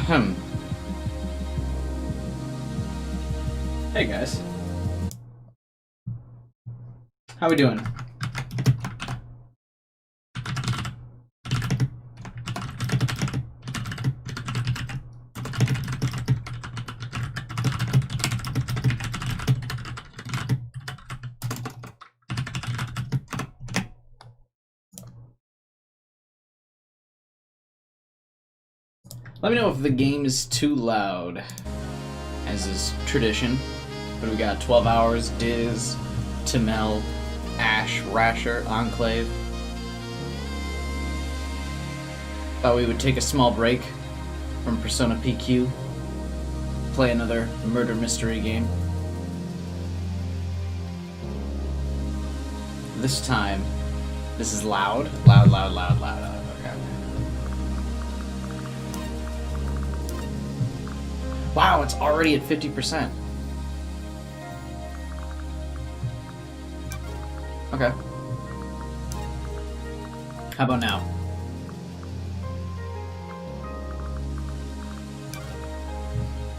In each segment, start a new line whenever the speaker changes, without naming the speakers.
Hey guys. How we doing? Let me know if the game is too loud, as is tradition. But we got 12 Hours, Diz, Timel, Ash, Rasher, Enclave. Thought we would take a small break from Persona PQ, play another murder mystery game. This time, this is loud. Loud. Okay. Wow, it's already at 50%. Okay. How about now?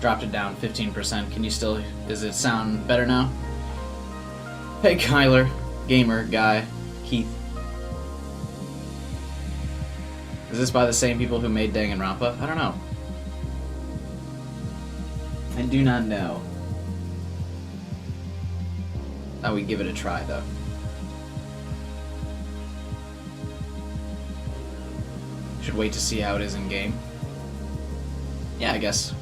Dropped it down 15%. Can you still... Does it sound better now? Hey, Kyler. Gamer guy. Keith. Is this by the same people who made Danganronpa? I don't know. I do not know. Thought we'd give it a try, though. Should wait to see how it is in game. Yeah, I guess.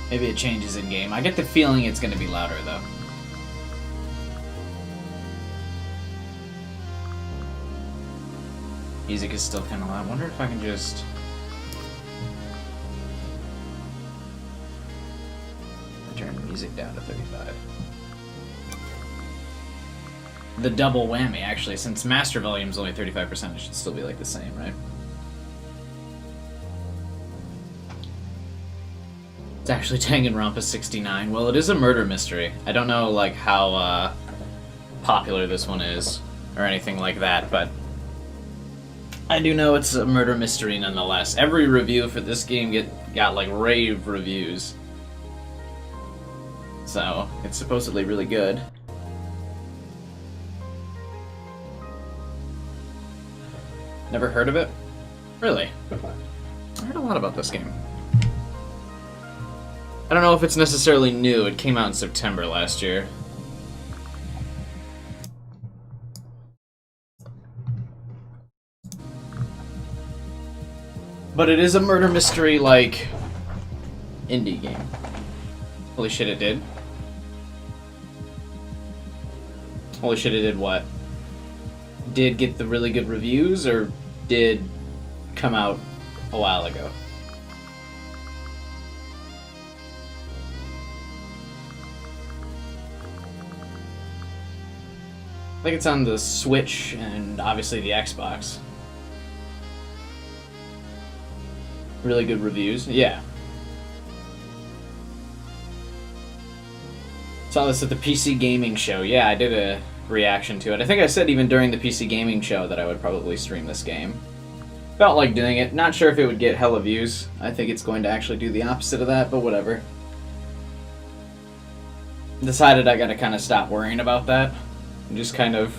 Maybe it changes in game. I get the feeling it's going to be louder, though. Music is still kind of loud. I wonder if I can just... turn the music down to 35. The double whammy, actually. Since master volume is only 35%, it should still be like the same, right? It's actually Danganronpa 69. Well, it is a murder mystery. I don't know, like, how popular this one is, or anything like that, but I do know it's a murder mystery nonetheless. Every review for this game got like, rave reviews. So, it's supposedly really good. Never heard of it? Really? I heard a lot about this game. I don't know if it's necessarily new. It came out in September last year. But it is a murder mystery, like, indie game. Holy shit, it did. Holy shit, it did what? Did get the really good reviews, or did come out a while ago? I think it's on the Switch and obviously the Xbox. Really good reviews, yeah. Saw this at the PC Gaming Show. Yeah, I did a reaction to it. I think I said even during the PC Gaming Show that I would probably stream this game. Felt like doing it. Not sure if it would get hella views. I think it's going to actually do the opposite of that, but whatever. Decided I gotta kind of stop worrying about that. And just kind of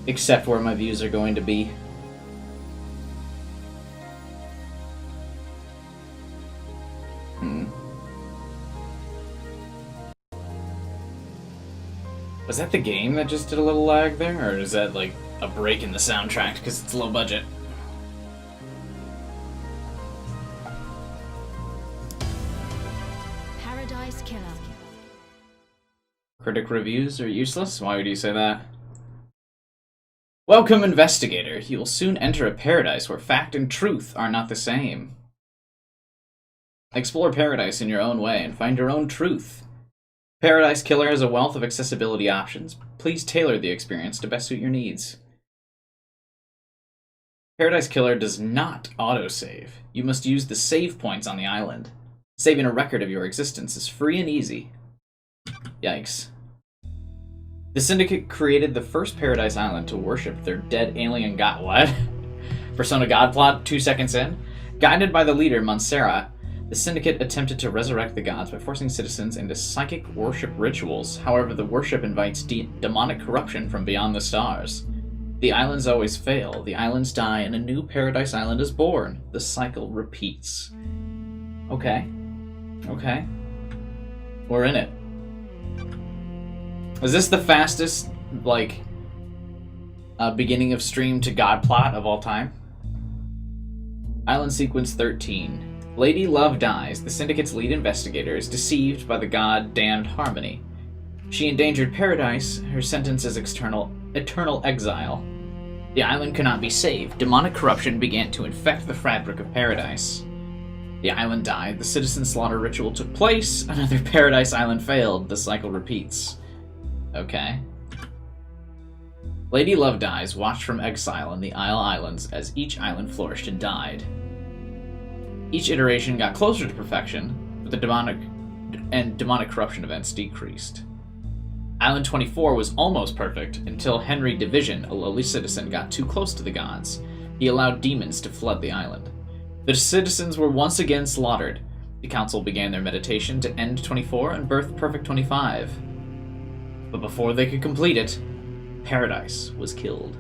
accept where my views are going to be. Was that the game that just did a little lag there? Or is that like a break in the soundtrack because it's low budget?
Paradise Killer.
Critic reviews are useless? Why would you say that? Welcome, investigator. You will soon enter a paradise where fact and truth are not the same. Explore paradise in your own way and find your own truth. Paradise Killer has a wealth of accessibility options. Please tailor the experience to best suit your needs. Paradise Killer does not autosave. You must use the save points on the island. Saving a record of your existence is free and easy. Yikes. The Syndicate created the first Paradise Island to worship their dead alien god. What? Persona God plot 2 seconds in. Guided by the leader, Montserrat, the Syndicate attempted to resurrect the gods by forcing citizens into psychic worship rituals. However, the worship invites demonic corruption from beyond the stars. The islands always fail. The islands die, and a new Paradise Island is born. The cycle repeats. Okay. Okay. We're in it. Is this the fastest, like, beginning of stream to God plot of all time? Island Sequence 13. Lady Love dies. The Syndicate's lead investigator is deceived by the god damned Harmony. She endangered Paradise. Her sentence is eternal exile. The island cannot be saved. Demonic corruption began to infect the fabric of Paradise. The island died. The citizen slaughter ritual took place. Another Paradise Island failed. The cycle repeats. Okay. Lady Love dies, watched from exile in the Isle Islands as each island flourished and died. Each iteration got closer to perfection, but the demonic corruption events decreased. Island 24 was almost perfect until Henry Division, a lowly citizen, got too close to the gods. He allowed demons to flood the island. The citizens were once again slaughtered. The council began their meditation to end 24 and birth Perfect 25. But before they could complete it, Paradise was killed.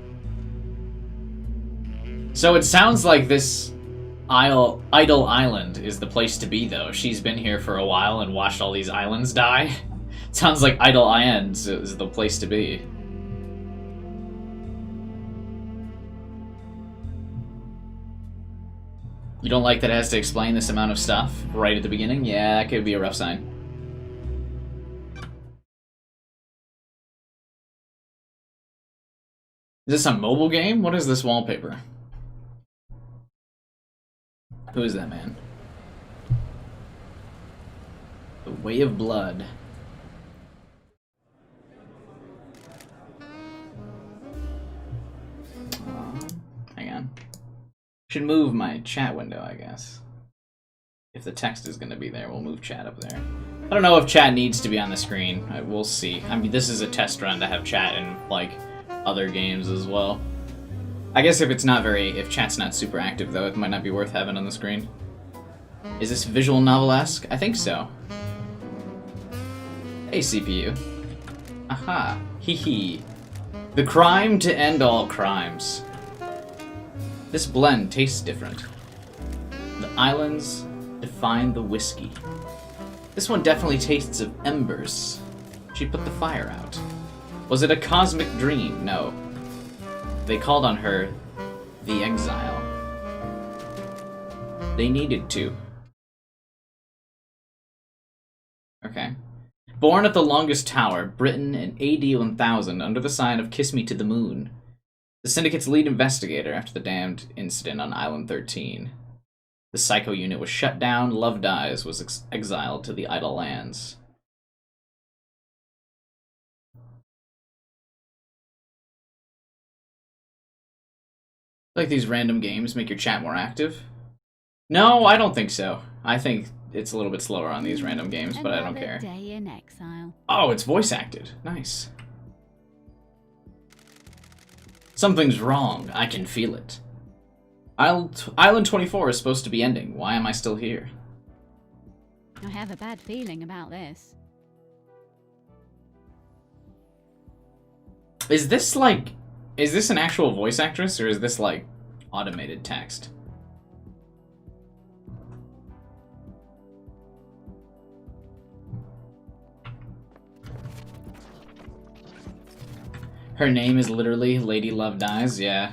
So it sounds like this Idle Island is the place to be, though. She's been here for a while and watched all these islands die. Sounds like Idle Islands is the place to be. You don't like that it has to explain this amount of stuff right at the beginning? Yeah, that could be a rough sign. Is this a mobile game? What is this wallpaper? Who is that man? The Way of Blood. Hang on. Should move my chat window, I guess. If the text is going to be there, we'll move chat up there. I don't know if chat needs to be on the screen. We'll see. I mean, this is a test run to have chat in, like, other games as well. I guess if chat's not super active, though, it might not be worth having on the screen. Is this visual novel-esque? I think so. Hey, CPU. Aha. Hee hee. The crime to end all crimes. This blend tastes different. The islands define the whiskey. This one definitely tastes of embers. She put the fire out. Was it a cosmic dream? No. They called on her the exile. They needed to. Okay. Born at the longest tower, Britain in AD 1000, under the sign of Kiss Me to the Moon. The Syndicate's lead investigator after the damned incident on Island 13. The Psycho unit was shut down, Love Dies was exiled to the Idle Lands. Like these random games make your chat more active? No, I don't think so. I think it's a little bit slower on these random games, but I don't care.
Day in exile.
Oh, it's voice acted. Nice. Something's wrong. I can feel it. Island 24 is supposed to be ending. Why am I still here?
I have a bad feeling about this.
Is this an actual voice actress, or is this like automated text? Her name is literally Lady Love Dies, yeah.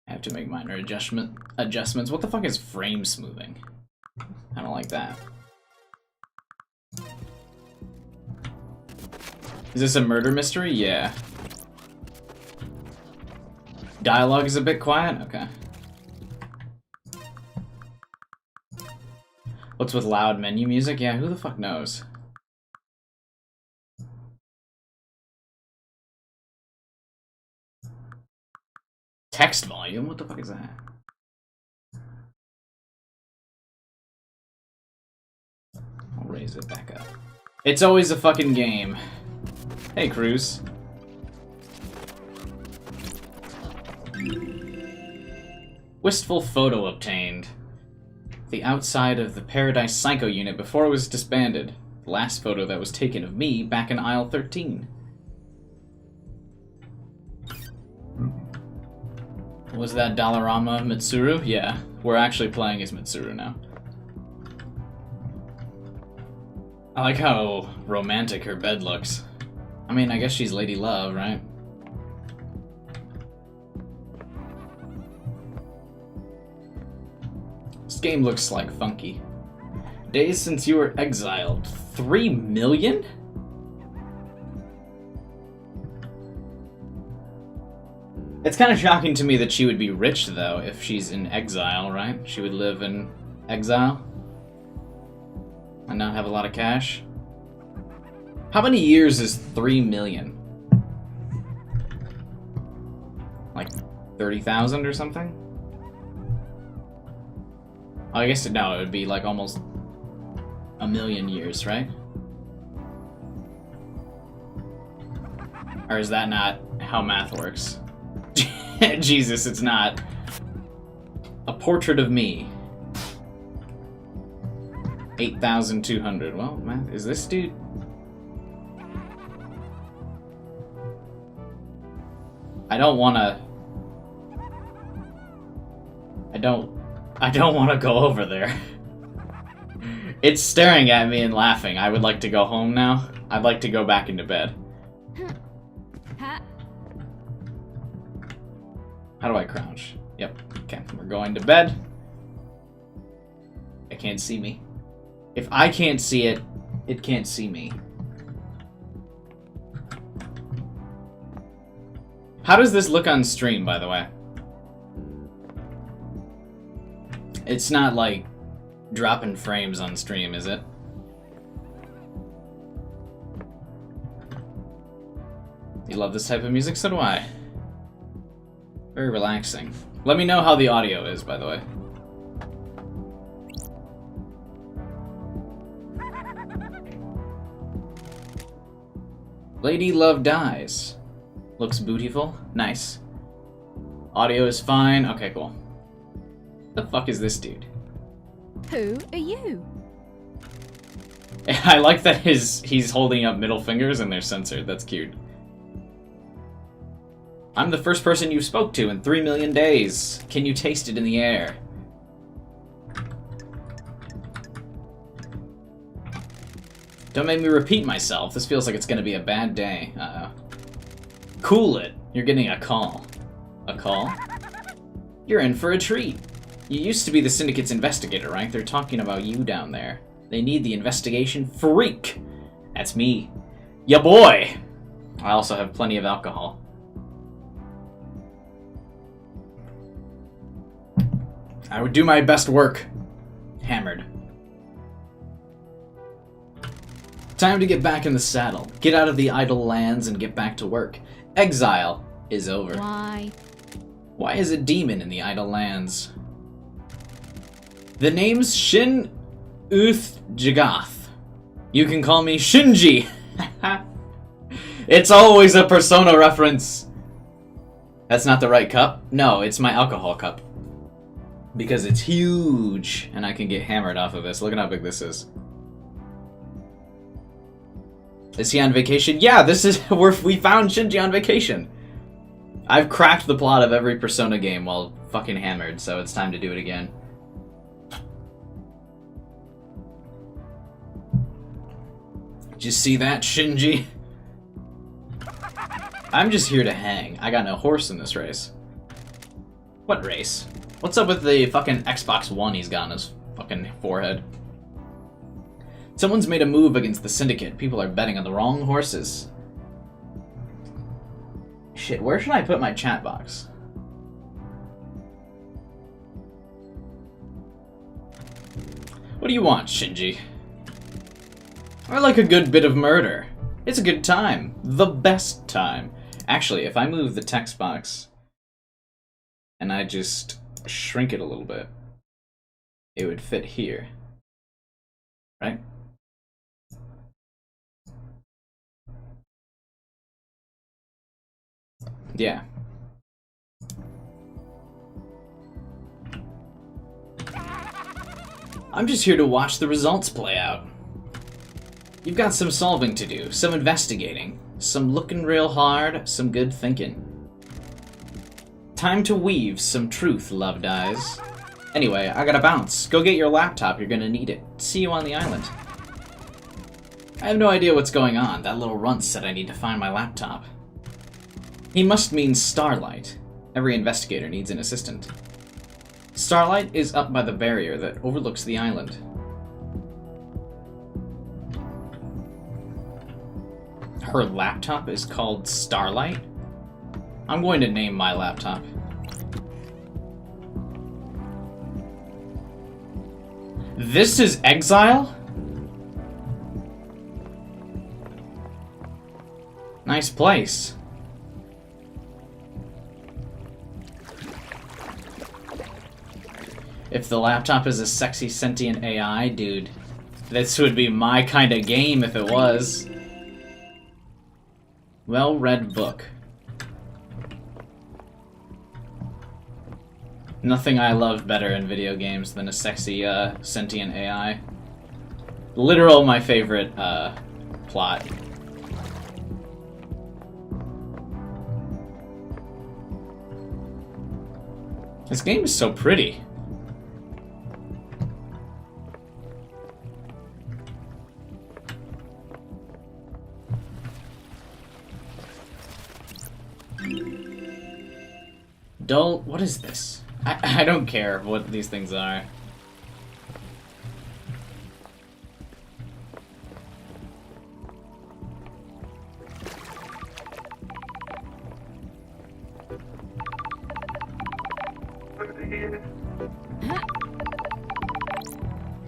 I have to make minor adjustments. What the fuck is frame smoothing? I don't like that. Is this a murder mystery? Yeah. Dialogue is a bit quiet? Okay. What's with loud menu music? Yeah, who the fuck knows? Text volume? What the fuck is that? I'll raise it back up. It's always a fucking game. Hey, Cruz. Wistful photo obtained. The outside of the Paradise Psycho unit before it was disbanded. The last photo that was taken of me back in aisle 13. Was that Dollarama Mitsuru? Yeah, we're actually playing as Mitsuru now. I like how romantic her bed looks. I mean, I guess she's Lady Love, right? This game looks like funky. Days since you were exiled. 3 million? It's kind of shocking to me that she would be rich, though, if she's in exile, right? She would live in exile and not have a lot of cash. How many years is 3 million? Like 30,000 or something? Oh, I guess no, it would be like almost a million years, right? Or is that not how math works? Jesus, it's not. A portrait of me. 8,200. Well, math, is this dude? I don't want to go over there. It's staring at me and laughing. I would like to go home now. I'd like to go back into bed. How do I crouch? Yep. Okay, we're going to bed. It can't see me. If I can't see it, it can't see me. How does this look on stream, by the way? It's not like dropping frames on stream, is it? You love this type of music? So do I. Very relaxing. Let me know how the audio is, by the way. Lady Love dies. Looks beautiful. Nice. Audio is fine. Okay, cool. The fuck is this dude?
Who are you?
I like that he's holding up middle fingers and they're censored. That's cute. I'm the first person you spoke to in 3 million days. Can you taste it in the air? Don't make me repeat myself. This feels like it's gonna be a bad day. Uh-oh. Cool it. You're getting a call. A call? You're in for a treat. You used to be the Syndicate's investigator, right? They're talking about you down there. They need the investigation freak. That's me. Ya boy! I also have plenty of alcohol. I would do my best work. Hammered. Time to get back in the saddle. Get out of the idle lands and get back to work. Exile is over.
Why?
Why is a demon in the idle lands? The name's Shin Uth Jagath. You can call me Shinji. It's always a Persona reference. That's not the right cup? No, it's my alcohol cup. Because it's huge, and I can get hammered off of this. Look at how big this is. Is he on vacation? Yeah, this is where we found Shinji on vacation. I've cracked the plot of every Persona game while fucking hammered, so it's time to do it again. Did you see that, Shinji? I'm just here to hang. I got no horse in this race. What race? What's up with the fucking Xbox One he's got on his fucking forehead? Someone's made a move against the Syndicate. People are betting on the wrong horses. Shit, where should I put my chat box? What do you want, Shinji? I like a good bit of murder. It's a good time. The best time. Actually, if I move the text box and I just shrink it a little bit, it would fit here, right? Yeah. I'm just here to watch the results play out. You've got some solving to do, some investigating, some looking real hard, some good thinking. Time to weave some truth, loved eyes. Anyway, I gotta bounce. Go get your laptop, you're gonna need it. See you on the island. I have no idea what's going on. That little runt said I need to find my laptop. He must mean Starlight. Every investigator needs an assistant. Starlight is up by the barrier that overlooks the island. Her laptop is called Starlight? I'm going to name my laptop. This is Exile? Nice place. If the laptop is a sexy sentient AI, dude, this would be my kind of game if it was. Well-read book. Nothing I love better in video games than a sexy, sentient AI. Literal my favorite, plot. This game is so pretty. Dull. What is this? I don't care what these things are.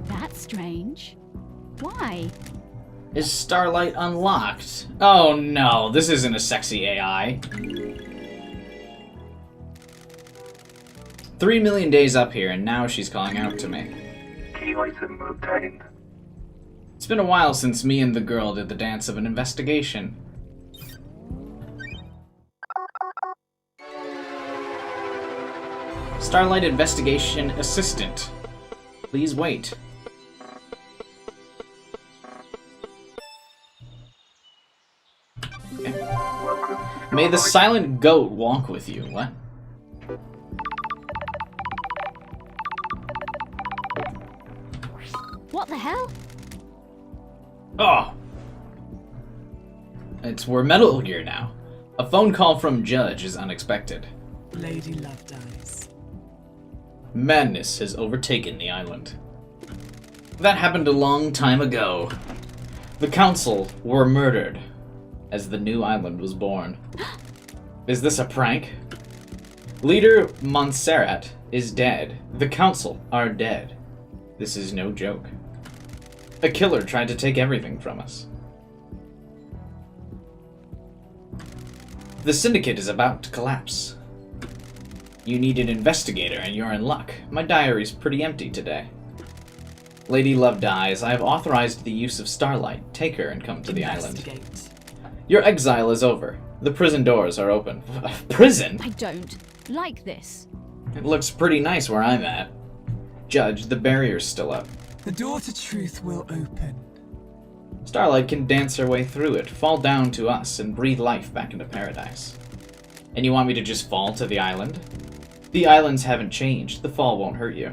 That's strange. Why?
Is Starlight unlocked? Oh no, this isn't a sexy AI. 3 million days up here, and now she's calling out to me.
Key item obtained.
It's been a while since me and the girl did the dance of an investigation. Starlight Investigation Assistant. Please wait. Okay.
Welcome.
May the silent goat walk with you. What?
What the hell?
Oh! We're Metal Gear now. A phone call from Judge is unexpected.
Lady Love dies.
Madness has overtaken the island. That happened a long time ago. The council were murdered as the new island was born. Is this a prank? Leader Montserrat is dead. The council are dead. This is no joke. A killer tried to take everything from us. The syndicate is about to collapse. You need an investigator and you're in luck. My diary's pretty empty today. Lady Love dies. I have authorized the use of Starlight. Take her and come to the island. Your exile is over. The prison doors are open. Prison?
I don't like this.
It looks pretty nice where I'm at. Judge, the barrier's still up.
The door to truth will open.
Starlight can dance her way through it, fall down to us, and breathe life back into paradise. And you want me to just fall to the island? The islands haven't changed. The fall won't hurt you.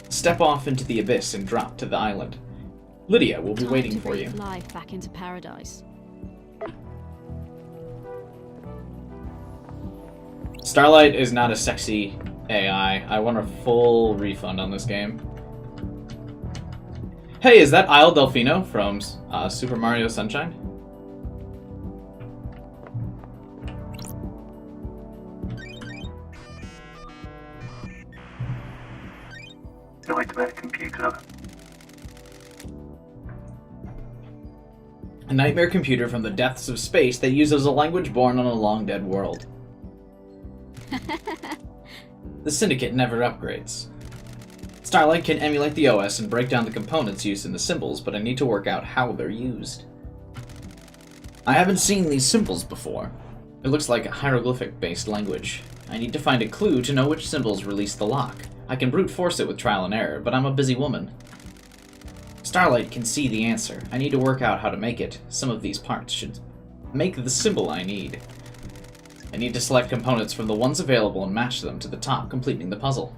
Step off into the abyss and drop to the island. Lydia will be
Time
waiting
to
for you.
breathe life back into paradise.
Starlight is not a sexy AI. I want a full refund on this game. Hey, is that Isle Delfino from Super Mario Sunshine?
Nightmare computer.
A nightmare computer from the depths of space that uses a language born on a long-dead world. The Syndicate never upgrades. Starlight can emulate the OS and break down the components used in the symbols, but I need to work out how they're used. I haven't seen these symbols before. It looks like a hieroglyphic-based language. I need to find a clue to know which symbols release the lock. I can brute force it with trial and error, but I'm a busy woman. Starlight can see the answer. I need to work out how to make it. Some of these parts should make the symbol I need. I need to select components from the ones available and match them to the top, completing the puzzle.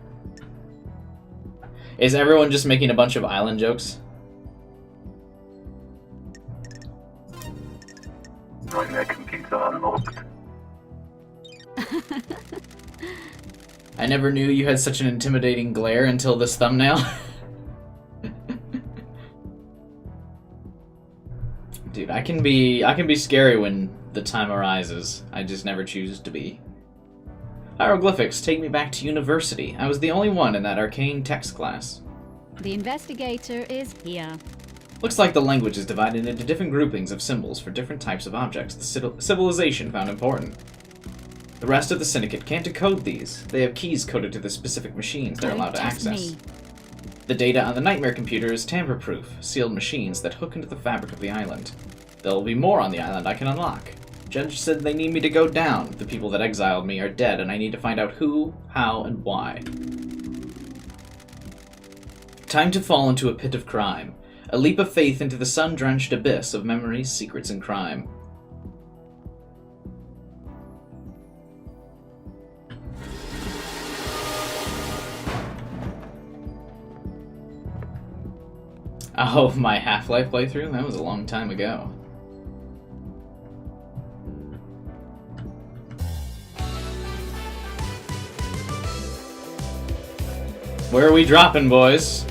Is everyone just making a bunch of island jokes?
Knowing their computer unlocked.
I never knew you had such an intimidating glare until this thumbnail. Dude, I can be scary when the time arises. I just never choose to be. Hieroglyphics take me back to university. I was the only one in that arcane text class.
The investigator is here.
Looks like the language is divided into different groupings of symbols for different types of objects the civilization found important. The rest of the Syndicate can't decode these. They have keys coded to the specific machines they're allowed to access. The data on the Nightmare computer is tamper-proof, sealed machines that hook into the fabric of the island. There will be more on the island I can unlock. Judge said they need me to go down. The people that exiled me are dead, and I need to find out who, how, and why. Time to fall into a pit of crime. A leap of faith into the sun-drenched abyss of memories, secrets, and crime. Oh, my Half-Life playthrough? That was a long time ago. Where are we dropping, boys?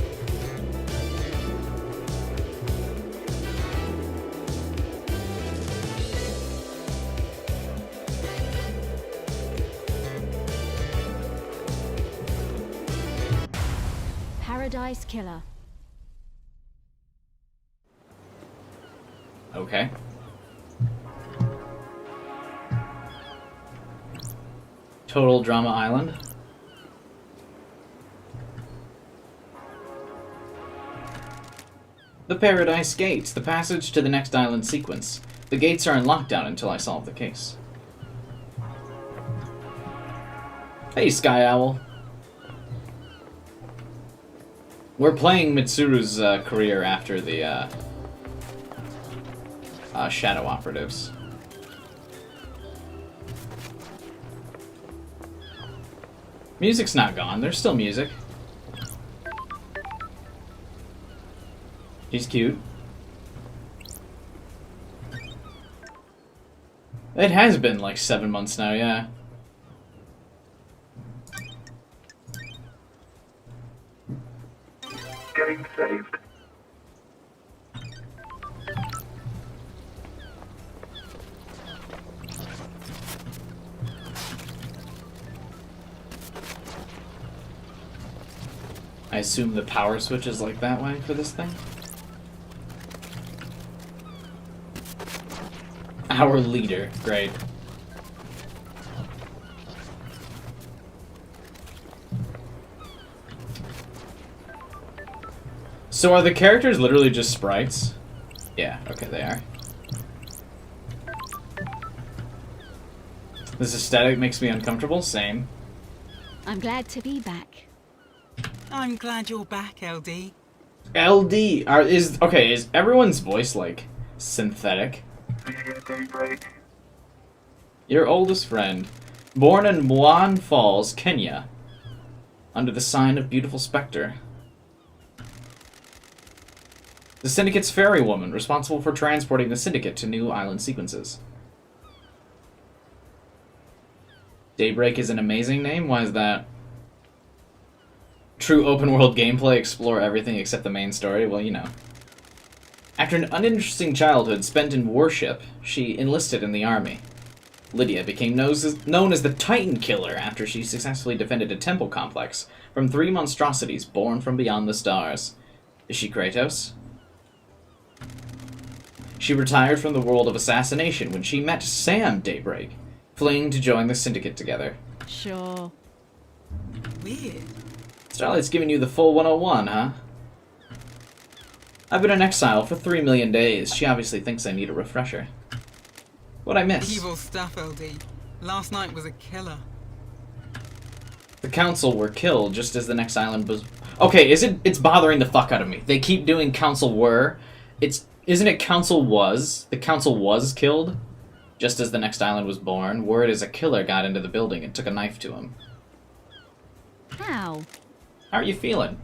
Paradise Killer.
Okay. Total Drama Island. The Paradise Gates, the passage to the next island sequence. The gates are in lockdown until I solve the case. Hey, Sky Owl. We're playing Mitsuru's career after the Shadow Operatives. Music's not gone. There's still music. He's cute. It has been like 7 months now, yeah.
Game saved.
I assume the power switch is like that way for this thing? Our leader, great. So are the characters literally just sprites? Yeah, okay, they are. This aesthetic makes me uncomfortable, same.
I'm glad to be back.
I'm glad you're back, LD.
LD, is everyone's voice like synthetic?
Yeah, daybreak.
Your oldest friend, born in Muan Falls, Kenya, under the sign of Beautiful Spectre. The Syndicate's ferry woman, responsible for transporting the Syndicate to new island sequences. Daybreak is an amazing name? Why is that? True open-world gameplay, explore everything except the main story? Well, you know. After an uninteresting childhood spent in warship, she enlisted in the army. Lydia became known as the Titan Killer after she successfully defended a temple complex from 3 monstrosities born from beyond the stars. Is she Kratos? She retired from the world of assassination when she met Sam Daybreak, fleeing to join the Syndicate together.
Sure.
Weird.
Starlight's giving you the full 101, huh? I've been in exile for 3 million days. She obviously thinks I need a refresher. What'd I miss?
Evil stuff, LD. Last night was a killer.
The council were killed just as the next island was... Okay, it's bothering the fuck out of me. They keep doing council were. Isn't it council was? The council was killed just as the next island was born. Word is a killer got into the building and took a knife to him.
How?
How are you feeling?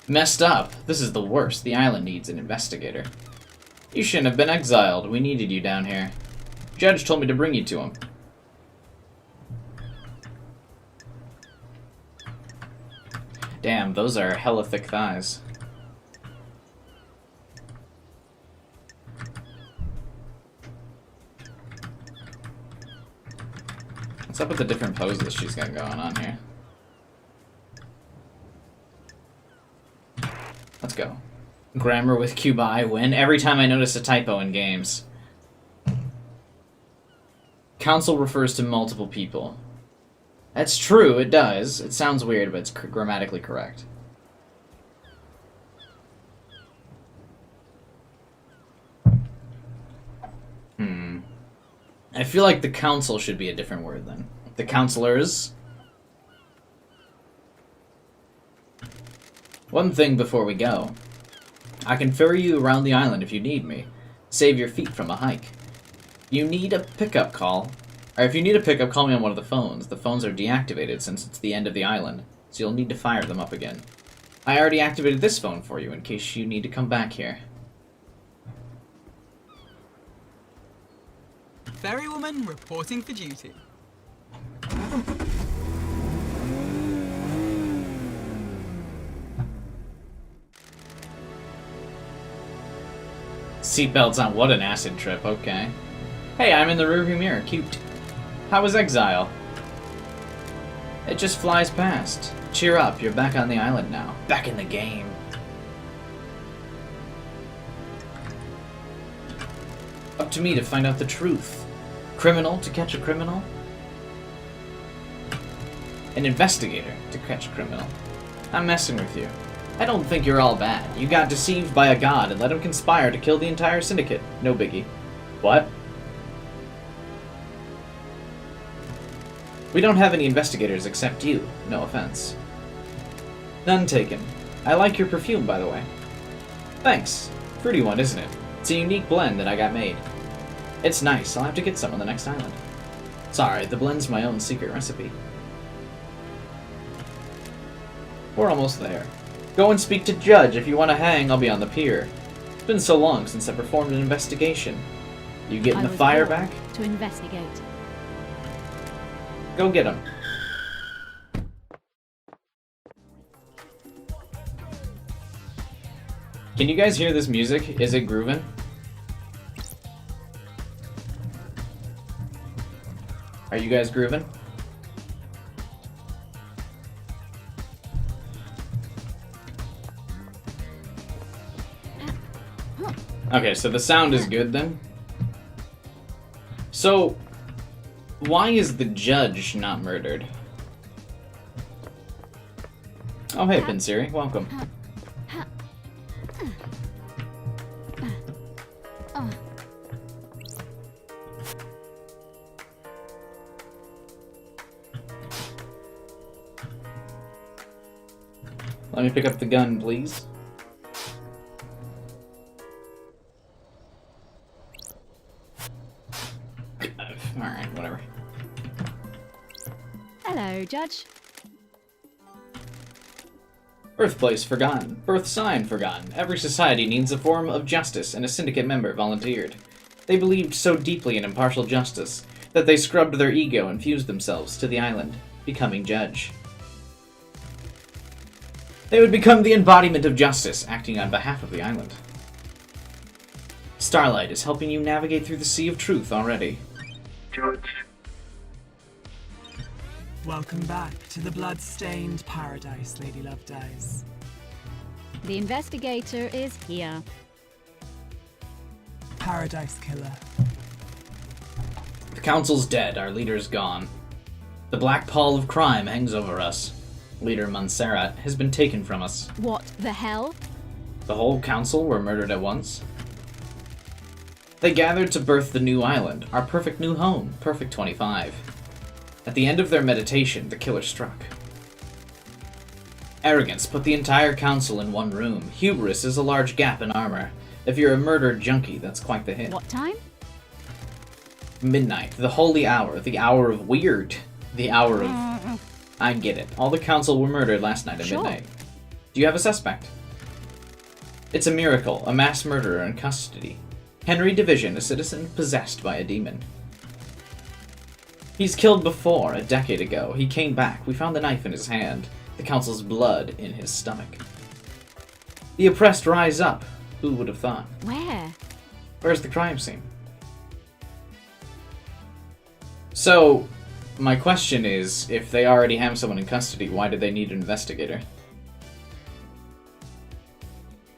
Messed up. This is the worst. The island needs an investigator. You shouldn't have been exiled. We needed you down here. Judge told me to bring you to him. Damn, those are hella thick thighs. What's up with the different poses she's got going on here? Let's go. Grammar with Cubi win. Every time I notice a typo in games. Council refers to multiple people. That's true, it does. It sounds weird, but it's grammatically correct. I feel like the council should be a different word then. The counselors. One thing before we go. I can ferry you around the island if you need me. Save your feet from a hike. You need a pickup call. Or if you need a pickup, call me on one of the phones. The phones are deactivated since it's the end of the island, so you'll need to fire them up again. I already activated this phone for you in case you need to come back here.
Ferrywoman reporting for duty.
Seatbelts on. What an acid trip. Okay. Hey, I'm in the rearview mirror. Cute. How was exile? It just flies past. Cheer up. You're back on the island now. Back in the game. Up to me to find out the truth. Criminal to catch a criminal? An investigator to catch a criminal. I'm messing with you. I don't think you're all bad. You got deceived by a god and let him conspire to kill the entire syndicate. No biggie. What? We don't have any investigators except you. No offense. None taken. I like your perfume, by the way. Thanks. Fruity one, isn't it? It's a unique blend that I got made. It's nice. I'll have to get some on the next island. Sorry, the blend's my own secret recipe. We're almost there. Go and speak to Judge. If you want to hang, I'll be on the pier. It's been so long since I performed an investigation. You getting the fire back?
To investigate.
Go get him. Can you guys hear this music? Is it grooving? Are you guys grooving? Okay, so the sound is good then. So, why is the judge not murdered? Oh, hey, Pinsiri, welcome. Let me pick up the gun, please. Alright, whatever.
Hello, Judge.
Birthplace forgotten. Birth sign forgotten. Every society needs a form of justice, and a syndicate member volunteered. They believed so deeply in impartial justice that they scrubbed their ego and fused themselves to the island, becoming Judge. They would become the embodiment of justice, acting on behalf of the island. Starlight is helping you navigate through the sea of truth already.
Judge.
Welcome back to the blood-stained paradise, Lady Lovedays.
The investigator is here.
Paradise killer.
The council's dead, our leader's gone. The black pall of crime hangs over us. Leader Montserrat has been taken from us.
What the hell?
The whole council were murdered at once. They gathered to birth the new island, our perfect new home, Perfect 25. At the end of their meditation, the killer struck. Arrogance put the entire council in one room. Hubris is a large gap in armor. If you're a murdered junkie, that's quite the hit.
What time?
Midnight, the holy hour, the hour of weird, the hour of... I get it. All the council were murdered last night at midnight. Do you have a suspect? It's a miracle, a mass murderer in custody. Henry Division, a citizen possessed by a demon. He's killed before, a decade ago. He came back. We found the knife in his hand. The council's blood in his stomach. The oppressed rise up. Who would have thought?
Where?
Where's the crime scene? So, my question is, if they already have someone in custody, why do they need an investigator?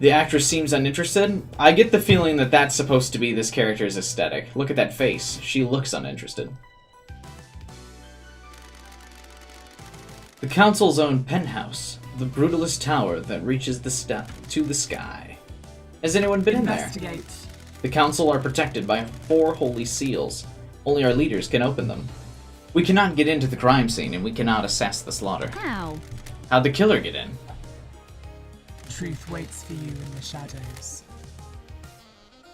The actress seems uninterested. I get the feeling that that's supposed to be this character's aesthetic. Look at that face. She looks uninterested. The council's own penthouse. The brutalist tower that reaches to the sky. Has anyone been in there?
Investigate.
The council are protected by 4 holy seals. Only our leaders can open them. We cannot get into the crime scene, and we cannot assess the slaughter.
How?
How'd the killer get in?
Truth waits for you in the shadows.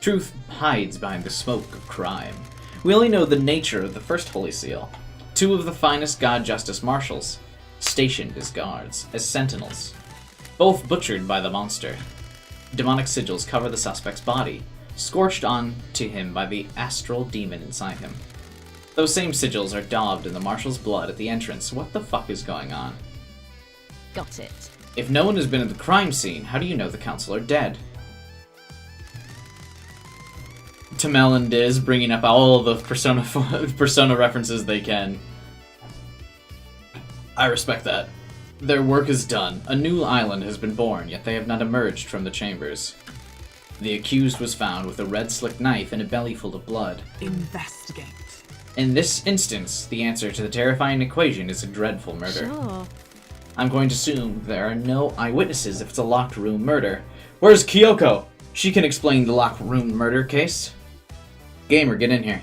Truth hides behind the smoke of crime. We only know the nature of the first holy seal. 2 of the finest god justice marshals, stationed as guards, as sentinels. Both butchered by the monster. Demonic sigils cover the suspect's body, scorched on to him by the astral demon inside him. Those same sigils are daubed in the marshal's blood at the entrance. What the fuck is going on?
Got it.
If no one has been at the crime scene, how do you know the council are dead? Tamel and Diz bringing up all the Persona references they can. I respect that. Their work is done. A new island has been born, yet they have not emerged from the chambers. The accused was found with a red slick knife and a belly full of blood.
Investigate.
In this instance, the answer to the terrifying equation is a dreadful murder.
Sure.
I'm going to assume there are no eyewitnesses if it's a locked room murder. Where's Kyoko? She can explain the locked room murder case. Gamer, get in here.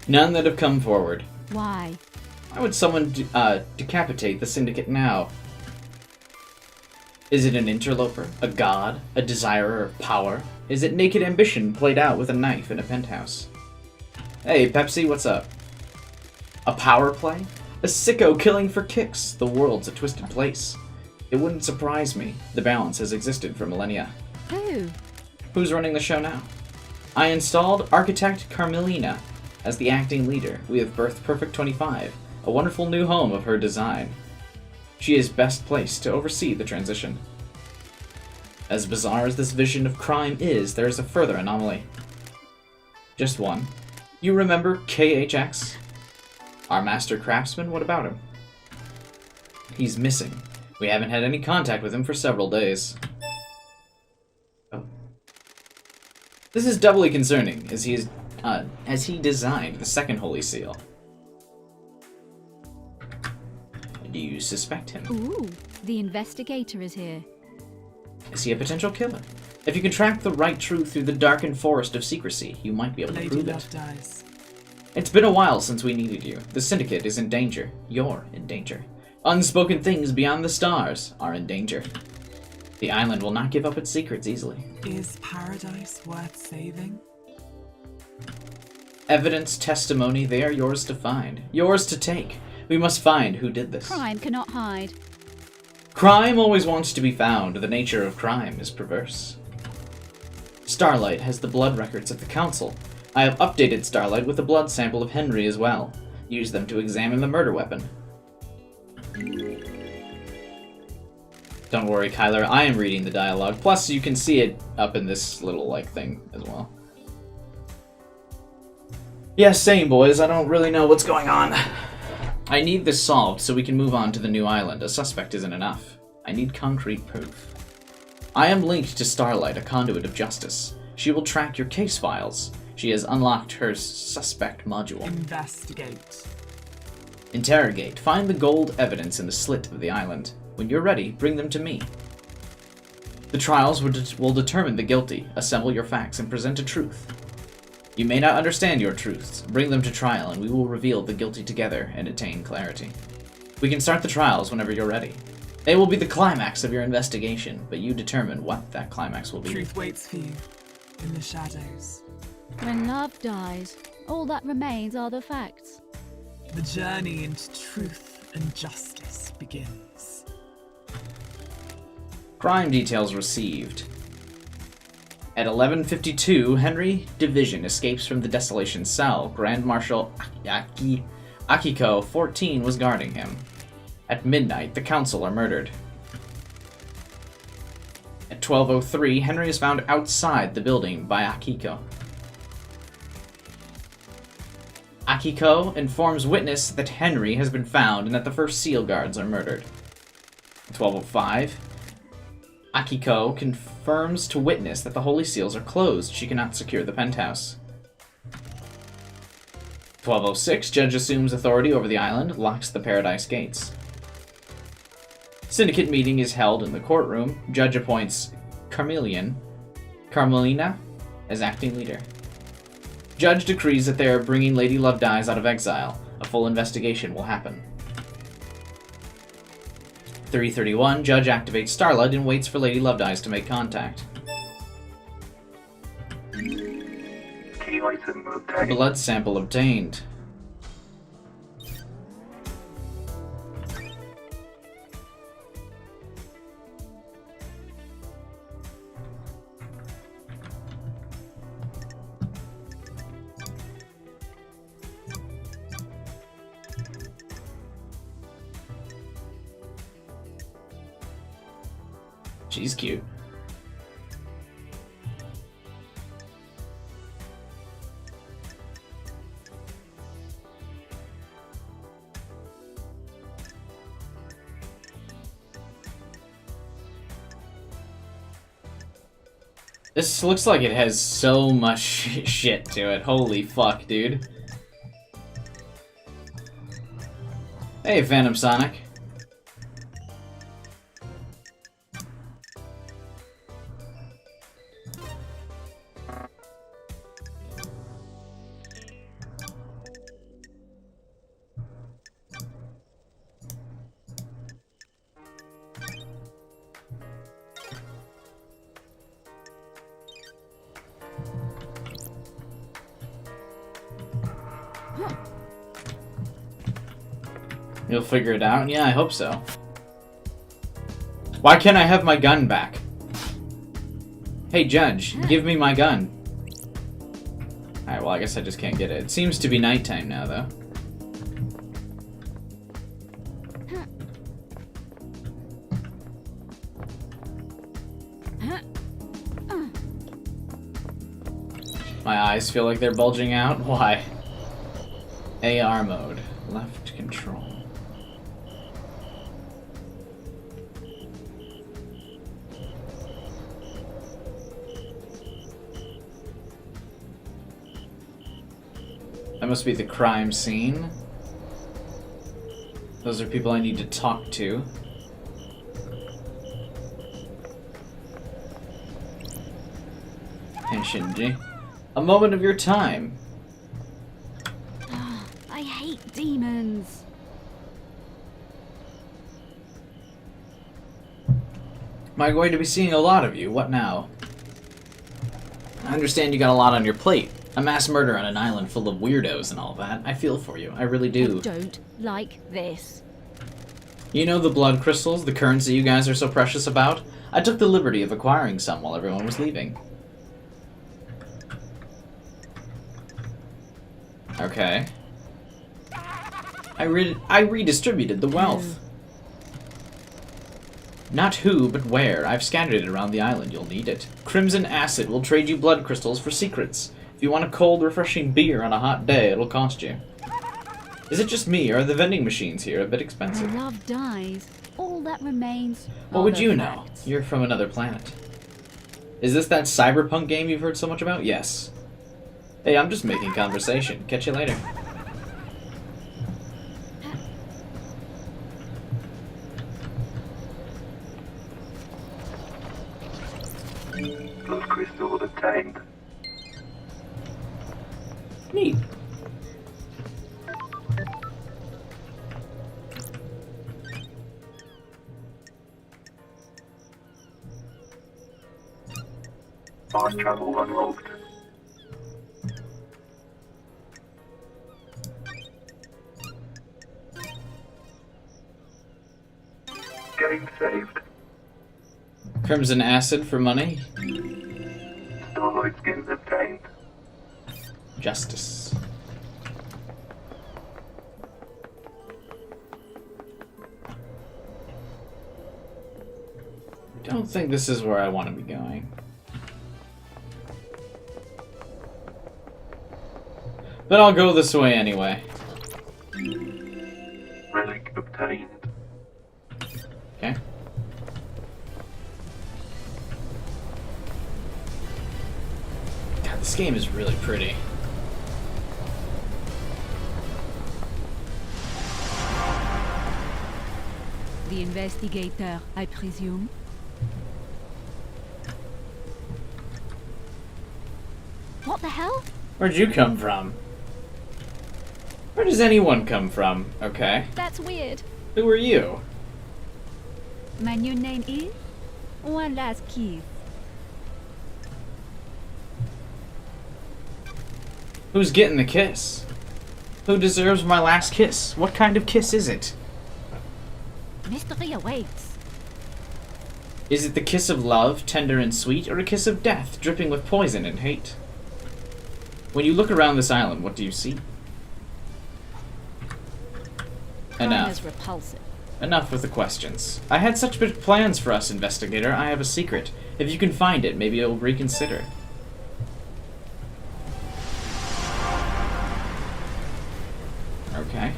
None that have come forward.
Why?
Why would someone decapitate the syndicate now? Is it an interloper? A god? A desirer of power? Is it naked ambition played out with a knife in a penthouse? Hey, Pepsi, what's up? A power play? A sicko killing for kicks. The world's a twisted place. It wouldn't surprise me. The balance has existed for millennia.
Who?
Who's running the show now? I installed architect Carmelina as the acting leader. We have birthed Perfect 25, a wonderful new home of her design. She is best placed to oversee the transition. As bizarre as this vision of crime is, there is a further anomaly. Just one. You remember KHX? Our master craftsman, what about him? He's missing. We haven't had any contact with him for several days. Oh. This is doubly concerning, as he designed the second Holy Seal. Do you suspect him?
Ooh, the investigator is here.
Is he a potential killer? If you can track the right truth through the darkened forest of secrecy, you might be able to
Lady
prove
Love
it.
dies.
It's been a while since we needed you. The Syndicate is in danger. You're in danger. Unspoken things beyond the stars are in danger. The island will not give up its secrets easily.
Is paradise worth saving?
Evidence, testimony, they are yours to find. Yours to take. We must find who did this.
Crime cannot hide.
Crime always wants to be found. The nature of crime is perverse. Starlight has the blood records of the Council. I have updated Starlight with a blood sample of Henry as well. Use them to examine the murder weapon. Don't worry, Kyler, I am reading the dialogue. Plus, you can see it up in this little, thing as well. Yeah, same, boys. I don't really know what's going on. I need this solved so we can move on to the new island. A suspect isn't enough. I need concrete proof. I am linked to Starlight, a conduit of justice. She will track your case files. She has unlocked her suspect module.
Investigate.
Interrogate. Find the gold evidence in the slit of the island. When you're ready, bring them to me. The trials will determine the guilty. Assemble your facts and present a truth. You may not understand your truths. Bring them to trial, and we will reveal the guilty together and attain clarity. We can start the trials whenever you're ready. They will be the climax of your investigation, but you determine what that climax will be.
Truth waits for you in the shadows.
When love dies, all that remains are the facts.
The journey into truth and justice begins.
Crime details received. At 11:52, Henry Division escapes from the Desolation cell. Grand Marshal Akiko, 14, was guarding him. At midnight, the council are murdered. At 12:03, Henry is found outside the building by Akiko. Akiko informs witness that Henry has been found and that the first seal guards are murdered. At 12:05, Akiko confirms to witness that the holy seals are closed. She cannot secure the penthouse. 12:06, judge assumes authority over the island, locks the paradise gates. Syndicate meeting is held in the courtroom. Judge appoints Carmelina as acting leader. Judge decrees that they are bringing Lady Love Dies out of exile. A full investigation will happen. 3:31, Judge activates Starlight and waits for Lady Love Dies to make contact.
Key item obtained.
Blood sample obtained. She's cute. This looks like it has so much shit to it. Holy fuck, dude. Hey, Phantom Sonic. You'll figure it out? Yeah, I hope so. Why can't I have my gun back? Hey, Judge, give me my gun. Alright, well, I guess I just can't get it. It seems to be nighttime now, though. My eyes feel like they're bulging out. Why? AR mode. Left control. That must be the crime scene. Those are people I need to talk to. And Shinji. A moment of your time.
I hate demons.
Am I going to be seeing a lot of you? What now? I understand you got a lot on your plate. A mass murder on an island full of weirdos and all that. I feel for you. I really do.
I don't like this.
You know the blood crystals, the currency you guys are so precious about? I took the liberty of acquiring some while everyone was leaving. Okay. I redistributed the wealth. Not who, but where. I've scattered it around the island. You'll need it. Crimson Acid will trade you blood crystals for secrets. If you want a cold, refreshing beer on a hot day, it'll cost you. Is it just me, or are the vending machines here a bit expensive?
When love dies, all that remains
What
are
would
the
you know?
facts.
You're from another planet. Is this that cyberpunk game you've heard so much about? Yes. Hey, I'm just making conversation. Catch you later.
Blood crystal obtained.
Neat.
Fast travel unlocked. Game saved.
Crimson acid for money.
Starlight skins obtained.
Justice. I don't think this is where I want to be going. But I'll go this way anyway.
Relic obtained.
Okay. God, this game is really pretty.
The investigator, I presume. What the hell?
Where'd you come from? Where does anyone come from? Okay.
That's weird.
Who are you?
My new name is One Last Kiss.
Who's getting the kiss? Who deserves my last kiss? What kind of kiss is it?
Mystery awaits.
Is it the kiss of love, tender and sweet, or a kiss of death, dripping with poison and hate? When you look around this island, what do you see?
Crime
Enough.
is repulsive.
Enough with the questions. I had such big plans for us, investigator. I have a secret. If you can find it, maybe you'll reconsider. Okay.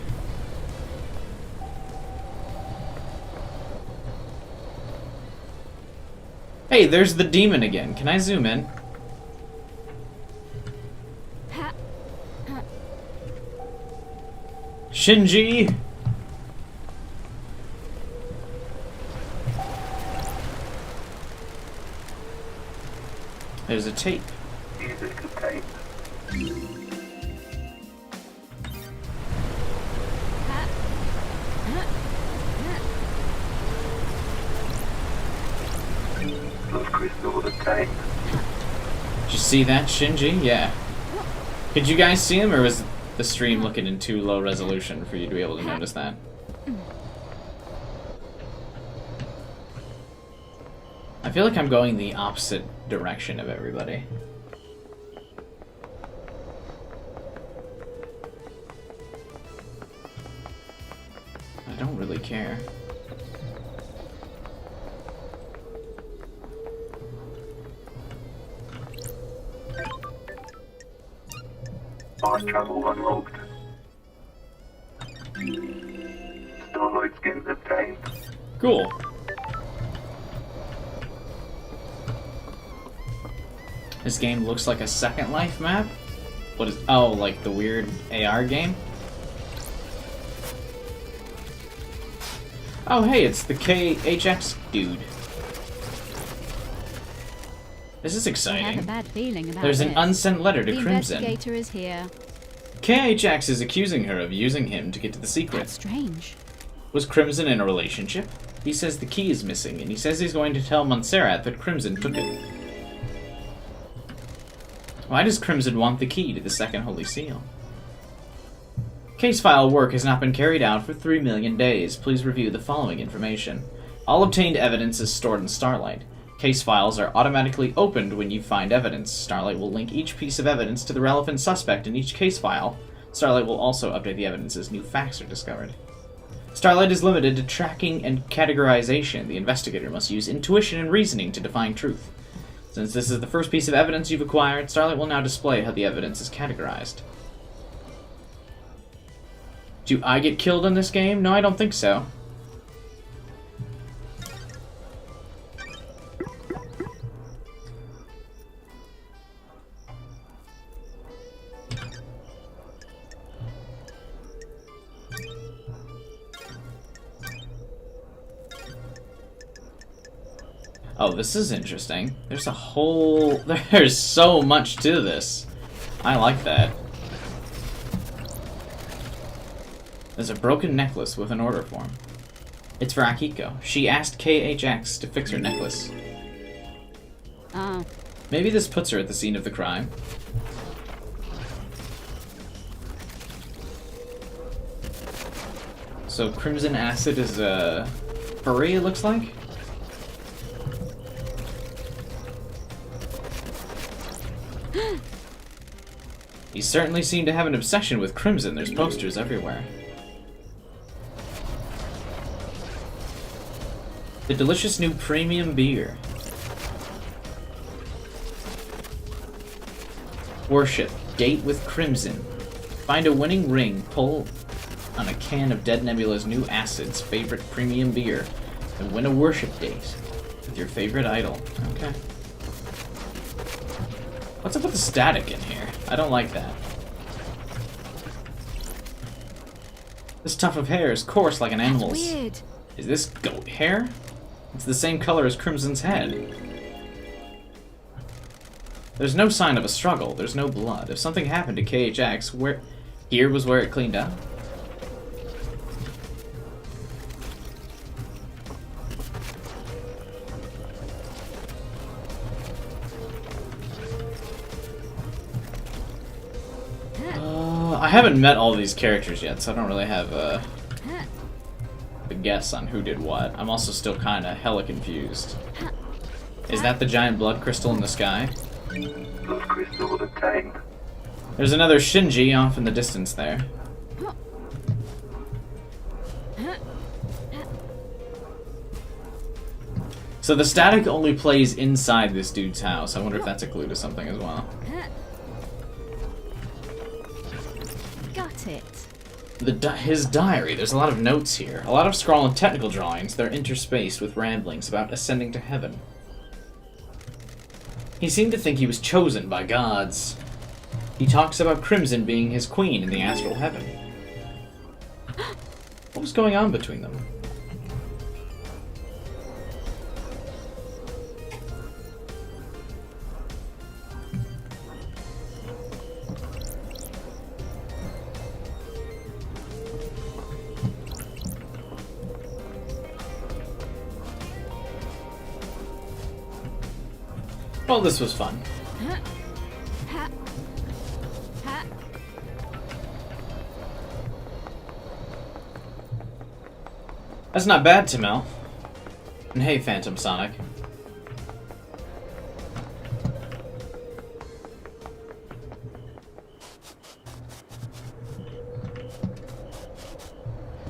Hey, there's the demon again. Can I zoom in?
Ha.
Shinji! There's a tape.
Music obtained. Blood crystal obtained.
Did you see that, Shinji? Yeah. Could you guys see him, or was the stream looking in too low resolution for you to be able to notice that? I feel like I'm going the opposite direction of everybody. I don't really care.
Fast travel unlocked. Starlight skins obtained.
Cool. This game looks like a Second Life map? What is... Oh, like the weird AR game? Oh, hey, it's the KHX dude. This is
I have a
exciting.
bad feeling about
There's
this.
an unsent letter to
The
Crimson.
investigator is here.
KHX is accusing her of using him to get to the
That's
secret.
strange.
Was Crimson in a relationship? He says the key is missing, and he says he's going to tell Montserrat that Crimson took it. Why does Crimson want the key to the second Holy Seal? Case file work has not been carried out for 3 million days. Please review the following information. All obtained evidence is stored in Starlight. Case files are automatically opened when you find evidence. Starlight will link each piece of evidence to the relevant suspect in each case file. Starlight will also update the evidence as new facts are discovered. Starlight is limited to tracking and categorization. The investigator must use intuition and reasoning to define truth. Since this is the first piece of evidence you've acquired, Starlight will now display how the evidence is categorized. Do I get killed in this game? No, I don't think so. Oh, this is interesting. There's a whole... There's so much to this. I like that. There's a broken necklace with an order form. It's for Akiko. She asked KHX to fix her necklace.
Oh.
Maybe this puts her at the scene of the crime. So Crimson Acid is a furry, it looks like? He certainly seemed to have an obsession with Crimson. There's posters everywhere. The delicious new premium beer. Worship. Date with Crimson. Find a winning ring. Pull on a can of Dead Nebula's new Acid's favorite premium beer. And win a worship date with your favorite idol. Okay. What's up with the static in here? I don't like that. This tuft of hair is coarse like an animal's.
Weird.
Is this goat hair? It's the same color as Crimson's head. There's no sign of a struggle. There's no blood. If something happened to KHX, here was where it cleaned up. I haven't met all these characters yet, so I don't really have a guess on who did what. I'm also still kind of hella confused. Is that the giant blood crystal in the sky?
Blood crystal obtained.
There's another Shinji off in the distance there. So the static only plays inside this dude's house. I wonder if that's a clue to something as well.
Got it.
His diary. There's a lot of notes here. A lot of scrawled technical drawings. They're interspaced with ramblings about ascending to heaven. He seemed to think he was chosen by gods. He talks about Crimson being his queen in the astral heaven. What was going on between them? Well, this was fun. That's not bad, Tamel. And hey, Phantom Sonic.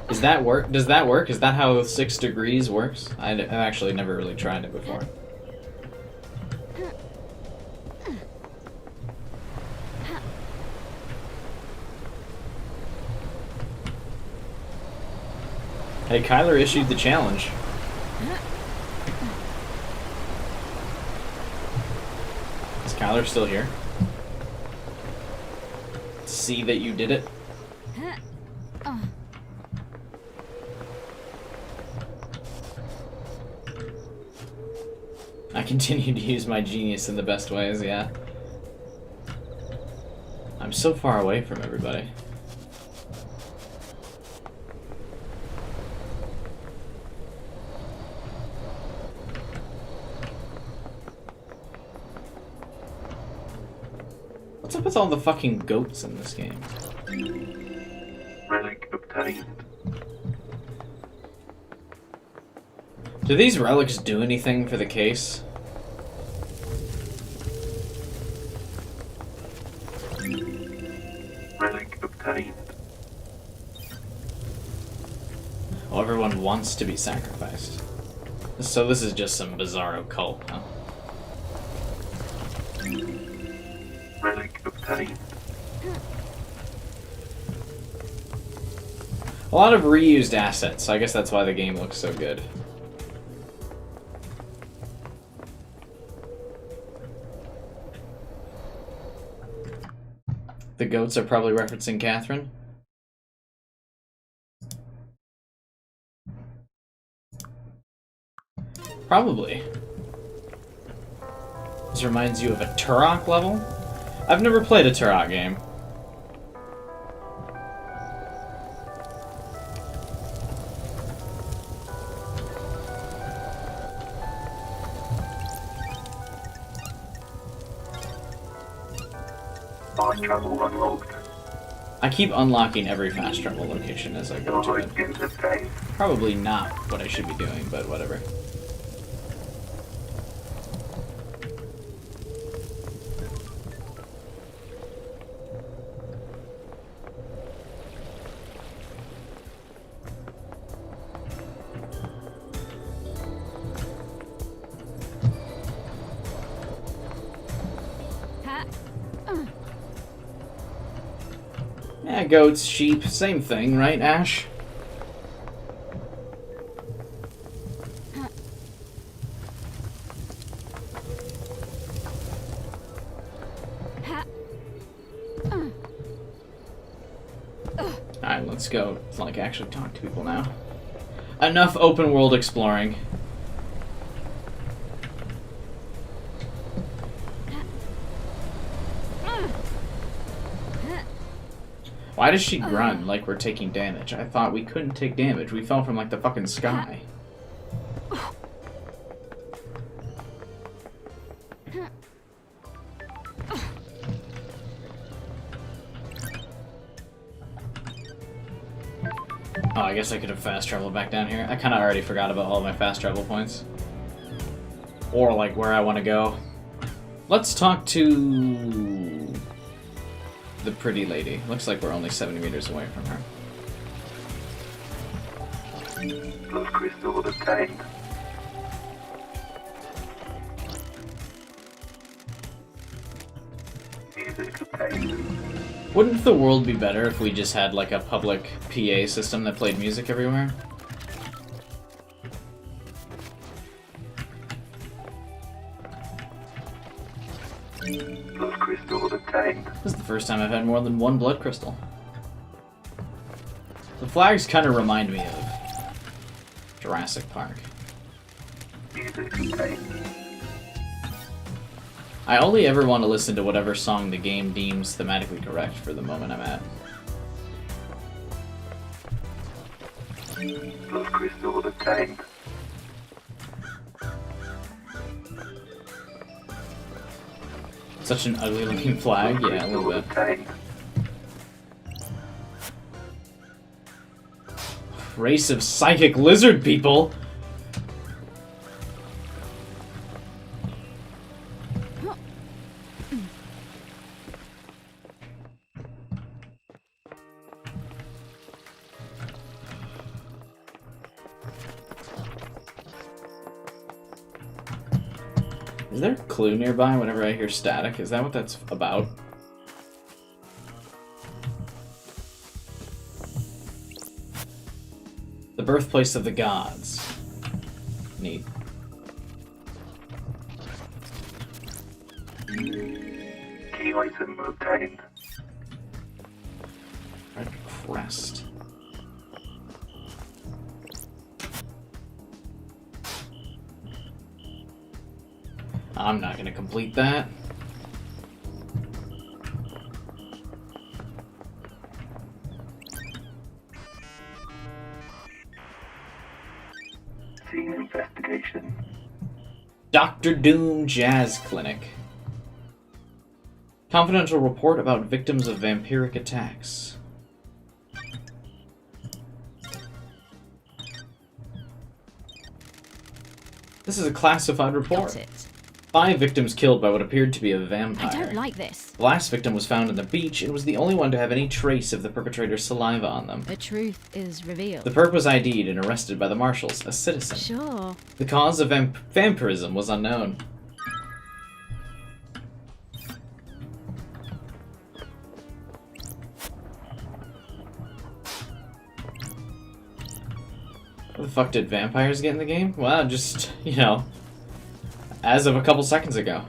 Does that work? Does that work? Is that how 6 degrees works? I've actually never really tried it before. Hey, Kyler issued the challenge. Is Kyler still here? See that you did it? I continue to use my genius in the best ways, yeah. I'm so far away from everybody. What's up with all the fucking goats in this game?
Relic obtained.
Do these relics do anything for the case?
Relic obtained.
Oh, everyone wants to be sacrificed. So this is just some bizarro cult, huh?
Relic obtained.
A lot of reused assets, so I guess that's why the game looks so good. The goats are probably referencing Catherine. Probably. This reminds you of a Turok level? I've never played a Turok game.
Fast travel unlocked.
I keep unlocking every fast travel location as I go to it.
Knowledge is obtained.
Probably not what I should be doing, but whatever.
Ha.
Yeah, goats, sheep, same thing, right, Ash?
Ha.
Alright, let's go. Like, actually talk to people now. Enough open world exploring. Why does she grunt like we're taking damage? I thought we couldn't take damage. We fell from, like, the fucking sky. Oh, I guess I could have fast traveled back down here. I kind of already forgot about all of my fast travel points. Or, like, where I want to go. Let's talk to the pretty lady. Looks like we're only 70 meters away from her.
Blood crystal obtained. Music obtained.
Wouldn't the world be better if we just had, like, a public PA system that played music everywhere?
Blood crystal obtained.
This is the first time I've had more than one blood crystal. The flags kind of remind me of Jurassic Park.
Music obtained.
I only ever want to listen to whatever song the game deems thematically correct for the moment I'm at.
Blood crystal obtained.
Such an ugly looking flag, yeah, a little bit.
Obtained.
Race of psychic lizard people? Is there a clue nearby whenever I hear static? Is that what that's about? The birthplace of the gods. Neat.
Key item obtained.
Red crest. I'm not gonna complete that.
Scene investigation.
Dr. Doom Jazz Clinic. Confidential report about victims of vampiric attacks. This is a classified report.
Got it.
5 victims killed by what appeared to be a vampire.
I don't like this.
The last victim was found on the beach and was the only one to have any trace of the perpetrator's saliva on them.
The truth is revealed.
The perp was ID'd and arrested by the marshals, a citizen.
Sure.
The cause of vampirism was unknown. What the fuck did vampires get in the game? Well, just, you know, as of a couple seconds ago.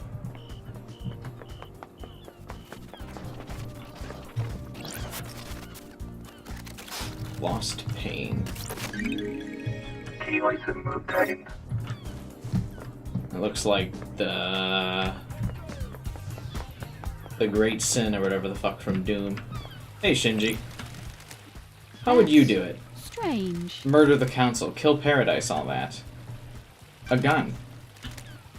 Lost pain.
Key item obtained.
It looks like the The Great Sin or whatever the fuck from Doom. Hey, Shinji. How would you do it?
Strange.
Murder the council, kill Paradise, all that. A gun.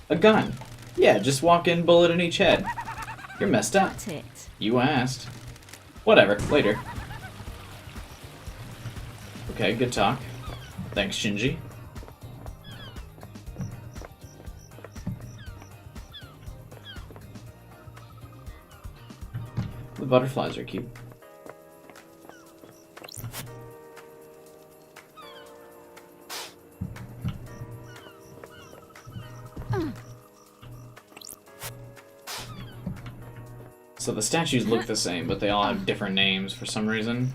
A gun. Yeah, just walk in, bullet in each head. You're messed up.
That's it.
You asked. Whatever, later. Okay, good talk. Thanks, Shinji. The butterflies are cute. So the statues look the same, but they all have different names for some reason.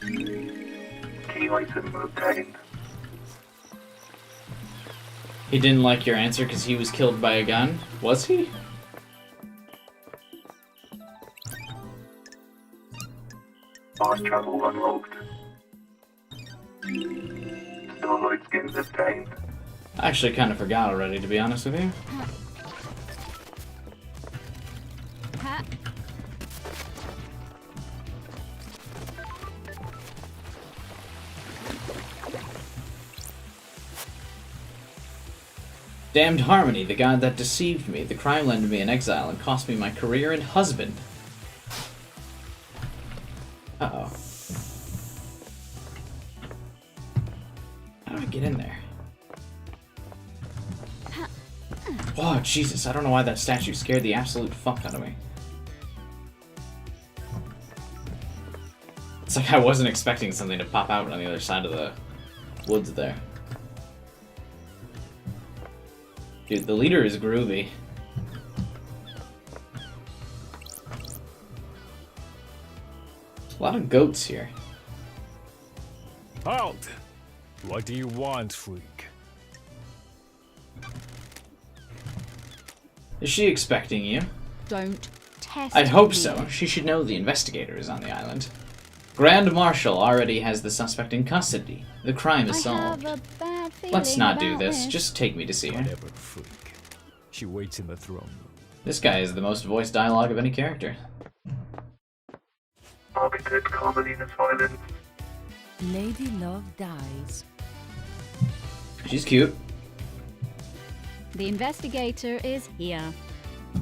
Key item obtained.
He didn't like your answer because he was killed by a gun? Was he?
Fast travel unlocked. Starlight skins obtained.
I actually kind of forgot already, to be honest with you.
Ha.
Damned Harmony, the god that deceived me. The crime landed me in exile and cost me my career and husband. Uh-oh. How do I get in there? Oh, Jesus, I don't know why that statue scared the absolute fuck out of me. It's like I wasn't expecting something to pop out on the other side of the woods there. Dude, the leader is groovy. A lot of goats here.
Halt! What do you want, freak?
Is she expecting you?
Don't test
I'd hope
me.
so. She should know the investigator is on the island. Grand Marshal already has the suspect in custody. The crime is
I have
solved.
a bad feeling
Let's not do
about
this. Just take me to see her.
Whatever, freak. She waits in the throne room.
This guy is the most voiced dialogue of any character.
Architect Carmelina Silence.
Lady Love dies.
She's cute.
The investigator is here.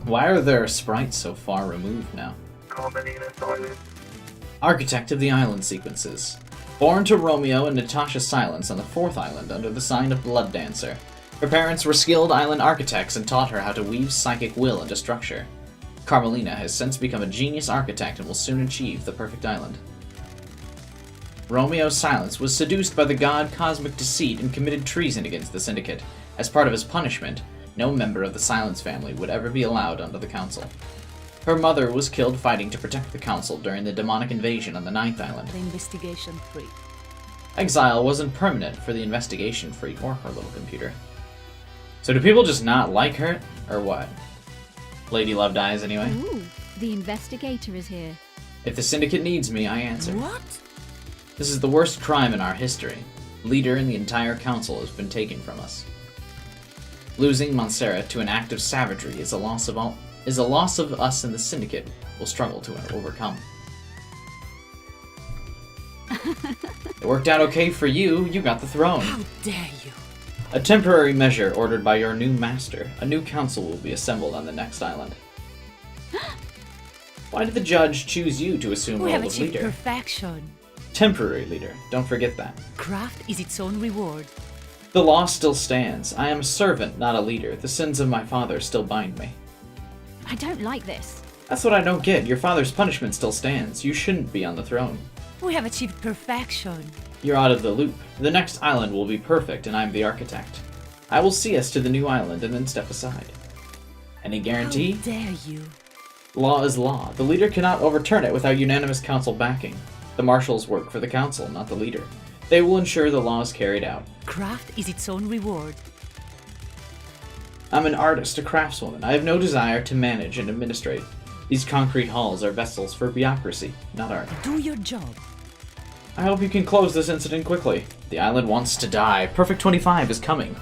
Why are there sprites so far removed now?
Carmelina Silence.
Architect of the Island Sequences. Born to Romeo and Natasha Silence on the 4th island under the sign of Blood Dancer. Her parents were skilled island architects and taught her how to weave psychic will into structure. Carmelina has since become a genius architect and will soon achieve the perfect island. Romeo Silence was seduced by the god Cosmic Deceit and committed treason against the Syndicate. As part of his punishment, no member of the Silence family would ever be allowed onto the council. Her mother was killed fighting to protect the council during the demonic invasion on the 9th island.
The investigation freak.
Exile wasn't permanent for the investigation freak or her little computer. So do people just not like her, or what? Lady Love dies anyway.
Ooh, the investigator is here.
If the Syndicate needs me, I answer.
What?
This is the worst crime in our history. Leader and the entire council has been taken from us. Losing Montserrat to an act of savagery is a loss of us and the Syndicate will struggle to overcome. It worked out okay for you. You got the throne.
How dare you?
A temporary measure ordered by your new master. A new council will be assembled on the next island. Why did the judge choose you to assume
We
role
have
of
achieved
leader?
perfection.
Temporary leader. Don't forget that.
Craft is its own reward.
The law still stands. I am a servant, not a leader. The sins of my father still bind me.
I don't like this.
That's what I don't get. Your father's punishment still stands. You shouldn't be on the throne.
We have achieved perfection.
You're out of the loop. The next island will be perfect, and I'm the architect. I will see us to the new island and then step aside. Any guarantee?
How dare you?
Law is law. The leader cannot overturn it without unanimous council backing. The marshals work for the council, not the leader. They will ensure the law is carried out.
Craft is its own reward.
I'm an artist, a craftswoman. I have no desire to manage and administrate. These concrete halls are vessels for bureaucracy, not art.
Do your job.
I hope you can close this incident quickly. The island wants to die. Perfect 25 is coming.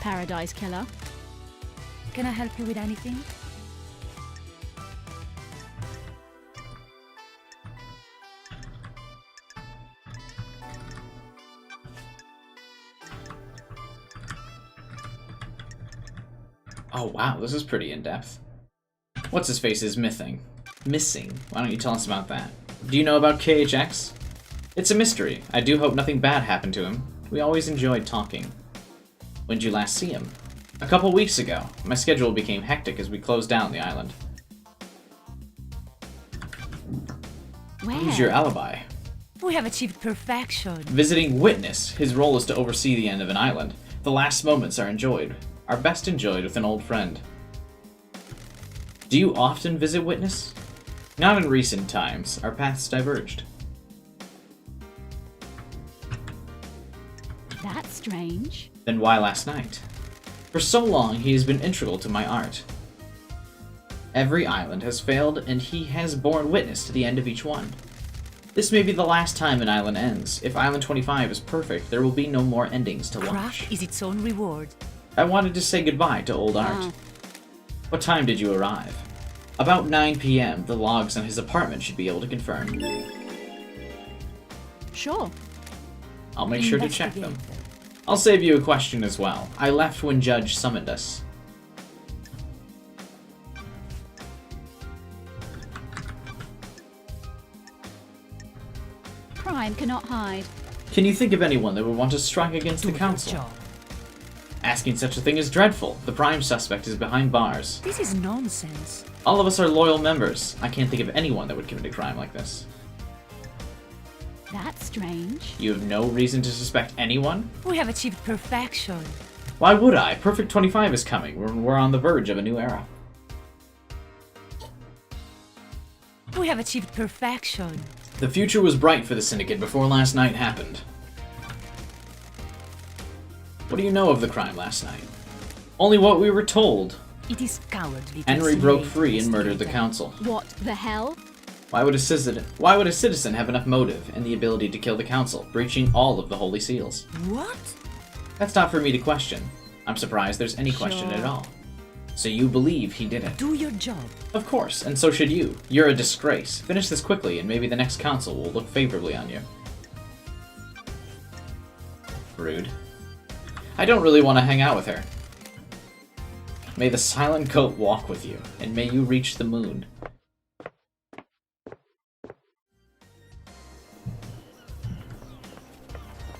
Paradise Killer.
Can I help you with anything?
Oh wow, this is pretty in-depth. What's his face is missing. Missing? Why don't you tell us about that? Do you know about KHX? It's a mystery. I do hope nothing bad happened to him. We always enjoyed talking. When did you last see him? A couple weeks ago. My schedule became hectic as we closed down the island.
Where?
Who's your alibi?
We have achieved perfection.
Visiting Witness. His role is to oversee the end of an island. The last moments are enjoyed. Are best enjoyed with an old friend. Do you often visit Witness? Not in recent times. Our paths diverged.
That's strange.
Then why last night? For so long, he has been integral to my art. Every island has failed, and he has borne witness to the end of each one. This may be the last time an island ends. If Island 25 is perfect, there will be no more endings to watch.
Craft is its own reward.
I wanted to say goodbye to old art.
Oh.
What time did you arrive? About 9 p.m. The logs on his apartment should be able to confirm.
Sure.
I'll make sure to check them. I'll save you a question as well. I left when Judge summoned us.
Crime cannot hide.
Can you think of anyone that would want to strike against the council?
Job.
Asking such a thing is dreadful. The prime suspect is behind bars.
This is nonsense.
All of us are loyal members. I can't think of anyone that would commit a crime like this.
That's strange.
You have no reason to suspect anyone?
We have achieved perfection.
Why would I? Perfect 25 is coming. We're on the verge of a new era.
We have achieved perfection.
The future was bright for the Syndicate before last night happened. What do you know of the crime last night? Only what we were told.
It is cowardly. to
Henry broke
isolate
free and murdered the
investigator.
council.
What the hell?
Why would a citizen have enough motive and the ability to kill the council, breaching all of the holy seals?
What?
That's not for me to question. I'm surprised there's any question
Sure.
at all. So you believe he did it?
Do your job.
Of course, and so should you. You're a disgrace. Finish this quickly and maybe the next council will look favorably on you. Rude. I don't really want to hang out with her. May the silent goat walk with you, and may you reach the moon.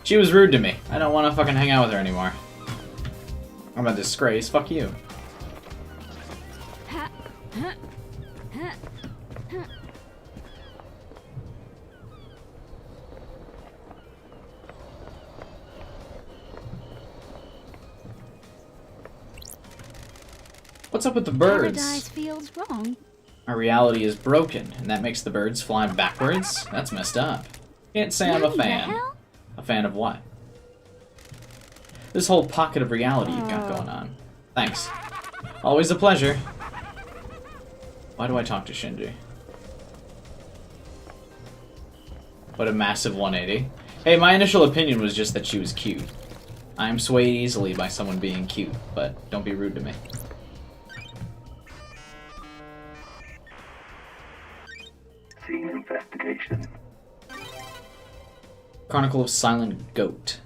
She was rude to me. I don't want to fucking hang out with her anymore. I'm a disgrace. Fuck you.
Ha, ha, ha, ha.
What's up with the birds?
Paradise feels wrong.
Our reality is broken, and that makes the birds fly backwards? That's messed up. Can't say I'm a
What the
fan.
hell?
A fan of what? This whole pocket of reality you've got going on. Thanks. Always a pleasure. Why do I talk to Shinji? What a massive 180. Hey, my initial opinion was just that she was cute. I am swayed easily by someone being cute, but don't be rude to me.
Scene investigation.
Chronicle of Silent Goat.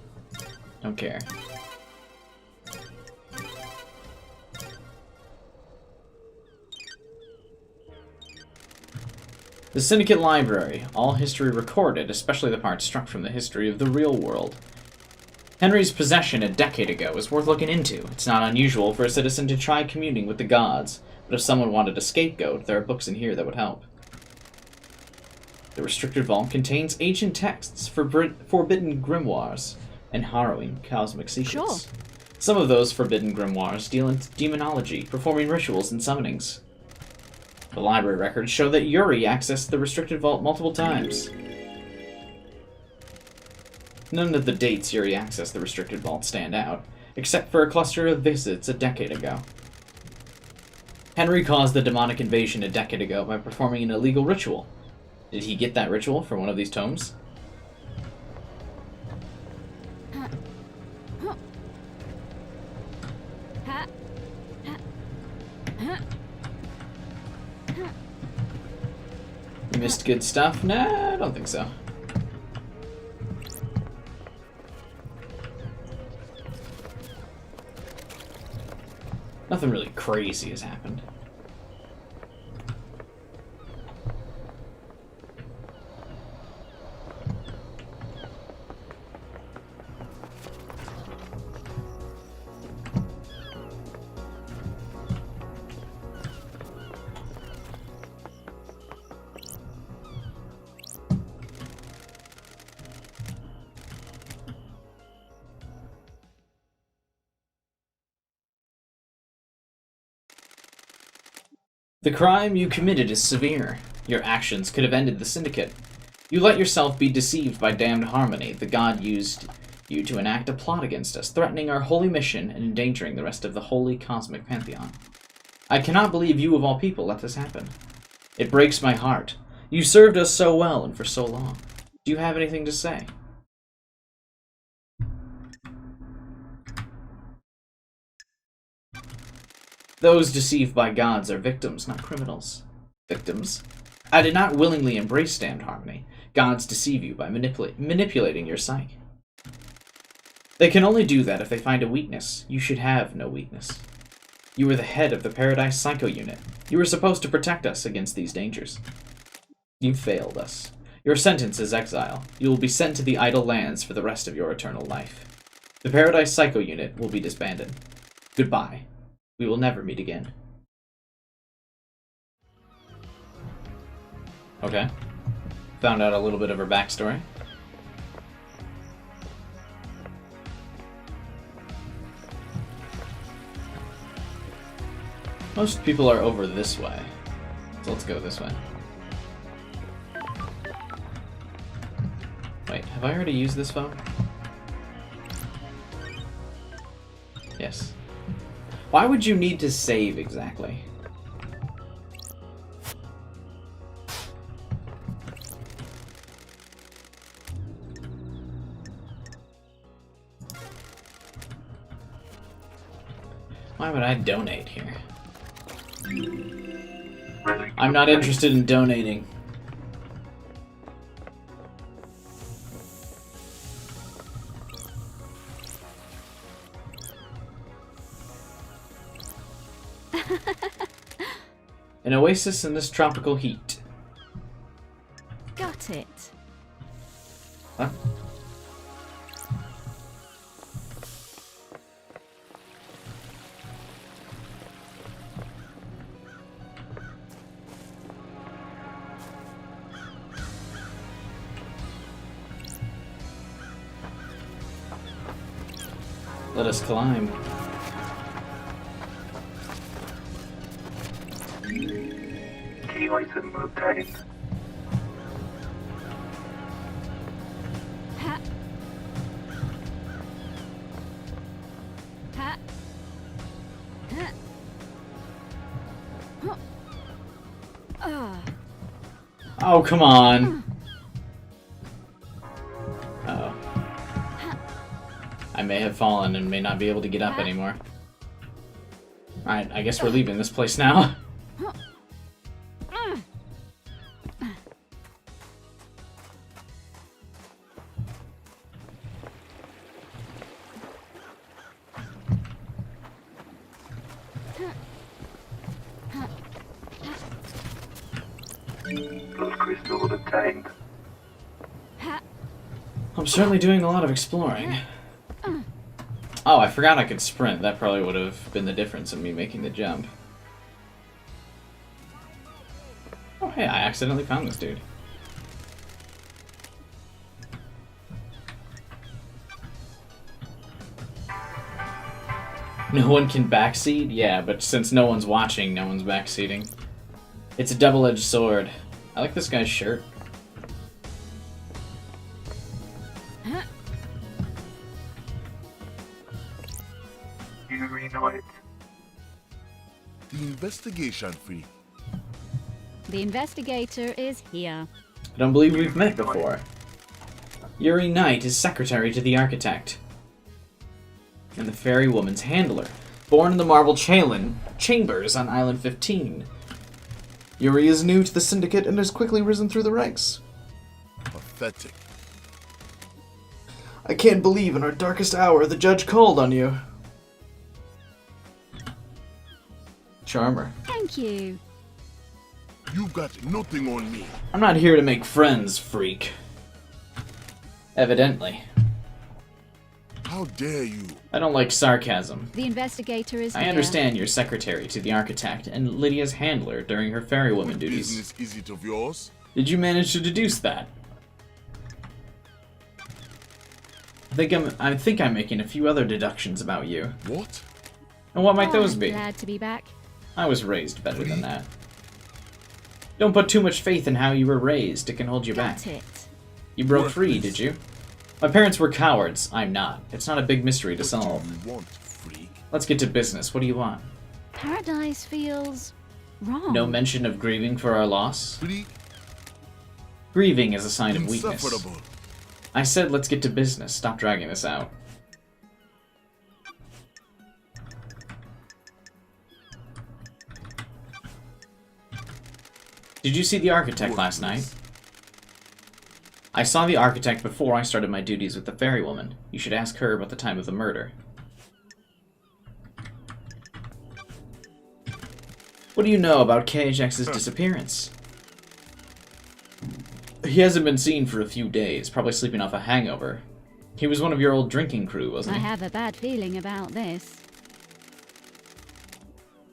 Don't care. The Syndicate Library. All history recorded, especially the parts struck from the history of the real world. Henry's possession a decade ago is worth looking into. It's not unusual for a citizen to try communing with the gods, but if someone wanted a scapegoat, there are books in here that would help. The restricted vault contains ancient texts, forbidden grimoires, and harrowing cosmic secrets.
Sure.
Some of those forbidden grimoires deal in demonology, performing rituals and summonings. The library records show that Yuri accessed the restricted vault multiple times. None of the dates Yuri accessed the restricted vault stand out, except for a cluster of visits a decade ago. Henry caused the demonic invasion a decade ago by performing an illegal ritual. Did he get that ritual from one of these tomes? Missed good stuff? Nah, I don't think so. Nothing really crazy has happened. The crime you committed is severe. Your actions could have ended the Syndicate. You let yourself be deceived by damned Harmony. The god used you to enact a plot against us, threatening our holy mission and endangering the rest of the holy cosmic pantheon. I cannot believe you of all people let this happen. It breaks my heart. You served us so well and for so long. Do you have anything to say? Those deceived by gods are victims, not criminals. Victims? I did not willingly embrace damned Harmony. Gods deceive you by manipulating your psyche. They can only do that if they find a weakness. You should have no weakness. You were the head of the Paradise Psycho Unit. You were supposed to protect us against these dangers. You failed us. Your sentence is exile. You will be sent to the Idle Lands for the rest of your eternal life. The Paradise Psycho Unit will be disbanded. Goodbye. We will never meet again. Okay. Found out a little bit of her backstory. Most people are over this way. So let's go this way. Wait, have I already used this phone? Yes. Why would you need to save exactly? Why would I donate here? I'm not interested in donating. An oasis in this tropical heat.
Got it.
Huh? Let us climb.
Key item obtained.
Ha. Ha. Ha. Huh.
Oh, come on. Uh-oh. I may have fallen and may not be able to get up anymore. Alright, I guess we're leaving this place now.
Blood crystal obtained.
I'm certainly doing a lot of exploring. Oh, I forgot I could sprint. That probably would have been the difference in me making the jump. Oh, hey, I accidentally found this dude. No one can backseat? Yeah, but since no one's watching, no one's backseating. It's a double-edged sword. I like this guy's shirt.
You reunite.
The investigation free.
The investigator is here.
I don't believe we've met before. Yuri Knight is secretary to the architect. And the fairy woman's handler. Born in the marble chambers on Island 15. Yuri is new to the Syndicate and has quickly risen through the ranks.
Pathetic.
I can't believe in our darkest hour the judge called on you. Charmer.
Thank you.
You got nothing on me.
I'm not here to make friends, freak. Evidently.
How dare you?
I don't like sarcasm.
The investigator is
I
here.
understand you're secretary to the architect and Lydia's handler during her ferrywoman
What
duties.
business is it of yours?
Did you manage to deduce that? I think I'm making a few other deductions about you.
What?
And what might those
I'm
be?
glad to be back.
I was raised better than that. Don't put too much faith in how you were raised. It can hold you back.
Got it.
You broke free,
Worthless.
did you? My parents were cowards. I'm not. It's not a big mystery to
What
solve.
do you want, freak?
Let's get to business. What do you want?
Paradise feels wrong.
No mention of grieving for our loss?
Freak?
Grieving is a sign of weakness.
Insufferable.
I said let's get to business. Stop dragging this out. Did you see the architect last night? I saw the architect before I started my duties with the ferrywoman. You should ask her about the time of the murder. What do you know about KHX's disappearance? He hasn't been seen for a few days, probably sleeping off a hangover. He was one of your old drinking crew, wasn't
I
he?
have a bad feeling about this.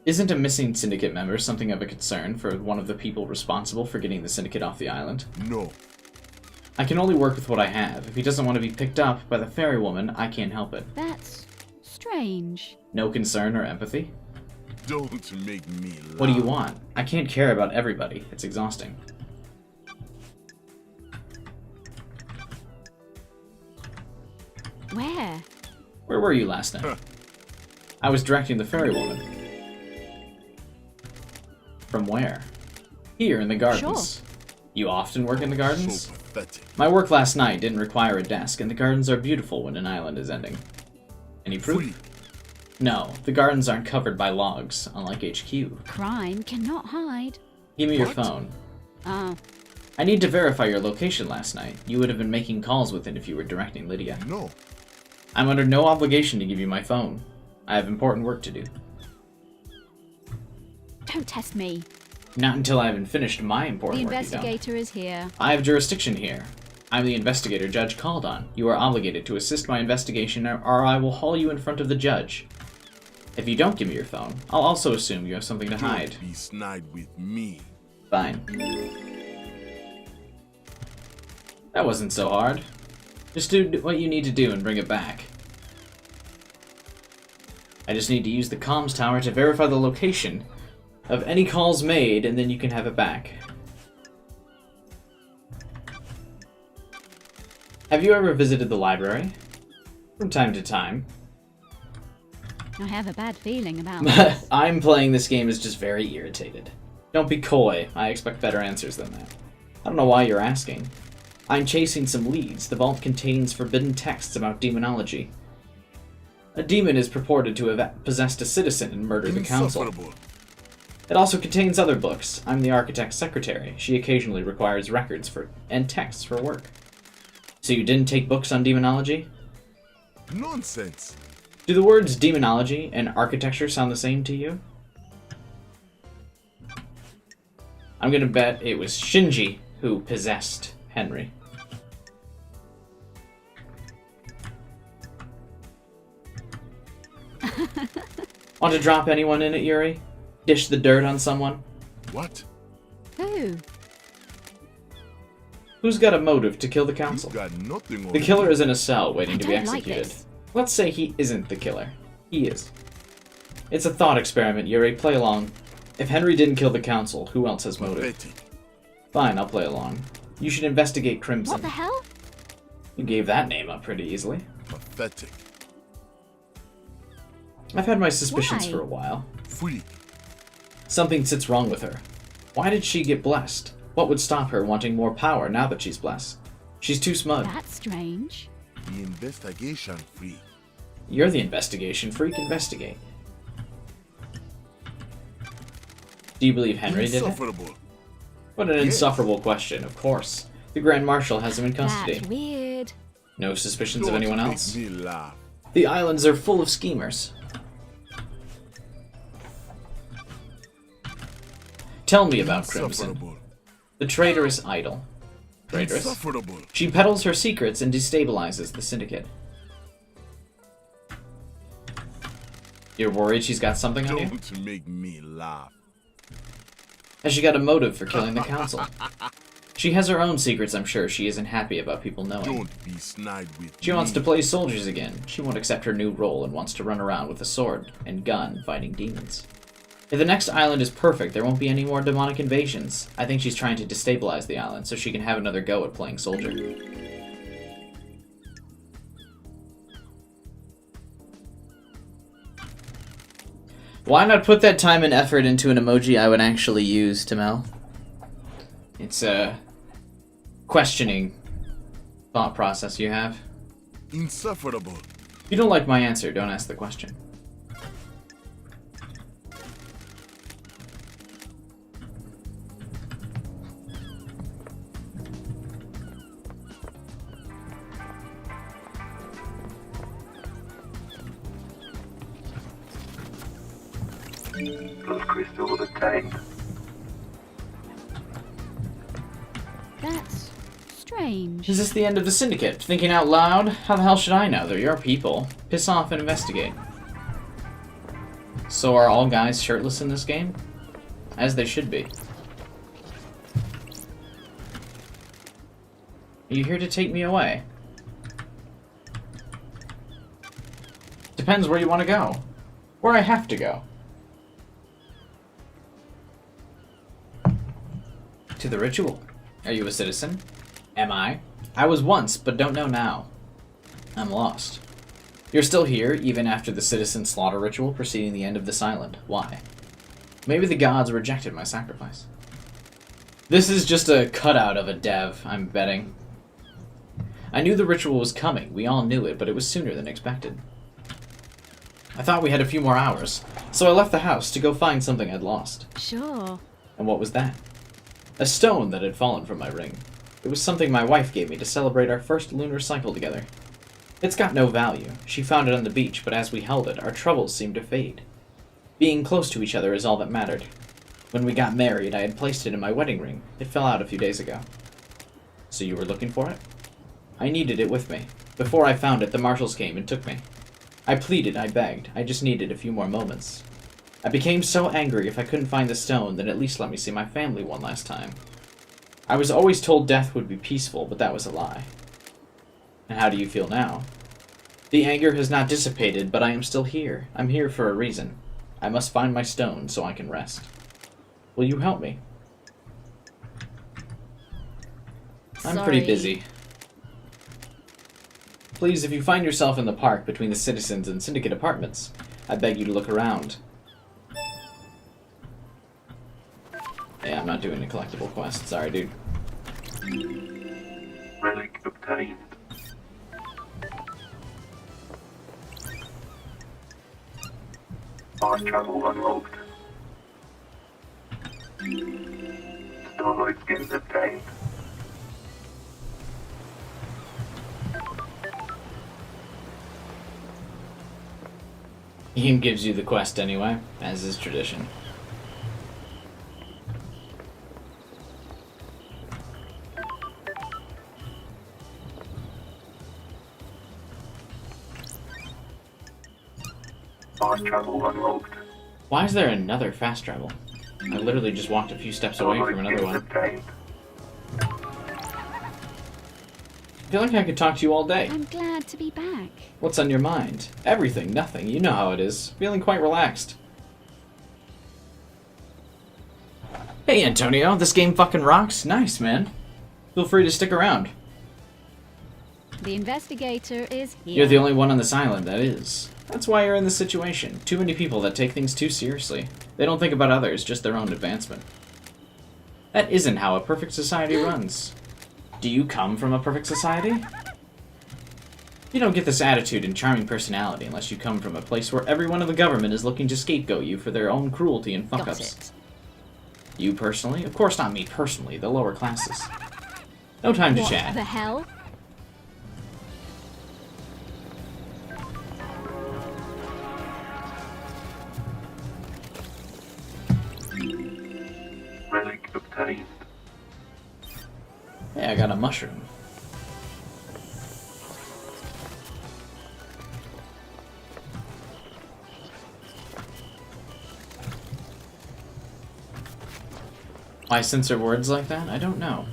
Isn't a missing Syndicate member something of a concern for one of the people responsible for getting the Syndicate off the island?
No.
I can only work with what I have. If he doesn't want to be picked up by the ferrywoman, I can't help it.
That's strange.
No concern or empathy?
Don't make me laugh.
What do you want? I can't care about everybody. It's exhausting.
Where?
Where were you last night? I was directing the ferrywoman. From where? Here, in the gardens. You often work in the gardens?
So pathetic.
My work last night didn't require a desk, and the gardens are beautiful when an island is ending. Any proof?
Freak.
No, the gardens aren't covered by logs, unlike HQ.
Crime cannot hide.
Give me your
What?
phone.
Oh,
I need to verify your location last night. You would have been making calls with it if you were directing Lydia.
No.
I'm under no obligation to give you my phone. I have important work to do.
don't test me.
Not until I haven't finished my
The
important work, you don't.
investigator is here.
I have jurisdiction here. I'm the investigator Judge called on. You are obligated to assist my investigation or I will haul you in front of the judge. If you don't give me your phone, I'll also assume you have something to hide.
Don't be snide with me.
Fine. That wasn't so hard. Just do what you need to do and bring it back. I just need to use the comms tower to verify the location of any calls made, and then you can have it back. Have you ever visited the library? From time to time.
I have a bad feeling about this.
I'm playing this game as just very irritated. Don't be coy. I expect better answers than that. I don't know why you're asking. I'm chasing some leads. The vault contains forbidden texts about demonology. A demon is purported to have possessed a citizen and murdered the council.
Insufferable.
It also contains other books. I'm the architect's secretary. She occasionally requires records and texts for work. So you didn't take books on demonology?
Nonsense.
Do the words demonology and architecture sound the same to you? I'm gonna bet it was Shinji who possessed Henry. Want to drop anyone in it, Yuri? Dish the dirt on someone?
What?
Who?
Who's got a motive to kill the
You
council?
got nothing on
The killer
me.
is in a cell waiting to be
don't like
executed.
this.
Let's say he isn't the killer. He is. It's a thought experiment, Yuri. Play along. If Henry didn't kill the council, who else has motive?
Pathetic.
Fine, I'll play along. You should investigate Crimson.
What the hell?
You gave that name up pretty easily.
Pathetic.
I've had my suspicions
Why?
for a while.
Freak.
Something sits wrong with her. Why did she get blessed? What would stop her wanting more power now that she's blessed? She's too smug.
That's strange.
The investigation freak.
You're the investigation freak. Investigate. Do you believe Henry did it?
Insufferable.
What an insufferable question, of course. The Grand Marshal has him in custody.
That's weird.
No suspicions of
Don't
anyone
make
else?
me laugh.
The islands are full of schemers. Tell me about Crimson.
Insufferable.
The traitorous idol. Traitorous?
Insufferable.
She peddles her secrets and destabilizes the Syndicate. You're worried she's got something on you?
Don't make me laugh.
Has she got a motive for killing the Council? She has her own secrets, I'm sure. She isn't happy about people knowing.
Don't be snide with
She
me.
wants to play soldiers again. She won't accept her new role and wants to run around with a sword and gun fighting demons. If the next island is perfect, there won't be any more demonic invasions. I think she's trying to destabilize the island so she can have another go at playing soldier. Why not put that time and effort into an emoji I would actually use, Tamel? It's a questioning thought process you have.
Insufferable.
If you don't like my answer, don't ask the question.
Those crystals obtained.
That's strange.
Is this the end of the Syndicate? Thinking out loud? How the hell should I know? They're your people. Piss off and investigate. So are all guys shirtless in this game? As they should be. Are you here to take me away? Depends where you want to go. Where I have to go. To the ritual. Are you a citizen? Am I? I was once, but don't know now. I'm lost. You're still here, even after the citizen slaughter ritual preceding the end of this island. Why? Maybe the gods rejected my sacrifice. This is just a cutout of a dev, I'm betting. I knew the ritual was coming. We all knew it, but it was sooner than expected. I thought we had a few more hours, so I left the house to go find something I'd lost.
Sure.
And what was that? A stone that had fallen from my ring. It was something my wife gave me to celebrate our first lunar cycle together. It's got no value. She found it on the beach, but as we held it, our troubles seemed to fade. Being close to each other is all that mattered. When we got married, I had placed it in my wedding ring. It fell out a few days ago. So you were looking for it? I needed it with me. Before I found it, the marshals came and took me. I pleaded, I begged. I just needed a few more moments. I became so angry if I couldn't find the stone, then at least let me see my family one last time. I was always told death would be peaceful, but that was a lie. And how do you feel now? The anger has not dissipated, but I am still here. I'm here for a reason. I must find my stone so I can rest. Will you help me? I'm pretty
Sorry.
busy. Please, if you find yourself in the park between the citizens and syndicate apartments, I beg you to look around. Yeah, I'm not doing a collectible quest. Sorry, dude.
Relic obtained. Fast travel unlocked. Starlight skins obtained.
He gives you the quest anyway, as is tradition.
Fast travel unlocked.
Why is there another fast travel? I literally just walked a few steps away from
Starlight
another
skins
one.
obtained.
I feel like I could talk to you all day.
I'm glad to be back.
What's on your mind? Everything, nothing. You know how it is. Feeling quite relaxed. Hey, Antonio. This game fucking rocks. Nice, man. Feel free to stick around.
The investigator is here.
You're the only one on this island that is. That's why you're in this situation. Too many people that take things too seriously. They don't think about others, just their own advancement. That isn't how a perfect society runs. Do you come from a perfect society? You don't get this attitude and charming personality unless you come from a place where everyone in the government is looking to scapegoat you for their own cruelty and
Got
fuck-ups.
it.
You personally? Of course not me personally, the lower classes. No time to
What
chat.
the hell?
Relic obtained.
Hey, I got a mushroom. Why censor words like that? I don't know.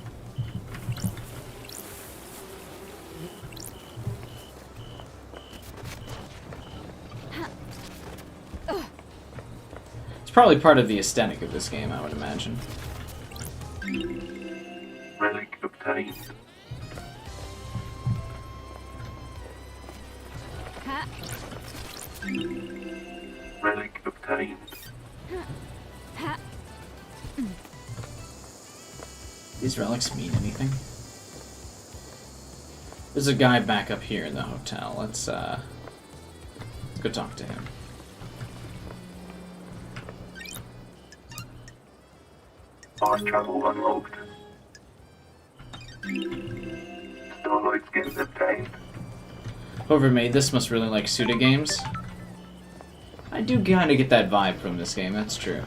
It's probably part of the aesthetic of this game, I would imagine.
Relic obtained.
Ha.
Relic obtained.
Ha.
These relics mean anything? There's a guy back up here in the hotel. Let's go talk to him.
Fast travel unlocked. Starlight skins obtained.
Whoever made this must really like Suda games. I do kind of get that vibe from this game, that's true.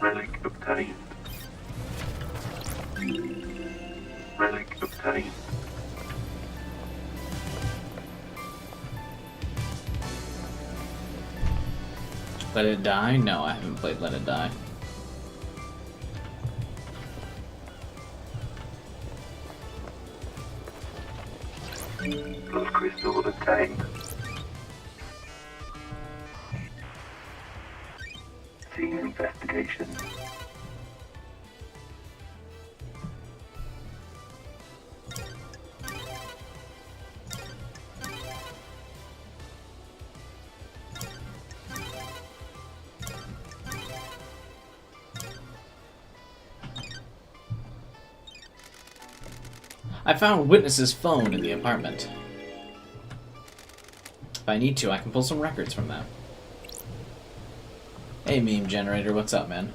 Relic obtained. Relic obtained.
Let It Die? No, I haven't played Let It Die.
Blood crystal obtained. Scene investigation.
I found Witness's phone in the apartment. If I need to, I can pull some records from that. Hey, meme generator, what's up, man?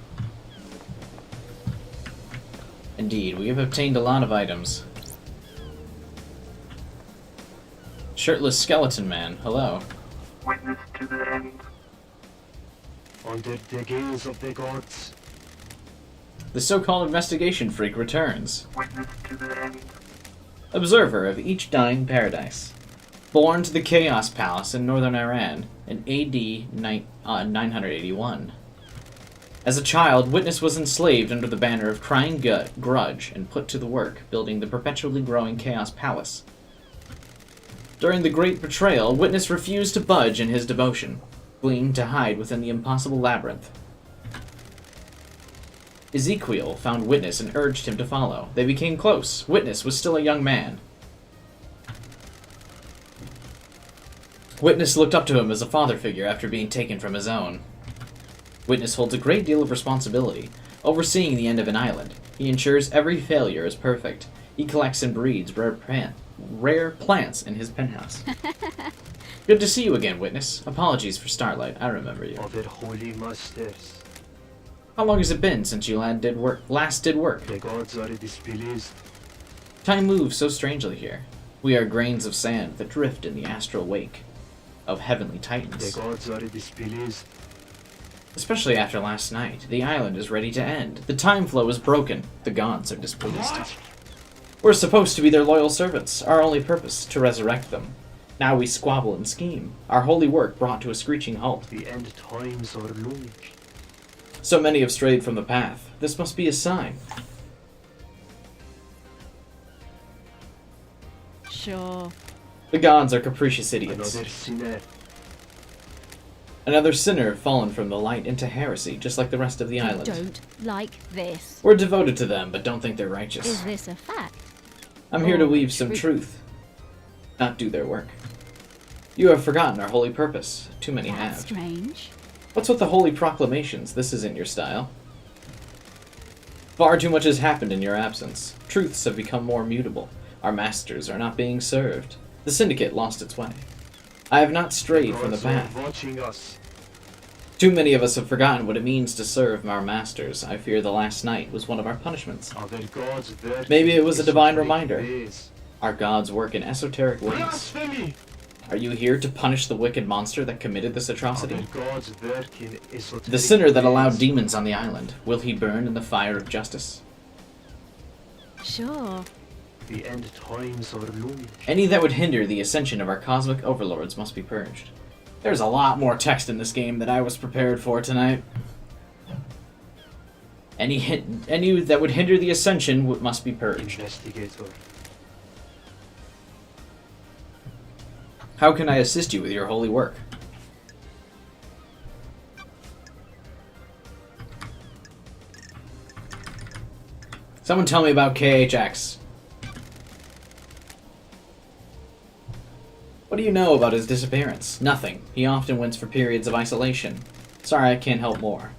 Indeed, we have obtained a lot of items. Shirtless skeleton man, hello.
Witness to the end.
Under the gaze of the gods.
The so-called investigation freak returns.
Witness to the end.
Observer of each dying paradise. Born to the Chaos Palace in northern Iran in AD 981. As a child, Witness was enslaved under the banner of Crying Grudge and put to the work, building the perpetually growing Chaos Palace. During the Great Betrayal, Witness refused to budge in his devotion, fleeing to hide within the impossible labyrinth. Ezekiel found Witness and urged him to follow. They became close. Witness was still a young man. Witness looked up to him as a father figure after being taken from his own. Witness holds a great deal of responsibility, overseeing the end of an island. He ensures every failure is perfect. He collects and breeds rare plants in his penthouse. Good to see you again, Witness. Apologies for Starlight. I remember you.
Of their holy masters.
How long has it been since you last did work?
The gods are displeased.
Time moves so strangely here. We are grains of sand that drift in the astral wake of heavenly
The
titans.
gods are displeased.
Especially after last night. The island is ready to end. The time flow is broken. The gods are displeased. We're supposed to be their loyal servants. Our only purpose, to resurrect them. Now we squabble and scheme. Our holy work brought to a screeching halt.
The end times are looming.
So many have strayed from the path. This must be a sign.
Sure.
The gods are capricious idiots.
Another sinner.
Another sinner fallen from the light into heresy, just like the rest of the
I
island.
don't like this.
We're devoted to them, but don't think they're righteous.
Is this a fact?
I'm here to
or
weave some truth, not do their work. You have forgotten our holy purpose. Too many
That's
have.
strange.
What's with the holy proclamations? This isn't your style. Far too much has happened in your absence. Truths have become more mutable. Our masters are not being served. The Syndicate lost its way. I have not strayed from the
Gods are
path.
watching us.
Too many of us have forgotten what it means to serve our masters. I fear the last night was one of our punishments.
Our gods work
Maybe it was a
in
divine
esoteric
reminder.
ways.
Our gods work in esoteric ways.
Blasphemy!
Are you here to punish the wicked monster that committed this atrocity?
Our gods work in esoteric
The sinner that allowed
ways.
demons on the island, will he burn in the fire of justice?
Sure.
The end times are looming.
Any that would hinder the ascension of our cosmic overlords must be purged. There's a lot more text in this game than I was prepared for tonight. Any that would hinder the ascension must be purged.
Investigator.
How can I assist you with your holy work? Someone tell me about KHX. What do you know about his disappearance? Nothing. He often went for periods of isolation. Sorry, I can't help more.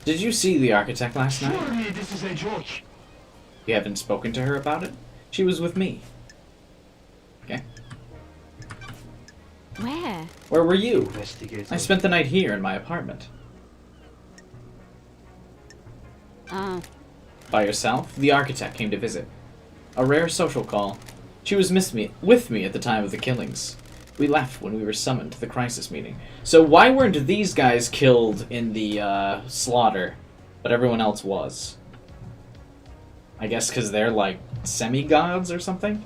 Did you see the architect last night?
Surely this is a joke.
You haven't spoken to her about it? She was with me. Okay.
Where?
Where were you?
Investigator.
I spent the night here in my apartment.
Oh,
By yourself? The architect came to visit. A rare social call. She was with me at the time of the killings. We left when we were summoned to the crisis meeting. So why weren't these guys killed in the slaughter, but everyone else was? I guess because they're like semi-gods or something?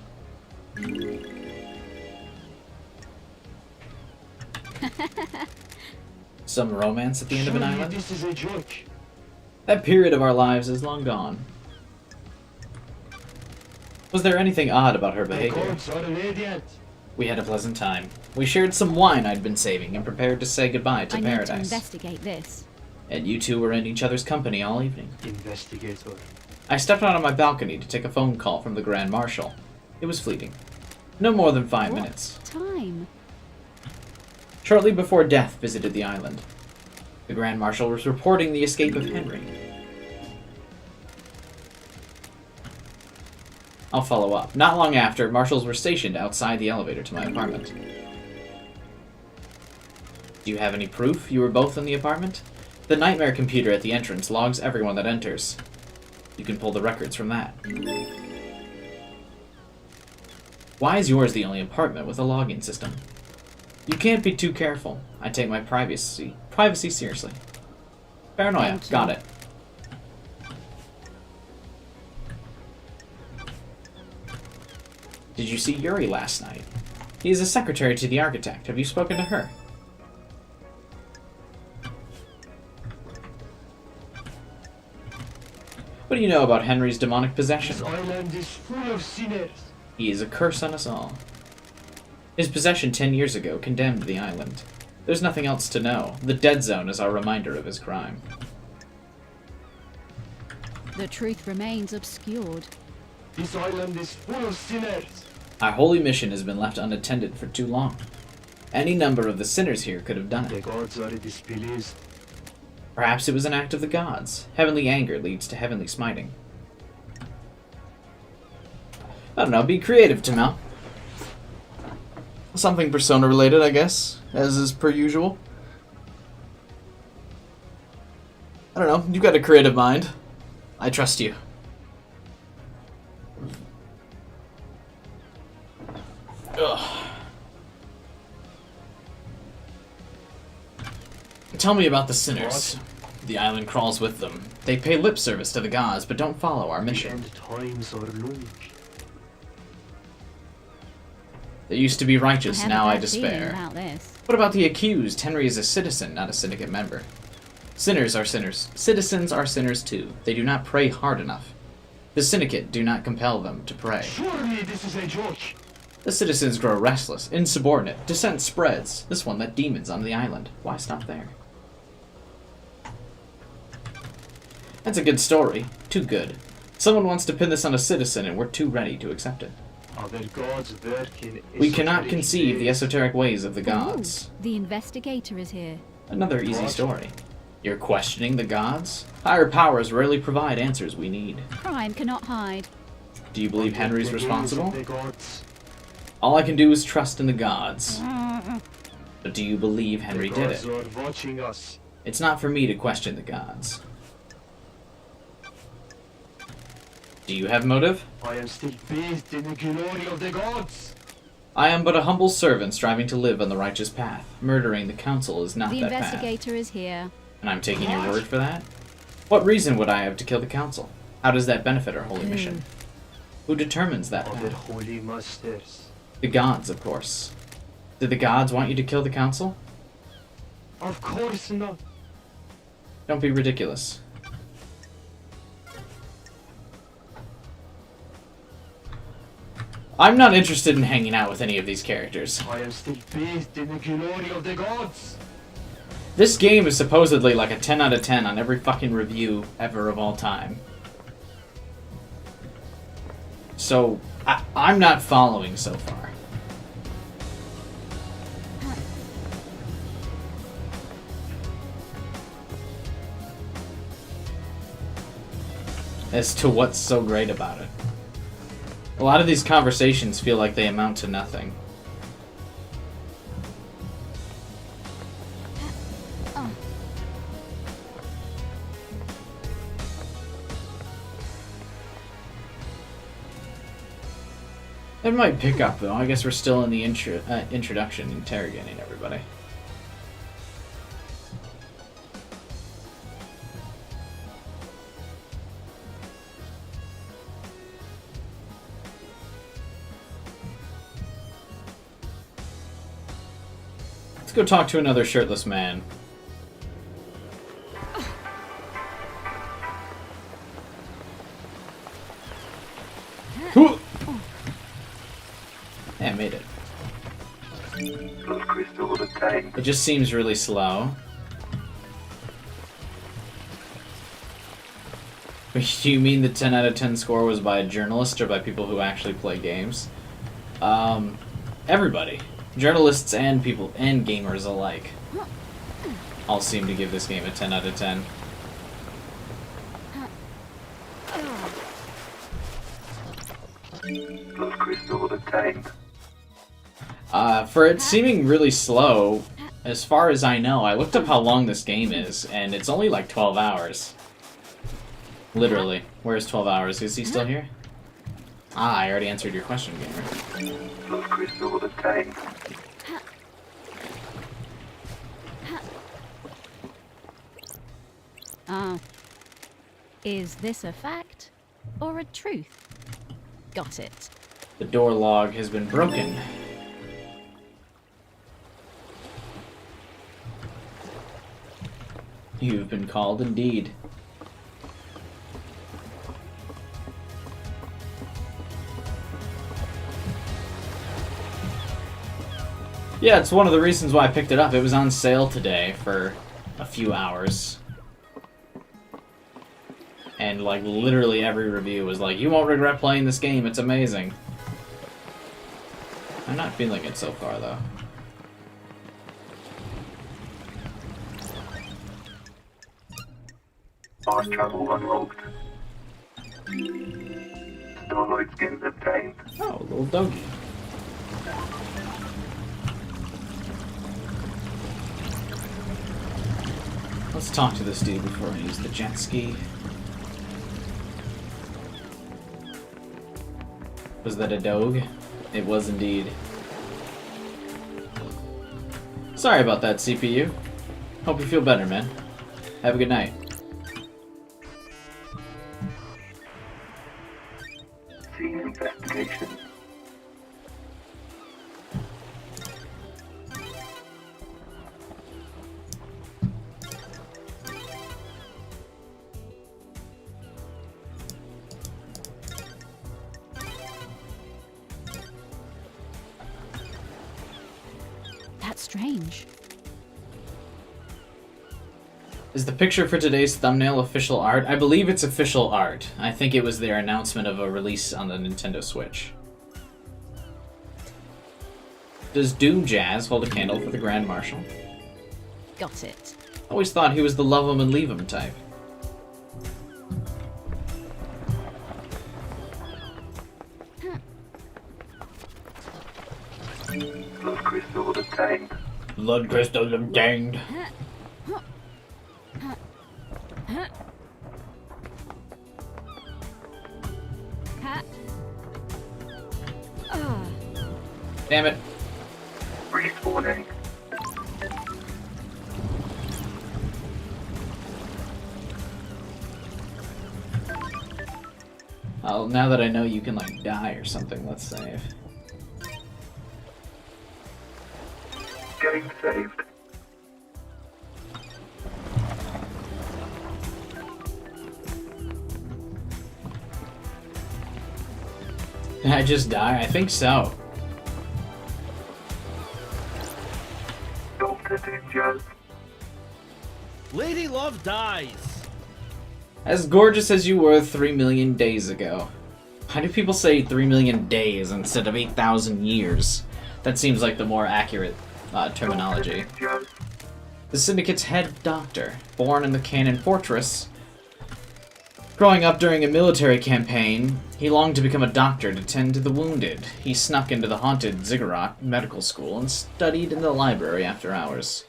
Some romance at the end of an
Surely
island?
this is a joke.
That period of our lives is long gone. Was there anything odd about her
The
behavior?
gods are radiant.
We had a pleasant time. We shared some wine I'd been saving and prepared to say goodbye to
I need to
paradise.
investigate this.
And you two were in each other's company all evening.
Investigator.
I stepped out on my balcony to take a phone call from the Grand Marshal. It was fleeting. No more than 5
What
minutes.
time?
Shortly before death visited the island. The Grand Marshal was reporting the escape of Henry. I'll follow up. Not long after, marshals were stationed outside the elevator to my apartment. Do you have any proof you were both in the apartment? The nightmare computer at the entrance logs everyone that enters. You can pull the records from that. Why is yours the only apartment with a login system? You can't be too careful. I take my privacy seriously. Paranoia.
Thank you.
Got it. Did you see Yuri last night? He is a secretary to the architect. Have you spoken to her? What do you know about Henry's demonic possession?
This island is full of sinners.
He is a curse on us all. His possession 10 years ago condemned the island. There's nothing else to know. The dead zone is our reminder of his crime.
The truth remains obscured.
This island is full of sinners.
Our holy mission has been left unattended for too long. Any number of the sinners here could have done
The
it.
gods are displeased.
Perhaps it was an act of the gods. Heavenly anger leads to heavenly smiting. I don't know, be creative, Timel. Something Persona related, I guess, as is per usual. I don't know, you got a creative mind. I trust you. Ugh. Tell me about the sinners. The island crawls with them. They pay lip service to the gods, but don't follow our
The
mission.
end times are looming.
They used to be
I
righteous,
have
now
a
I
bad feeling
despair.
about this.
What about the accused? Henry is a citizen, not a syndicate member. Sinners are sinners. Citizens are sinners too. They do not pray hard enough. The syndicate do not compel them to pray.
Surely this is a joke.
The citizens grow restless, insubordinate, dissent spreads. This one let demons on the island. Why stop there? That's a good story. Too good. Someone wants to pin this on a citizen and we're too ready to accept it.
Are their gods working?
We cannot conceive the esoteric ways of the gods.
Ooh, the investigator is here.
Another easy story. You're questioning the gods? Higher powers rarely provide answers we need.
Crime cannot hide.
Do you believe Henry's
The gaze
responsible?
of the gods.
All I can do is trust in the gods. But do you believe Henry
The
did
gods
it?
are watching us.
It's not for me to question the gods. Do you have motive?
I am still bathed in the glory of the gods.
I am but a humble servant striving to live on the righteous path. Murdering the council is not
The
that path.
investigator is here.
And I'm taking your word for that? What reason would I have to kill the council? How does that benefit our holy mission? Who determines that
Of their
path?
holy masters.
The gods, of course. Did the gods want you to kill the council?
Of course not.
Don't be ridiculous. I'm not interested in hanging out with any of these characters.
I am still bathed in the glory of the gods.
This game is supposedly like a 10 out of 10 on every fucking review ever of all time. So, I'm not following so far. As to what's so great about it. A lot of these conversations feel like they amount to nothing. It might pick up though. I guess we're still in the introduction, interrogating everybody. Let's go talk to another shirtless man. Yeah, I made it.
Those crystals obtained.
It just seems really slow. Do you mean the 10 out of 10 score was by a journalist or by people who actually play games? Everybody. Journalists and people and gamers alike all seem to give this game a 10 out of 10.
Those crystals obtained.
For it seeming really slow, as far as I know, I looked up how long this game is, and it's only like 12 hours. Literally. Where's 12 hours? Is he still here? Ah, I already answered your question, gamer.
Those crystals obtained.
Is this a fact or a truth? Got it.
The door log has been broken. You've been called indeed. Yeah, it's one of the reasons why I picked it up. It was on sale today for a few hours. And like literally every review was like, you won't regret playing this game, it's amazing. I'm not feeling it so far though.
Fast travel unlocked. Starlight skins obtained.
Oh, little doggy. Let's talk to this dude before I use the jet ski. Was that a dog? It was indeed. Sorry about that, CPU. Hope you feel better, man. Have a good night.
Scene investigation.
strange.
Is the picture for today's thumbnail official art? I believe it's official art. I think it was their announcement of a release on the Nintendo Switch. Does Doom Jazz hold a candle for the Grand Marshal?
Got it.
Always thought he was the love 'em and leave 'em type.
Blood crystal obtained.
Blood crystals obtained.
Ha. Ah.
Damn it.
Respawning.
Oh, now that I know you can, like, die or something, let's save.
Game saved.
Did I just die? I think so.
Dr. Ninjas.
Lady Love dies.
As gorgeous as you were 3 million days ago. How do people say 3 million days instead of 8,000 years? That seems like the more accurate terminology.
Ninjas.
The Syndicate's head doctor, born in the Cannon Fortress. Growing up during a military campaign, he longed to become a doctor to tend to the wounded. He snuck into the haunted Ziggurat Medical School and studied in the library after hours.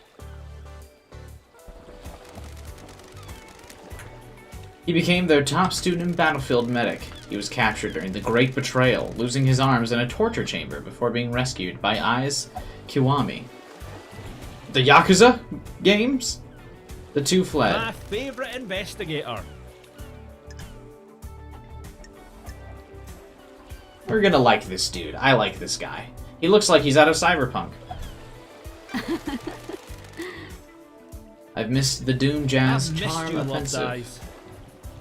He became their top student and battlefield medic. He was captured during the Great Betrayal, losing his arms in a torture chamber before being rescued by Ai's Kiwami. The Yakuza games? The two fled.
My favourite investigator.
We're gonna like this dude. I like this guy. He looks like he's out of Cyberpunk. I've missed the Doom Jazz
I've missed
charm
you, Love
offensive.
Dies.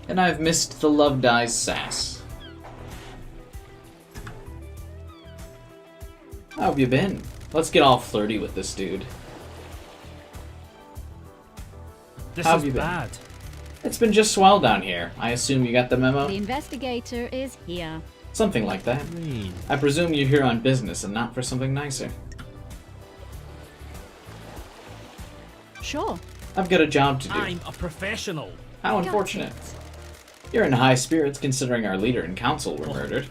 And I've missed the Love Dies sass. How have you been? Let's get all flirty with this dude.
This
How have
is
you been?
bad.
It's been just swell down here. I assume you got the memo?
The investigator is here.
Something like that.
Rain.
I presume you're here on business and not for something nicer.
Sure.
I've got a job to do.
I'm a professional.
How
Got
unfortunate.
it.
You're in high spirits considering our leader and council were murdered.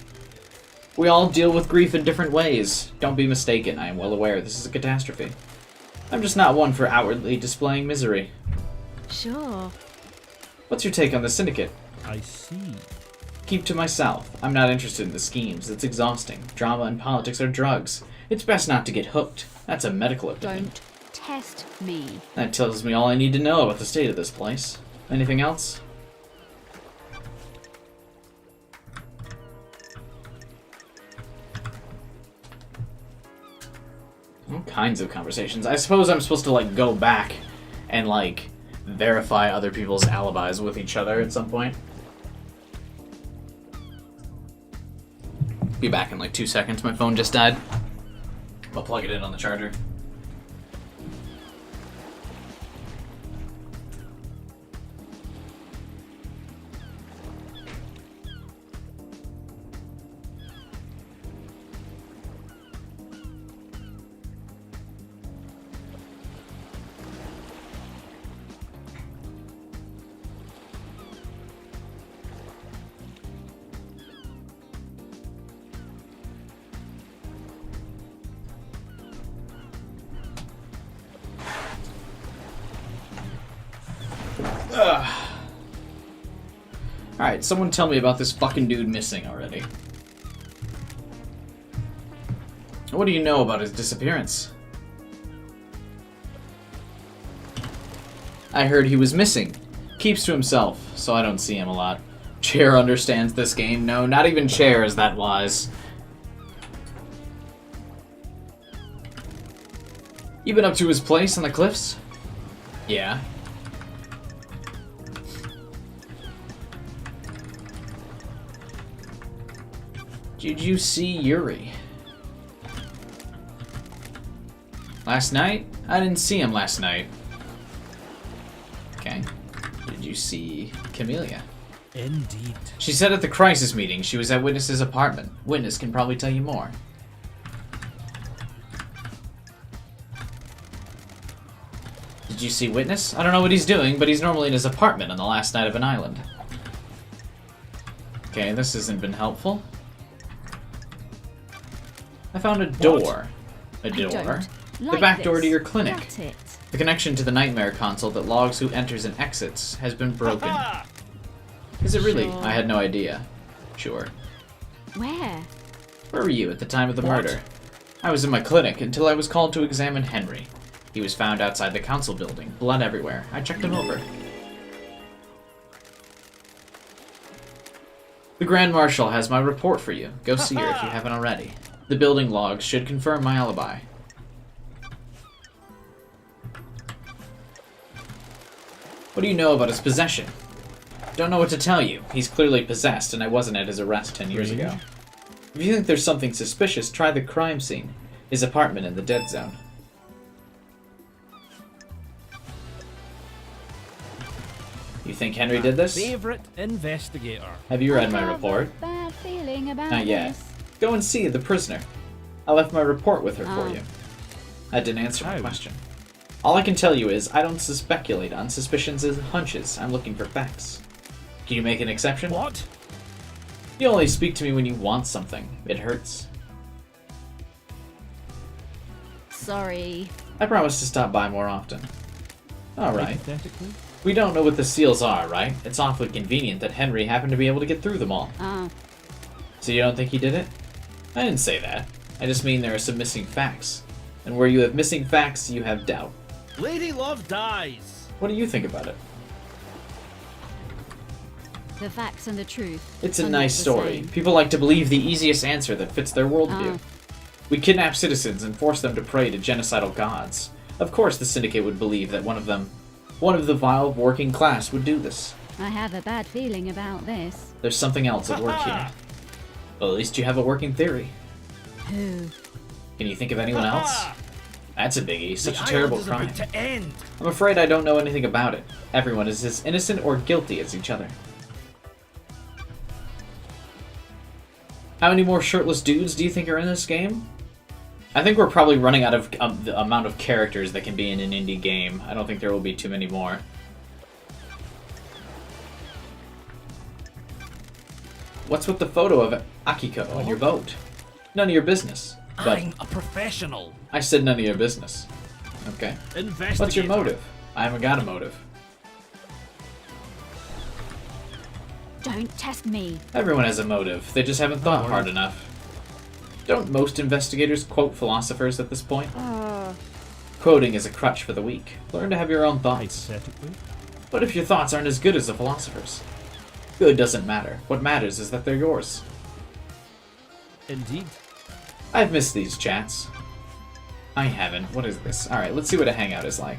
We all deal with grief in different ways. Don't be mistaken, I am well aware this is a catastrophe. I'm just not one for outwardly displaying misery.
Sure.
What's your take on the Syndicate?
I see.
Keep to myself. I'm not interested in the schemes. It's exhausting. Drama and politics are drugs. It's best not to get hooked. That's a medical opinion.
Don't test me.
That tells me all I need to know about the state of this place. Anything else? All kinds of conversations. I suppose I'm supposed to, like, go back and, like, verify other people's alibis with each other at some point. Be back in, like, 2 seconds. My phone just died. I'll plug it in on the charger. Alright, someone tell me about this fucking dude missing already. What do you know about his disappearance? I heard he was missing. Keeps to himself, so I don't see him a lot. Chair understands this game. No, not even Chair is that wise. You been up to his place on the cliffs? Yeah. Did you see Yuri? Last night? I didn't see him last night. Okay. Did you see Camellia?
Indeed.
She said at the crisis meeting she was at Witness's apartment. Witness can probably tell you more. Did you see Witness? I don't know what he's doing, but he's normally in his apartment on the last night of an island. Okay, this hasn't been helpful. I found a door. A door? The back door to your clinic.
Got it.
The connection to the nightmare console that logs who enters and exits has been broken. Is it really?
Sure.
I had no idea. Sure.
Where?
Where were you at the time of the
What?
murder? I was in my clinic until I was called to examine Henry. He was found outside the council building, blood everywhere. I checked him over. The Grand Marshal has my report for you. Go see her if you haven't already. The building logs should confirm my alibi. What do you know about his possession? Don't know what to tell you. He's clearly possessed, and I wasn't at his arrest 10 years ago. If you think there's something suspicious, try the crime scene. His apartment in the dead zone. You think Henry did this?
Favorite investigator.
Have you read my
I have
report?
a bad feeling about
Not yet.
this.
Go and see the prisoner. I left my report with her for
Oh.
you. That didn't answer my
How?
question. All I can tell you is I don't speculate on suspicions and hunches. I'm looking for facts. Can you make an exception?
What?
You only speak to me when you want something. It hurts.
Sorry.
I promise to stop by more often. Alright.
Hypothetically?
We don't know what the seals are, right? It's awfully convenient that Henry happened to be able to get through them all.
Oh.
So you don't think he did it? I didn't say that. I just mean there are some missing facts. And where you have missing facts, you have doubt.
Lady Love dies.
What do you think about it?
The facts and the truth.
It's a
are not
nice
the
story.
same.
People like to believe the easiest answer that fits their worldview.
Oh.
We kidnap citizens and force them to pray to genocidal gods. Of course the Syndicate would believe that one of the vile working class would do this.
I have a bad feeling about this.
There's something else at work here. Well, at least you have a working theory.
Who?
Can you think of anyone else? That's a biggie. Such a
The
terrible
island
crime.
is about to end.
I'm afraid I don't know anything about it. Everyone is as innocent or guilty as each other. How many more shirtless dudes do you think are in this game? I think we're probably running out of the amount of characters that can be in an indie game. I don't think there will be too many more. What's with the photo of Akiko on your boat? None of your business. But
I'm a professional.
I said none of your business. Okay.
Investigator.
What's your motive? I haven't got a motive.
Don't test me.
Everyone has a motive. They just haven't thought hard enough. Don't most investigators quote philosophers at this point? Quoting is a crutch for the weak. Learn to have your own thoughts.
Hypothetically?
But if your thoughts aren't as good as the philosophers? Good doesn't matter. What matters is that they're yours.
Indeed.
I've missed these chats. I haven't. What is this? Alright, let's see what a hangout is like.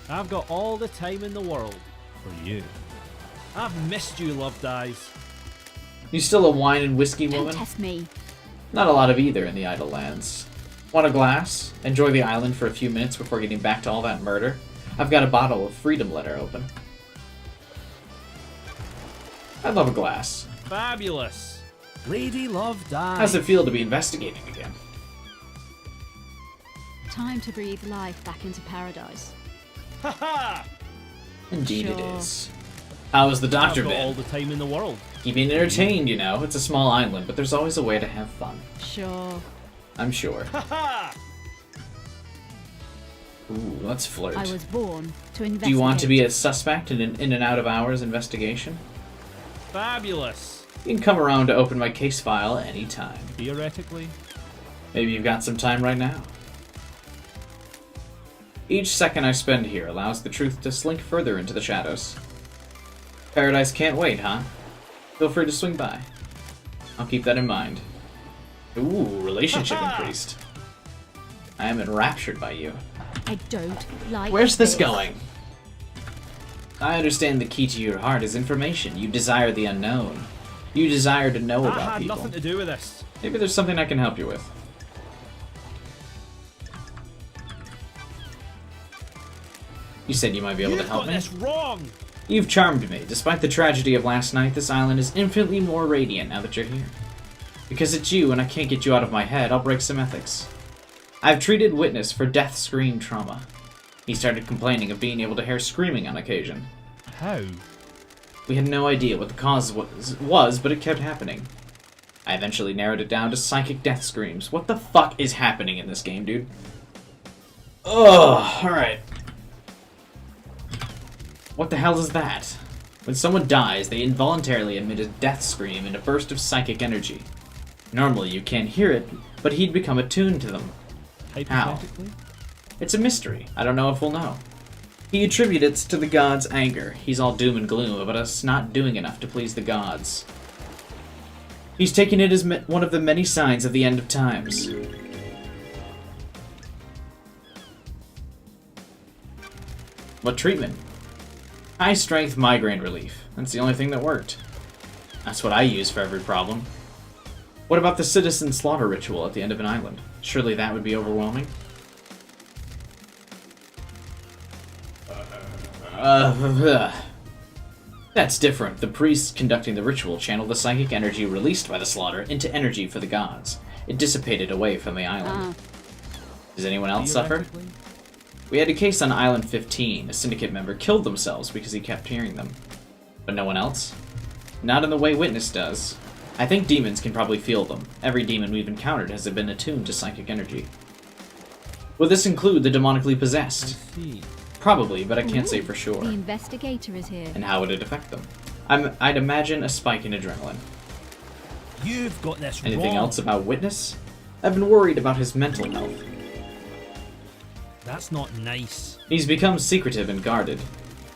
I've got all the time in the world for you. I've missed you, Love Dies.
You still a wine and whiskey
Don't
woman?
test me.
Not a lot of either in the Idle Lands. Want a glass? Enjoy the island for a few minutes before getting back to all that murder? I've got a bottle of Freedom Letter open. I'd love a glass.
Fabulous. Lady Love Dies.
How's it feel to be investigating again?
Time to breathe life back into paradise.
Haha!
Indeed it
Sure.
is. How has the doctor
I've got all
been?
the time in the world.
Keeping entertained, you know. It's a small island, but there's always a way to have fun.
Sure.
I'm sure.
Haha!
Ooh, let's flirt.
I was born to investigate.
Do you want to be a suspect in an in and out of hours investigation?
Fabulous.
You can come around to open my case file anytime.
Theoretically.
Maybe you've got some time right now. Each second I spend here allows the truth to slink further into the shadows. Paradise can't wait, huh? Feel free to swing by. I'll keep that in mind. Ooh, relationship increased. I am enraptured by you.
I don't like.
Where's this going? I understand the key to your heart is information. You desire the unknown. You desire to know
That
about
had
people.
nothing to do with this.
Maybe there's something I can help you with. You said you might be able to
You've
help
got
me.
this wrong!
You've charmed me. Despite the tragedy of last night, this island is infinitely more radiant now that you're here. Because it's you and I can't get you out of my head, I'll break some ethics. I've treated Witness for death scream trauma. He started complaining of being able to hear screaming on occasion.
How?
We had no idea what the cause was, but it kept happening. I eventually narrowed it down to psychic death screams. What the fuck is happening in this game, dude? Ugh, alright. What the hell is that? When someone dies, they involuntarily emit a death scream and a burst of psychic energy. Normally you can't hear it, but he'd become attuned to them. How?
Hypothetically?
It's a mystery. I don't know if we'll know. He attributes it to the gods' anger. He's all doom and gloom about us not doing enough to please the gods. He's taken it as one of the many signs of the end of times. What treatment? High-strength migraine relief. That's the only thing that worked. That's what I use for every problem. What about the citizen slaughter ritual at the end of an island? Surely that would be overwhelming. That's different. The priests conducting the ritual channeled the psychic energy released by the slaughter into energy for the gods. It dissipated away from the island. Does anyone else suffer?
Theoretically?
We had a case on Island 15. A syndicate member killed themselves because he kept hearing them. But no one else? Not in the way Witness does. I think demons can probably feel them. Every demon we've encountered has been attuned to psychic energy. Will this include the demonically
I
possessed?
see.
Probably, but I can't say for sure.
The investigator is here.
And how would it affect them? I'd imagine a spike in adrenaline.
You've got this
Anything
wrong.
else about Witness? I've been worried about his mental health.
That's not nice.
He's become secretive and guarded.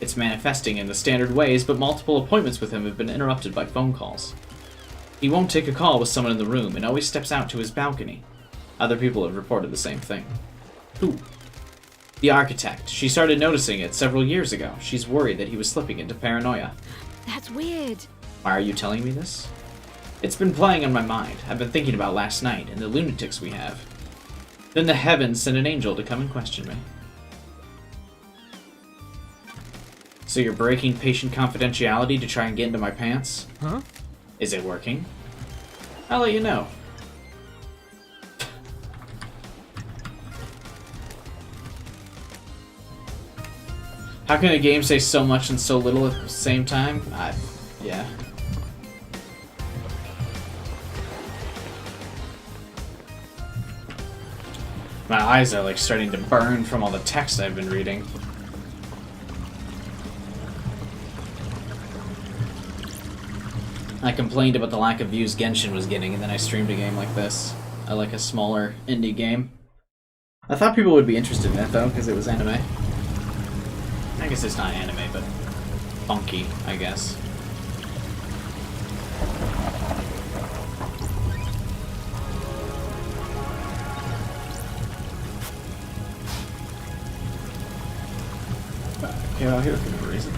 It's manifesting in the standard ways, but multiple appointments with him have been interrupted by phone calls. He won't take a call with someone in the room and always steps out to his balcony. Other people have reported the same thing. Who? The architect. She started noticing it several years ago. She's worried that he was slipping into paranoia.
That's weird.
Why are you telling me this? It's been playing on my mind. I've been thinking about last night and the lunatics we have. Then the heavens sent an angel to come and question me. So you're breaking patient confidentiality to try and get into my pants?
Huh?
Is it working? I'll let you know. How can a game say so much and so little at the same time? Yeah. My eyes are like starting to burn from all the text I've been reading. I complained about the lack of views Genshin was getting, and then I streamed a game like this. I like a smaller indie game. I thought people would be interested in it though, because it was anime. I guess it's not anime, but funky, I guess. Came out here for no reason.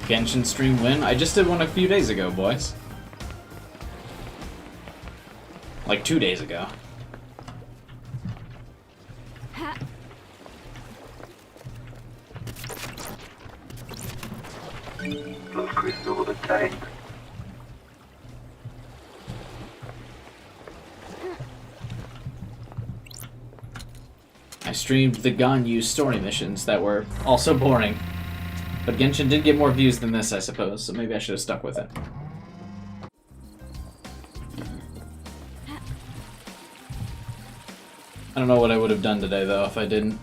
Genshin stream win? I just did one a few days ago, boys. Like 2 days ago.
Love crystal obtained.
I streamed the Ganyu story missions that were also boring. But Genshin did get more views than this, I suppose, so maybe I should have stuck with it. I don't know what I would have done today, though, if I didn't.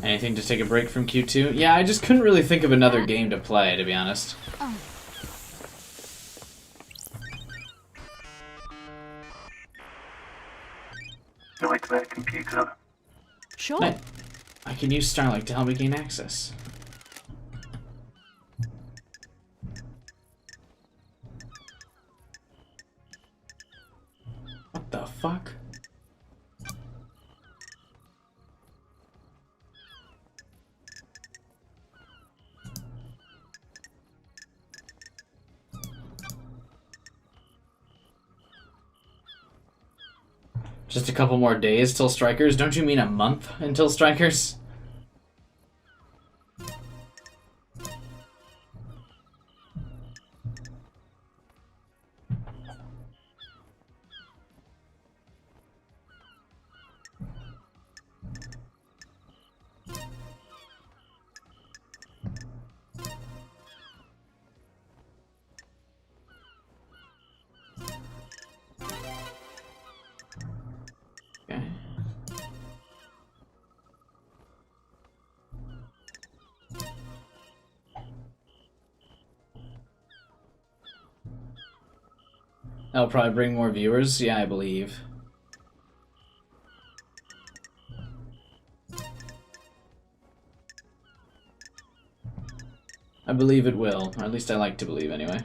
Anything to take a break from Q2? Yeah, I just couldn't really think of another game to play, to be honest.
Sure.
I can use Starlight to help me gain access. What the fuck? Just a couple more days till Strikers? Don't you mean a month until Strikers? Okay. That'll probably bring more viewers. Yeah, I believe. I believe it will, or at least I like to believe anyway.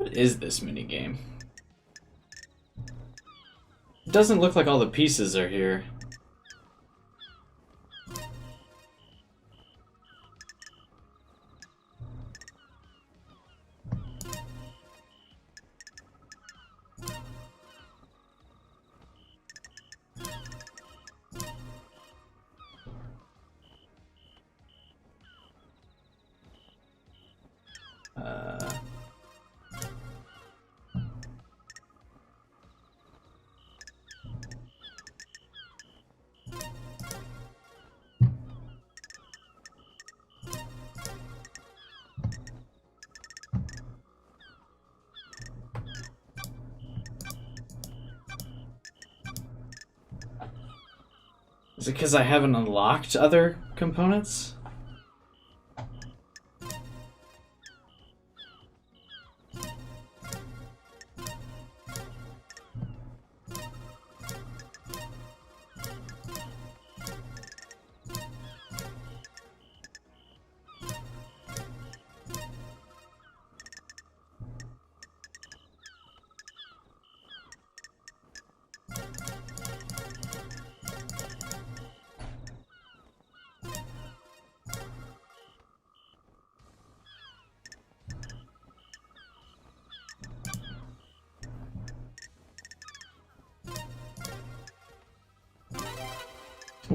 What is this minigame? It doesn't look like all the pieces are here. Is it because I haven't unlocked other components?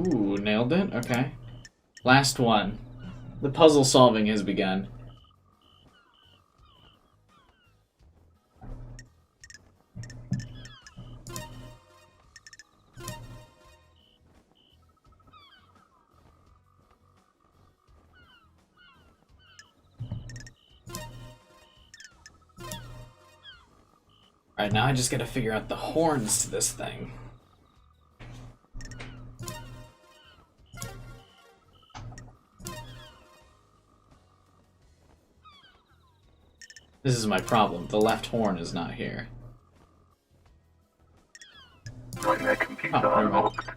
Ooh, nailed it. Okay. Last one. The puzzle solving has begun. Alright, now I just gotta figure out the horns to this thing. This is my problem. The left horn is not here.
Nightmare computer
Oh, never mind.
unlocked.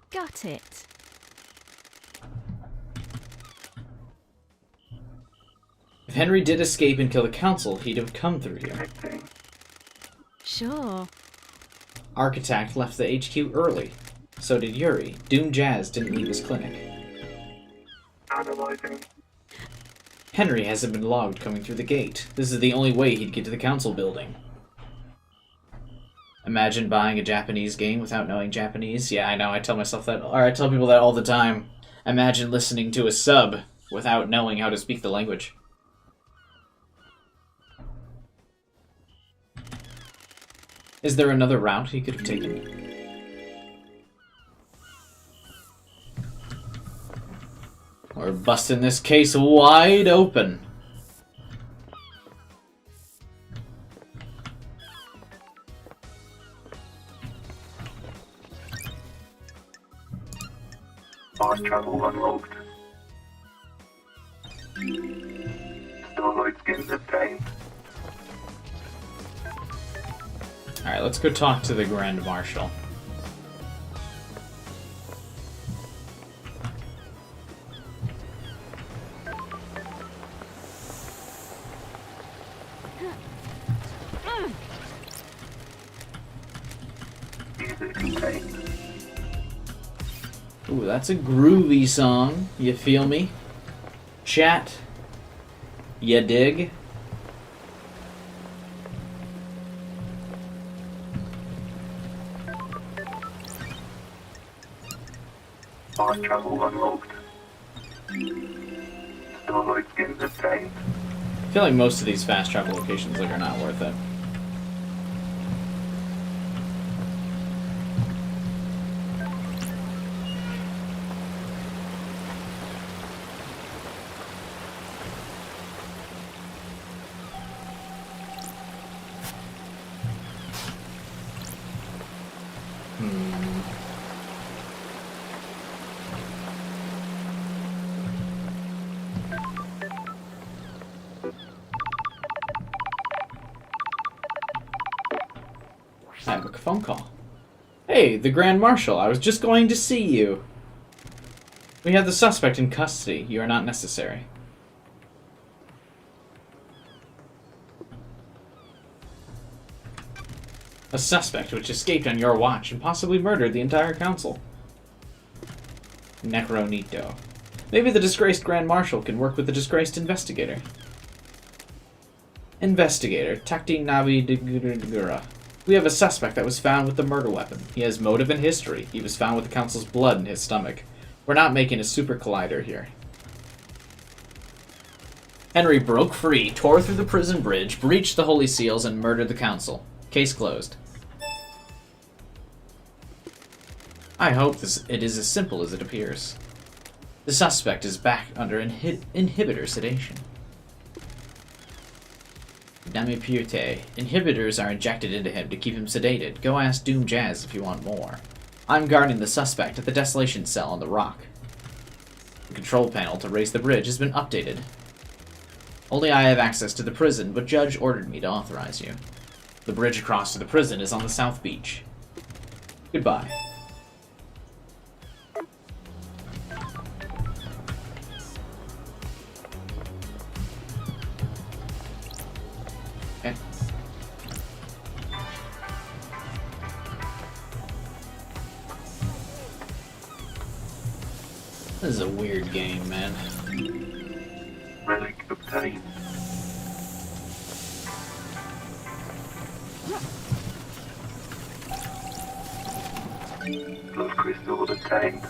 Got it.
If Henry did escape and kill the council, he'd have come through here.
Sure.
Architect left the HQ early. So did Yuri. Doom Jazz didn't leave his clinic.
Analyzing.
Henry hasn't been logged coming through the gate. This is the only way he'd get to the council building. Imagine buying a Japanese game without knowing Japanese. Yeah, I know, I tell myself that, or I tell people that all the time. Imagine listening to a sub without knowing how to speak the language. Is there another route he could have taken? We're busting this case wide open.
Fast travel unlocked. Starlight skins obtained.
Alright, let's go talk to the Grand Marshal.
Music obtained.
Ooh, that's a groovy song. You feel me? Chat. Ya dig?
Fast travel unlocked. Starlight skins obtained.
I feel like most of these fast travel locations are not worth it. I have a phone call. Hey, the Grand Marshal, I was just going to see you. We have the suspect in custody. You are not necessary. A suspect which escaped on your watch and possibly murdered the entire council. Necronito. Maybe the disgraced Grand Marshal can work with the disgraced investigator. Investigator, Takti Navi de Gura. We have a suspect that was found with the murder weapon. He has motive and history. He was found with the council's blood in his stomach. We're not making a super collider here. Henry broke free, tore through the prison bridge, breached the Holy Seals, and murdered the council. Case closed. I hope it is as simple as it appears. The suspect is back under inhibitor sedation. Dami Purte. Inhibitors are injected into him to keep him sedated. Go ask Doom Jazz if you want more. I'm guarding the suspect at the Desolation Cell on the rock. The control panel to raise the bridge has been updated. Only I have access to the prison, but Judge ordered me to authorize you. The bridge across to the prison is on the South Beach. Goodbye. Okay. This is a weird game, man.
Relic obtained. Blood crystal obtained.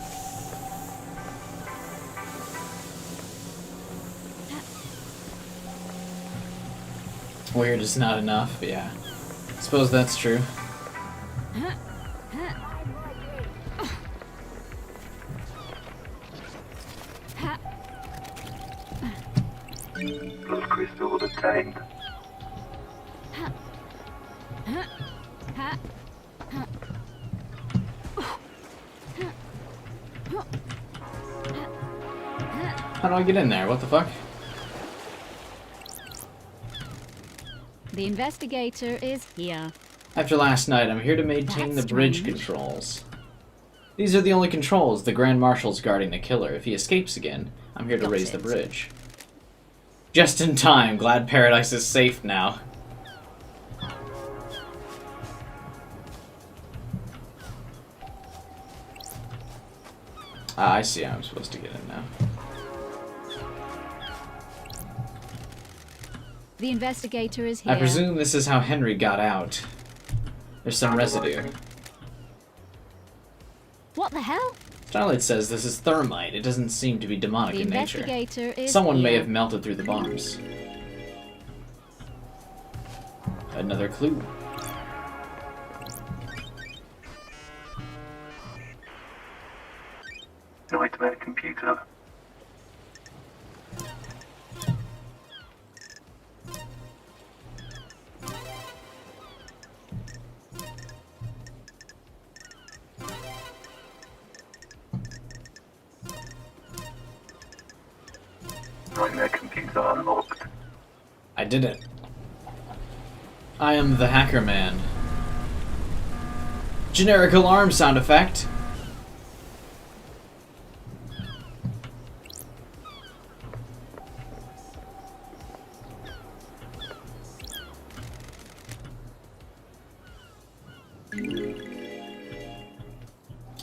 Weird is not enough, yeah. Suppose that's true.
Blood crystal obtained.
How do I get in there? What the fuck?
The investigator is here.
After last night, I'm here to maintain
That's
the bridge
strange.
controls. These are the only controls. The Grand Marshal's guarding the killer. If he escapes again, I'm here to
Got
raise the
it.
bridge. Just in time. Glad Paradise is safe now. Ah, I see how I'm supposed to get in now.
The investigator is here.
I presume this is how Henry got out. There's some residue.
What the hell?
Starlight says this is thermite. It doesn't seem to be demonic
The
in nature.
investigator is
Someone may
here.
have melted through the bars. Another clue.
Nightmare computer. Nightmare computer unlocked.
I did it. I am the hacker man. Generic alarm sound effect.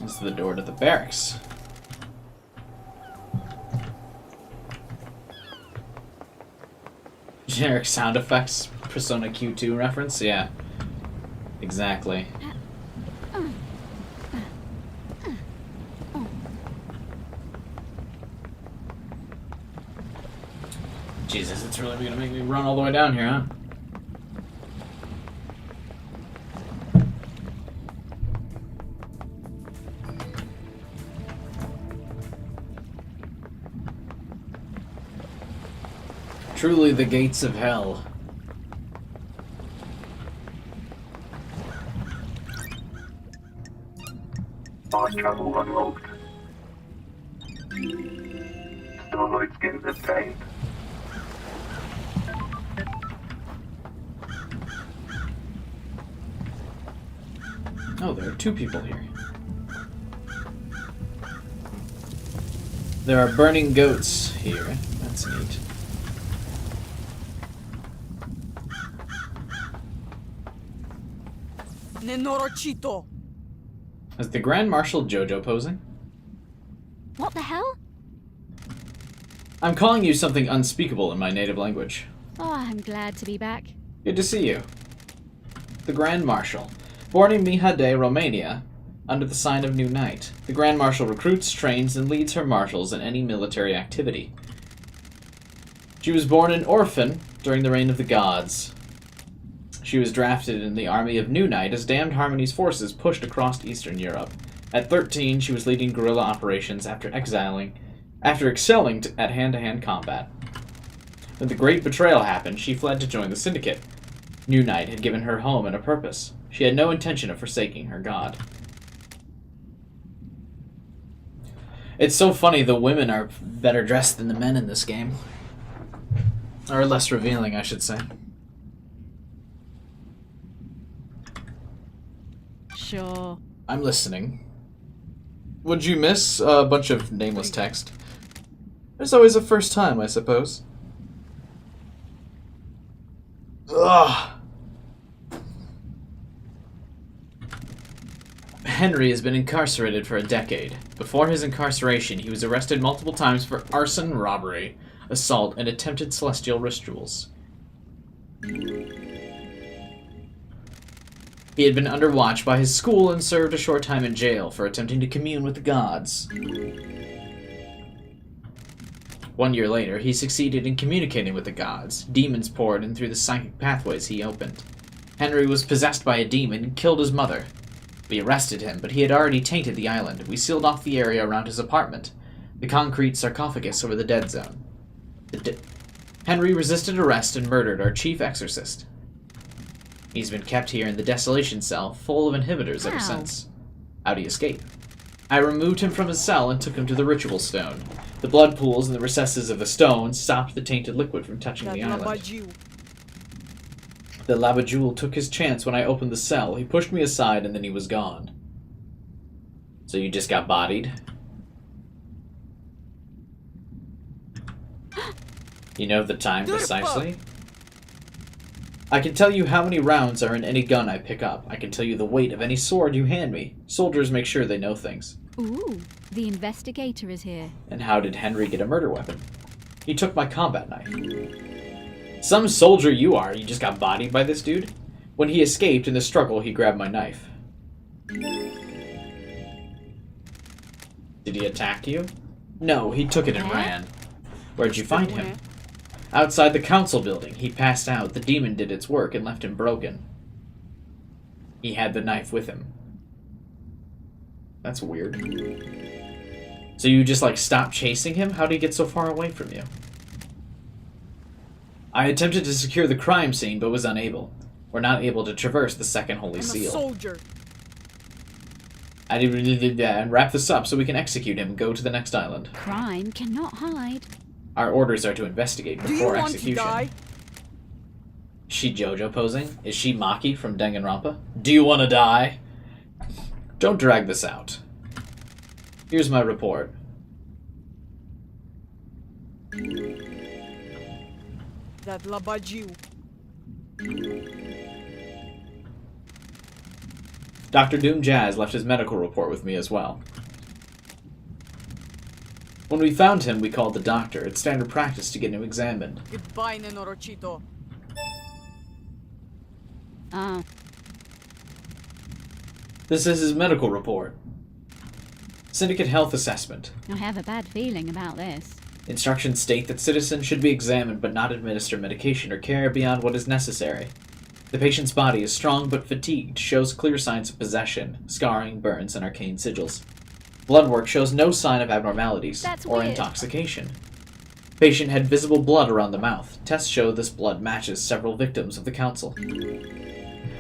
This is the door to the barracks. Generic sound effects, Persona Q2 reference? Yeah. Exactly. Jesus, it's really gonna make me run all the way down here, huh? Truly the gates of hell.
Fast travel unlocked. Starlight skins obtained.
Oh, there are two people here. There are burning goats here. That's neat.
Nenorochito.
Is the Grand Marshal Jojo posing?
What the hell?
I'm calling you something unspeakable in my native language.
Oh, I'm glad to be back.
Good to see you. The Grand Marshal. Born in Mihade, Romania, under the sign of New Knight, the Grand Marshal recruits, trains, and leads her marshals in any military activity. She was born an orphan during the reign of the gods. She was drafted in the army of New Knight as Damned Harmony's forces pushed across Eastern Europe. At 13, she was leading guerrilla operations after excelling at hand-to-hand combat. When the Great Betrayal happened, she fled to join the Syndicate. New Knight had given her home and a purpose. She had no intention of forsaking her god. It's so funny, the women are better dressed than the men in this game. Or less revealing, I should say.
Sure.
I'm listening. Would you miss a bunch of nameless text? There's always a first time, I suppose. Ugh. Henry has been incarcerated for a decade. Before his incarceration, he was arrested multiple times for arson, robbery, assault, and attempted celestial rituals. He had been under watch by his school and served a short time in jail for attempting to commune with the gods. 1 year later, he succeeded in communicating with the gods. Demons poured in through the psychic pathways he opened. Henry was possessed by a demon and killed his mother. We arrested him, but he had already tainted the island. We sealed off the area around his apartment, the concrete sarcophagus over the dead zone. Henry resisted arrest and murdered our chief exorcist. He's been kept here in the desolation cell, full of inhibitors ever since. How'd he escape? I removed him from his cell and took him to the ritual stone. The blood pools in the recesses of the stone stopped the tainted liquid from touching the island. The Labajul took his chance when I opened the cell. He pushed me aside and then he was gone. So you just got bodied? You know the time precisely? I can tell you how many rounds are in any gun I pick up. I can tell you the weight of any sword you hand me. Soldiers make sure they know things.
Ooh, the investigator is here.
And how did Henry get a murder weapon? He took my combat knife. Some soldier you are, you just got bodied by this dude? When he escaped in the struggle, he grabbed my knife. Did he attack you? No, he took it and ran. Where'd you find him? Outside the council building. He passed out. The demon did its work and left him broken. He had the knife with him. That's weird. So you just, like, stopped chasing him? How did he get so far away from you? I attempted to secure the crime scene, but was unable. We're not able to traverse the second holy seal.
Soldier.
I did that and wrap this up so we can execute him and go to the next island.
Crime cannot hide.
Our orders are to investigate before
Do you want
execution.
to die?
Is she JoJo posing? Is she Maki from Danganronpa? Do you want to die? Don't drag this out. Here's my report.
That Labaju.
Dr. Doom Jazz left his medical report with me as well. When we found him, we called the doctor. It's standard practice to get him examined.
Goodbye, Nenorochito.
Oh.
This is his medical report. Syndicate health assessment.
I have a bad feeling about this.
Instructions state that citizens should be examined but not administer medication or care beyond what is necessary. The patient's body is strong but fatigued, shows clear signs of possession, scarring, burns, and arcane sigils. Blood work shows no sign of abnormalities or
weird.
intoxication. Patient had visible blood around the mouth. Tests show this blood matches several victims of the council.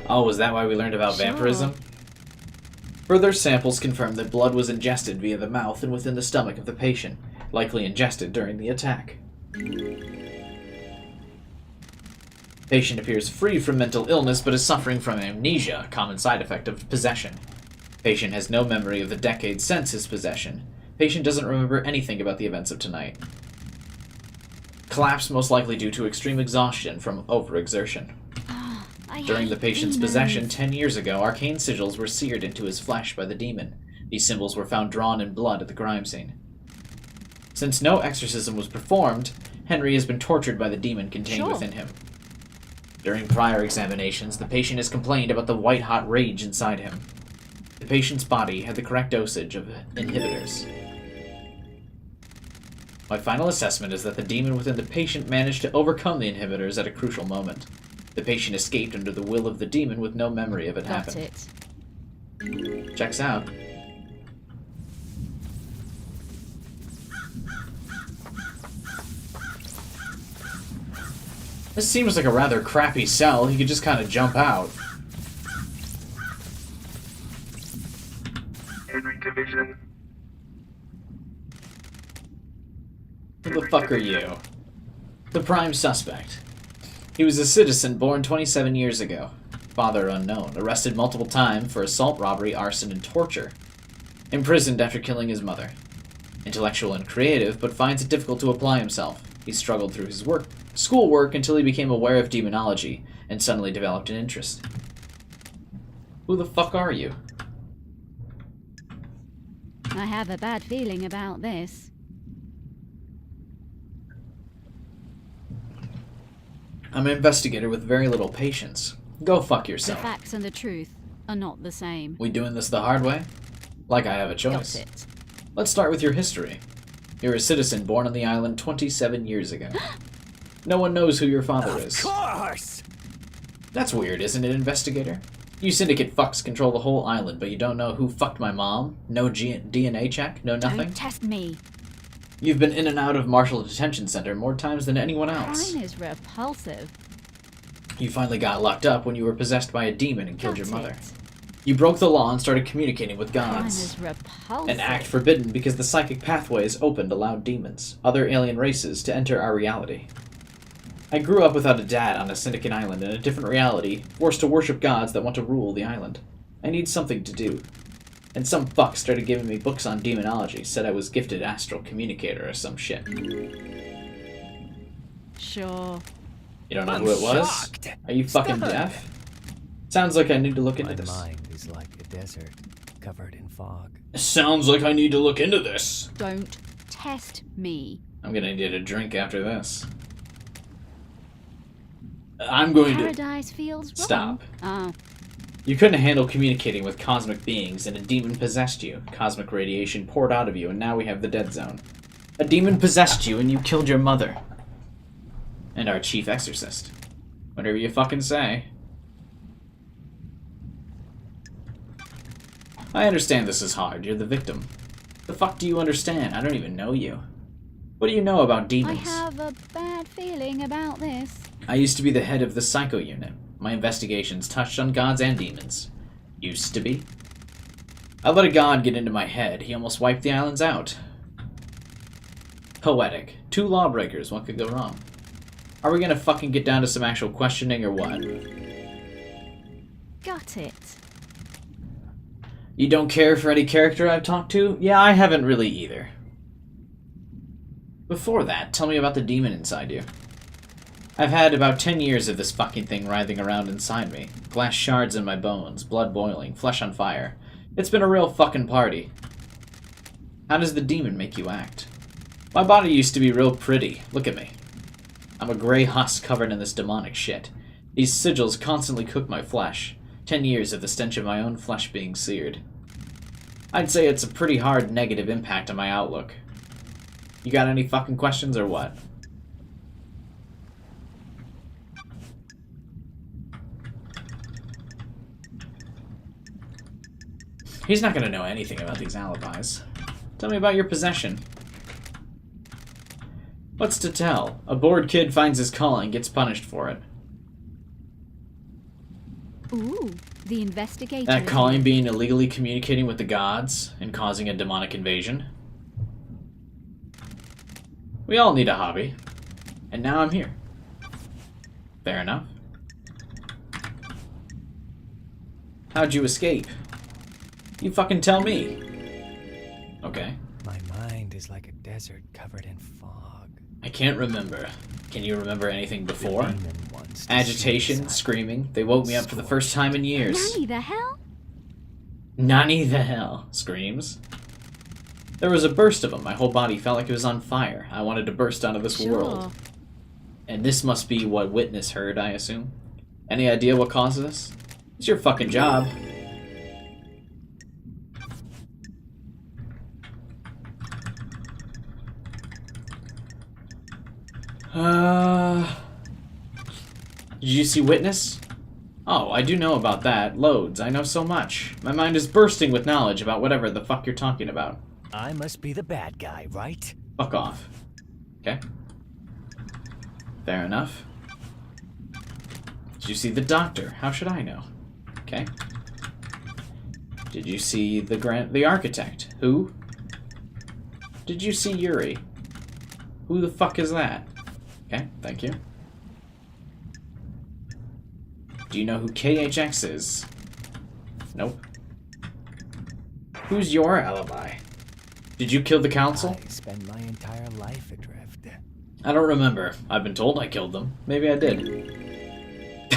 Oh, is that why we learned about vampirism? Further samples confirm that blood was ingested via the mouth and within the stomach of the patient, likely ingested during the attack. Patient appears free from mental illness but is suffering from amnesia, a common side effect of possession. Patient has no memory of the decades since his possession. Patient doesn't remember anything about the events of tonight. Collapse most likely due to extreme exhaustion from overexertion. During the patient's possession 10 years ago, arcane sigils were seared into his flesh by the demon. These symbols were found drawn in blood at the crime scene. Since no exorcism was performed, Henry has been tortured by the demon contained within him. During prior examinations, the patient has complained about the white-hot rage inside him. The patient's body had the correct dosage of inhibitors. My final assessment is that the demon within the patient managed to overcome the inhibitors at a crucial moment. The patient escaped under the will of the demon with no memory of it happening. Checks out. This seems like a rather crappy cell. He could just kind of jump out.
Henry Division.
Who the fuck are you? The prime suspect. He was a citizen born 27 years ago. Father unknown. Arrested multiple times for assault, robbery, arson, and torture. Imprisoned after killing his mother. Intellectual and creative, but finds it difficult to apply himself. He struggled through his schoolwork until he became aware of demonology and suddenly developed an interest. Who the fuck are you?
I have a bad feeling about this.
I'm an investigator with very little patience. Go fuck
The
yourself.
facts and the truth are not the same.
We doing this the hard way? Like I have a choice.
Got it.
Let's start with your history. You're a citizen born on the island 27 years ago. No one knows who your father is.
Of course!
That's weird, isn't it, investigator? You syndicate fucks control the whole island, but you don't know who fucked my mom? No DNA check? No nothing?
Don't test me.
You've been in and out of Marshall Detention Center more times than anyone else.
Mine is repulsive.
You finally got locked up when you were possessed by a demon and killed your
Got
mother.
it.
You broke the law and started communicating with
Mine
gods.
is repulsive.
An act forbidden because the psychic pathways opened allowed demons, other alien races, to enter our reality. I grew up without a dad on a syndicate island in a different reality, forced to worship gods that want to rule the island. I need something to do. And some fuck started giving me books on demonology, said I was gifted astral communicator or some shit.
Sure.
You don't know who it was?
Shocked.
Are you fucking
Stunned.
deaf? Sounds like I need to look into
My
this.
mind is like a desert covered in fog.
Sounds like I need to look into this.
Don't test me.
I'm gonna need a drink after this. I'm going to...
Paradise feels wrong.
Stop.
Oh.
You couldn't handle communicating with cosmic beings, and a demon possessed you. Cosmic radiation poured out of you, and now we have the dead zone. A demon possessed you, and you killed your mother. And our chief exorcist. Whatever you fucking say. I understand this is hard. You're the victim. The fuck do you understand? I don't even know you. What do you know about demons?
I have a bad feeling about this.
I used to be the head of the Psycho Unit. My investigations touched on gods and demons. Used to be. I let a god get into my head. He almost wiped the islands out. Poetic. Two lawbreakers. What could go wrong? Are we gonna fucking get down to some actual questioning or what?
Got it.
You don't care for any character I've talked to? Yeah, I haven't really either. Before that, tell me about the demon inside you. I've had about 10 years of this fucking thing writhing around inside me. Glass shards in my bones, blood boiling, flesh on fire. It's been a real fucking party. How does the demon make you act? My body used to be real pretty. Look at me. I'm a gray husk covered in this demonic shit. These sigils constantly cook my flesh. 10 years of the stench of my own flesh being seared. I'd say it's a pretty hard negative impact on my outlook. You got any fucking questions or what? He's not gonna know anything about these alibis. Tell me about your possession. What's to tell? A bored kid finds his calling, gets punished for it.
Ooh, the investigator.
That calling being illegally communicating with the gods and causing a demonic invasion. We all need a hobby. And now I'm here. Fair enough. How'd you escape? You fucking tell me. Okay.
My mind is like a desert covered in fog.
I can't remember. Can you remember anything before?
The demon wants to
Agitation,
see
screaming. They woke me up for the first time in years.
Nanny the hell?
Nanny the hell, screams. There was a burst of them. My whole body felt like it was on fire. I wanted to burst out of this world. And this must be what Witness heard, I assume. Any idea what caused this? It's your fucking job. Did you see Witness? Oh, I do know about that. Loads. I know so much. My mind is bursting with knowledge about whatever the fuck you're talking about.
I must be the bad guy, right?
Fuck off. Okay. Fair enough. Did you see the doctor? How should I know? Okay. Did you see the architect? Who? Did you see Yuri? Who the fuck is that? Okay, thank you. Do you know who KHX is? Nope. Who's your alibi? Did you kill the council?
I spent my entire life adrift.
I don't remember. I've been told I killed them. Maybe I did.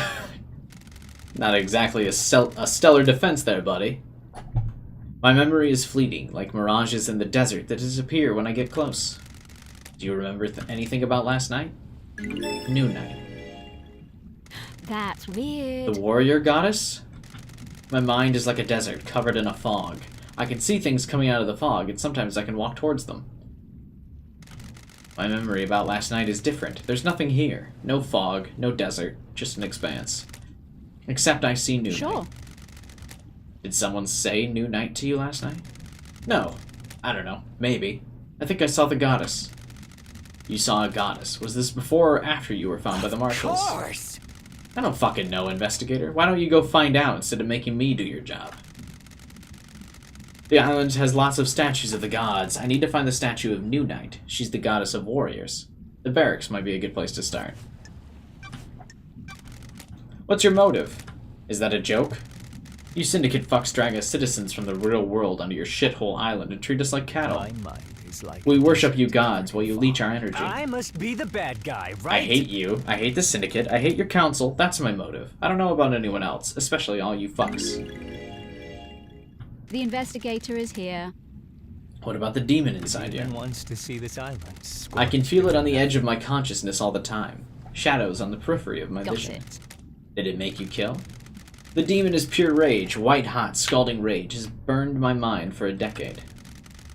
Not exactly a stellar defense there, buddy. My memory is fleeting, like mirages in the desert that disappear when I get close. Do you remember anything about last night? Noon night.
That's weird.
The warrior goddess? My mind is like a desert, covered in a fog. I can see things coming out of the fog, and sometimes I can walk towards them. My memory about last night is different. There's nothing here. No fog, no desert, just an expanse. Except I see New Night. Did someone say New Night to you last night? No. I don't know. Maybe. I think I saw the goddess. You saw a goddess. Was this before or after you were found by the marshals?
Of course!
I don't fucking know, investigator. Why don't you go find out instead of making me do your job? The island has lots of statues of the gods. I need to find the statue of New Night. She's the goddess of warriors. The barracks might be a good place to start. What's your motive? Is that a joke? You syndicate fucks drag us citizens from the real world onto your shithole island and treat us like cattle.
My mind is like
We worship you gods while you leech our energy.
I must be the bad guy, right?
I hate you. I hate the syndicate. I hate your council. That's my motive. I don't know about anyone else, especially all you fucks.
The investigator is here.
What about the demon inside you?
Wants to see this island.
I can feel it on the edge of my consciousness all the time. shadows on the periphery of my
Got
vision.
it.
Did it make you kill? The demon is pure rage, white-hot, scalding rage, has burned my mind for a decade.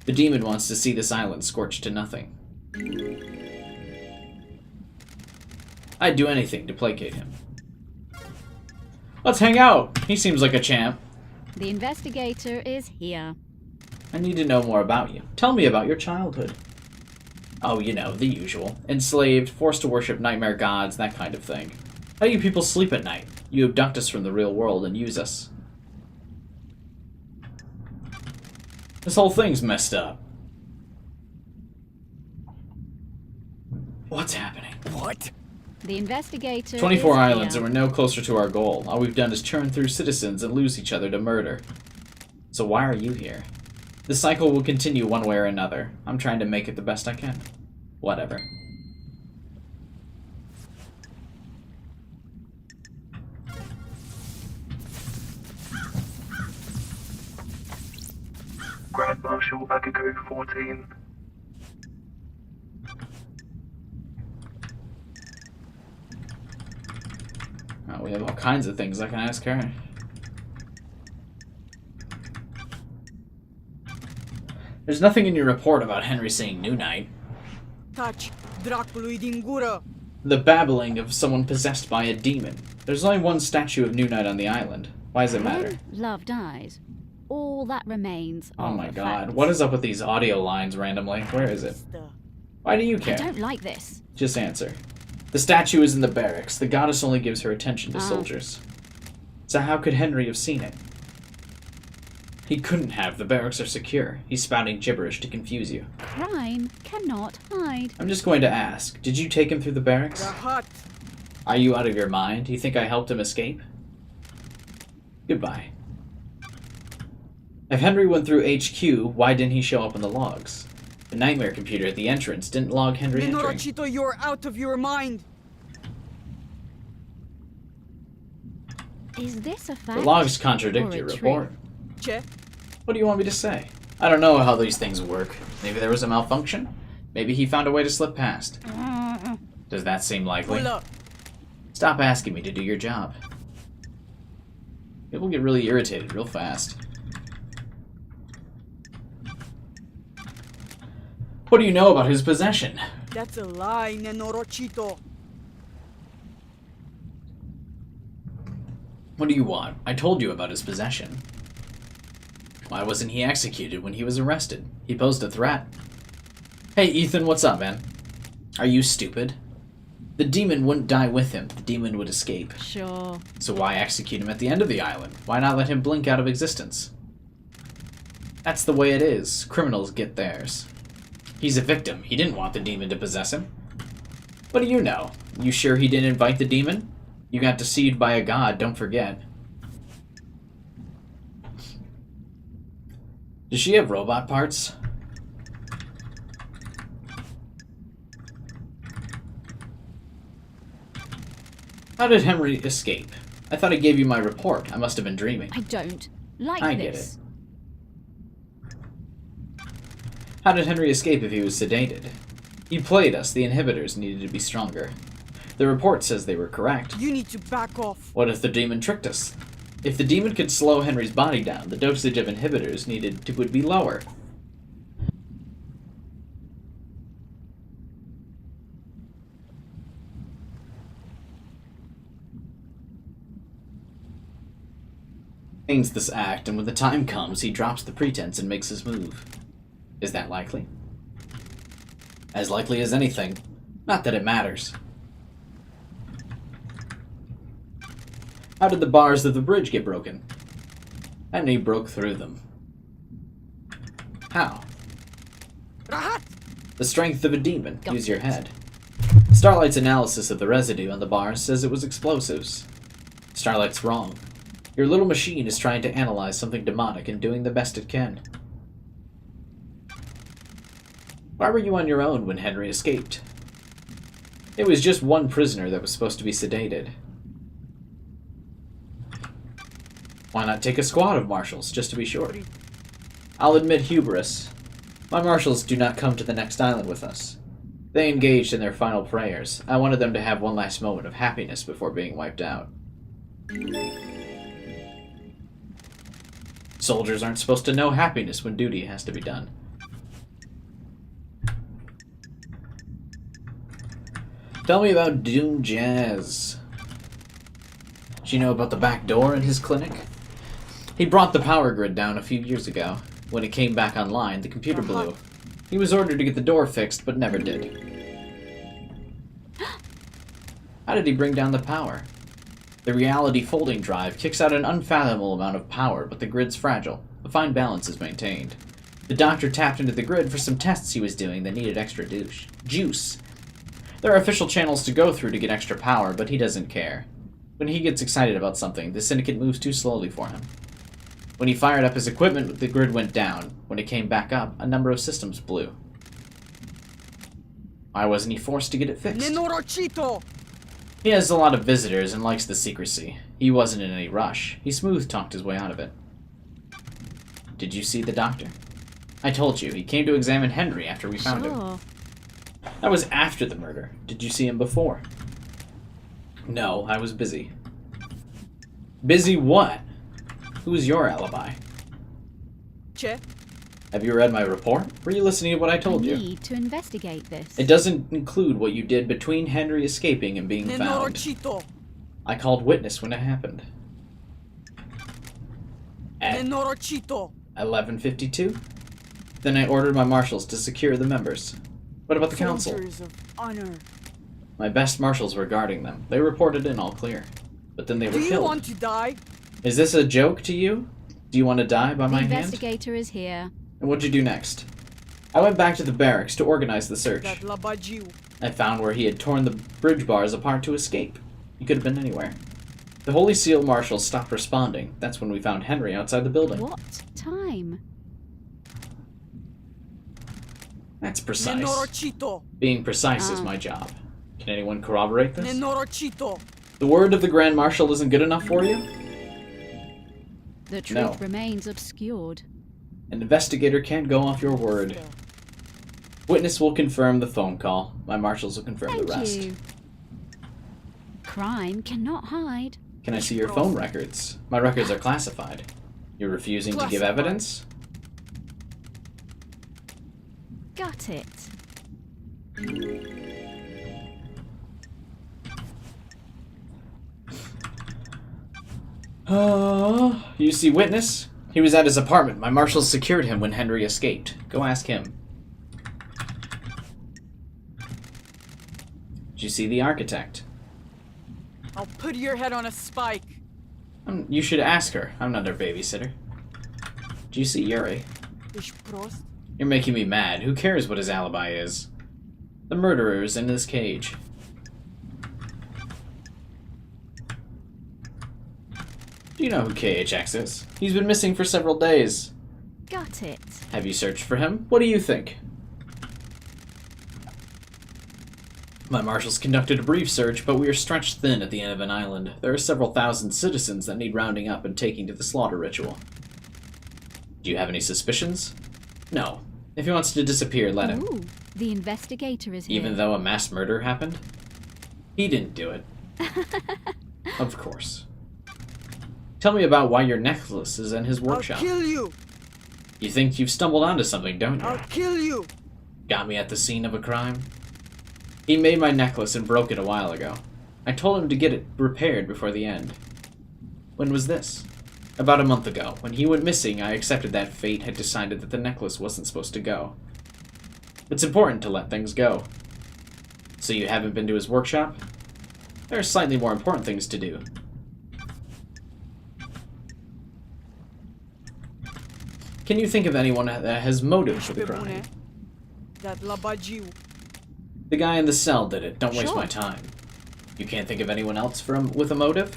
The demon wants to see this island scorched to nothing. I'd do anything to placate him. Let's hang out! He seems like a champ.
The investigator is here.
I need to know more about you. Tell me about your childhood. Oh, you know, the usual. Enslaved, forced to worship nightmare gods, that kind of thing. How do you people sleep at night? You abduct us from the real world and use us. This whole thing's messed up. What's happening?
What?
The investigator
24
is
islands
here.
and we're no closer to our goal. All we've done is churn through citizens and lose each other to murder. So why are you here? The cycle will continue one way or another. I'm trying to make it the best I can. Whatever.
Grand Marshal Agago 14.
Oh, we have all kinds of things I can ask her. There's nothing in your report about Henry seeing New Night.
Touch Dracului din gură.
The babbling of someone possessed by a demon. There's only one statue of New Night on the island. Why does it matter?
When love dies, all that remains
Oh
are
my
the
god.
facts.
What is up with these audio lines randomly? Where is it? Why do you
I
care?
don't like this.
Just answer. The statue is in the barracks. The goddess only gives her attention to soldiers. So how could Henry have seen it? He couldn't have. The barracks are secure. He's spouting gibberish to confuse you.
Crime cannot hide.
I'm just going to ask. Did you take him through the barracks?
Rahat.
Are you out of your mind? Do you think I helped him escape? Goodbye. If Henry went through HQ, why didn't he show up in the logs? The nightmare computer at the entrance didn't log Henry entering.
Nenorocito, you're out of your mind.
Is this a fact?
The logs contradict
or a
your
trick?
report.
Che?
What do you want me to say? I don't know how these things work. Maybe there was a malfunction? Maybe he found a way to slip past. Does that seem likely?
Pull up.
Stop asking me to do your job. People get really irritated real fast. What do you know about his possession?
That's a lie, Nenorocito.
What do you want? I told you about his possession. Why wasn't he executed when he was arrested? He posed a threat. Hey, Ethan, what's up, man? Are you stupid? The demon wouldn't die with him. The demon would escape.
Sure.
So why execute him at the end of the island? Why not let him blink out of existence? That's the way it is. Criminals get theirs. He's a victim. He didn't want the demon to possess him. What do you know? You sure he didn't invite the demon? You got deceived by a god, don't forget. Does she have robot parts? How did Henry escape? I thought I gave you my report. I must have been dreaming.
I don't like
I
this.
get it. How did Henry escape if he was sedated? He played us. The inhibitors needed to be stronger. The report says they were correct.
You need to back off.
What if the demon tricked us? If the demon could slow Henry's body down, the dosage of inhibitors needed would be lower. Aims this act, and when the time comes, he drops the pretense and makes his move. Is that likely? As likely as anything. Not that it matters. How did the bars of the bridge get broken? Henry broke through them. How?
Rahat.
The strength of a demon. Use your head. Starlight's analysis of the residue on the bars says it was explosives. Starlight's wrong. Your little machine is trying to analyze something demonic and doing the best it can. Why were you on your own when Henry escaped? It was just one prisoner that was supposed to be sedated. Why not take a squad of marshals, just to be sure? I'll admit hubris. My marshals do not come to the next island with us. They engaged in their final prayers. I wanted them to have one last moment of happiness before being wiped out. Soldiers aren't supposed to know happiness when duty has to be done. Tell me about Doom Jazz. Do you know about the back door in his clinic? He brought the power grid down a few years ago. When it came back online, the computer blew. He was ordered to get the door fixed, but never did. How did he bring down the power? The reality folding drive kicks out an unfathomable amount of power, but the grid's fragile. A fine balance is maintained. The doctor tapped into the grid for some tests he was doing that needed extra juice. There are official channels to go through to get extra power, but he doesn't care. When he gets excited about something, the syndicate moves too slowly for him. When he fired up his equipment, the grid went down. When it came back up, a number of systems blew. Why wasn't he forced to get it fixed? He has a lot of visitors and likes the secrecy. He wasn't in any rush. He smooth-talked his way out of it. Did you see the doctor? I told you, he came to examine Henry after we found him. That was after the murder. Did you see him before? No, I was busy. Busy what? Who's your alibi?
Che?
Have you read my report? Were you listening to what I told you?
I need to investigate this.
It doesn't include what you did between Henry escaping and being found. I called witness when it happened. At 11:52? Then I ordered my marshals to secure the members. What about the council?
Soldiers of honor.
My best marshals were guarding them. They reported in all clear. But then they were killed.
Do you want to die?
Is this a joke to you? Do you want to die by my hand?
The investigator is here.
And what'd you do next? I went back to the barracks to organize the search. I found where he had torn the bridge bars apart to escape. He could have been anywhere. The Holy Seal marshals stopped responding. That's when we found Henry outside the building.
What time?
That's precise. Being precise is my job. Can anyone corroborate this? The word of the Grand Marshal isn't good enough for you?
The truth remains obscured.
An investigator can't go off your word. Witness will confirm the phone call. My marshals will confirm the rest.
Thank you. Crime cannot hide.
Can I see your phone records? My records are classified. You're refusing to give evidence?
Got it.
You see witness? He was at his apartment. My marshals secured him when Henry escaped. Go ask him. Did you see the architect?
I'll put your head on a spike.
You should ask her. I'm not her babysitter. Do you see Yuri? You're making me mad. Who cares what his alibi is? The murderer is in this cage. Do you know who KHX is? He's been missing for several days.
Got it.
Have you searched for him? What do you think? My marshals conducted a brief search, but we are stretched thin at the end of an island. There are several thousand citizens that need rounding up and taking to the slaughter ritual. Do you have any suspicions? No. If he wants to disappear, let him.
Ooh, the investigator is here.
Even though a mass murder happened? He didn't do it. Of course. Tell me about why your necklace is in his workshop.
I'll kill you!
You think you've stumbled onto something, don't you?
I'll kill you!
Got me at the scene of a crime? He made my necklace and broke it a while ago. I told him to get it repaired before the end. When was this? About a month ago. When he went missing, I accepted that fate had decided that the necklace wasn't supposed to go. It's important to let things go. So you haven't been to his workshop? There are slightly more important things to do. Can you think of anyone that has motive for the crime? The guy in the cell did it. Don't waste my time. You can't think of anyone else with a motive?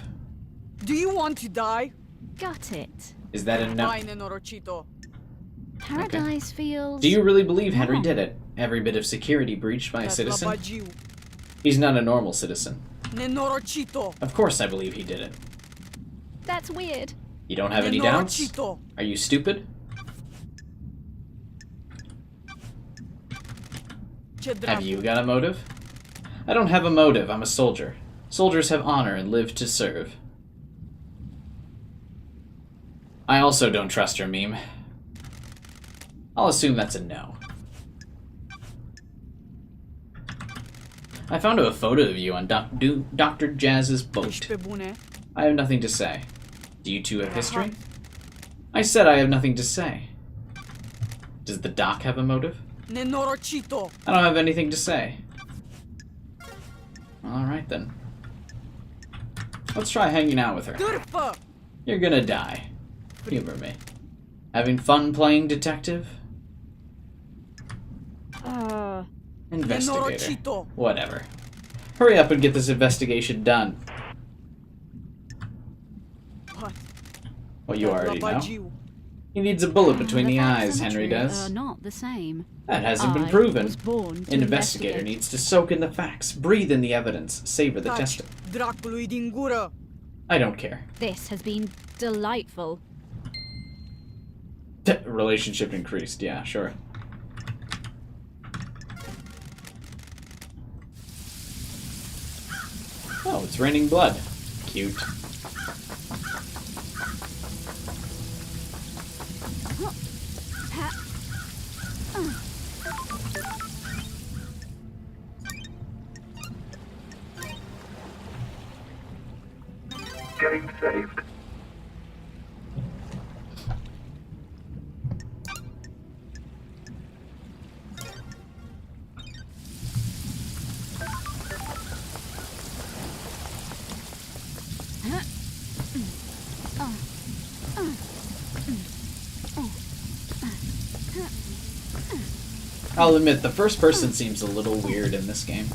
Do you want to die?
Got it.
Is that enough?
Paradise feels...
Do you really believe Henry did it? Every bit of security breached by a citizen? He's not a normal citizen. Of course I believe he did it.
That's weird.
You don't have any doubts? Are you stupid? Have you got a motive? I don't have a motive, I'm a soldier. Soldiers have honor and live to serve. I also don't trust her, meme. I'll assume that's a no. I found a photo of you on Dr. Jazz's boat. I have nothing to say. Do you two have history? I said I have nothing to say. Does the doc have a motive? I don't have anything to say. Alright then. Let's try hanging out with her. You're gonna die. Humor me. Having fun playing detective? Investigator. Whatever. Hurry up and get this investigation done. Well, you already know. He needs a bullet between the eyes, Henry does.
Not the same.
That hasn't been proven. An investigator needs to soak in the facts, breathe in the evidence, savor the testimony. I don't care.
This has been delightful.
Relationship increased, yeah, sure. Oh, it's raining blood. Cute.
Game saved.
I'll admit, the first person seems a little weird in this game.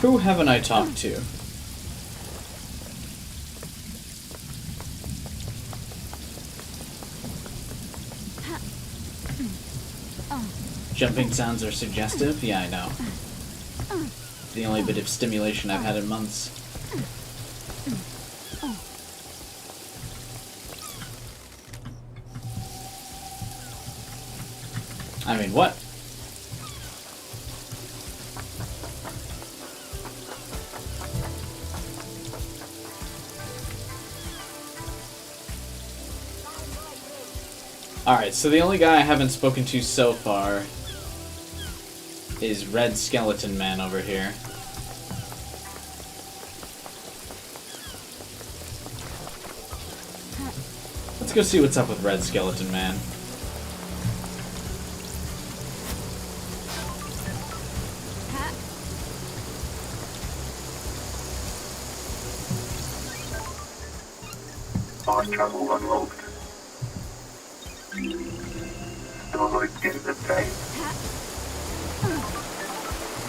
Who haven't I talked to? Jumping sounds are suggestive? Yeah, I know. It's the only bit of stimulation I've had in months. I mean, what? Alright, so the only guy I haven't spoken to so far is Red Skeleton Man over here. Let's go see what's up with Red Skeleton Man.
Fast travel unlocked. Starlight in the day.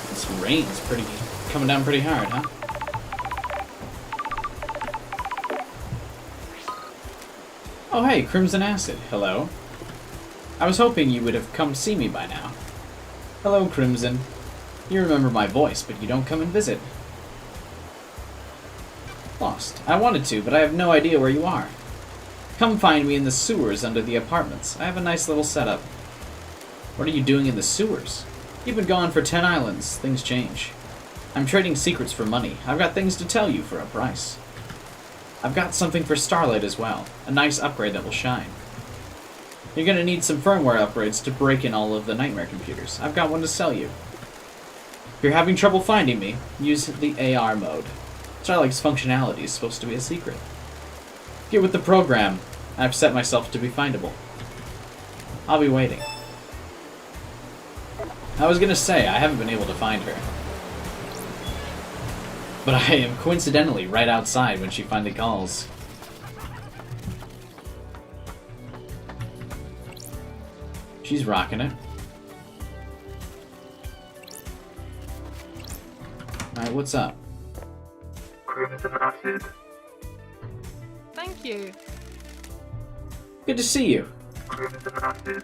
This rain's coming down pretty hard, huh? Oh hey, Crimson Acid. Hello. I was hoping you would have come see me by now. Hello, Crimson. You remember my voice, but you don't come and visit. Lost. I wanted to, but I have no idea where you are. Come find me in the sewers under the apartments. I have a nice little setup. What are you doing in the sewers? You've been gone for 10 islands. Things change. I'm trading secrets for money. I've got things to tell you for a price. I've got something for Starlight as well. A nice upgrade that will shine. You're gonna need some firmware upgrades to break in all of the Nightmare computers. I've got one to sell you. If you're having trouble finding me, use the AR mode. Starlight's functionality is supposed to be a secret. Get with the program. I've set myself to be findable. I'll be waiting. I was gonna say, I haven't been able to find her. But I am coincidentally right outside when she finally calls. She's rocking it. Alright, what's up?
Crimson Acid.
Thank you.
Good to see you.
Crimson Acid.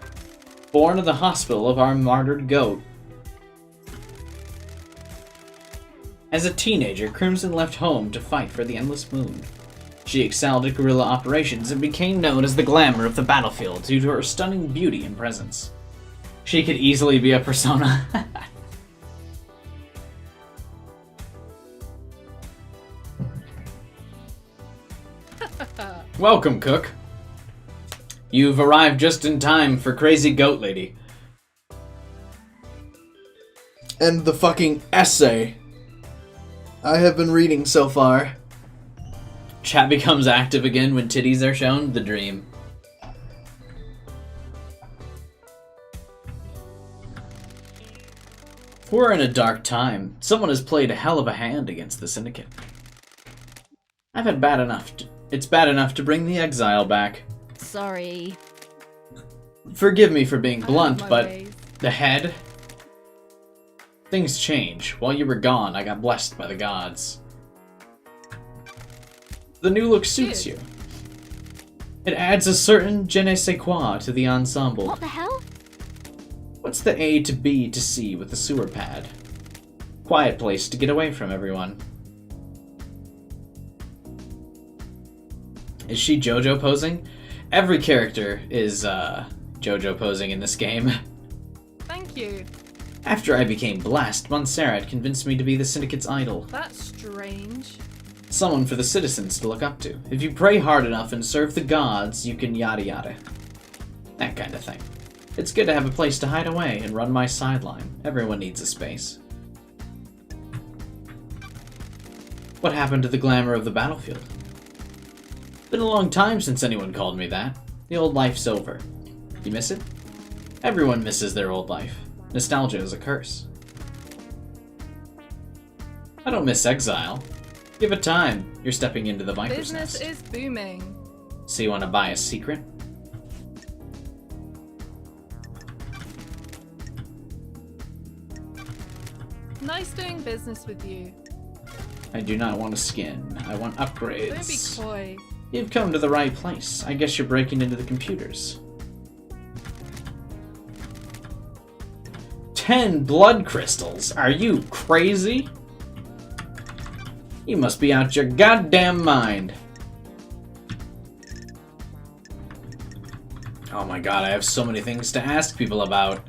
Born in the hospital of our martyred goat. As a teenager, Crimson left home to fight for the Endless Moon. She excelled at guerrilla operations and became known as the glamour of the battlefield due to her stunning beauty and presence. She could easily be a persona. Welcome, Cook. You've arrived just in time for Crazy Goat Lady. And the fucking essay I have been reading so far. Chat becomes active again when titties are shown. The dream. We're in a dark time. Someone has played a hell of a hand against the Syndicate. I've had bad enough. It's bad enough to bring the exile back.
Sorry.
Forgive me for being blunt, but
ways.
the head? Things change. While you were gone, I got blessed by the gods. The new look suits you. It adds a certain je ne sais quoi to the ensemble.
What the hell?
What's the A to B to C with the sewer pad? Quiet place to get away from everyone. Is she JoJo posing? Every character is JoJo posing in this game.
Thank you.
After I became blessed, Montserrat convinced me to be the Syndicate's idol.
That's strange.
Someone for the citizens to look up to. If you pray hard enough and serve the gods, you can yada yada. That kind of thing. It's good to have a place to hide away and run my sideline. Everyone needs a space. What happened to the glamour of the battlefield? Been a long time since anyone called me that. The old life's over. You miss it? Everyone misses their old life. Nostalgia is a curse. I don't miss exile. Give it time. You're stepping into the Viper's
Business
nest.
is booming.
So you want to buy a secret?
Nice doing business with you.
I do not want a skin. I want upgrades.
Don't be coy.
You've come to the right place. I guess you're breaking into the computers. 10 blood crystals? Are you crazy? You must be out your goddamn mind. Oh my god, I have so many things to ask people about.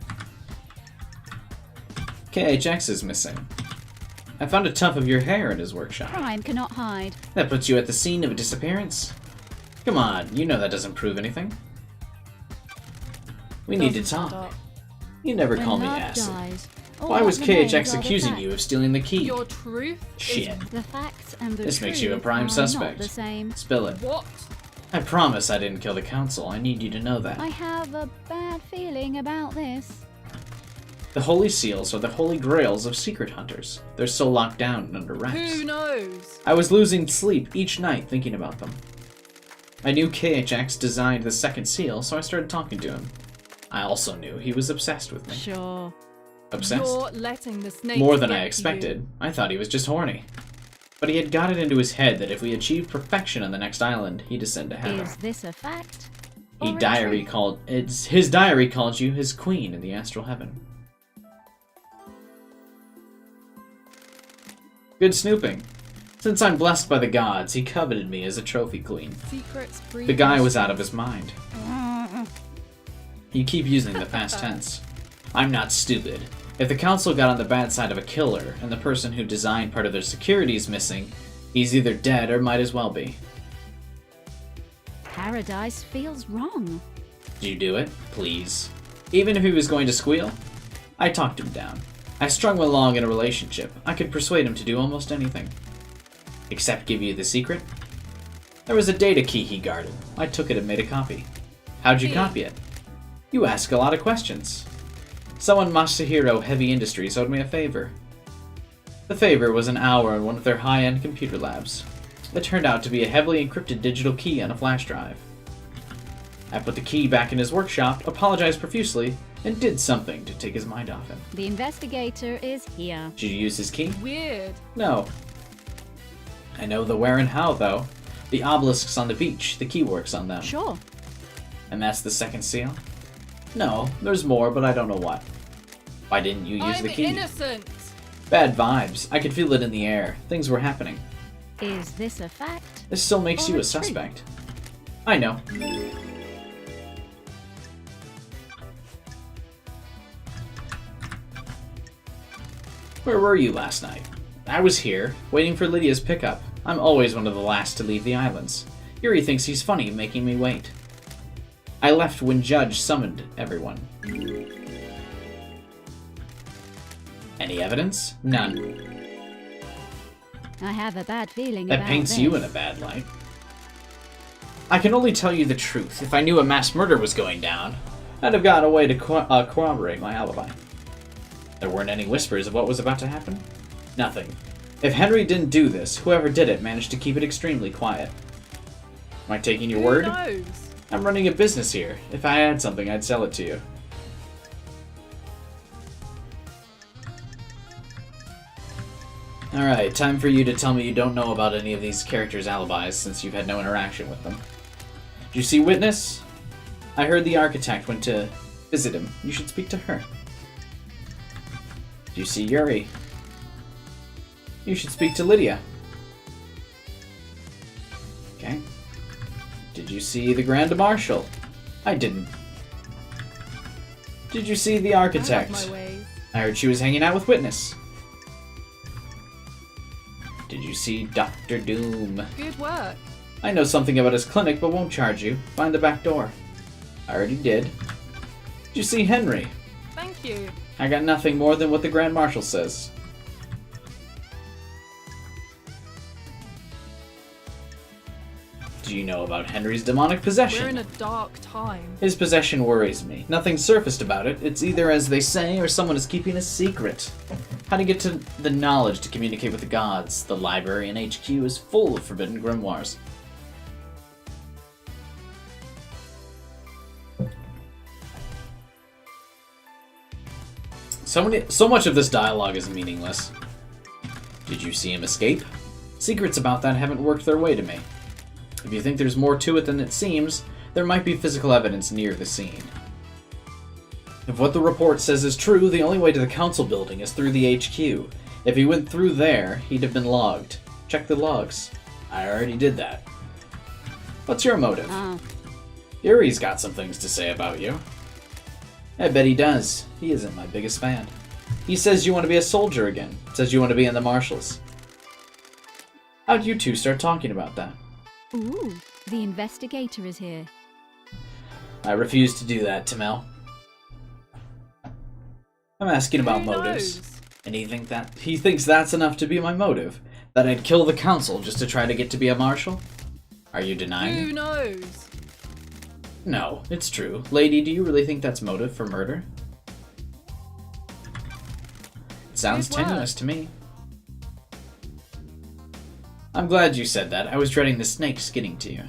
KHX is missing. I found a tuft of your hair in his workshop.
Crime cannot hide.
That puts you at the scene of a disappearance? Come on, you know that doesn't prove anything. We need to
Doesn't
talk.
add up.
You never
When
call me
love
acid.
dies, all
Why
that
was
remains
KHX
are the
accusing
facts.
you of stealing the key?
Your truth
Shit.
The facts and the
This makes you a
truth
prime
are
suspect.
Not the same.
Spill it.
is what?
I promise I didn't kill the council. I need you to know that.
I have a bad feeling about this.
The Holy Seals are the holy grails of secret hunters. They're so locked down and under wraps.
Who knows?
I was losing sleep each night thinking about them. I knew KHX designed the second seal, so I started talking to him. I also knew he was obsessed with me.
Sure.
Obsessed?
You're letting the snake
More than
get
I
to
expected.
you.
I thought he was just horny. But he had got it into his head that if we achieved perfection on the next island, he'd ascend to heaven.
Is this a fact?
His
or a
diary
trick?
called you his queen in the astral heaven. Good snooping. Since I'm blessed by the gods, he coveted me as a trophy queen.
Secrets breed
The guy was
mystery.
out of his mind. You keep using the past tense. I'm not stupid. If the council got on the bad side of a killer, and the person who designed part of their security is missing, he's either dead or might as well be.
Paradise feels wrong.
Did you do it? Please. Even if he was going to squeal? I talked him down. I strung him along in a relationship. I could persuade him to do almost anything. Except give you the secret? There was a data key he guarded. I took it and made a copy. How'd you copy it? You ask a lot of questions. Someone Masahiro Heavy Industries owed me a favor. The favor was an hour in one of their high-end computer labs. It turned out to be a heavily encrypted digital key on a flash drive. I put the key back in his workshop, apologized profusely, and did something to take his mind off him.
The investigator is here.
Did you use his key?
Weird.
No. I know the where and how, though. The obelisks on the beach, the key works on them.
Sure.
And that's the second seal? No, there's more, but I don't know what. Why didn't you use
I'm
the key?
innocent.
Bad vibes. I could feel it in the air. Things were happening.
Is this a fact?
This still makes
or
you a
truth?
suspect. I know. Where were you last night? I was here, waiting for Lydia's pickup. I'm always one of the last to leave the islands. Yuri thinks he's funny, making me wait. I left when Judge summoned everyone. Any evidence? None.
I have a bad feeling
That
about
paints
this.
you in a bad light. I can only tell you the truth. If I knew a mass murder was going down, I'd have gotten a way to corroborate my alibi. There weren't any whispers of what was about to happen. Nothing. If Henry didn't do this, whoever did it managed to keep it extremely quiet. Am I taking your word?
Who knows?
I'm running a business here. If I had something, I'd sell it to you. Alright, time for you to tell me you don't know about any of these characters' alibis since you've had no interaction with them. Did you see Witness? I heard the architect went to visit him. You should speak to her. Did you see Yuri? You should speak to Lydia. Okay. Did you see the Grand Marshal? I didn't. Did you see the
I
architect?
have my ways.
I heard she was hanging out with Witness. Did you see Dr. Doom?
Good work.
I know something about his clinic, but won't charge you. Find the back door. I already did. Did you see Henry?
Thank you.
I got nothing more than what the Grand Marshal says. Do you know about Henry's demonic possession?
We're in a dark time.
His possession worries me. Nothing surfaced about it. It's either as they say, or someone is keeping a secret. How to get to the knowledge to communicate with the gods. The library in HQ is full of forbidden grimoires. So much of this dialogue is meaningless. Did you see him escape? Secrets about that haven't worked their way to me. If you think there's more to it than it seems, there might be physical evidence near the scene. If what the report says is true, the only way to the council building is through the HQ. If he went through there, he'd have been logged. Check the logs. I already did that. What's your motive? Yuri's got some things to say about you. I bet he does. He isn't my biggest fan. He says you want to be a soldier again. Says you want to be in the marshals. How'd you two start talking about that?
Ooh, the investigator is here.
I refuse to do that, Tamel. I'm asking about
Who
motives.
knows?
And he thinks that's enough to be my motive? That I'd kill the council just to try to get to be a marshal? Are you denying
Who
it?
knows?
No, it's true. Lady, do you really think that's motive for murder? It sounds
Good work.
tenuous to me. I'm glad you said that. I was dreading the snakes getting to you.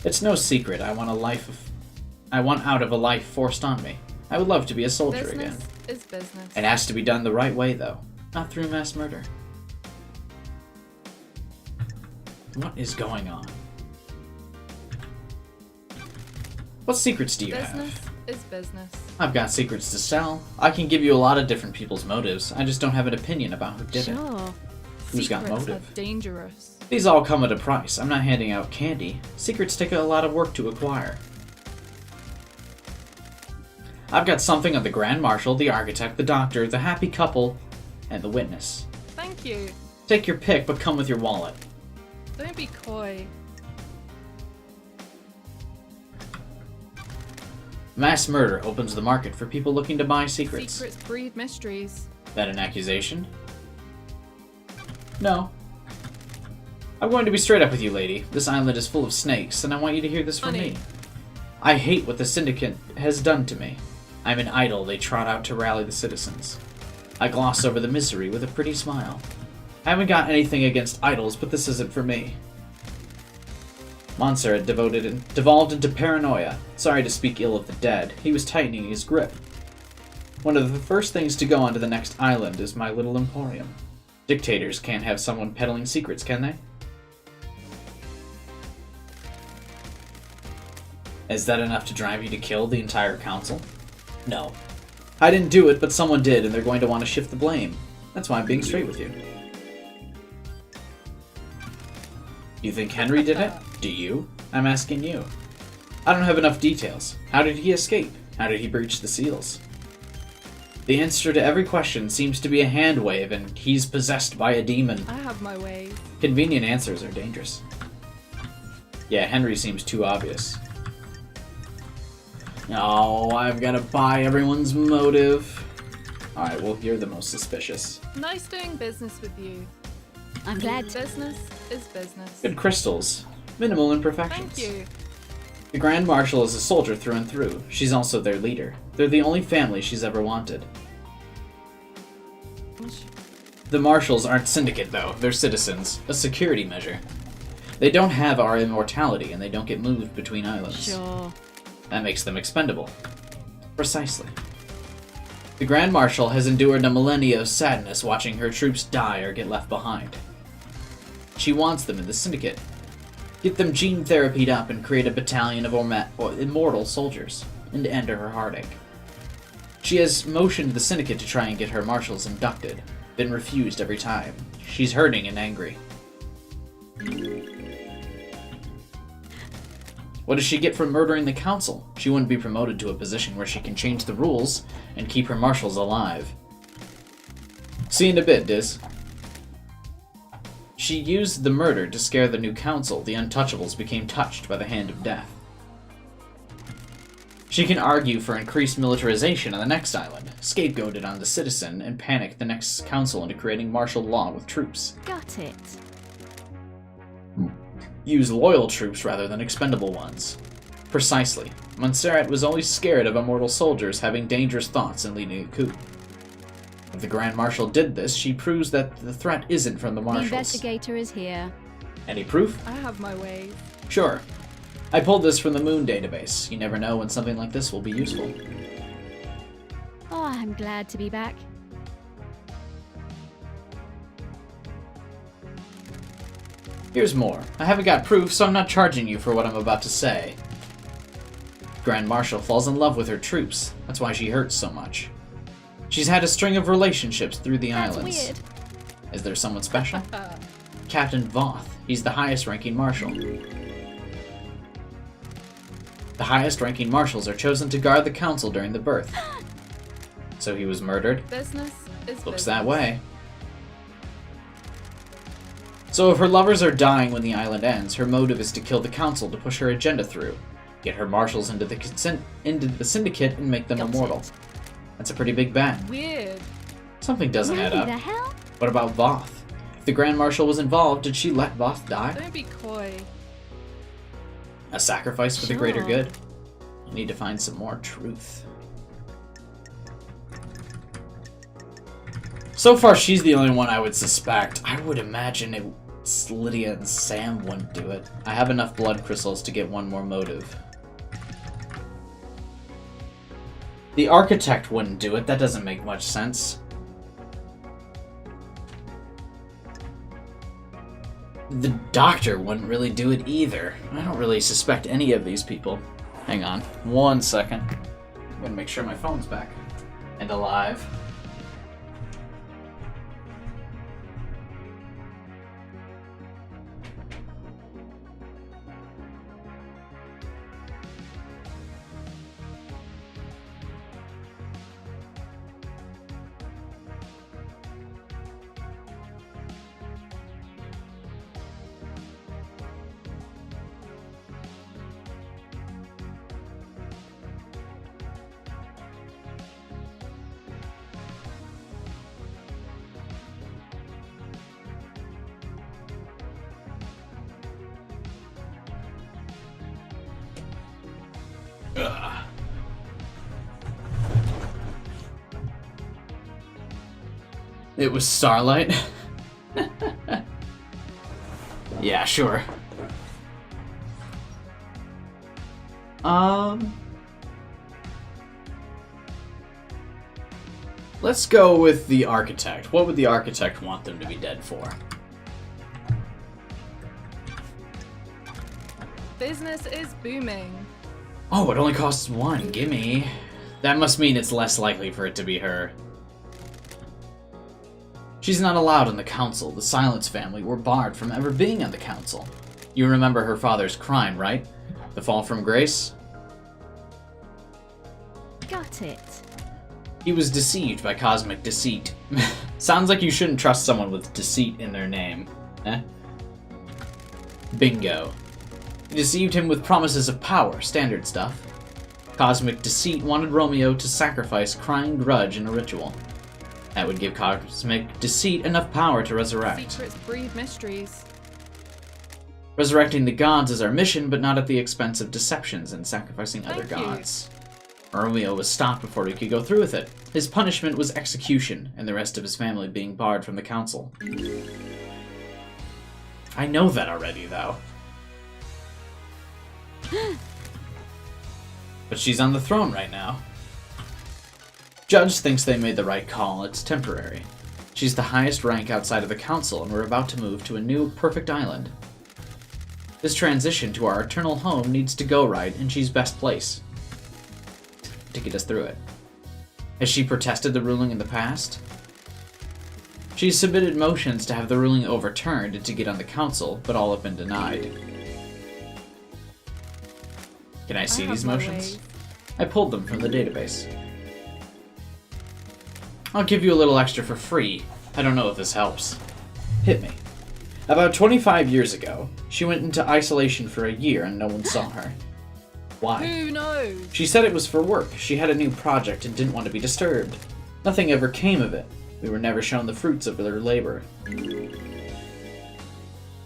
It's no secret. I want out of a life forced on me. I would love to be a soldier again.
Business is business.
It has to be done the right way, though. Not through mass murder. What is going on? What secrets do you
Business
have?
is business.
I've got secrets to sell. I can give you a lot of different people's motives. I just don't have an opinion about who did it.
Sure.
Who's got
Secrets
motive?
are dangerous.
These all come at a price. I'm not handing out candy. Secrets take a lot of work to acquire. I've got something on the Grand Marshal, the architect, the doctor, the happy couple, and the witness.
Thank you.
Take your pick, but come with your wallet.
Don't be coy.
Mass murder opens the market for people looking to buy secrets.
Secrets breed mysteries.
That an accusation? No. I'm going to be straight up with you, lady. This island is full of snakes, and I want you to hear this from
Honey.
me. I hate what the Syndicate has done to me. I'm an idol they trot out to rally the citizens. I gloss over the misery with a pretty smile. I haven't got anything against idols, but this isn't for me. Monser had devolved into paranoia. Sorry to speak ill of the dead. He was tightening his grip. One of the first things to go onto the next island is my little emporium. Dictators can't have someone peddling secrets, can they? Is that enough to drive you to kill the entire council? No. I didn't do it, but someone did, and they're going to want to shift the blame. That's why I'm being straight with you. You think Henry did it? Do you? I'm asking you. I don't have enough details. How did he escape? How did he breach the seals? The answer to every question seems to be a hand wave, and he's possessed by a demon.
I have my ways.
Convenient answers are dangerous. Yeah, Henry seems too obvious. Oh, I've got to buy everyone's motive. Alright, well, you're the most suspicious.
Nice doing business with you.
I'm glad.
Business is business.
Good crystals. Minimal imperfections.
Thank you.
The Grand Marshal is a soldier through and through. She's also their leader. They're the only family she's ever wanted. The Marshals aren't syndicate, though. They're citizens. A security measure. They don't have our immortality, and they don't get moved between islands.
Sure.
That makes them expendable. Precisely. The Grand Marshal has endured a millennia of sadness watching her troops die or get left behind. She wants them in the syndicate. Get them gene therapied up and create a battalion of immortal soldiers, and end her heartache. She has motioned the syndicate to try and get her marshals inducted, been refused every time. She's hurting and angry. What does she get from murdering the council? She wouldn't be promoted to a position where she can change the rules and keep her marshals alive. See you in a bit, Diz. She used the murder to scare the new council. The Untouchables became touched by the hand of death. She can argue for increased militarization on the next island, scapegoat it on the citizen, and panic the next council into creating martial law with troops.
Got it.
Use loyal troops rather than expendable ones. Precisely. Montserrat was always scared of immortal soldiers having dangerous thoughts and leading a coup. If the Grand Marshal did this, she proves that the threat isn't from the Marshals.
The investigator is here.
Any proof?
I have my ways.
Sure. I pulled this from the Moon database. You never know when something like this will be useful.
Oh, I'm glad to be back.
Here's more. I haven't got proof, so I'm not charging you for what I'm about to say. Grand Marshal falls in love with her troops. That's why she hurts so much. She's had a string of relationships through the
That's
islands.
weird.
Is there someone special? Captain Voth. He's the highest-ranking marshal. The highest-ranking marshals are chosen to guard the council during the birth. So he was murdered?
Business is
Looks
business.
that way. So if her lovers are dying when the island ends, her motive is to kill the council to push her agenda through. Get her marshals into the syndicate and make them
Got
immortal.
it.
That's a pretty big bang.
Weird.
Something doesn't add
Why
up.
the hell?
What about Voth? If the Grand Marshal was involved, did she let Voth die?
Don't be coy.
A sacrifice for the greater
Sure.
good. I need to find some more truth. So far, she's the only one I would suspect. I would imagine it's Lydia and Sam wouldn't do it. I have enough blood crystals to get one more motive. The architect wouldn't do it. That doesn't make much sense. The doctor wouldn't really do it either. I don't really suspect any of these people. Hang on 1 second. I'm gonna make sure my phone's back and alive. Ugh. It was Starlight? Yeah, sure. Let's go with the architect. What would the architect want them to be dead for?
Business is booming.
Oh, it only costs one. Gimme. That must mean it's less likely for it to be her. She's not allowed in the council. The Silence family were barred from ever being on the council. You remember her father's crime, right? The fall from grace?
Got it.
He was deceived by cosmic deceit. Sounds like you shouldn't trust someone with deceit in their name. Eh? Bingo. He deceived him with promises of power, standard stuff. Cosmic deceit wanted Romeo to sacrifice crying grudge in a ritual. That would give cosmic deceit enough power to resurrect.
Secrets breed mysteries.
Resurrecting the gods is our mission, but not at the expense of deceptions and sacrificing other
Thank you.
gods. Romeo was stopped before he could go through with it. His punishment was execution, and the rest of his family being barred from the council. I know that already, though. But she's on the throne right now. Judge thinks they made the right call. It's temporary. She's the highest rank outside of the council, and we're about to move to a new, perfect island. This transition to our eternal home needs to go right, and she's best placed to get us through it. Has she protested the ruling in the past? She's submitted motions to have the ruling overturned and to get on the council, but all have been denied. Can I see these motions? I pulled them from the database. I'll give you a little extra for free. I don't know if this helps. Hit me. About 25 years ago, she went into isolation for a year and no one saw her. Why?
Who knows?
She said it was for work. She had a new project and didn't want to be disturbed. Nothing ever came of it. We were never shown the fruits of their labor.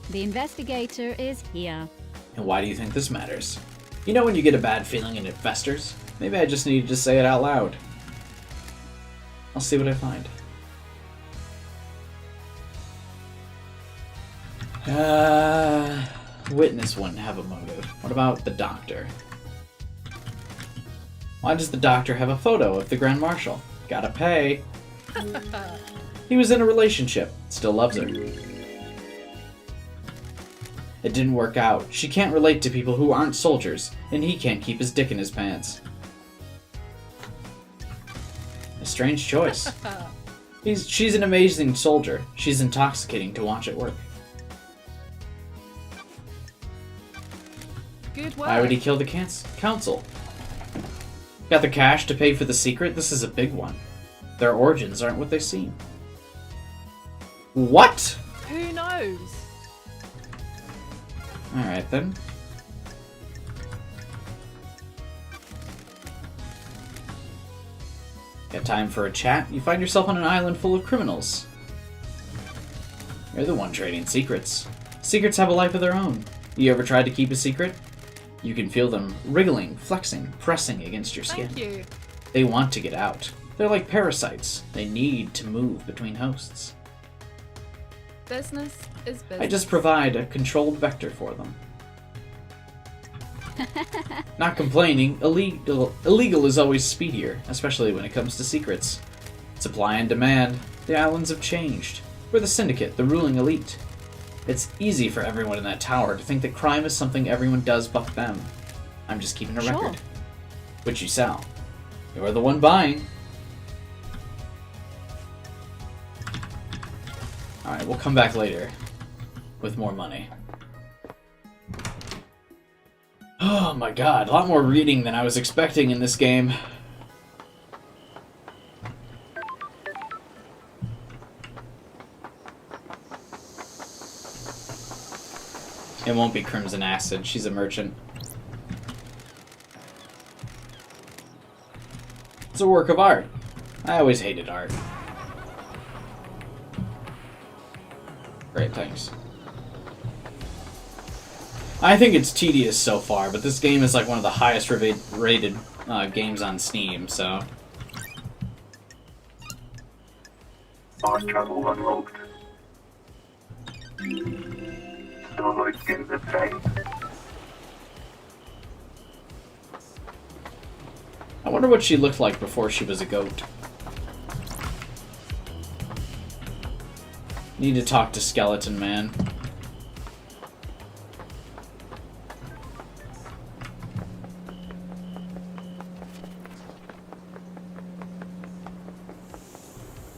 The investigator is here.
And why do you think this matters? You know when you get a bad feeling and it festers? Maybe I just needed to say it out loud. I'll see what I find. Witness wouldn't have a motive. What about the doctor? Why does the doctor have a photo of the Grand Marshal? Gotta pay. He was in a relationship. Still loves her. It didn't work out. She can't relate to people who aren't soldiers, and he can't keep his dick in his pants. A strange choice. She's an amazing soldier. She's intoxicating to watch at work.
Good work.
Why would he kill the council? Got the cash to pay for the secret? This is a big one. Their origins aren't what they seem. What?
Who knows?
Alright then. Got time for a chat? You find yourself on an island full of criminals. You're the one trading secrets. Secrets have a life of their own. You ever tried to keep a secret? You can feel them wriggling, flexing, pressing against your skin.
Thank you.
They want to get out. They're like parasites. They need to move between hosts.
Business is business.
I just provide a controlled vector for them. Not complaining, illegal is always speedier, especially when it comes to secrets. Supply and demand. The islands have changed. We're the syndicate, the ruling elite. It's easy for everyone in that tower to think that crime is something everyone does but them. I'm just keeping a record. Which you sell. You're the one buying. Alright, we'll come back later. With more money. Oh my god, a lot more reading than I was expecting in this game. It won't be Crimson Acid, she's a merchant. It's a work of art. I always hated art. Great, thanks. I think it's tedious so far, but this game is like one of the highest rated games on Steam, so...
Fast travel unlocked. Starlight in the train.
I wonder what she looked like before she was a goat. Need to talk to Skeleton Man.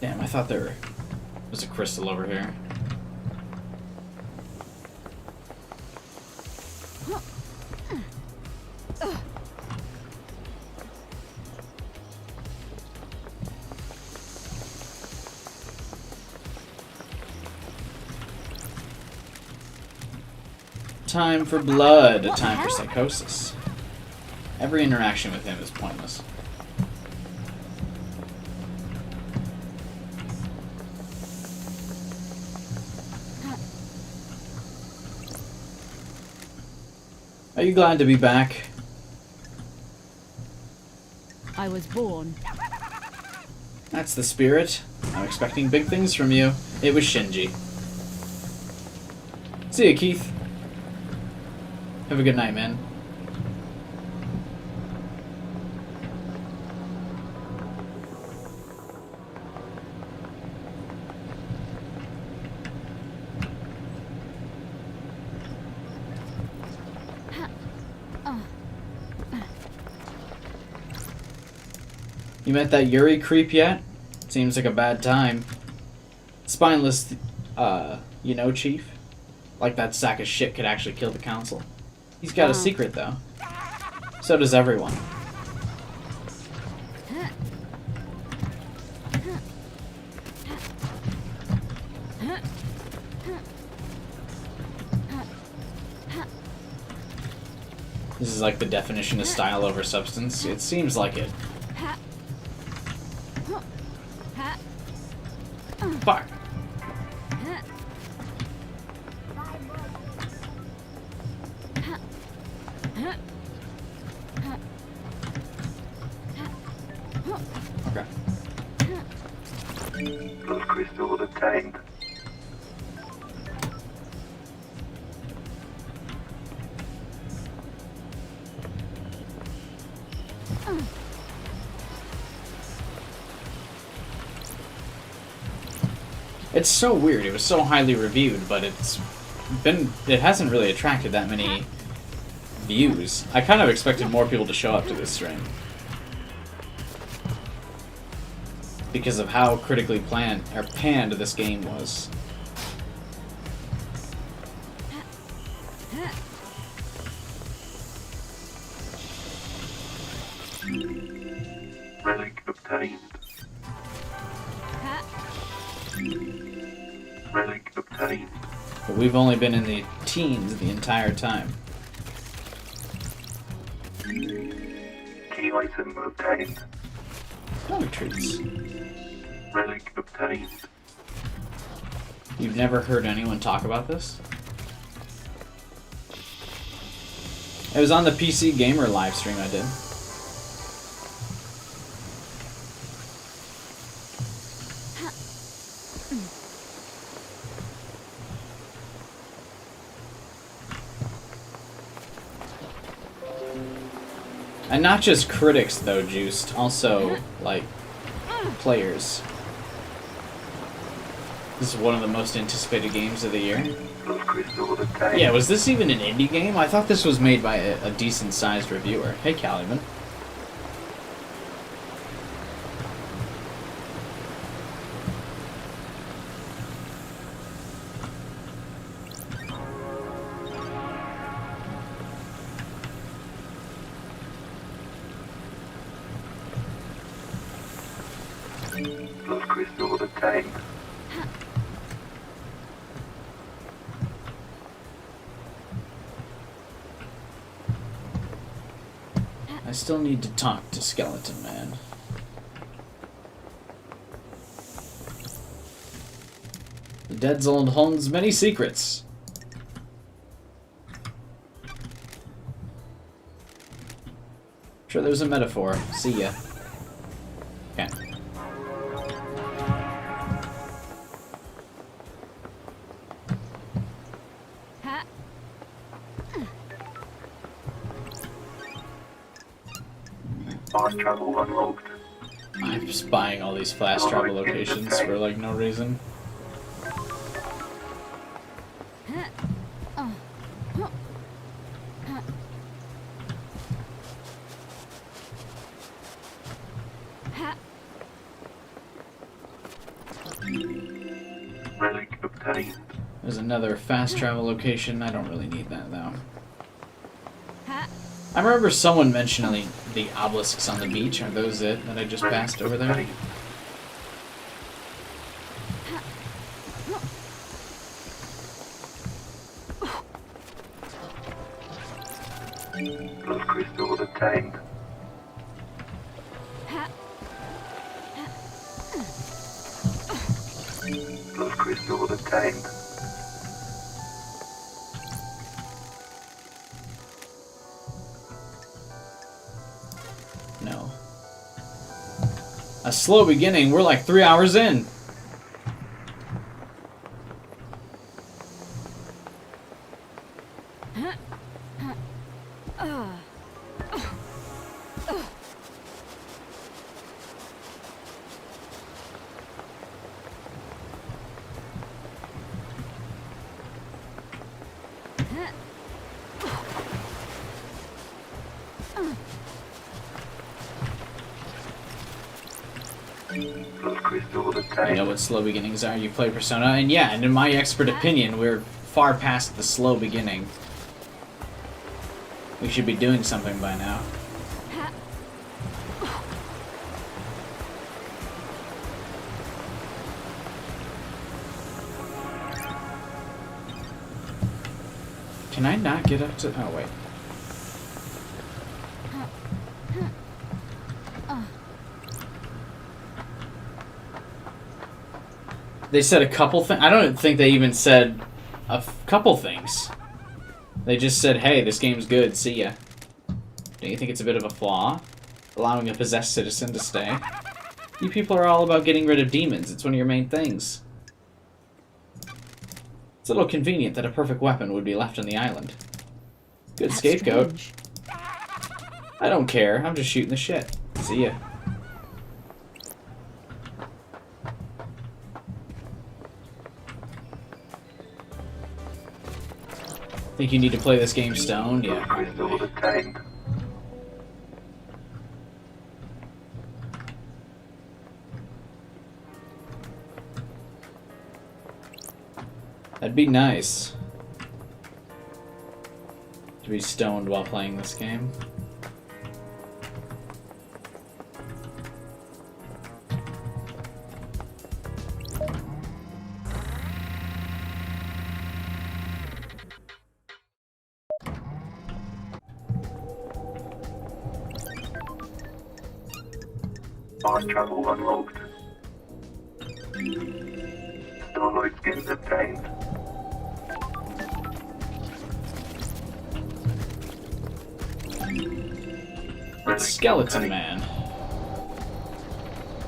Damn, I thought there was a crystal over here. time for blood, a time for psychosis. Every interaction with him is pointless. Are you glad to be back?
I was born.
That's the spirit. I'm expecting big things from you. It was Shinji. See ya, Keith. Have a good night, man. You met that Yuri creep yet? Seems like a bad time. Spineless, you know, Chief? Like that sack of shit could actually kill the council. He's got a secret, though. So does everyone. This is like the definition of style over substance. It seems like it. Fuck. Okay.
Those crystals obtained.
It's so weird. It was so highly reviewed, but it hasn't really attracted that many views. I kind of expected more people to show up to this stream. Because of how critically panned this game was.
Relic obtained. Relic obtained.
But we've only been in the teens the entire time.
Key item obtained.
Oh, treats.
Relic obtained.
You've never heard anyone talk about this? It was on the PC Gamer live stream I did. And not just critics, though, Juiced. Also, like, players. This is one of the most anticipated games of the year.
Those crystals obtained.
Yeah, was this even an indie game? I thought this was made by a decent-sized reviewer. Hey, Caliban.
Those crystals obtained.
I still need to talk to Skeleton Man. The Dead Zone holds many secrets. Sure, there's a metaphor. See ya. Okay.
Fast travel unlocked.
I'm just buying all these fast travel locations for like no reason.
Relic obtained.
There's another fast travel location. I don't really need that though. I remember someone mentioning the obelisks on the beach. Are those it that I just passed over there?
attained. Blood crystal attained.
No. A slow beginning. We're like 3 hours in.
Blood crystal
You
attained.
know what slow beginnings are. You play Persona, and yeah, and in my expert opinion, we're far past the slow beginning. We should be doing something by now. Can I not get up to... Oh, wait. They said a couple things. I don't think they even said a couple things. They just said, hey, this game's good, see ya. Don't you think it's a bit of a flaw? Allowing a possessed citizen to stay? You people are all about getting rid of demons. It's one of your main things. It's a little convenient that a perfect weapon would be left on the island. Good
That's
scapegoat.
strange.
I don't care. I'm just shooting the shit. See ya. Think you need to play this game stoned? Yeah,
Crystal
probably.
attained.
That'd be nice. To be stoned while playing this game.
Fast travel unlocked. Starlight skins obtained.
Skeleton Man.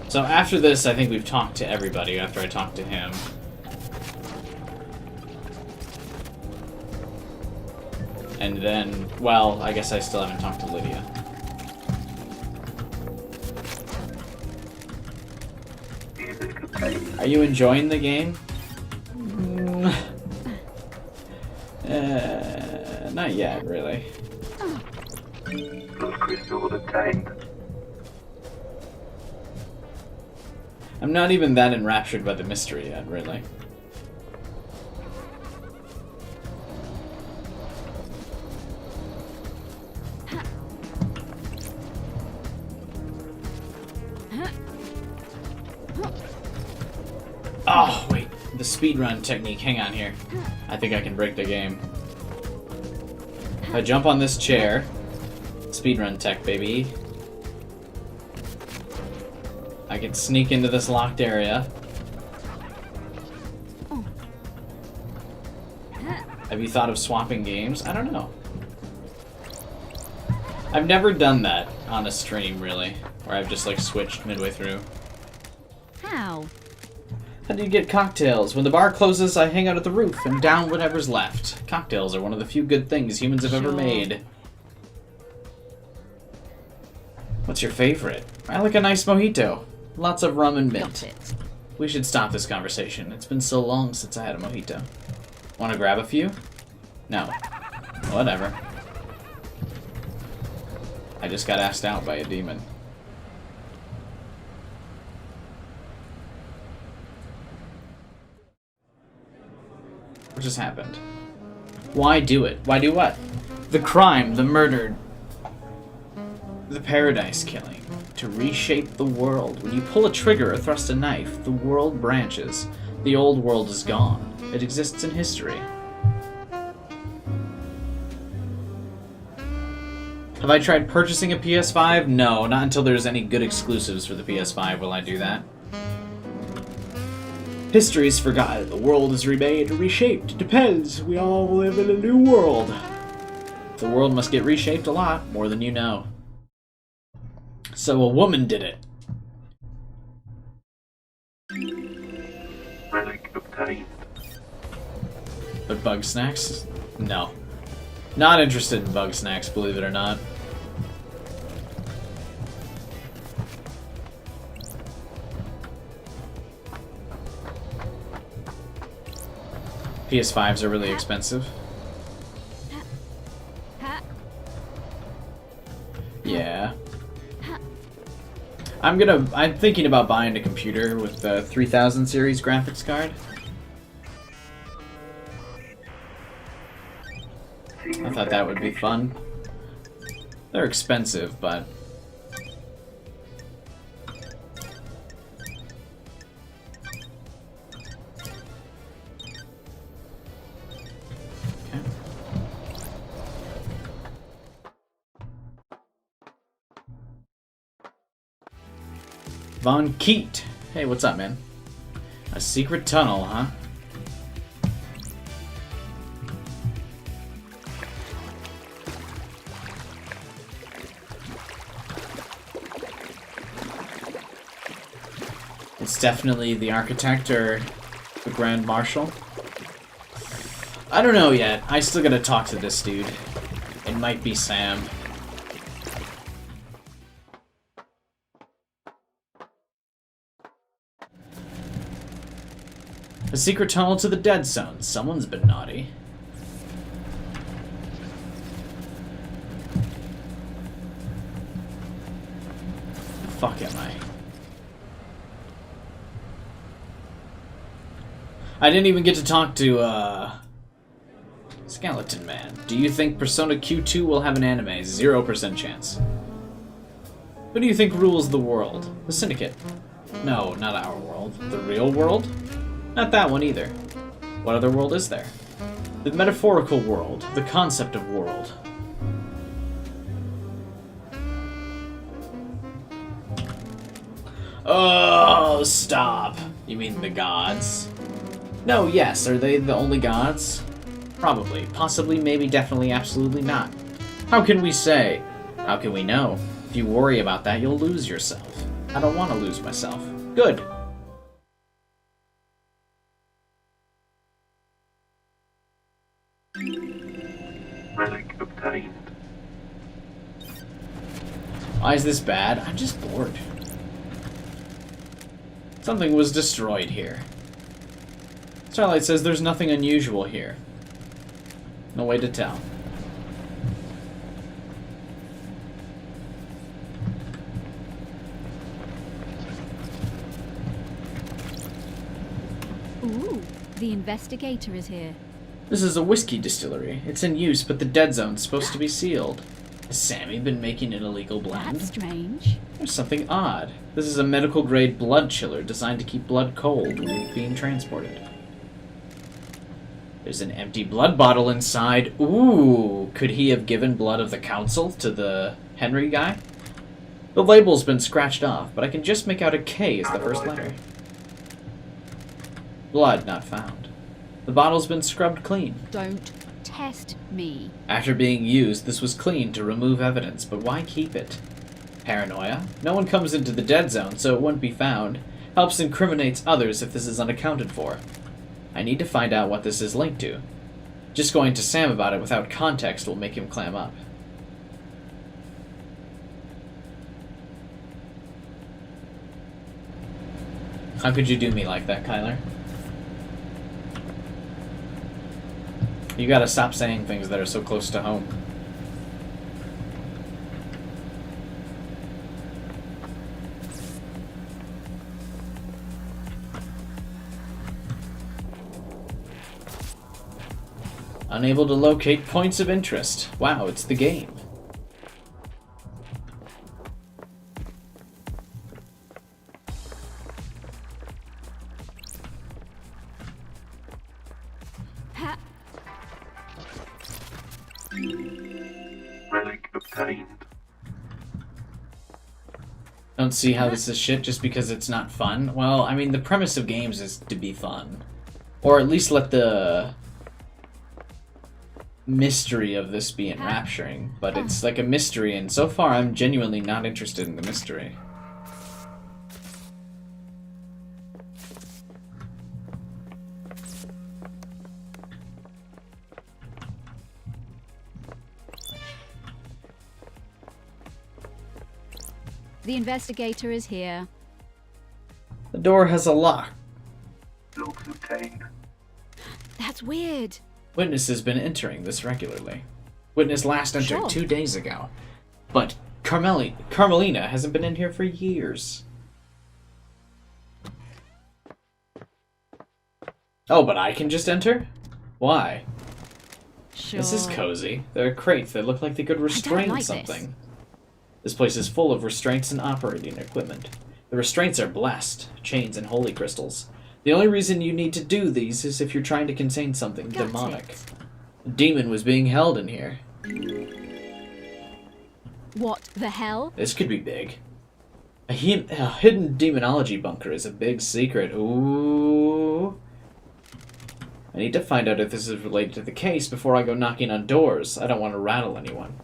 So after this, I think we've talked to everybody after I talked to him. And then, well, I guess I still haven't talked to Lydia.
Music obtained.
Are you enjoying the game? Not yet, really.
Blood crystal attained.
I'm not even that enraptured by the mystery yet, really. Oh, wait. The speedrun technique. Hang on here. I think I can break the game. If I jump on this chair... Speedrun tech, baby. I can sneak into this locked area. Have you thought of swapping games? I don't know. I've never done that on a stream, really. Where I've just, like, switched midway through.
How?
How do you get cocktails? When the bar closes, I hang out at the roof and down whatever's left. Cocktails are one of the few good things humans have ever
Sure.
made. What's your favorite? I like a nice mojito. Lots of rum and mint.
Got it.
We should stop this conversation. It's been so long since I had a mojito. Want to grab a few? No. Whatever. I just got asked out by a demon. What just happened? Why do it? Why do what? The crime, the murder, the paradise killing. To reshape the world. When you pull a trigger or thrust a knife, the world branches. The old world is gone. It exists in history. Have I tried purchasing a PS5? No, not until there's any good exclusives for the PS5 will I do that. History is forgotten. The world is remade or reshaped. It depends. We all live in a new world. The world must get reshaped a lot, more than you know. So a woman did it.
Relic obtained.
But bug snacks? No. Not interested in bug snacks, believe it or not. PS5s are really expensive. Yeah. I'm thinking about buying a computer with the 3000 series graphics card. I thought that would be fun. They're expensive, but... Okay. Von Keat! Hey, what's up, man? A secret tunnel, huh? It's definitely the architect or the Grand Marshal. I don't know yet. I still gotta talk to this dude. It might be Sam. A secret tunnel to the Dead Zone. Someone's been naughty. The fuck am I? I didn't even get to talk to, Skeleton Man. Do you think Persona Q2 will have an anime? 0% chance. Who do you think rules the world? The Syndicate. No, not our world. The real world? Not that one either. What other world is there? The metaphorical world. The concept of world. Oh, stop. You mean the gods? No, yes. Are they the only gods? Probably. Possibly, maybe, definitely, absolutely not. How can we say? How can we know? If you worry about that, you'll lose yourself. I don't want to lose myself. Good.
Relic obtained.
Why is this bad? I'm just bored. Something was destroyed here. Starlight says there's nothing unusual here. No way to tell.
Ooh, the investigator is here.
This is a whiskey distillery. It's in use, but the dead zone's supposed to be sealed. Has Sammy been making an illegal blend?
That's strange.
There's something odd. This is a medical-grade blood chiller designed to keep blood cold when being transported. There's an empty blood bottle inside. Ooh, could he have given blood of the council to the Henry guy? The label's been scratched off, but I can just make out a K as the first letter. Blood not found. The bottle's been scrubbed clean.
Don't test me.
After being used, this was cleaned to remove evidence, but why keep it? Paranoia? No one comes into the dead zone, so it wouldn't be found. Helps incriminates others if this is unaccounted for. I need to find out what this is linked to. Just going to Sam about it without context will make him clam up. How could you do me like that, Kyler? You gotta stop saying things that are so close to home. Unable to locate points of interest. Wow, it's the game.
Relic obtained.
Don't see how this is shit just because it's not fun. Well, I mean, the premise of games is to be fun. Or at least let the mystery of this be enrapturing. But it's like a mystery, and so far I'm genuinely not interested in the mystery.
The investigator is here.
The door has a lock.
Logs obtained.
That's weird.
Witness has been entering this regularly. Witness last entered
Sure.
2 days ago. But Carmelina hasn't been in here for years. Oh, but I can just enter? Why?
Sure.
This is cozy. There are crates that look like they could restrain
like
something. This place is full of restraints and operating equipment. The restraints are blessed, chains and holy crystals. The only reason you need to do these is if you're trying to contain something
Got
demonic.
it.
A demon was being held in here.
What the hell?
This could be big. A hidden demonology bunker is a big secret. Ooh. I need to find out if this is related to the case before I go knocking on doors. I don't want to rattle anyone.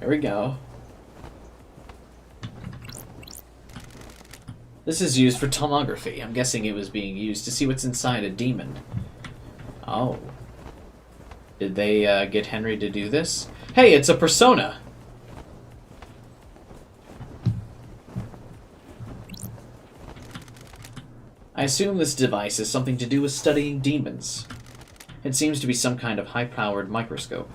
There we go. This is used for tomography. I'm guessing it was being used to see what's inside a demon. Oh. Did they get Henry to do this? Hey, it's a persona! I assume this device has something to do with studying demons. It seems to be some kind of high-powered microscope.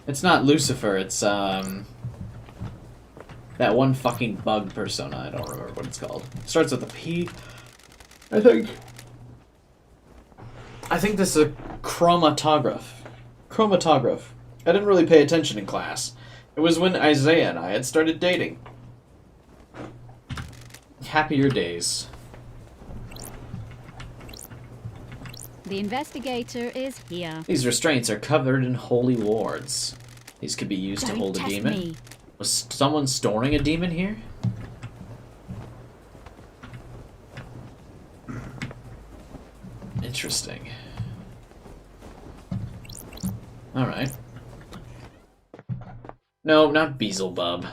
It's not Lucifer, it's, that one fucking bug persona, I don't remember what it's called. It starts with a P, I think. I think this is a chromatograph. Chromatograph. I didn't really pay attention in class. It was when Isaiah and I had started dating. Happier days.
The investigator is here.
These restraints are covered in holy wards. These could be used to
Don't
hold a
test
demon.
me.
Was someone storing a demon here? Interesting. Alright. No, not Beelzebub.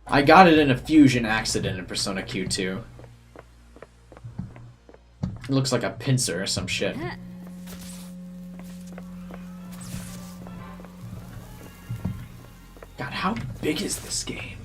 I got it in a fusion accident in Persona Q2. It looks like a pincer or some shit. God, how big is this game?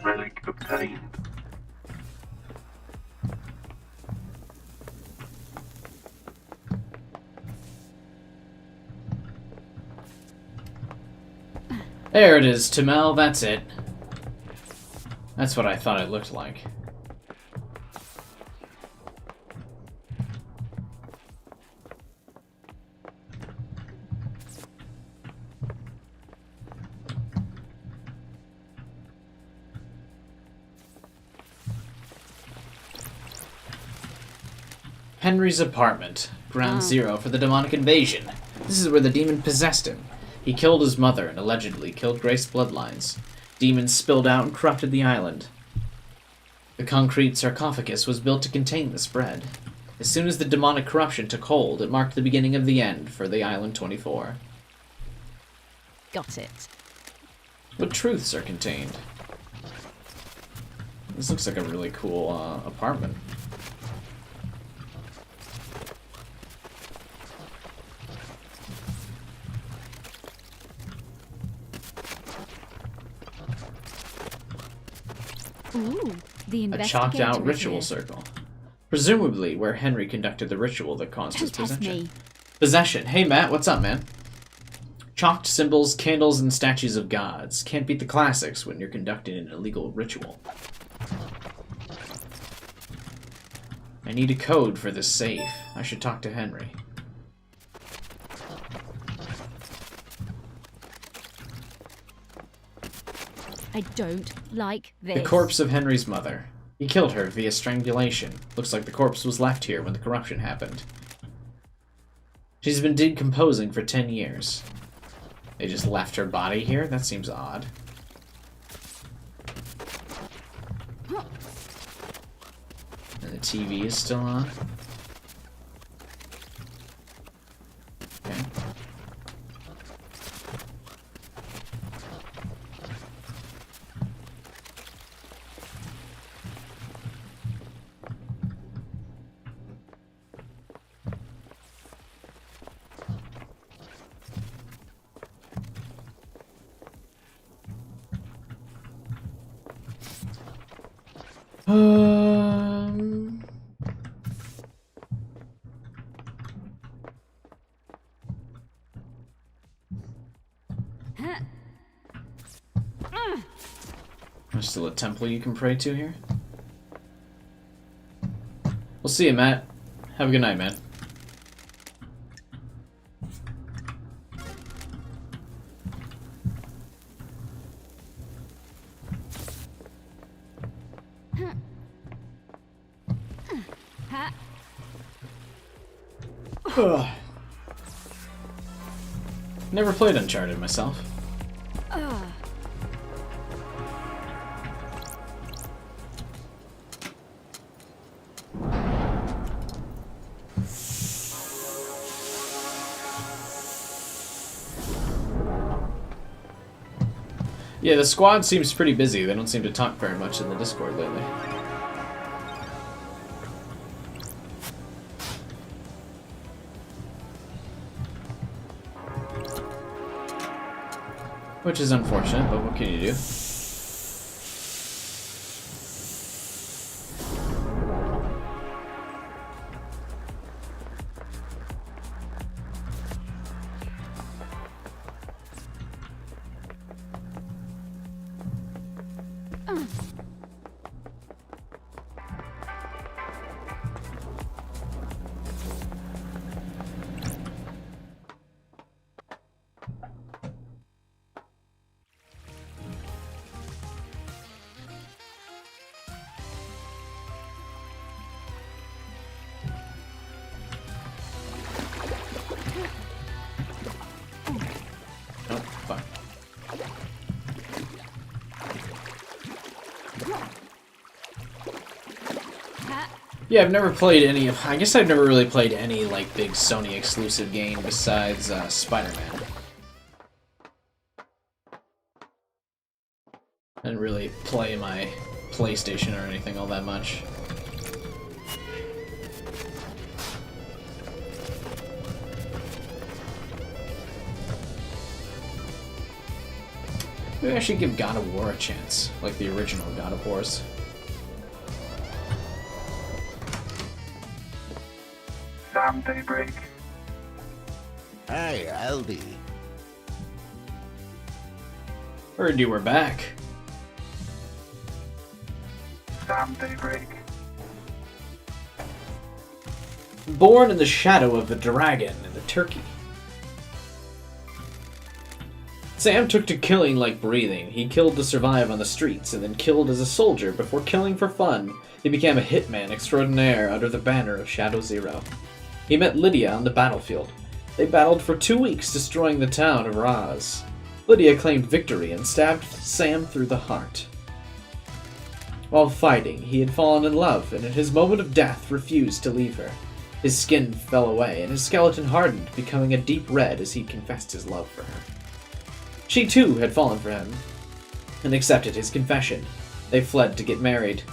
Relic obtained.
There it is, Tamel, that's it. That's what I thought it looked like. Henry's apartment. Ground zero for the demonic invasion. This is where the demon possessed him. He killed his mother and allegedly killed Grace bloodlines. Demons spilled out and corrupted the island. The concrete sarcophagus was built to contain the spread. As soon as the demonic corruption took hold, it marked the beginning of the end for the Island 24.
Got it.
What truths are contained? This looks like a really cool apartment.
Ooh, The
A chalked out
investigator is
ritual
here.
circle. Presumably where Henry conducted the ritual that caused his
Don't test
possession.
me.
Possession. Hey Matt, what's up, man? Chalked symbols, candles, and statues of gods. Can't beat the classics when you're conducting an illegal ritual. I need a code for this safe. I should talk to Henry.
I don't like this.
The corpse of Henry's mother. He killed her via strangulation. Looks like the corpse was left here when the corruption happened. She's been decomposing for 10 years. They just left her body here? That seems odd. And the TV is still on. Okay. Um... There's still a temple you can pray to here. We'll see you, Matt. Have a good night, man. Ugh. Never played Uncharted myself. Yeah, the squad seems pretty busy. They don't seem to talk very much in the Discord lately. Which is unfortunate, but what can you do? Oh, fuck. Yeah, I've never played any of... I guess I've never really played any, like, big Sony exclusive game besides Spider-Man. I didn't really play my PlayStation or anything all that much. Maybe I should give God of War a chance, like the original God of Wars.
Sam Daybreak.
Hey, Aldi.
Heard you were back.
Sam Daybreak.
Born in the shadow of the dragon and the turkey. Sam took to killing like breathing. He killed to survive on the streets, and then killed as a soldier before killing for fun. He became a hitman extraordinaire under the banner of Shadow Zero. He met Lydia on the battlefield. They battled for 2 weeks, destroying the town of Raz. Lydia claimed victory and stabbed Sam through the heart. While fighting, he had fallen in love, and in his moment of death refused to leave her. His skin fell away, and his skeleton hardened, becoming a deep red as he confessed his love for her. She too had fallen for him, and accepted his confession. They fled to get married.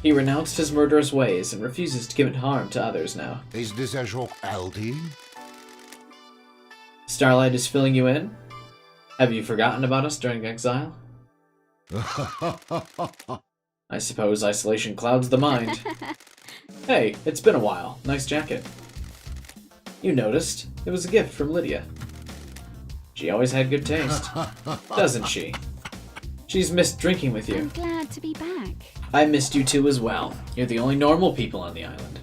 He renounced his murderous ways and refuses to commit harm to others now.
Is this a joke, Aldi?
Starlight is filling you in? Have you forgotten about us during exile? I suppose isolation clouds the mind. Hey, it's been a while. Nice jacket. You noticed? It was a gift from Lydia. She always had good taste. Doesn't she? She's missed drinking with you.
I'm glad to be back.
I missed you too as well. You're the only normal people on the island.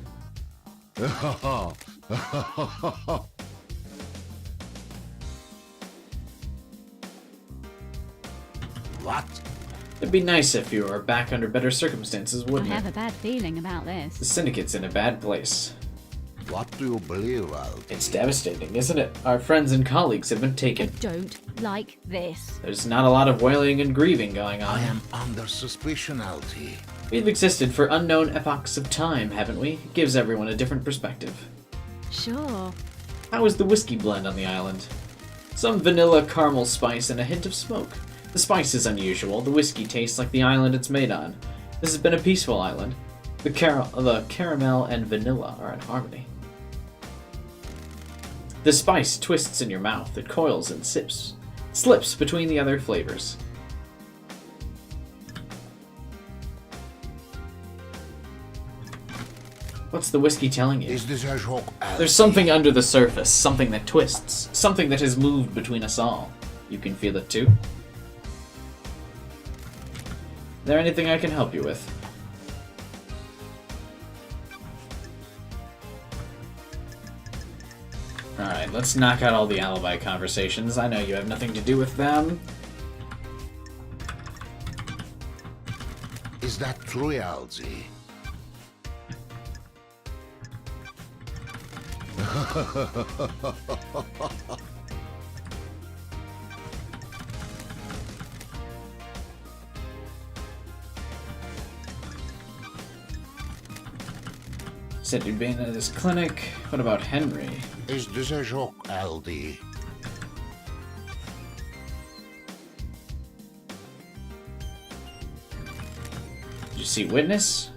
What?
It'd be nice if you were back under better circumstances,
I
wouldn't
have
it?
a bad feeling about
The
this.
Syndicate's in a bad place.
What do you believe, Aldi?
It's devastating, isn't it? Our friends and colleagues have been
I
taken.
don't like this.
There's not a lot of wailing and grieving going on.
I am under suspicion, Aldi.
We've existed for unknown epochs of time, haven't we? It gives everyone a different perspective.
Sure.
How is the whiskey blend on the island? Some vanilla caramel spice and a hint of smoke. The spice is unusual. The whiskey tastes like the island it's made on. This has been a peaceful island. The caramel and vanilla are in harmony. The spice twists in your mouth. It coils and slips between the other flavors. What's the whiskey telling you?
Is this a joke, Aldi?
There's something under the surface, something that twists, something that has moved between us all. You can feel it too? Is there anything I can help you with? Alright, let's knock out all the alibi conversations. I know you have nothing to do with them.
Is that true, Aldi?
Said you'd been at his clinic. What about Henry?
Is this a joke, Aldi?
Did you see Witness?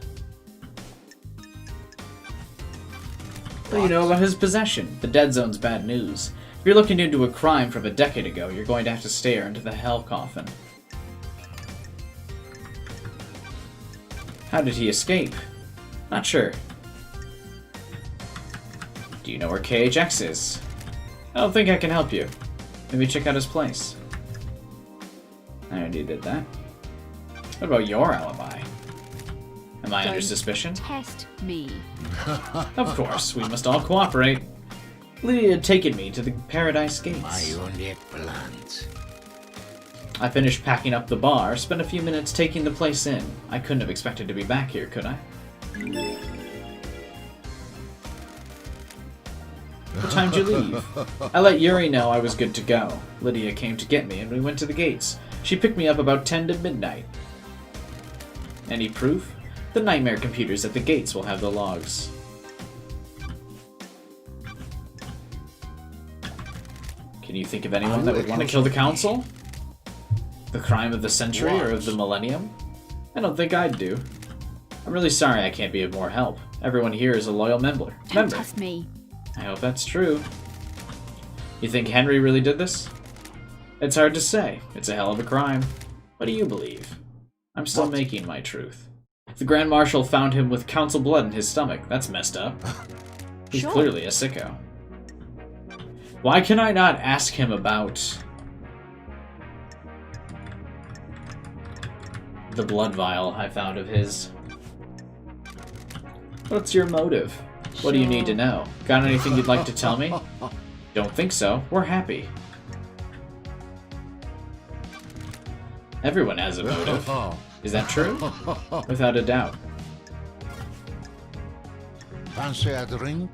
What do you know about his possession? The Dead Zone's bad news. If you're looking into a crime from a decade ago, you're going to have to stare into the hell coffin. How did he escape? Not sure. Do you know where KHX is? I don't think I can help you. Maybe check out his place. I already did that. What about your alibi? Am I under
Don't
suspicion?
Test me.
Of course, we must all cooperate. Lydia had taken me to the Paradise Gates.
My unique plant.
I finished packing up the bar, spent a few minutes taking the place in. I couldn't have expected to be back here, could I? What time did you leave? I let Yuri know I was good to go. Lydia came to get me and we went to the gates. She picked me up about 10 to midnight. Any proof? The nightmare computers at the gates will have the logs. Can you think of anyone that would want to kill the council? The crime of the century or of the millennium? I don't think I'd do. I'm really sorry I can't be of more help. Everyone here is a loyal member.
Don't test me.
I hope that's true. You think Henry really did this? It's hard to say. It's a hell of a crime. What do you believe? I'm still making my truth. The Grand Marshal found him with council blood in his stomach. That's messed up. He's
Sure.
clearly a sicko. Why can I not ask him about the blood vial I found of his? What's your motive? What do you need to know? Got anything you'd like to tell me? Don't think so. We're happy. Everyone has a motive. Is that true? Without a doubt.
Fancy a drink?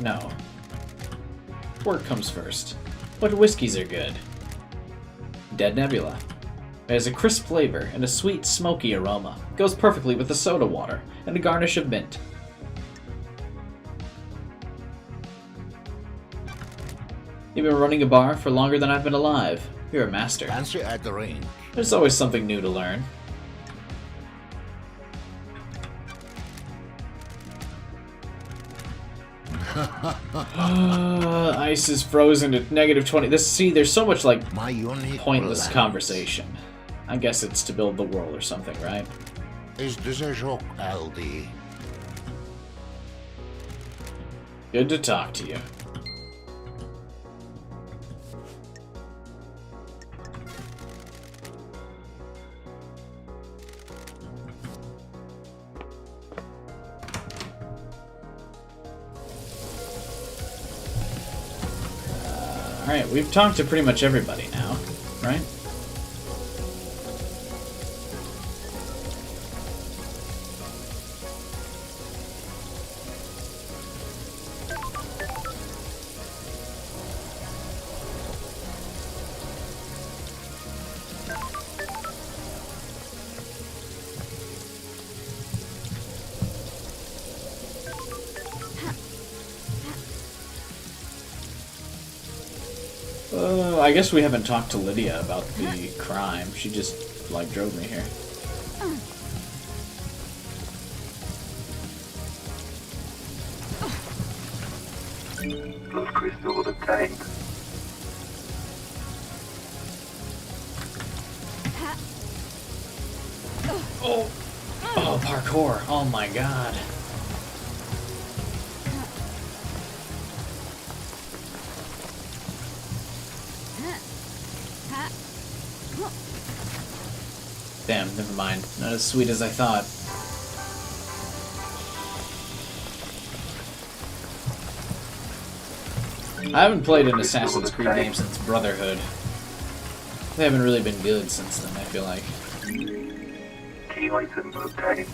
No. Work comes first. What whiskeys are good? Dead Nebula. It has a crisp flavor and a sweet, smoky aroma. Goes perfectly with the soda water and a garnish of mint. You've been running a bar for longer than I've been alive. You're a master.
Fancy a drink?
There's always something new to learn. Ice is frozen to -20. There's so much like
My unique
pointless
plant.
conversation. I guess it's to build the world or something, right?
Is dus een joc, LD?
Good to talk to you. Alright, we've talked to pretty much everybody now, right? I guess we haven't talked to Lydia about the crime. She just, like, drove me here.
Blood crystal obtained.
Oh! Oh, parkour. Oh my god. Damn, never mind. Not as sweet as I thought. I haven't played an Assassin's Creed game since Brotherhood. They haven't really been good since then, I feel like.
Key item obtained.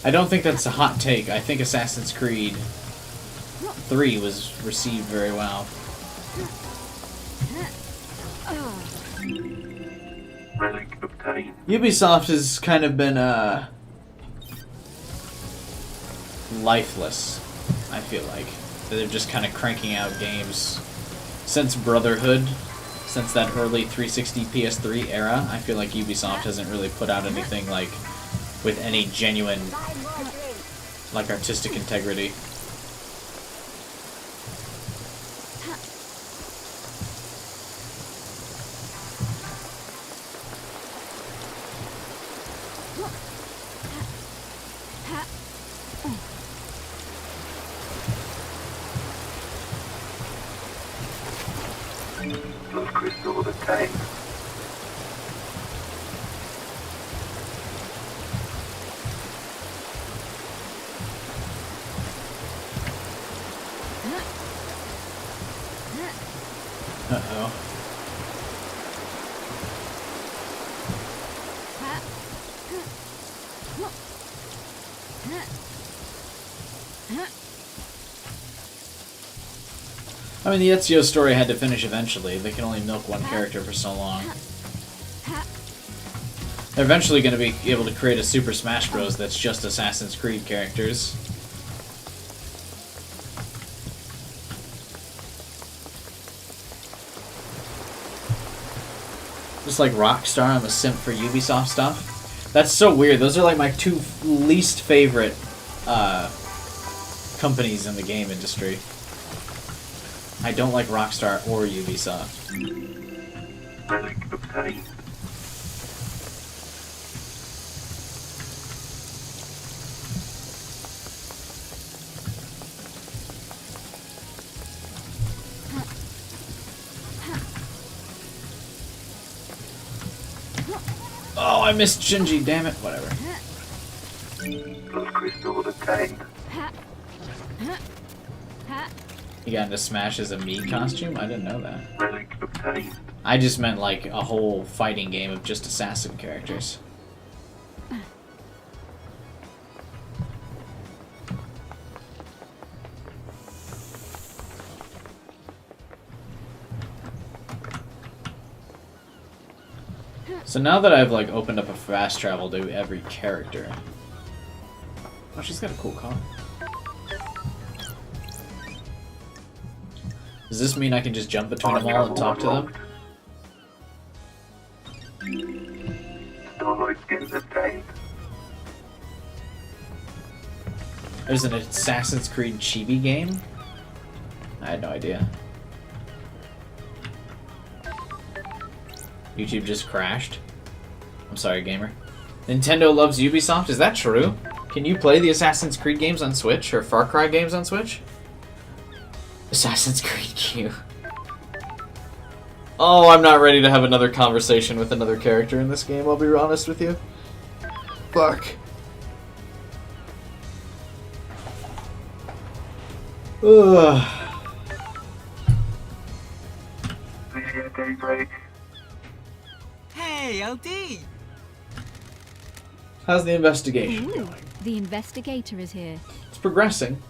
I don't think that's a hot take. I think Assassin's Creed 3 was received very well.
Relic obtained.
Ubisoft has kind of been, lifeless, I feel like. They're just kind of cranking out games since Brotherhood, since that early 360 PS3 era. I feel like Ubisoft hasn't really put out anything, like, with any genuine, like, artistic integrity.
Blood crystal obtained.
Uh-oh. I mean, the Ezio story had to finish eventually. They can only milk one character for so long. They're eventually going to be able to create a Super Smash Bros. That's just Assassin's Creed characters. Just like Rockstar, I'm a simp for Ubisoft stuff. That's so weird. Those are like my two least favorite companies in the game industry. I don't like Rockstar or Ubisoft.
Relic obtained.
Oh, I missed Shinji, damn it. Whatever.
Blood crystal obtained.
He got into Smash as a Mii costume? I didn't know that.
Relic obtained.
I just meant like a whole fighting game of just assassin characters. So now that I've like opened up a fast travel to every character. Oh, she's got a cool car. Does this mean I can just jump between them all and talk to them?
Starlight's getting detained.
There's an Assassin's Creed Chibi game? I had no idea. YouTube just crashed. I'm sorry, gamer. Nintendo loves Ubisoft? Is that true? Can you play the Assassin's Creed games on Switch? Or Far Cry games on Switch? Assassin's Creed Q. Oh, I'm not ready to have another conversation with another character in this game, I'll be honest with you. Fuck. Ugh.
Video daybreak.
Hey, LD!
How's the investigation
Ooh,
going?
the investigator is here.
It's progressing.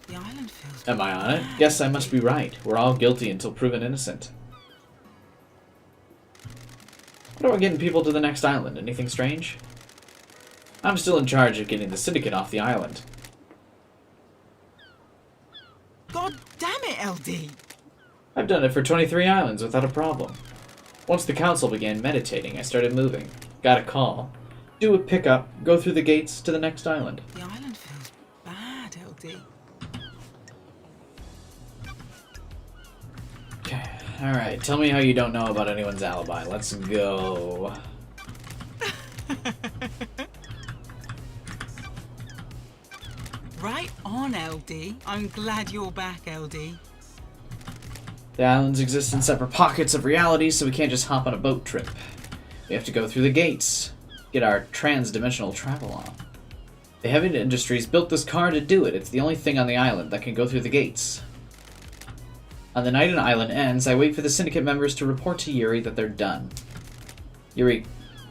The island feels...
Am I on it? Guess I must be right. We're all guilty until proven innocent. What about getting people to the next island? Anything strange? I'm still in charge of getting the syndicate off the island.
God damn it, LD!
I've done it for 23 islands without a problem. Once the council began meditating, I started moving. Got a call. Do a pickup, go through the gates to the next island.
The island feels bad, LD.
Okay, alright, tell me how you don't know about anyone's alibi. Let's go.
Right on, LD. I'm glad you're back, LD.
The islands exist in separate pockets of reality, so we can't just hop on a boat trip. We have to go through the gates, get our trans-dimensional travel on. The heavy industries built this car to do it. It's the only thing on the island that can go through the gates. On the night an island ends, I wait for the syndicate members to report to Yuri that they're done. Yuri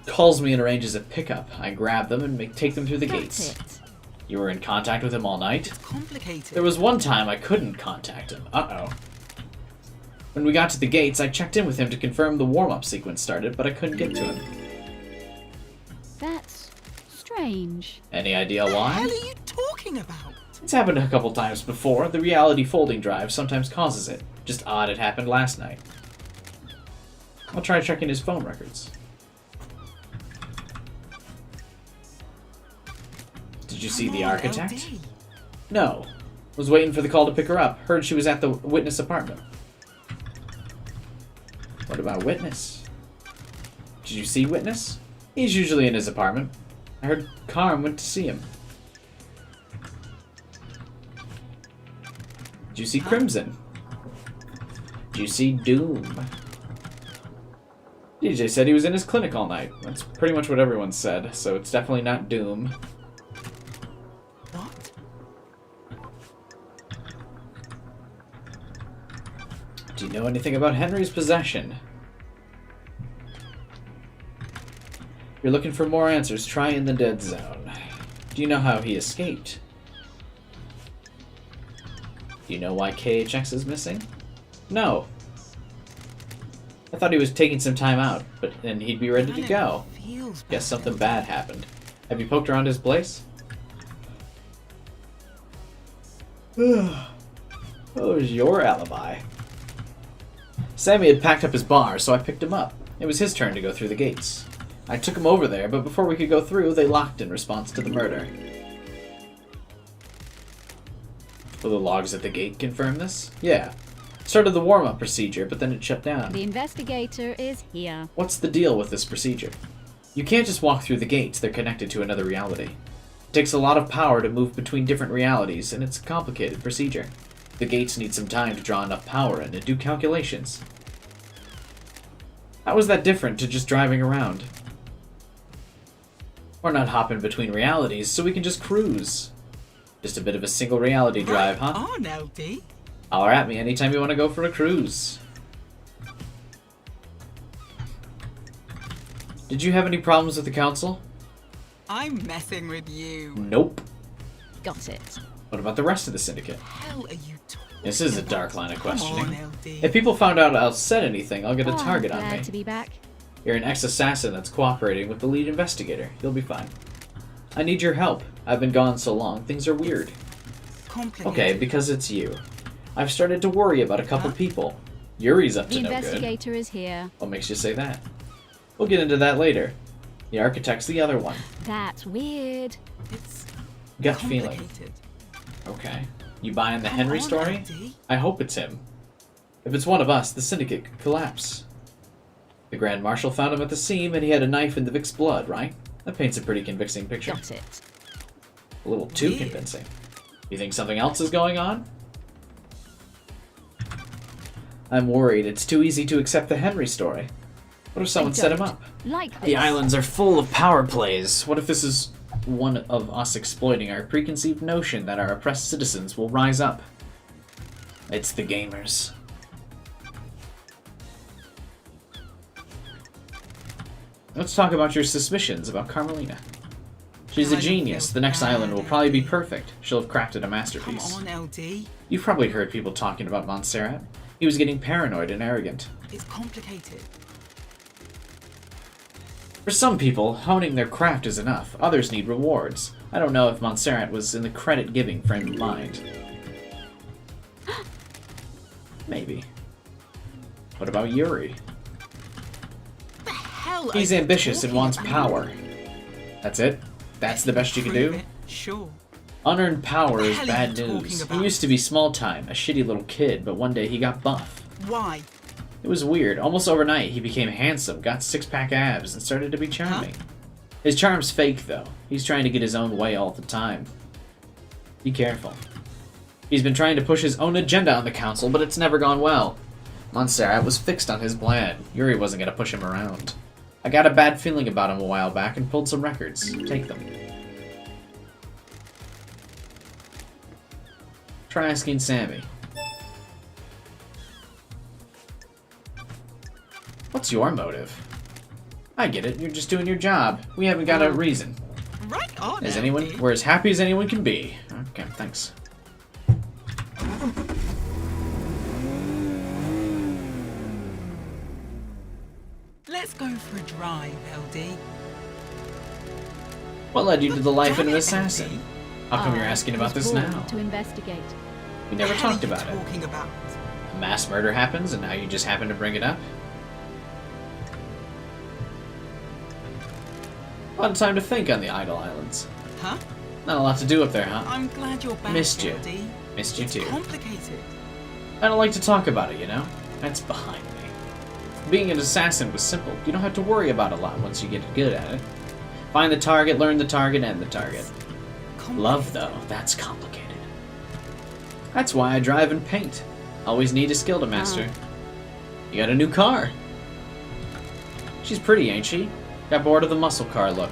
calls me and arranges a pickup. I grab them and take them through the gates.
That's it.
You were in contact with him all night?
It's complicated.
There was one time I couldn't contact him. Uh-oh. When we got to the gates, I checked in with him to confirm the warm-up sequence started, but I couldn't get to him.
That's strange.
Any idea
What the
why?
hell are you talking about?
It's happened a couple times before. The reality folding drive sometimes causes it. Just odd it happened last night. I'll try checking his phone records. Did you see the architect?
LD.
No. Was waiting for the call to pick her up. Heard she was at the witness apartment. What about Witness? Did you see Witness? He's usually in his apartment. I heard Carm went to see him. Did you see Crimson? Did you see Doom? DJ said he was in his clinic all night. That's pretty much what everyone said, so it's definitely not Doom.
What?
Do you know anything about Henry's possession? If you're looking for more answers, try in the dead zone. Do you know how he escaped? Do you know why KHX is missing? No. I thought he was taking some time out, but then he'd be ready to go.
Feels
Guess
bad,
something
LD.
bad happened. Have you poked around his place? What was your alibi? Sammy had packed up his bar, so I picked him up. It was his turn to go through the gates. I took him over there, but before we could go through, they locked in response to the murder. Will the logs at the gate confirm this? Yeah. Started the warm-up procedure, but then it shut down.
The investigator is here.
What's the deal with this procedure? You can't just walk through the gates, they're connected to another reality. It takes a lot of power to move between different realities, and it's a complicated procedure. The gates need some time to draw enough power in and do calculations. How is that different to just driving around? We're not hopping between realities, so we can just cruise. Just a bit of a single reality drive, huh?
Right on, LD.
Holler at me anytime you want to go for a cruise. Did you have any problems with the council?
I'm messing with you.
Nope.
Got it.
What about the rest of the syndicate?
Hell are you talking
This is a
about?
dark line of
Come
questioning.
on, LD.
If people found out I said anything, I'll get a
Oh,
target
I'm
on
glad
me.
to be back.
You're an ex-assassin that's cooperating with the lead investigator. You'll be fine. I need your help. I've been gone so long, things are weird.
Complicated.
Okay, because it's you. I've started to worry about a couple people. Yuri's up
The
to no good.
investigator is here.
What makes you say that? We'll get into that later. The architect's the other one.
That's weird.
It's
Gut feeling.
complicated.
Okay. You buying the
Come
Henry
on,
story?
Andy.
I hope it's him. If it's one of us, the syndicate could collapse. The Grand Marshal found him at the scene and he had a knife in the Vic's blood, right? That paints a pretty convincing picture.
Got it.
A little too
Weird.
convincing. You think something else is going on? I'm worried it's too easy to accept the Henry story. What if someone set him
don't.
up?
Like this.
The islands are full of power plays. What if this is one of us exploiting our preconceived notion that our oppressed citizens will rise up? It's the gamers. Let's talk about your suspicions about Carmelina. She's a
I don't
genius.
feel
The next
bad,
island will probably be
Andy.
perfect. She'll have crafted a
Come
masterpiece.
on, LD.
You've probably heard people talking about Montserrat. He was getting paranoid and arrogant.
It's complicated.
For some people, honing their craft is enough. Others need rewards. I don't know if Montserrat was in the credit-giving frame of mind. Maybe. What about Yuri?
What the hell?
He's
are you
ambitious and
talking
wants
about?
power. That's it? That's the best you can
Prove
do?
it. Sure.
Unearned power
What the
is
hell are
bad
you talking
news. He
about?
used to be small-time, a shitty little kid, but one day he got buff.
Why?
It was weird. Almost overnight, he became handsome, got six-pack abs, and started to be charming. His charm's fake, though. He's trying to get his own way all the time. Be careful. He's been trying to push his own agenda on the council, but it's never gone well. Montserrat was fixed on his plan. Yuri wasn't going to push him around. I got a bad feeling about him a while back and pulled some records. Take them. Try asking Sammy. What's your motive? I get it. You're just doing your job. We haven't got a reason.
Right on,
Is
LD.
anyone? We're as happy as anyone can be. Okay, thanks.
Let's go for a drive, LD.
What led you to the life of an
Damn it,
assassin?
LD.
How come you're
I
asking about
was
this
born
now?
To investigate.
We never
What the hell
talked
are you
about it.
talking about?
A mass murder happens, and now you just happen to bring it up? A lot of time to think on the Idle Islands.
Huh?
Not a lot to do up there, huh?
I'm glad you're back,
Missed you.
LD.
Missed you
It's
too.
complicated.
I don't like to talk about it, you know? That's behind me. Being an assassin was simple. You don't have to worry about a lot once you get good at it. Find the target, learn the target, end the target. Love, though, that's complicated. That's why I drive and paint. Always need a skill to master. You got a new car. She's pretty, ain't she? Got bored of the muscle car look.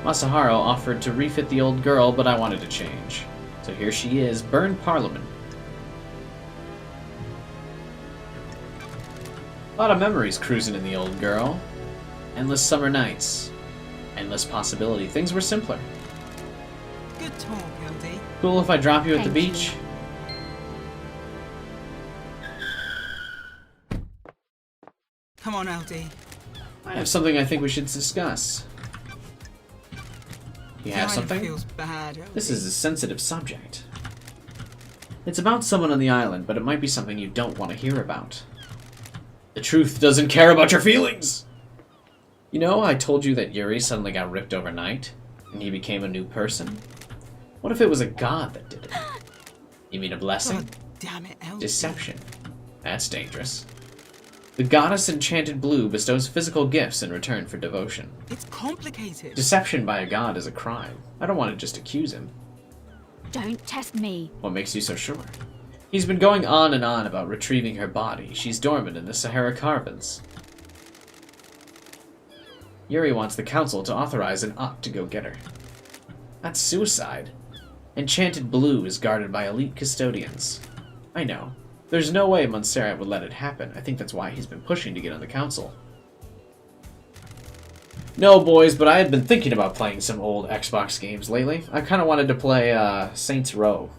Masahiro offered to refit the old girl, but I wanted to change. So here she is, burned Parliament. A lot of memories cruising in the old girl. Endless summer nights. Endless possibility. Things were simpler.
Good talk, LD.
Cool if I drop you at the
Thank you.
beach?
Come on, LD.
I have something I think we should discuss. You have
Mine
something?
feels bad, LD.
This is a sensitive subject. It's about someone on the island, but it might be something you don't want to hear about. The truth doesn't care about your feelings! You know, I told you that Yuri suddenly got ripped overnight, and he became a new person? What if it was a god that did it? You mean a blessing?
God damn it, LD.
Deception. That's dangerous. The goddess Enchanted Blue bestows physical gifts in return for devotion.
It's complicated.
Deception by a god is a crime. I don't want to just accuse him.
Don't test me.
What makes you so sure? He's been going on and on about retrieving her body. She's dormant in the Sahara Caravans. Yuri wants the council to authorize an Oct to go get her. That's suicide. Enchanted Blue is guarded by elite custodians. I know. There's no way Montserrat would let it happen. I think that's why he's been pushing to get on the council. No, boys, but I had been thinking about playing some old Xbox games lately. I kind of wanted to play Saints Row.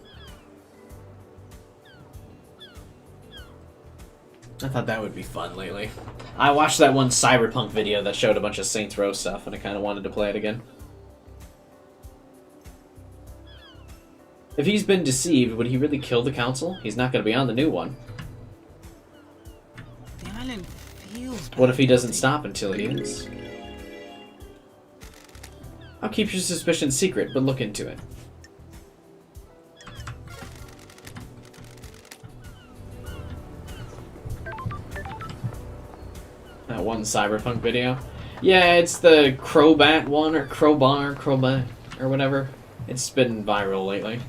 I thought that would be fun lately. I watched that one Cyberpunk video that showed a bunch of Saints Row stuff, and I kind of wanted to play it again. If he's been deceived, would he really kill the council? He's not going to be on the new one.
The island feels bad.
What if he doesn't stop until he is? I'll keep your suspicions secret, but look into it. That one Cyberpunk video. Yeah, it's the Crowbat one, or Crowbat, or whatever. It's been viral lately.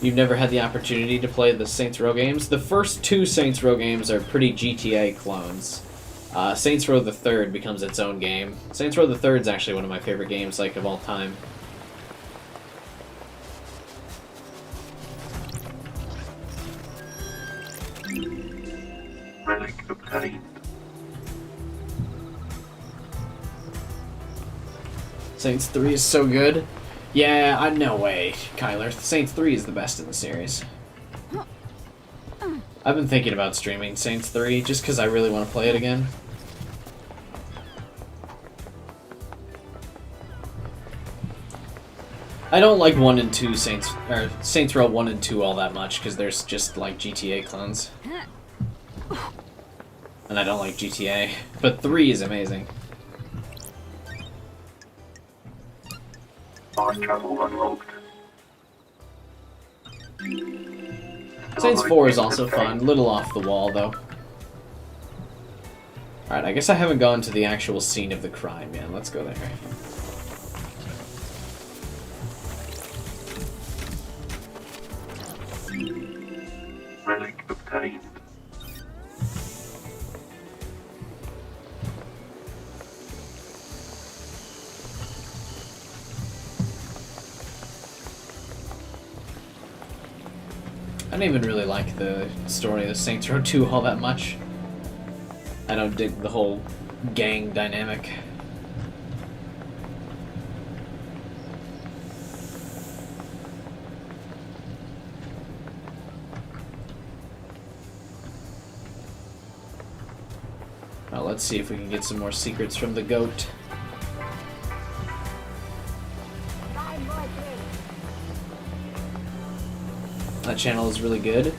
You've never had the opportunity to play the Saints Row games? The first two Saints Row games are pretty GTA clones. Saints Row the Third becomes its own game. Saints Row the Third is actually one of my favorite games, like, of all time.
Relic obtained.
Saints 3 is so good. Yeah, no way, Kyler. Saints 3 is the best in the series. I've been thinking about streaming Saints 3 just because I really want to play it again. I don't like 1 and 2 Saints Row 1 and 2 all that much because there's just like GTA clones. And I don't like GTA, but 3 is amazing.
Fast travel unlocked.
Saints 4 is also fun, little off the wall though. Alright, I guess I haven't gone to the actual scene of the crime yet. Let's go there.
Relic obtained.
I don't even really like the story of Saints Row 2 all that much. I don't dig the whole gang dynamic. Well, let's see if we can get some more secrets from the goat. That channel is really good.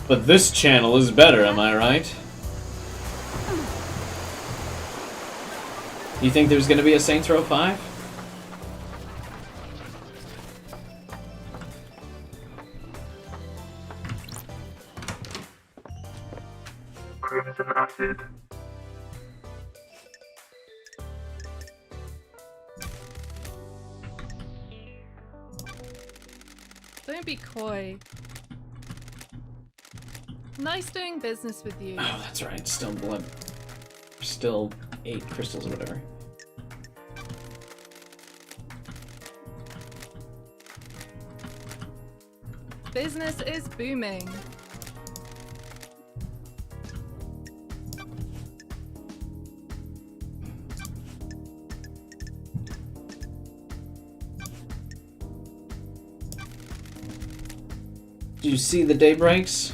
But this channel is better, am I right? You think there's gonna be a Saints Row 5?
Crimson acid.
Don't be coy. Nice doing business with you.
Oh, that's right. Still blood. Still 8 crystals or whatever.
Business is booming.
Did you see the daybreaks?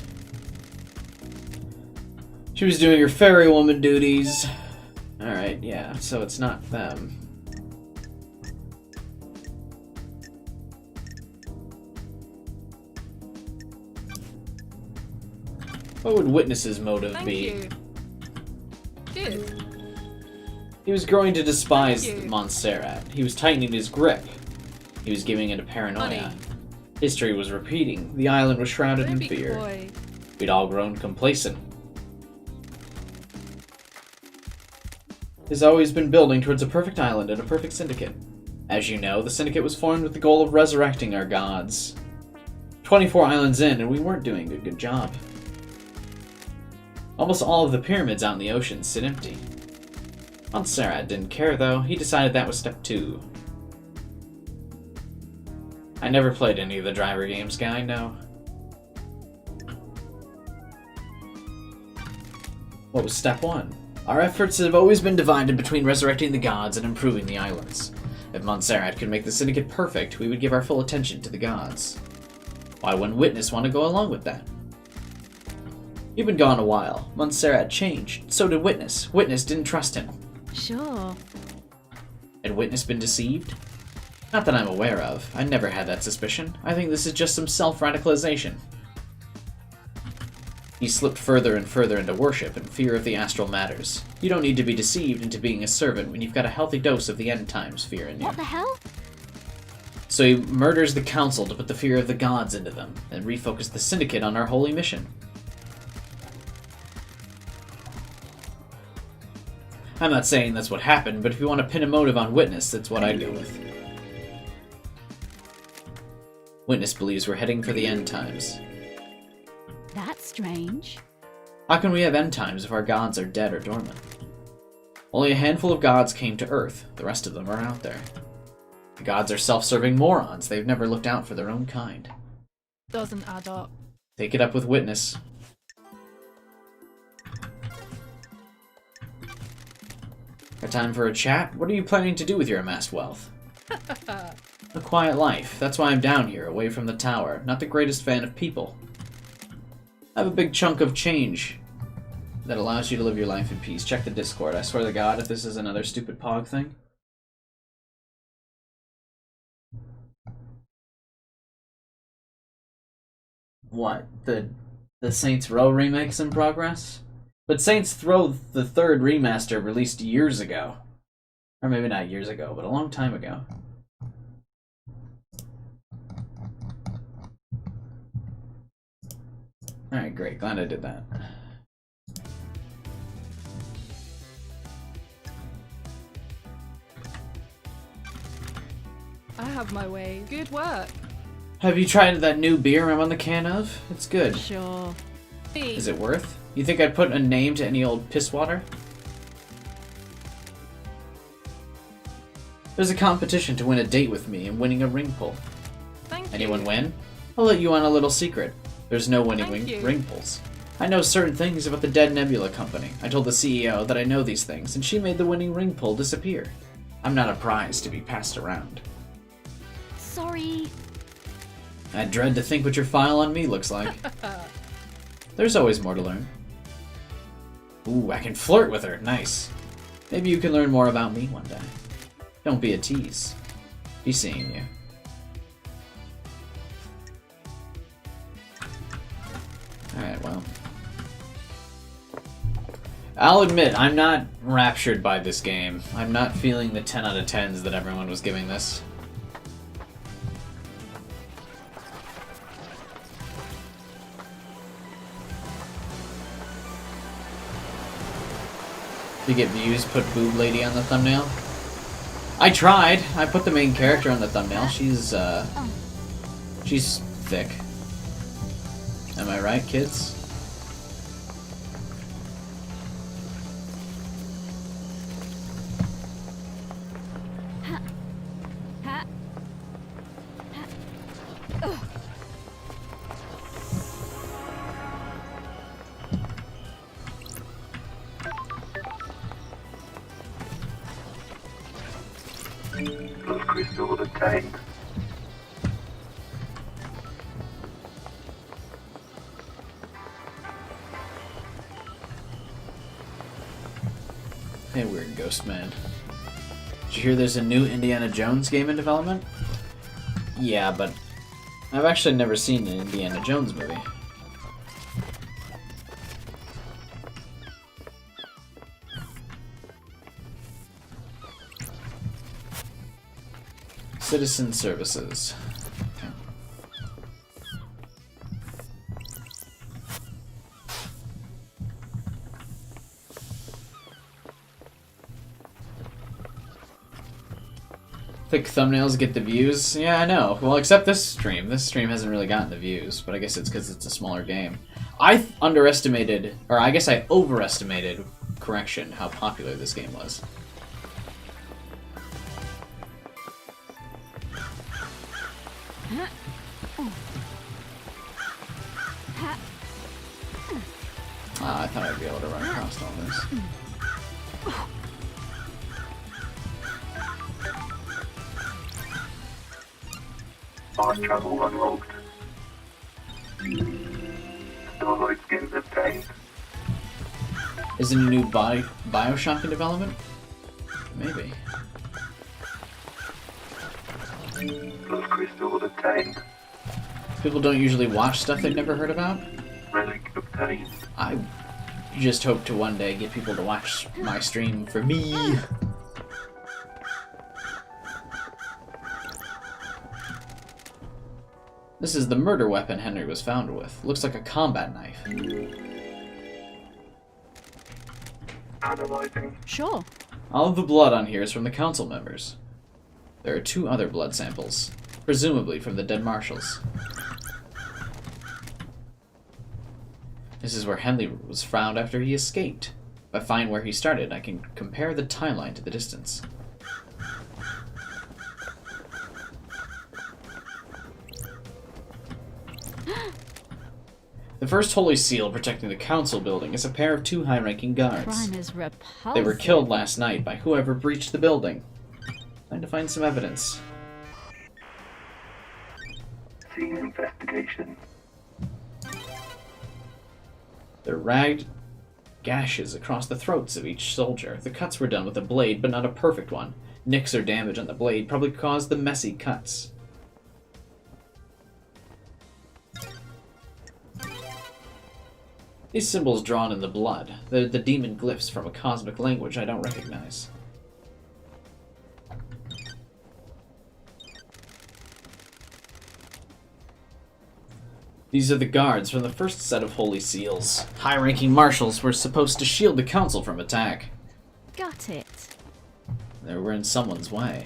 She was doing her ferrywoman duties. Alright, yeah, so it's not them. What would Witness's motive
Thank
be?
you. Good.
He was growing to despise
Thank you.
Montserrat. He was tightening his grip. He was giving into paranoia.
Honey.
History was repeating. The island was shrouded
Don't
in
be
fear.
coy.
We'd all grown complacent. Has always been building towards a perfect island and a perfect syndicate. As you know, the syndicate was formed with the goal of resurrecting our gods. 24 islands in, and we weren't doing a good job. Almost all of the pyramids out in the ocean sit empty. Montserrat didn't care, though. He decided that was step 2. I never played any of the driver games, guy, no. What was step 1? Our efforts have always been divided between resurrecting the gods and improving the islands. If Montserrat could make the syndicate perfect, we would give our full attention to the gods. Why wouldn't Witness want to go along with that? You've been gone a while. Montserrat changed. So did Witness. Witness didn't trust him.
Sure.
Had Witness been deceived? Not that I'm aware of. I never had that suspicion. I think this is just some self-radicalization. He slipped further and further into worship and fear of the astral matters. You don't need to be deceived into being a servant when you've got a healthy dose of the end times fear in you.
What the hell?
So he murders the council to put the fear of the gods into them, and refocus the syndicate on our holy mission. I'm not saying that's what happened, but if you want to pin a motive on Witness, that's what I'd go with. Witness believes we're heading for the end times.
That's strange.
How can we have end times if our gods are dead or dormant? Only a handful of gods came to Earth, the rest of them are out there. The gods are self-serving morons, they've never looked out for their own kind.
Doesn't add up.
Take it up with Witness. Got time for a chat? What are you planning to do with your amassed wealth? A quiet life. That's why I'm down here, away from the tower. Not the greatest fan of people. I have a big chunk of change that allows you to live your life in peace. Check the Discord. I swear to God, if this is another stupid Pog thing. What? The Saints Row remake's in progress? But Saints Row the 3rd remaster released years ago. Or maybe not years ago, but a long time ago. Alright, great. Glad I did that.
I have my way. Good work.
Have you tried that new beer I'm on the can of? It's good.
Sure.
Is it worth? You think I'd put a name to any old piss water? There's a competition to win a date with me and winning a ring pull.
Thank
Anyone
you.
win? I'll let you on a little secret. There's no winning
Thank you.
ring pulls. I know certain things about the Dead Nebula Company. I told the CEO that I know these things, and she made the winning ring pull disappear. I'm not a prize to be passed around.
Sorry.
I dread to think what your file on me looks like. There's always more to learn. Ooh, I can flirt with her. Nice. Maybe you can learn more about me one day. Don't be a tease. Be seeing you. Alright, well. I'll admit, I'm not raptured by this game. I'm not feeling the 10 out of 10s that everyone was giving this. To get views, put boob lady on the thumbnail. I tried. I put the main character on the thumbnail. She's thick. Am I right, kids?
Blood crystal obtained.
Hey, weird ghost man. Did you hear there's a new Indiana Jones game in development? Yeah, but I've actually never seen an Indiana Jones movie. Citizen services. Okay. Thick thumbnails get the views. Yeah, I know. Well, except this stream. This stream hasn't really gotten the views, but I guess it's because it's a smaller game. I underestimated, or I guess I overestimated, correction, how popular this game was. I thought I'd be able to run across all this.
Fast travel unlocked. Starlight skins obtained.
Is it a new Bioshock in development? Maybe.
Plus crystal obtained.
People don't usually watch stuff they've never heard about.
Relic obtained.
I just hope to one day get people to watch my stream for me. This is the murder weapon Henry was found with. Looks like a combat knife.
Analyzing.
Sure.
All of the blood on here is from the council members. There are 2 other blood samples, presumably from the dead marshals. This is where Henry was found after he escaped. If I find where he started, I can compare the timeline to the distance. The first Holy Seal protecting the council building is a pair of 2 high-ranking guards.
Crime is repulsive.
They were killed last night by whoever breached the building. Trying to find some evidence.
Scene investigation.
There are ragged gashes across the throats of each soldier. The cuts were done with a blade, but not a perfect one. Nicks or damage on the blade probably caused the messy cuts. These symbols drawn in the blood. They're the demon glyphs from a cosmic language I don't recognize. These are the guards from the first set of Holy Seals. High-ranking marshals were supposed to shield the council from attack.
Got it.
They were in someone's way.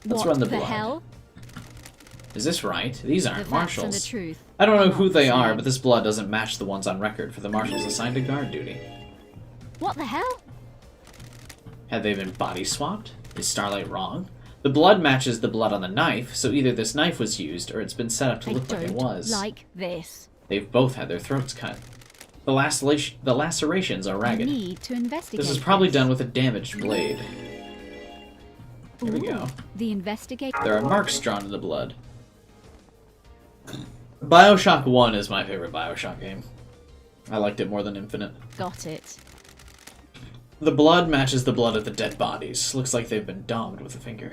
Let's
What
run the
the
blood.
hell?
Is this right? These
The
aren't
facts
marshals.
and the truth.
I don't know
are
who
not
they
the
are,
same.
but this blood doesn't match the ones on record for the marshals assigned to guard duty.
What the hell?
Had they been body swapped? Is Starlight wrong? The blood matches the blood on the knife, so either this knife was used or it's been set up to
I
look like it
don't
was.
like this.
They've both had their throats cut. The lacerations are
I
ragged.
need to investigate.
This is probably
this.
done with a damaged blade. Here we
Ooh,
go.
The investigator.
There are marks drawn in the blood. BioShock 1 is my favorite BioShock game. I liked it more than Infinite.
Got it.
The blood matches the blood of the dead bodies. Looks like they've been daubed with a finger.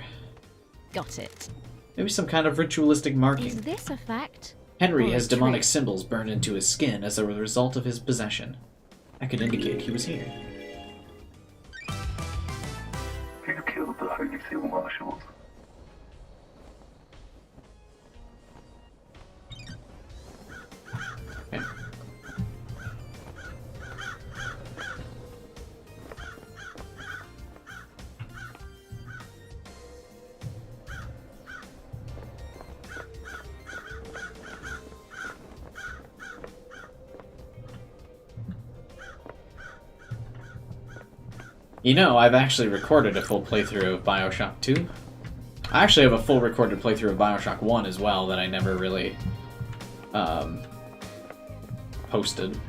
Got it.
Maybe some kind of ritualistic marking.
Is this a fact?
Henry
or a
has demonic
trick?
symbols burned into his skin as a result of his possession. That could indicate he was here.
Who killed the Holy Seal marshals?
Okay. You know, I've actually recorded a full playthrough of BioShock 2. I actually have a full recorded playthrough of BioShock 1 as well that I never really posted.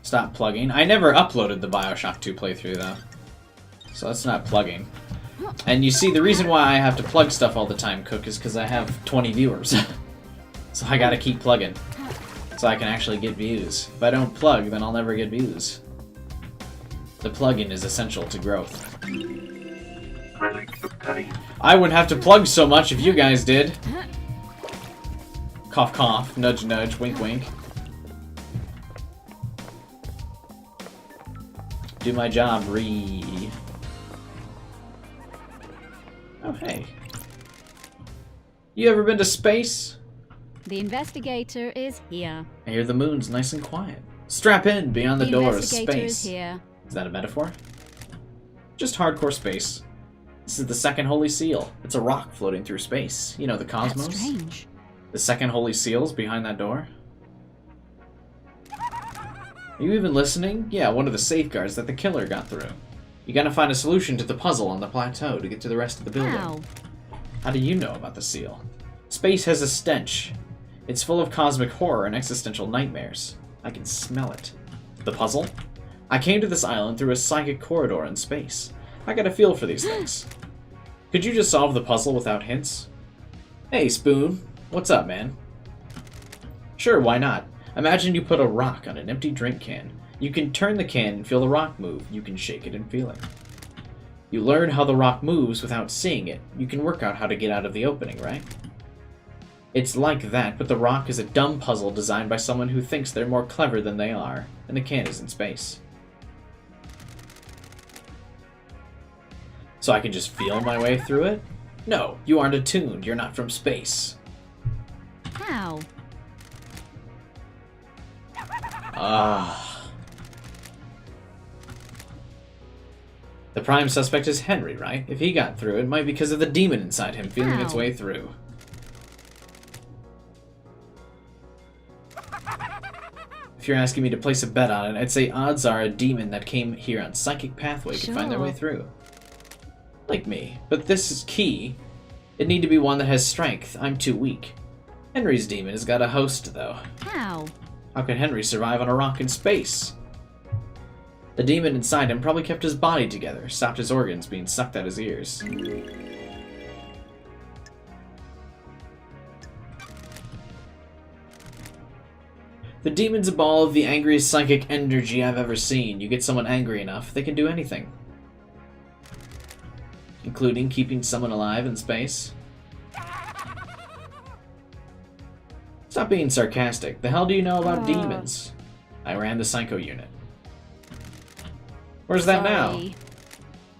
Stop plugging. I never uploaded the BioShock 2 playthrough though. So that's not plugging. And you see, the reason why I have to plug stuff all the time, Cook, is because I have 20 viewers. So I gotta keep plugging. So I can actually get views. If I don't plug, then I'll never get views. The plugging is essential to growth.
Relic obtained.
I wouldn't have to plug so much if you guys did. Cough cough, nudge nudge, wink wink. Do my job, Ree. Oh, hey. You ever been to space?
The investigator is here.
I hear the moon's nice and quiet. Strap in beyond the door of
investigator
space.
is here.
Is that a metaphor? Just hardcore space. This is the second Holy Seal. It's a rock floating through space. You know, the cosmos.
That's strange.
The second Holy Seal's behind that door. Are you even listening? Yeah, one of the safeguards that the killer got through. You gotta find a solution to the puzzle on the plateau to get to the rest of the building.
How?
How do you know about the seal? Space has a stench. It's full of cosmic horror and existential nightmares. I can smell it. The puzzle? I came to this island through a psychic corridor in space. I got a feel for these things. Could you just solve the puzzle without hints? Hey, Spoon. What's up, man? Sure, why not? Imagine you put a rock on an empty drink can. You can turn the can and feel the rock move. You can shake it and feel it. You learn how the rock moves without seeing it. You can work out how to get out of the opening, right? It's like that, but the rock is a dumb puzzle designed by someone who thinks they're more clever than they are, and the can is in space. So I can just feel my way through it? No, you aren't attuned. You're not from space.
How?
The prime suspect is Henry, right? If he got through, it might be because of the demon inside him feeling its way through. If you're asking me to place a bet on it, I'd say odds are a demon that came here on Psychic Pathway could find their way through. Like me. But this is key. It'd need to be one that has strength. I'm too weak. Henry's demon has got a host, though.
How?
How can Henry survive on a rock in space? The demon inside him probably kept his body together, stopped his organs being sucked out his ears. The demon's a ball of the angriest psychic energy I've ever seen. You get someone angry enough, they can do anything. Including keeping someone alive in space. Stop being sarcastic. The hell do you know about demons? I ran the Psycho unit. Where's that now?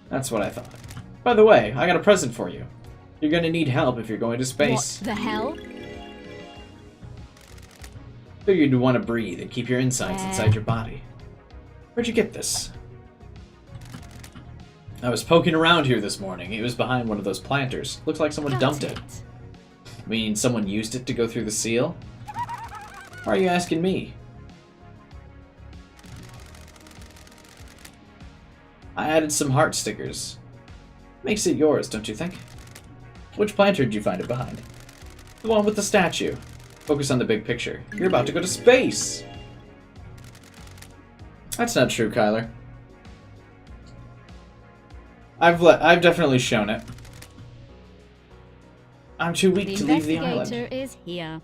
That's what I thought. By the way, I got a present for you. You're gonna need help if you're going to space.
What the hell?
Figured you'd want to breathe and keep your insides inside your body. Where'd you get this? I was poking around here this morning. It was behind one of those planters. Looks like someone dumped it. Mean someone used it to go through the seal? Why are you asking me? I added some heart stickers. Makes it yours, don't you think? Which planter did you find it behind? The one with the statue. Focus on the big picture. You're about to go to space! That's not true, Kyler. I've definitely shown it. I'm too weak to leave the island.
The investigator is here.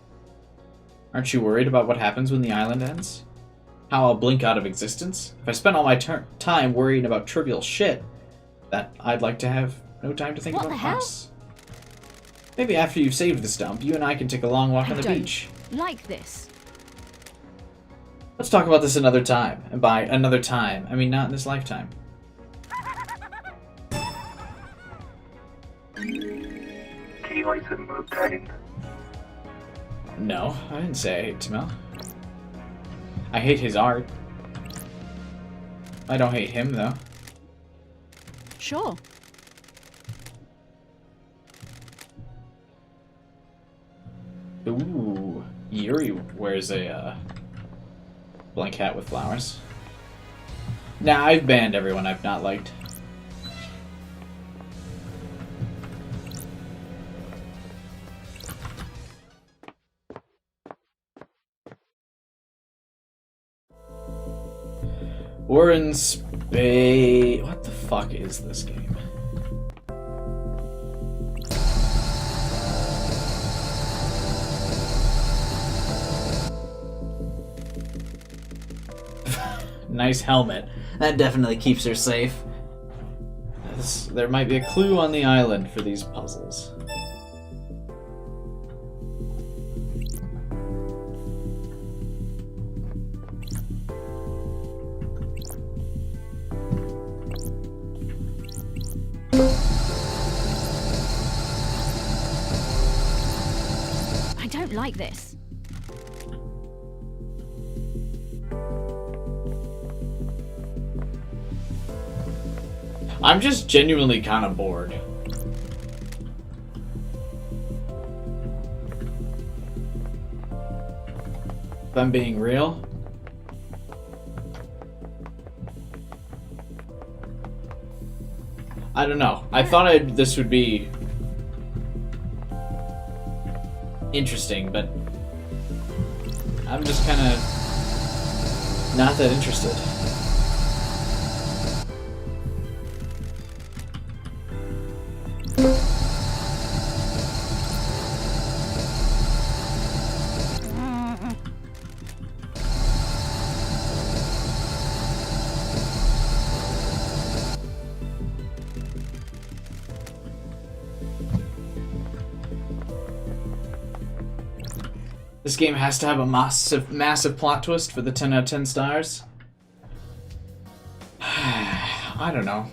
Aren't you worried about what happens when the island ends? How I'll blink out of existence? If I spent all my time worrying about trivial shit, that I'd like to have no time to think about us. Maybe after you've saved the stump, you and I can take a long walk on the beach.
Like this.
Let's talk about this another time. And by another time, I mean not in this lifetime.
Key item obtained.
No, I didn't say I hate Tamil. I hate his art. I don't hate him, though.
Sure.
Ooh, Yuri wears a blank hat with flowers. Nah, I've banned everyone I've not liked. We're in space. What the fuck is this game? Nice helmet. That definitely keeps her safe. There might be a clue on the island for these puzzles.
I don't like this.
I'm just genuinely kind of bored. If I'm being real. I don't know. I thought this would be interesting, but I'm just kind of not that interested. This game has to have a massive plot twist for the 10 out of 10 stars. I don't know.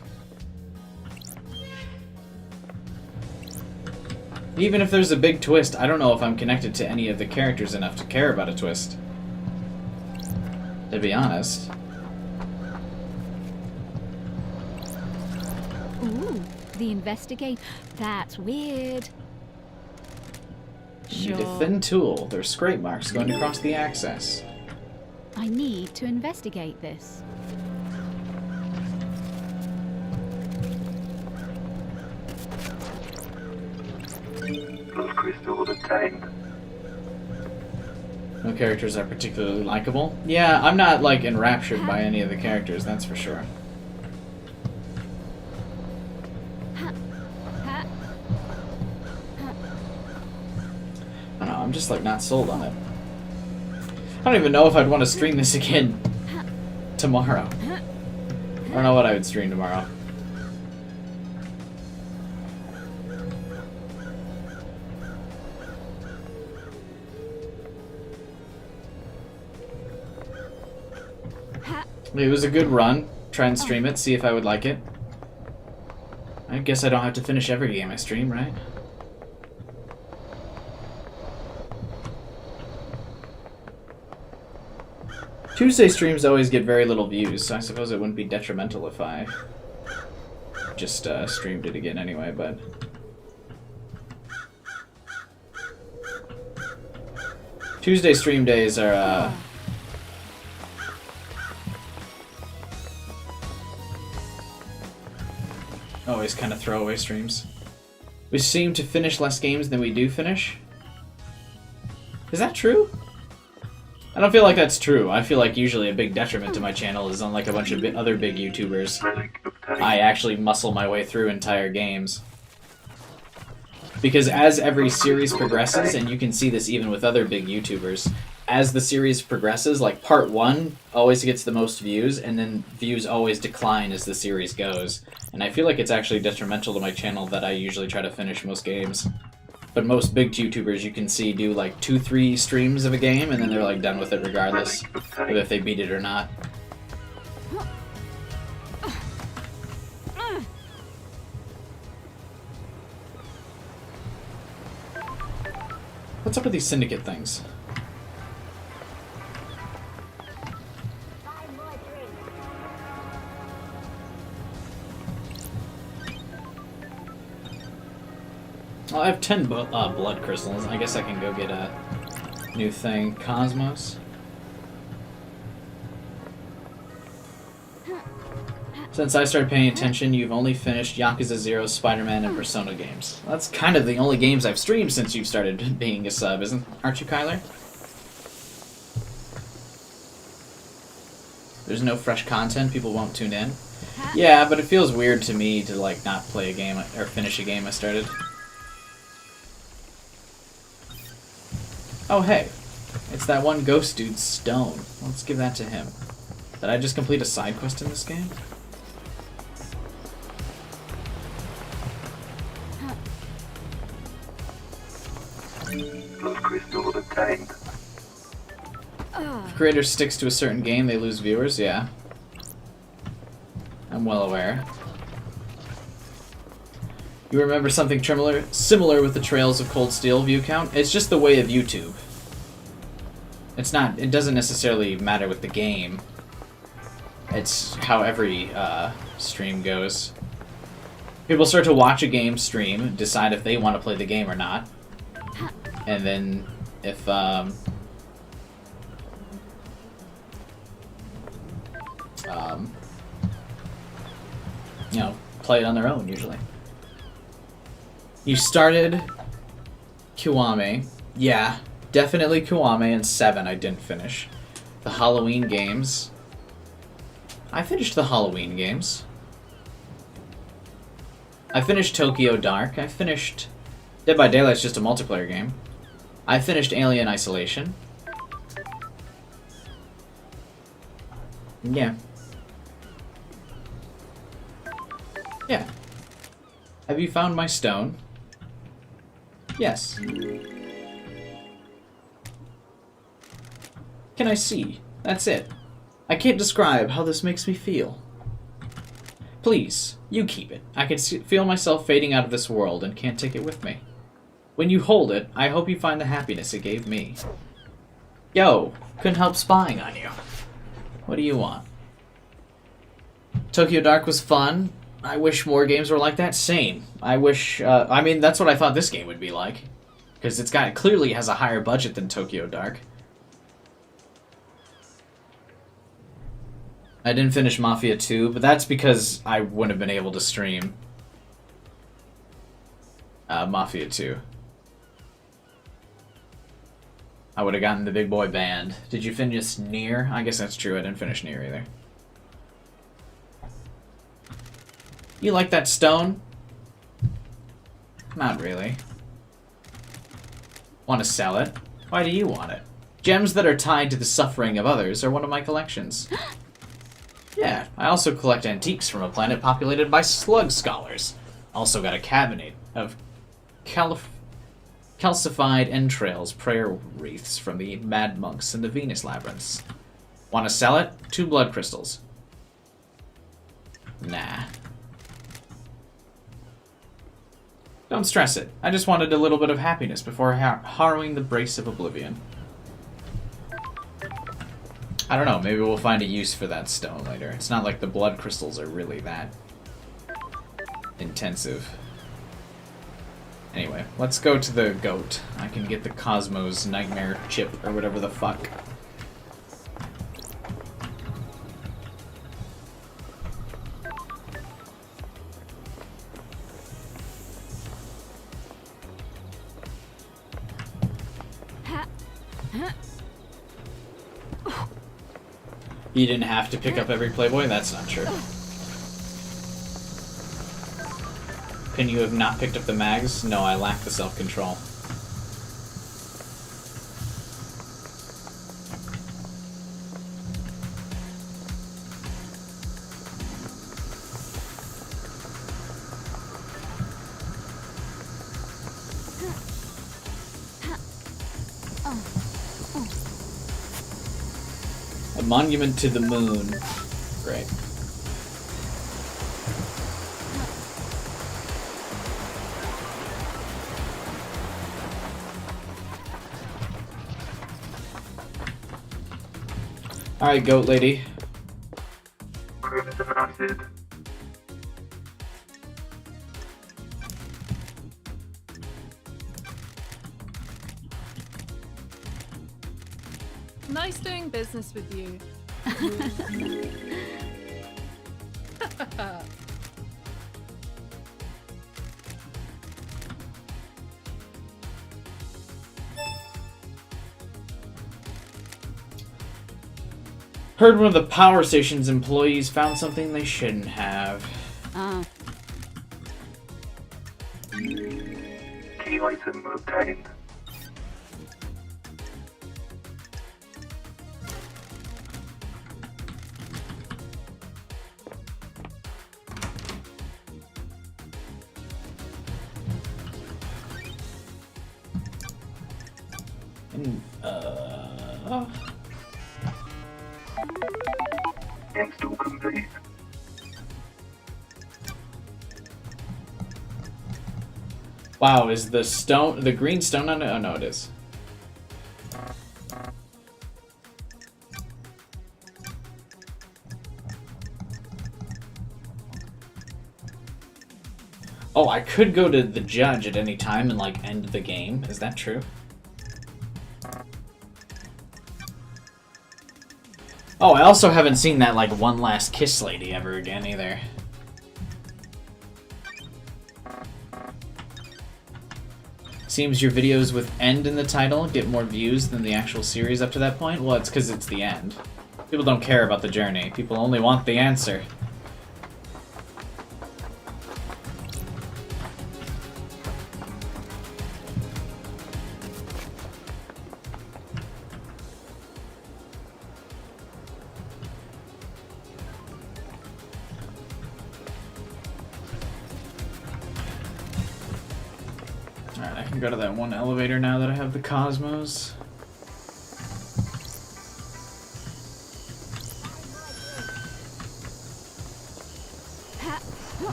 Even if there's a big twist, I don't know if I'm connected to any of the characters enough to care about a twist. To be honest.
Ooh, the investigate. That's weird.
You need a thin tool. There's scrape marks going across the axis.
I need to investigate this.
Blood crystal obtained.
No characters are particularly likable. Yeah, I'm not, like, enraptured by any of the characters, that's for sure. I don't know, I'm just, like, not sold on it. I don't even know if I'd want to stream this again tomorrow. I don't know what I would stream tomorrow. It was a good run. Try and stream it, see if I would like it. I guess I don't have to finish every game I stream, right? Tuesday streams always get very little views, so I suppose it wouldn't be detrimental if I just streamed it again anyway, but... Tuesday stream days are, always kind of throwaway streams. We seem to finish less games than we do finish. Is that true? I don't feel like that's true. I feel like usually a big detriment to my channel is unlike a bunch of other big YouTubers. I actually muscle my way through entire games. Because as every series progresses, and you can see this even with other big YouTubers, as the series progresses, like part 1 always gets the most views, and then views always decline as the series goes. And I feel like it's actually detrimental to my channel that I usually try to finish most games. But most big YouTubers you can see do like 2-3 streams of a game, and then they're like done with it regardless of if they beat it or not. What's up with these syndicate things? Well, I have 10 blood crystals. I guess I can go get a new thing. Cosmos. Since I started paying attention, you've only finished Yakuza 0, Spider-Man, and Persona games. That's kind of the only games I've streamed since you've started being a sub, aren't you, Kyler? There's no fresh content, people won't tune in. Yeah, but it feels weird to me to like not play a game or finish a game I started. Oh hey, it's that one ghost dude, Stone. Let's give that to him. Did I just complete a side quest in this game?
Blood crystal obtained.
If creator sticks to a certain game, they lose viewers, yeah. I'm well aware. You remember something similar with the Trails of Cold Steel view count? It's just the way of YouTube. It doesn't necessarily matter with the game. It's how every stream goes. People start to watch a game stream, decide if they want to play the game or not. And then if you know, play it on their own usually. You started Kiwame. Yeah, definitely Kiwame, and 7 I didn't finish. The Halloween games. I finished the Halloween games. I finished Tokyo Dark. I finished Dead by Daylight's just a multiplayer game. I finished Alien Isolation. Yeah. Yeah. Have you found my stone? Yes. Can I see? That's it. I can't describe how this makes me feel. Please, you keep it. I can feel myself fading out of this world and can't take it with me. When you hold it, I hope you find the happiness it gave me. Yo, couldn't help spying on you. What do you want? Tokyo Dark was fun. I wish more games were like that. Same. I wish, I mean, that's what I thought this game would be like. Because clearly has a higher budget than Tokyo Dark. I didn't finish Mafia 2, but that's because I wouldn't have been able to stream Mafia 2. I would have gotten the big boy band. Did you finish Nier? I guess that's true, I didn't finish Nier either. You like that stone? Not really. Want to sell it? Why do you want it? Gems that are tied to the suffering of others are one of my collections. Yeah, I also collect antiques from a planet populated by slug scholars. Also got a cabinet of calcified entrails prayer wreaths from the mad monks in the Venus labyrinths. Want to sell it? 2 blood crystals. Nah. Don't stress it. I just wanted a little bit of happiness before harrowing the brace of oblivion. I don't know, maybe we'll find a use for that stone later. It's not like the blood crystals are really that intensive. Anyway, let's go to the goat. I can get the Cosmos Nightmare chip or whatever the fuck. You didn't have to pick up every Playboy? That's not true. Can you have not picked up the mags? No, I lack the self-control. A monument to the moon. Great. Alright, goat lady.
Crimson acid.
Nice doing business with you.
Heard one of the power station's employees found something they shouldn't have.
Key item obtained. Install complete.
Wow, is the green stone on it? Oh no, it is. Oh, I could go to the judge at any time and like end the game. Is that true? Oh, I also haven't seen that, like, one last kiss lady ever again, either. Seems your videos with end in the title get more views than the actual series up to that point? Well, it's because it's the end. People don't care about the journey. People only want the answer. Go to that one elevator now that I have the Cosmos.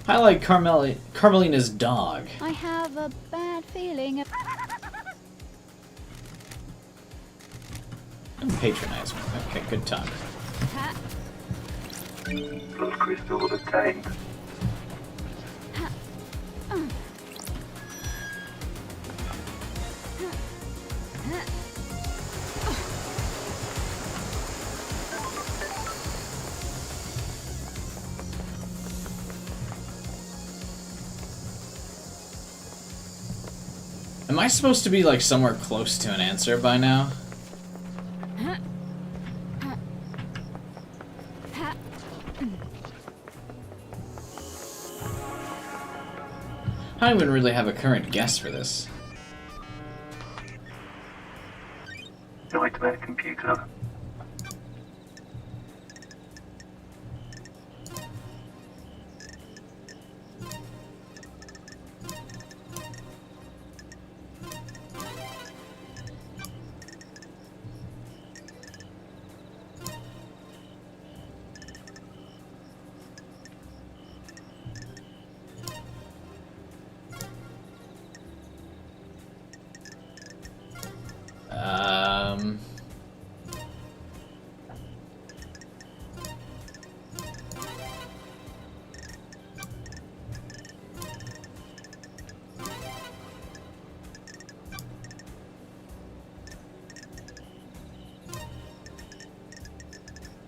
I like Carmelina's dog.
I have a bad feeling.
Don't patronize me. Okay, good talk.
Blood crystals obtained.
Am I supposed to be like somewhere close to an answer by now? I don't even really have a current guess for this.
Nightmare computer.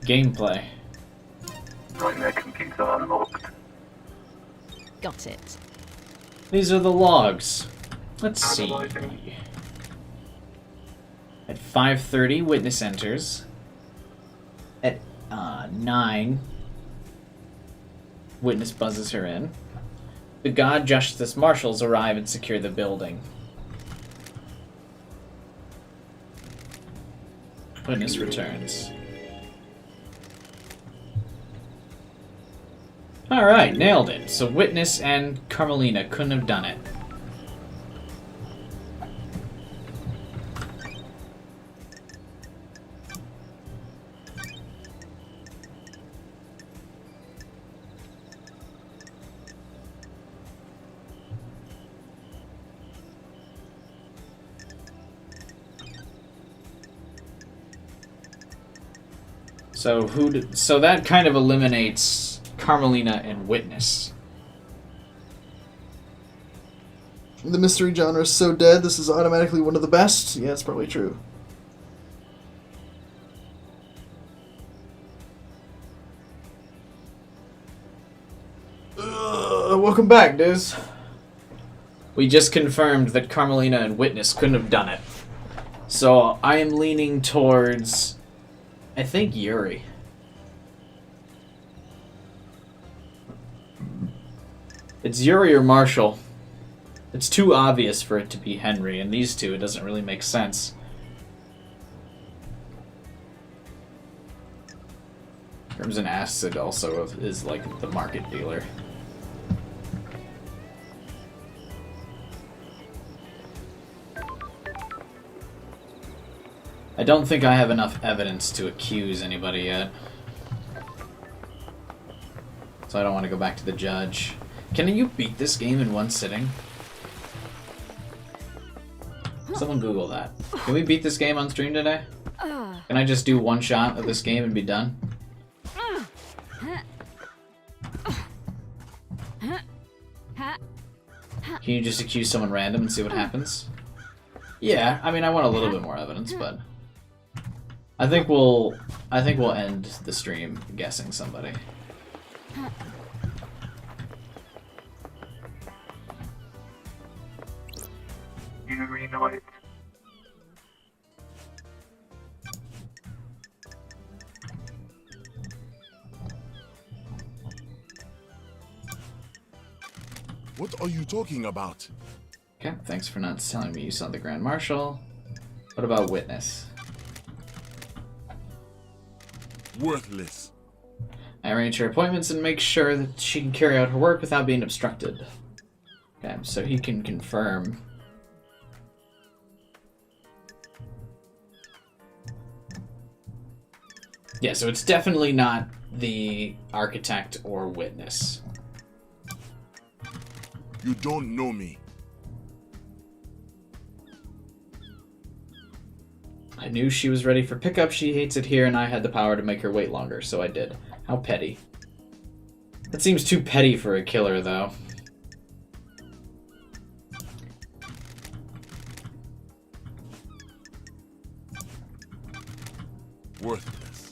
Gameplay.
Nightmare computer unlocked.
Got it.
These are the logs. Let's see. At 5:30, witness enters. At 9, witness buzzes her in. The God Justice Marshals arrive and secure the building. Witness returns. Alright, nailed it. So Witness and Carmelina couldn't have done it. So that kind of eliminates Carmelina and Witness.
The mystery genre is so dead, this is automatically one of the best? Yeah, it's probably true. Welcome back, Diz.
We just confirmed that Carmelina and Witness couldn't have done it. So I am leaning towards, I think, Yuri. It's Yuri or Marshall. It's too obvious for it to be Henry, and these two, it doesn't really make sense. Crimson Acid also is like the market dealer. I don't think I have enough evidence to accuse anybody yet. So I don't want to go back to the judge. Can you beat this game in one sitting? Someone Google that. Can we beat this game on stream today? Can I just do one shot of this game and be done? Can you just accuse someone random and see what happens? Yeah, I mean, I want a little bit more evidence, but I think we'll end the stream guessing somebody.
Yuri Knight.
What are you talking about?
Okay, thanks for not telling me you saw the Grand Marshal. What about Witness?
Worthless.
I arrange her appointments and make sure that she can carry out her work without being obstructed. Okay, so he can confirm. Yeah, so it's definitely not the architect or Witness.
You don't know me.
I knew she was ready for pickup. She hates it here, and I had the power to make her wait longer, so I did. How petty. That seems too petty for a killer, though.
Worthless.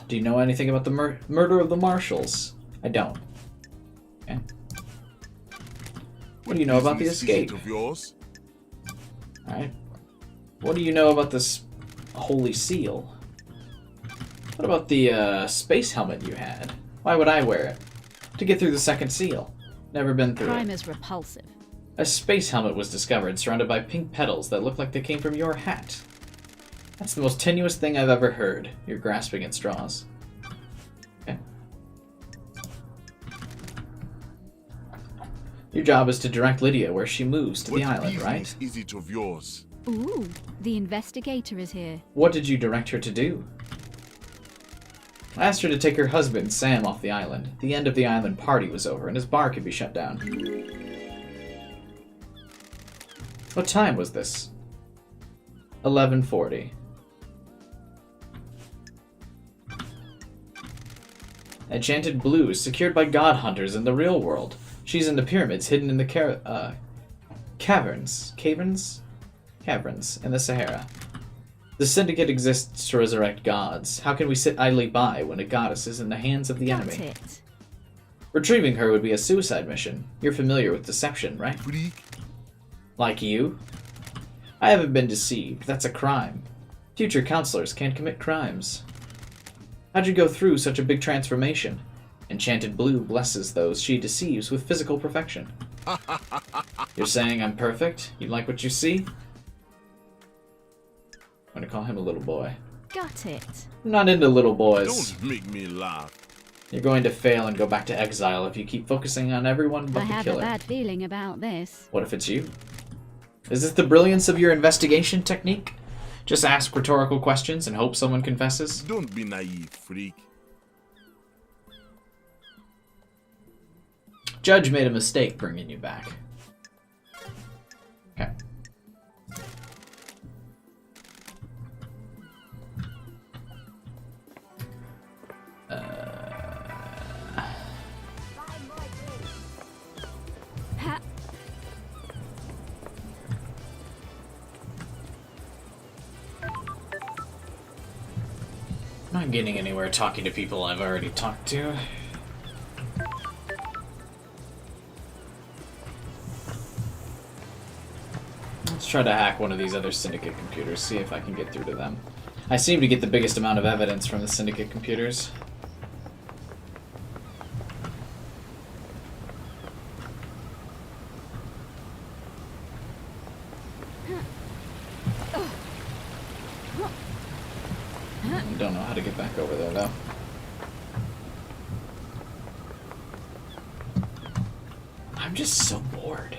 Do you know anything about the murder of the Marshals? I don't. Okay. What do you know about the escape?
Of yours?
Alright. What do you know about this holy seal? What about the space helmet you had? Why would I wear it? To get through the second seal. Never been through
Crime
it.
is repulsive.
A space helmet was discovered, surrounded by pink petals that look like they came from your hat. That's the most tenuous thing I've ever heard. You're grasping at straws. Okay. Your job is to direct Lydia where she moves to the island, right?
Is it of yours?
Ooh, the investigator is here.
What did you direct her to do? I asked her to take her husband, Sam, off the island. The end of the island party was over, and his bar could be shut down. What time was this? 11:40. Enchanted Blue is secured by god hunters in the real world. She's in the pyramids, hidden in the caverns in the Sahara. The Syndicate exists to resurrect gods. How can we sit idly by when a goddess is in the hands of the enemy?
It.
Retrieving her would be a suicide mission. You're familiar with deception, right?
Freak.
Like you? I haven't been deceived. That's a crime. Future counselors can't commit crimes. How'd you go through such a big transformation? Enchanted Blue blesses those she deceives with physical perfection. You're saying I'm perfect? You like what you see? I'm gonna call him a little boy.
Got it.
I'm not into little boys.
Don't make me laugh.
You're going to fail and go back to exile if you keep focusing on everyone but
I
the
have
killer.
a bad feeling about this.
What if it's you? Is this the brilliance of your investigation technique? Just ask rhetorical questions and hope someone confesses?
Don't be naive, freak.
Judge made a mistake bringing you back. Okay. I'm not getting anywhere talking to people I've already talked to. Let's try to hack one of these other Syndicate computers, see if I can get through to them. I seem to get the biggest amount of evidence from the Syndicate computers. I don't know how to get back over there, though. I'm just so bored.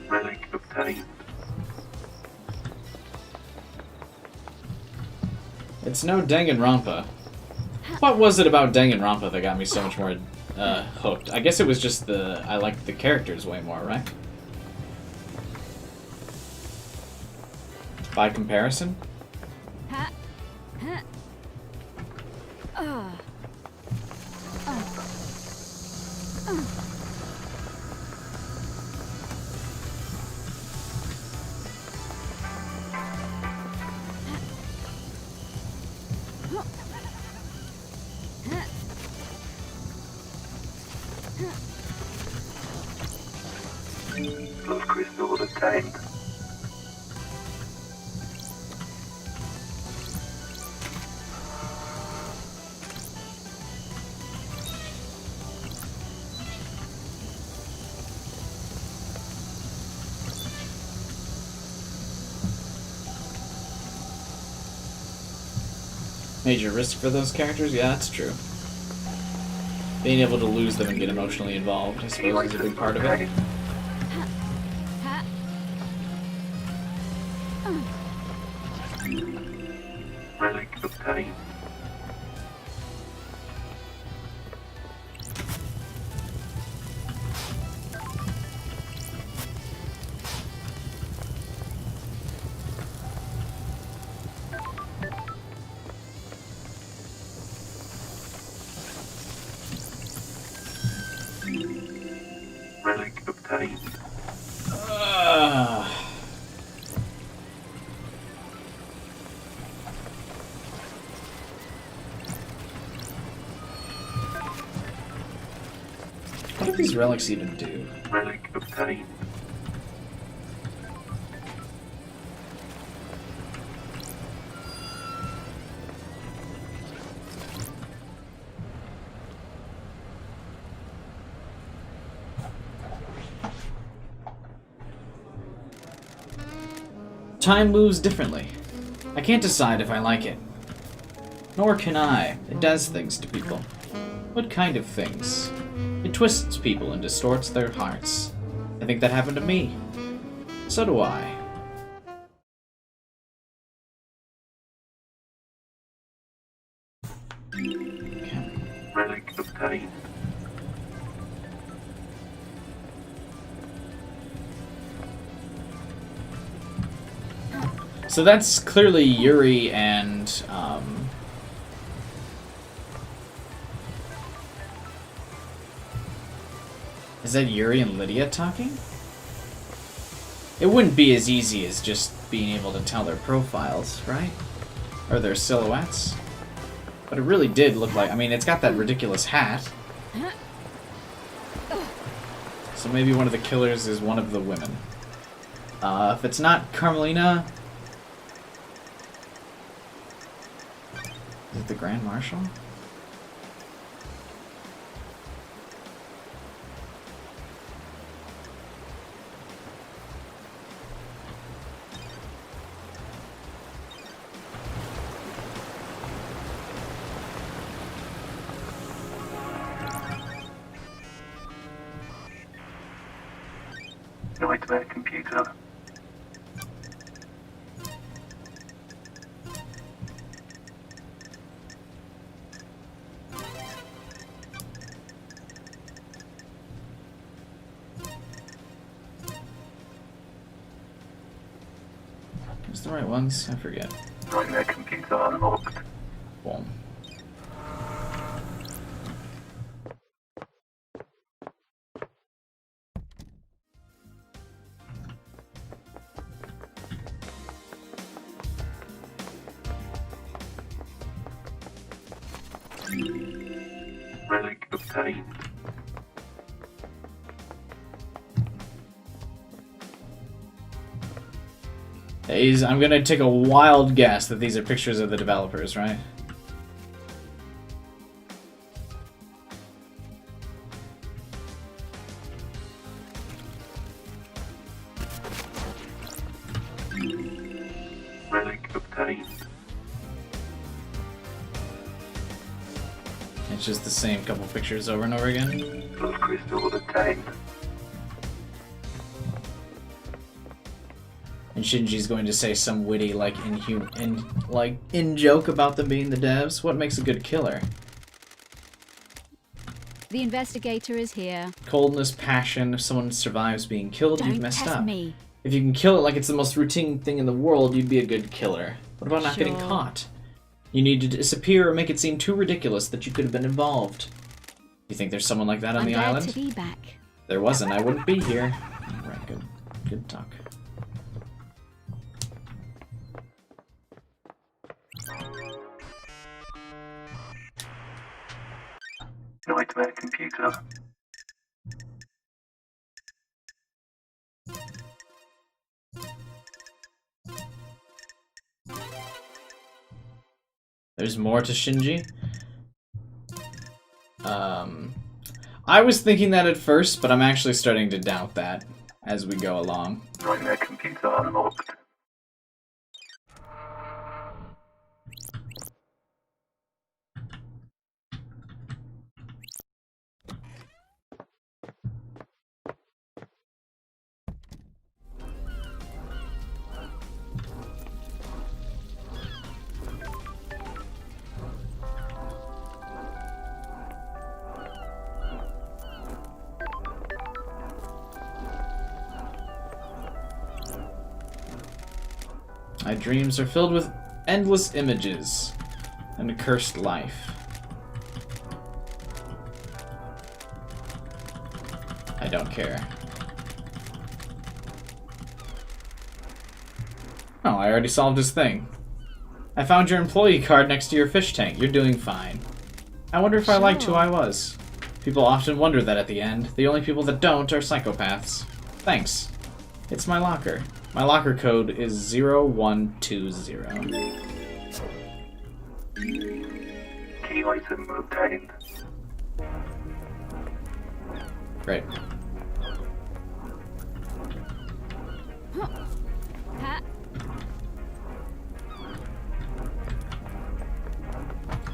Relic obtained.
It's no Danganronpa. What was it about Danganronpa that got me so much more hooked? I guess it was just I liked the characters way more, right? By comparison?
Blood crystal obtained.
Major risk for those characters? Yeah, that's true. Being able to lose them and get emotionally involved, I suppose, is a big part of it.
Relic obtained. Relic obtained.
What do these relics even do?
Relic obtained.
Time moves differently. I can't decide if I like it. Nor can I. It does things to people. What kind of things? It twists people and distorts their hearts. I think that happened to me. So do I. Okay.
Relic obtained.
So that's clearly Yuri and, is that Yuri and Lydia talking? It wouldn't be as easy as just being able to tell their profiles, right? Or their silhouettes. But it really did look like, I mean, it's got that ridiculous hat. So maybe one of the killers is one of the women. If it's not Carmelina... Is it the Grand Marshal?
Nightmare computer.
Is the right ones? I forget.
Nightmare computer unlocked.
Boom.
Relic obtained.
I'm gonna take a wild guess that these are pictures of the developers, right?
Relic obtained.
It's just the same couple pictures over and over again.
Blood crystal obtained.
And Shinji's going to say some witty, like in joke about them being the devs. What makes a good killer?
The investigator is here.
Coldness, passion. If someone survives being killed,
Don't
you've messed
test
up.
me.
If you can kill it like it's the most routine thing in the world, you'd be a good killer. What about not getting
Sure.
caught? You need to disappear or make it seem too ridiculous that you could have been involved. You think there's someone like that on
I'm
the
glad
island?
to be back.
If there wasn't, I wouldn't be here. Alright, good. Good talk.
Nightmare computer.
There's more to Shinji? I was thinking that at first, but I'm actually starting to doubt that as we go along.
Nightmare computer unlocked.
My dreams are filled with endless images and a cursed life. I don't care. Oh, I already solved his thing. I found your employee card next to your fish tank. You're doing fine. I wonder if I liked who I was. People often wonder that at the end. The only people that don't are psychopaths. Thanks. It's my locker. My locker code is 0120.
Key item obtained.
Great.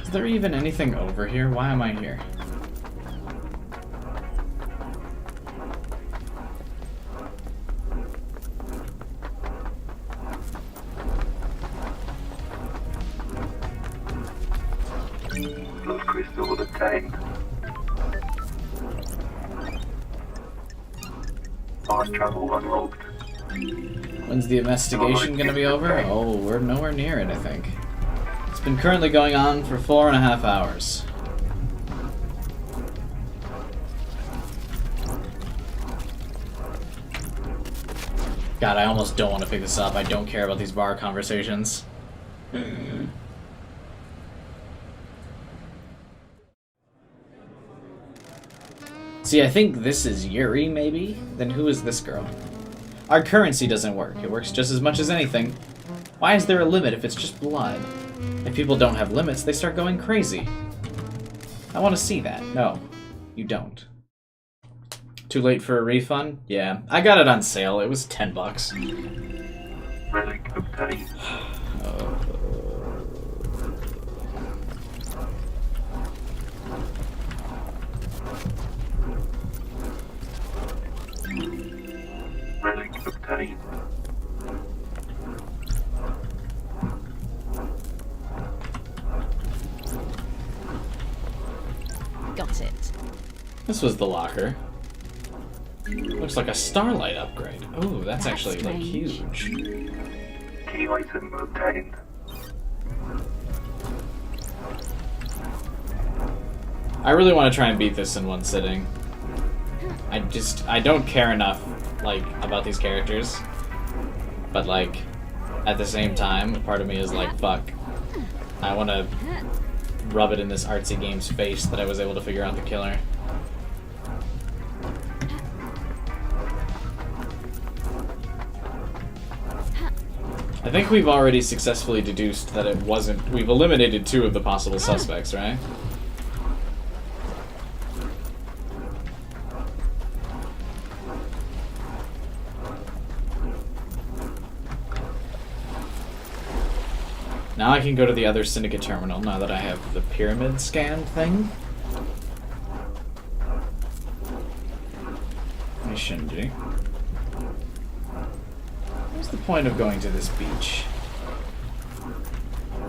Is there even anything over here? Why am I here?
Blood crystal obtained. Fast travel unlocked.
When's the investigation gonna be over? Oh, we're nowhere near it, I think. It's been currently going on for 4.5 hours. God, I almost don't want to pick this up. I don't care about these bar conversations. See, I think this is Yuri, maybe? Then who is this girl? Our currency doesn't work. It works just as much as anything. Why is there a limit if it's just blood? If people don't have limits, they start going crazy. I want to see that. No, you don't. Too late for a refund? Yeah, I got it on sale. It was $10.
Relic obtained. Relic obtained.
Got it.
This was the locker. Looks like a starlight upgrade. Oh, that's actually like huge.
Key item obtained.
I really want to try and beat this in one sitting. I don't care enough, like, about these characters. But, like, at the same time, a part of me is like, fuck. I want to rub it in this artsy game's face that I was able to figure out the killer. I think we've already successfully deduced that it wasn't... We've eliminated 2 of the possible suspects, right? Now I can go to the other Syndicate terminal, now that I have the pyramid scan thing. Hey, Shinji. What's the point of going to this beach?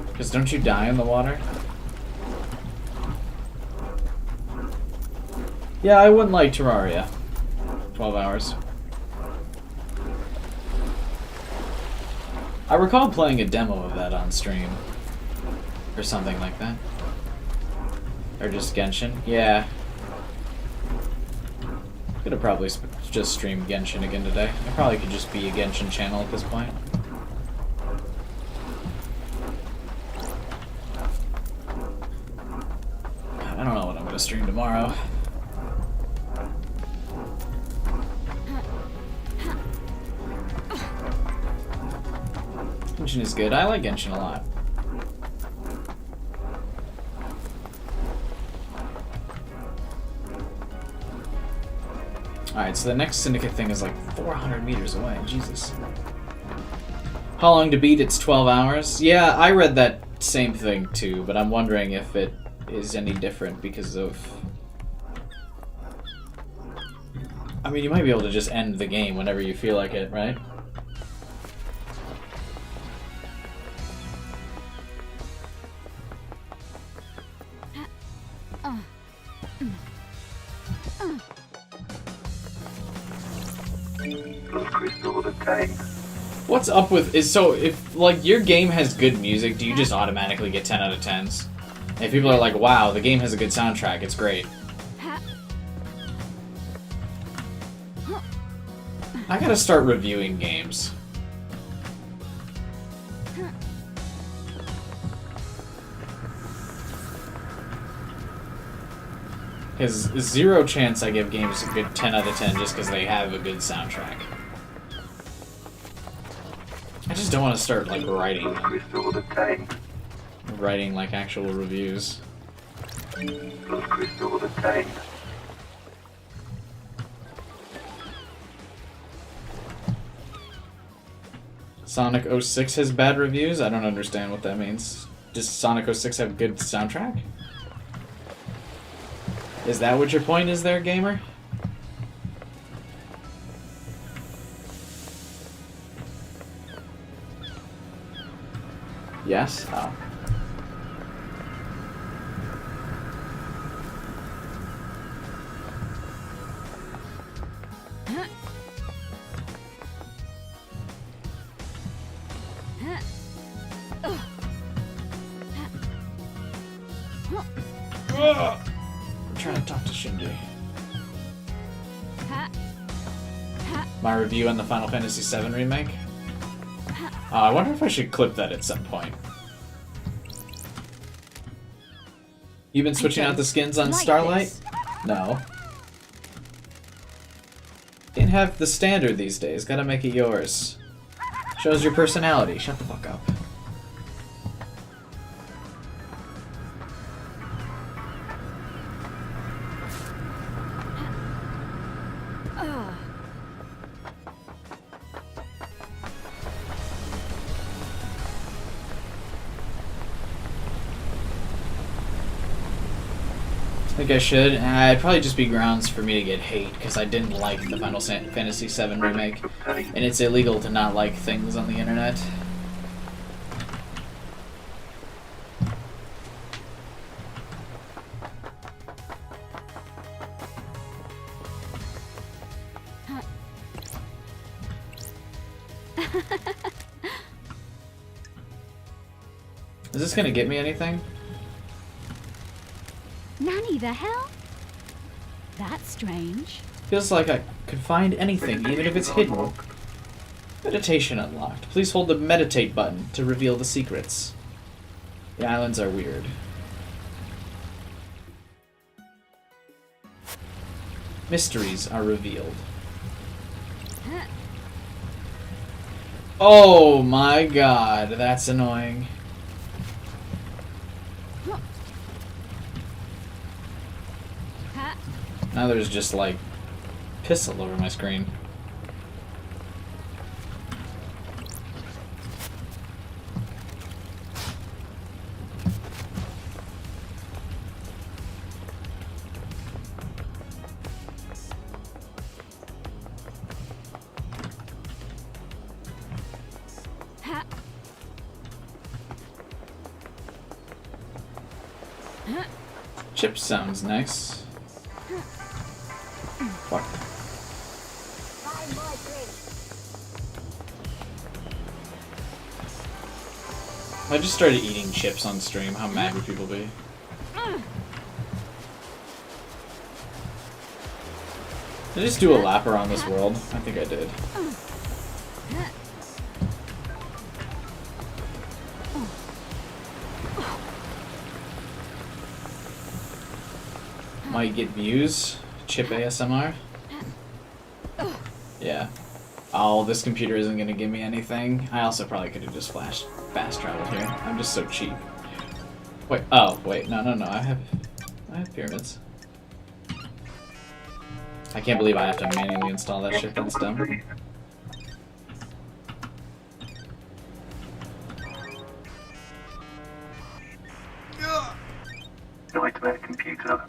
Because don't you die in the water? Yeah, I wouldn't like Terraria. 12 hours. I recall playing a demo of that on stream. Or something like that. Or just Genshin. Yeah. Could have probably just streamed Genshin again today. I probably could just be a Genshin channel at this point. I don't know what I'm going to stream tomorrow. Genshin is good. I like Genshin a lot. Alright, so the next Syndicate thing is like 400 meters away. Jesus. How long to beat? It's 12 hours? Yeah, I read that same thing too, but I'm wondering if it is any different because of... I mean, you might be able to just end the game whenever you feel like it, right? What's up with is so if like your game has good music, do you just automatically get 10 out of 10s? If people are like, "Wow, the game has a good soundtrack, it's great." I gotta start reviewing games. Because zero chance I give games a good 10 out of 10 just because they have a good soundtrack. I just don't want to start like writing like actual reviews. Sonic 06 has bad reviews? I don't understand what that means. Does Sonic 06 have good soundtrack? Is that what your point is there, gamer? Yes? Oh. I'm trying to talk to Shinji. My review on the Final Fantasy VII Remake? I wonder if I should clip that at some point. You been switching out the skins on Starlight? No. Can't have the standard these days, gotta make it yours. Shows your personality, shut the fuck up. I think I should. It'd probably just be grounds for me to get hate, because I didn't like the Final Fantasy VII Remake, and it's illegal to not like things on the internet. Is this gonna get me anything?
Nanny, the hell? That's strange.
Feels like I could find anything, even if it's hidden. Meditation unlocked. Please hold the meditate button to reveal the secrets. The islands are weird. Mysteries are revealed. Oh my god, that's annoying. Now there's just like piss all over my screen. Chip sounds nice. Fuck. I just started eating chips on stream. How mad would people be? Did I just do a lap around this world? I think I did. Might get views. Chip ASMR. Yeah. Oh, this computer isn't gonna give me anything. I also probably could have just fast traveled here. I'm just so cheap. Wait. Oh, wait. No. I have pyramids. I can't believe I have to manually install that shit. That's dumb.
Nightmare computer.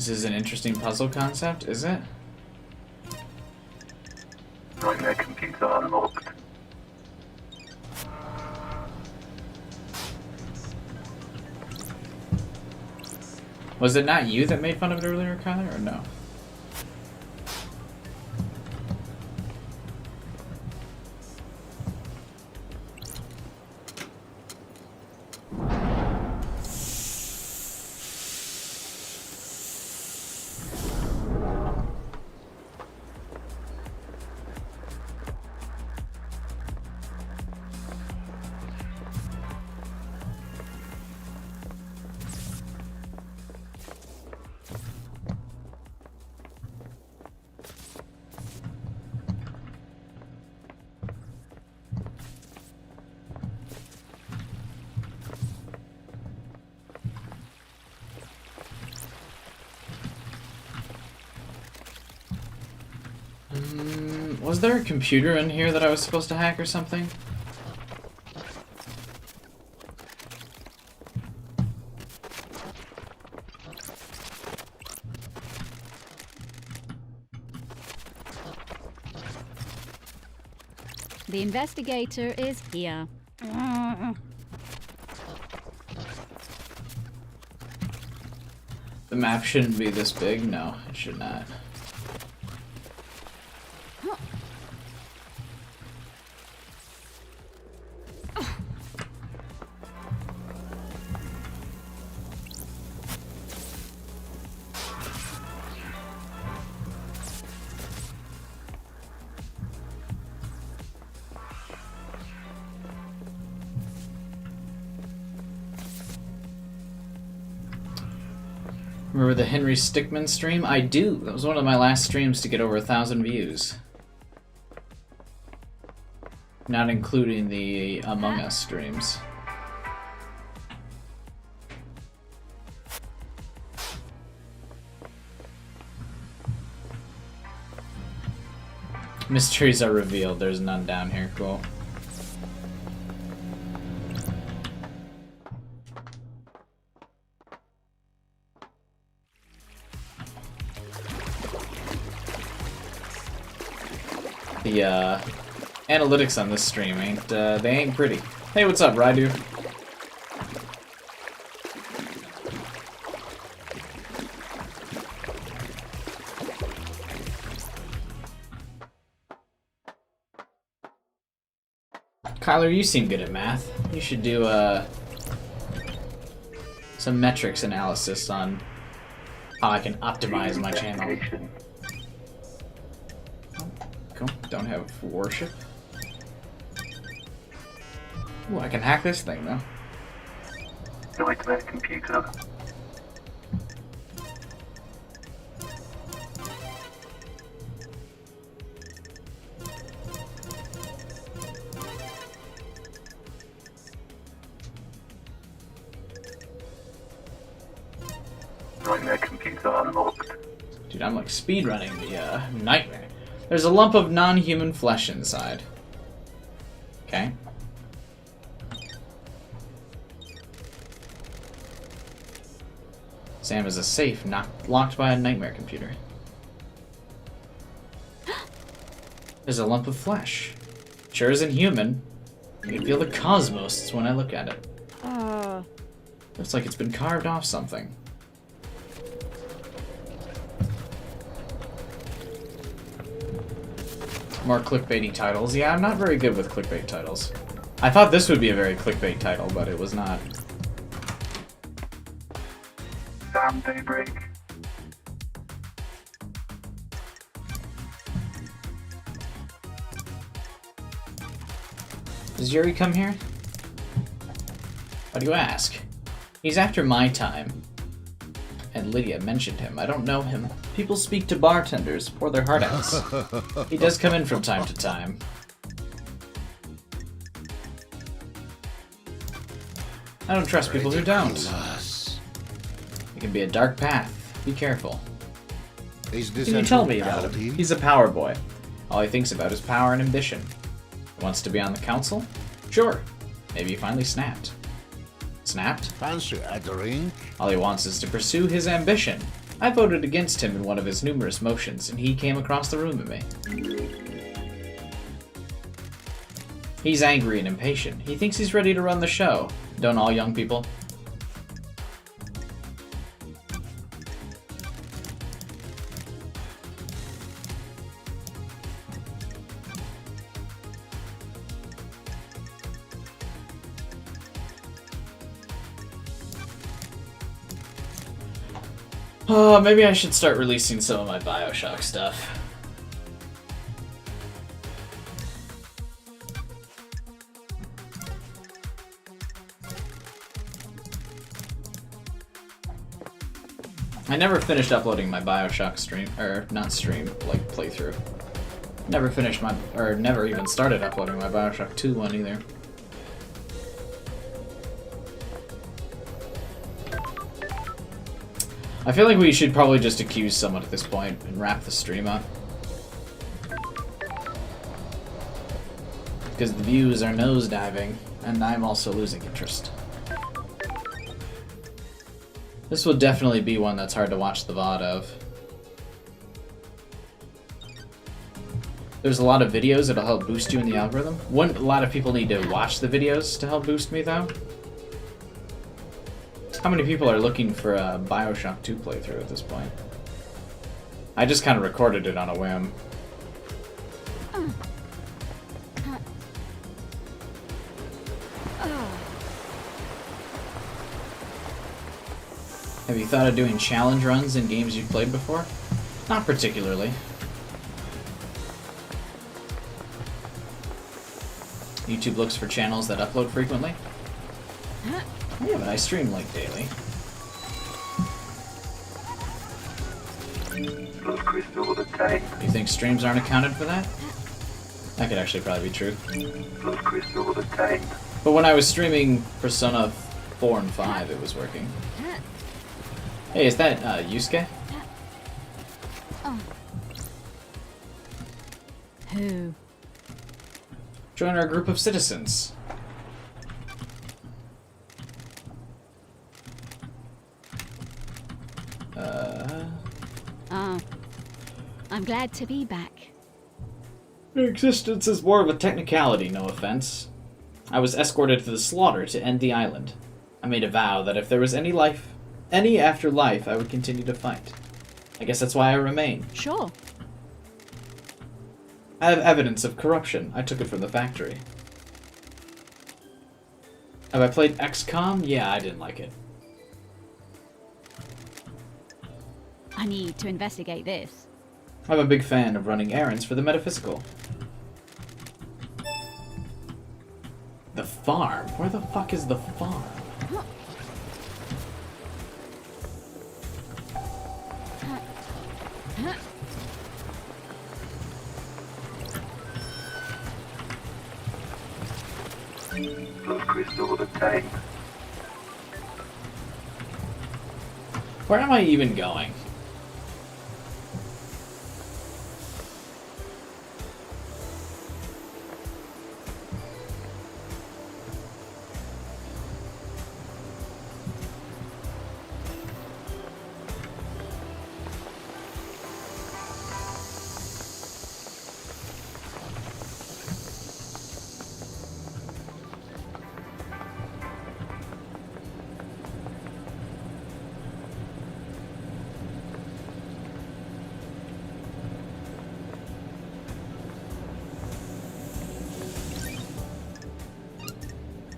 This is an interesting puzzle concept, is it?
Nightmare computer unlocked.
Was it not you that made fun of it earlier, Kyler, or no? Was there a computer in here that I was supposed to hack or something?
The investigator is here.
The map shouldn't be this big. No, it should not. Remember the Henry Stickmin stream? I do. That was one of my last streams to get over 1,000 views. Not including the Among Us streams. Mysteries are revealed. There's none down here. Cool. The analytics on this stream they ain't pretty. Hey, what's up, Raidu? Kyler, you seem good at math. You should do some metrics analysis on how I can optimize my channel. Cool. Don't have worship. Ooh, I can hack this thing though.
Nightmare computer. Nightmare computer unlocked.
Dude, I'm like speedrunning the nightmare. There's a lump of non-human flesh inside. Okay. Sam is a safe locked by a nightmare computer. There's a lump of flesh. Sure isn't human. I can feel the cosmos when I look at it. Looks like it's been carved off something. More clickbaity titles. Yeah, I'm not very good with clickbait titles. I thought this would be a very clickbait title, but it was not.
Sam Daybreak.
Does Yuri come here? Why do you ask? He's after my time. And Lydia mentioned him. I don't know him. People speak to bartenders, pour their heart outs. He does come in from time to time. I don't trust people who don't. It can be a dark path. Be careful. Can you tell me about him? He's a power boy. All he thinks about is power and ambition. He wants to be on the council? Sure. Maybe he finally snapped. Snapped?
Fancy a drink?
All he wants is to pursue his ambition. I voted against him in one of his numerous motions, and he came across the room at me. He's angry and impatient. He thinks he's ready to run the show. Don't all young people? Maybe I should start releasing some of my BioShock stuff. I never finished uploading my BioShock stream, or not stream, like playthrough. Never finished my, or never even started uploading my BioShock 2 one either. I feel like we should probably just accuse someone at this point and wrap the stream up. Because the views are nosediving, and I'm also losing interest. This will definitely be one that's hard to watch the VOD of. There's a lot of videos that'll help boost you in the algorithm. Wouldn't a lot of people need to watch the videos to help boost me, though? How many people are looking for a BioShock 2 playthrough at this point? I just kind of recorded it on a whim. Have you thought of doing challenge runs in games you've played before? Not particularly. YouTube looks for channels that upload frequently. Yeah, but I stream like daily.
Blood crystal obtained.
You think streams aren't accounted for that? That could actually probably be true.
Blood crystal obtained.
But when I was streaming Persona 4 and 5, it was working. Hey, is that Yusuke?
Who?
Join our group of citizens.
I'm glad to be back.
Your existence is more of a technicality, no offense. I was escorted to the slaughter to end the island. I made a vow that if there was any afterlife, I would continue to fight. I guess that's why I remain.
Sure.
I have evidence of corruption. I took it from the factory. Have I played XCOM? Yeah, I didn't like it.
I need to investigate this.
I'm a big fan of running errands for the metaphysical. The farm? Where the fuck is the farm?
Blood crystal obtained.
Where am I even going?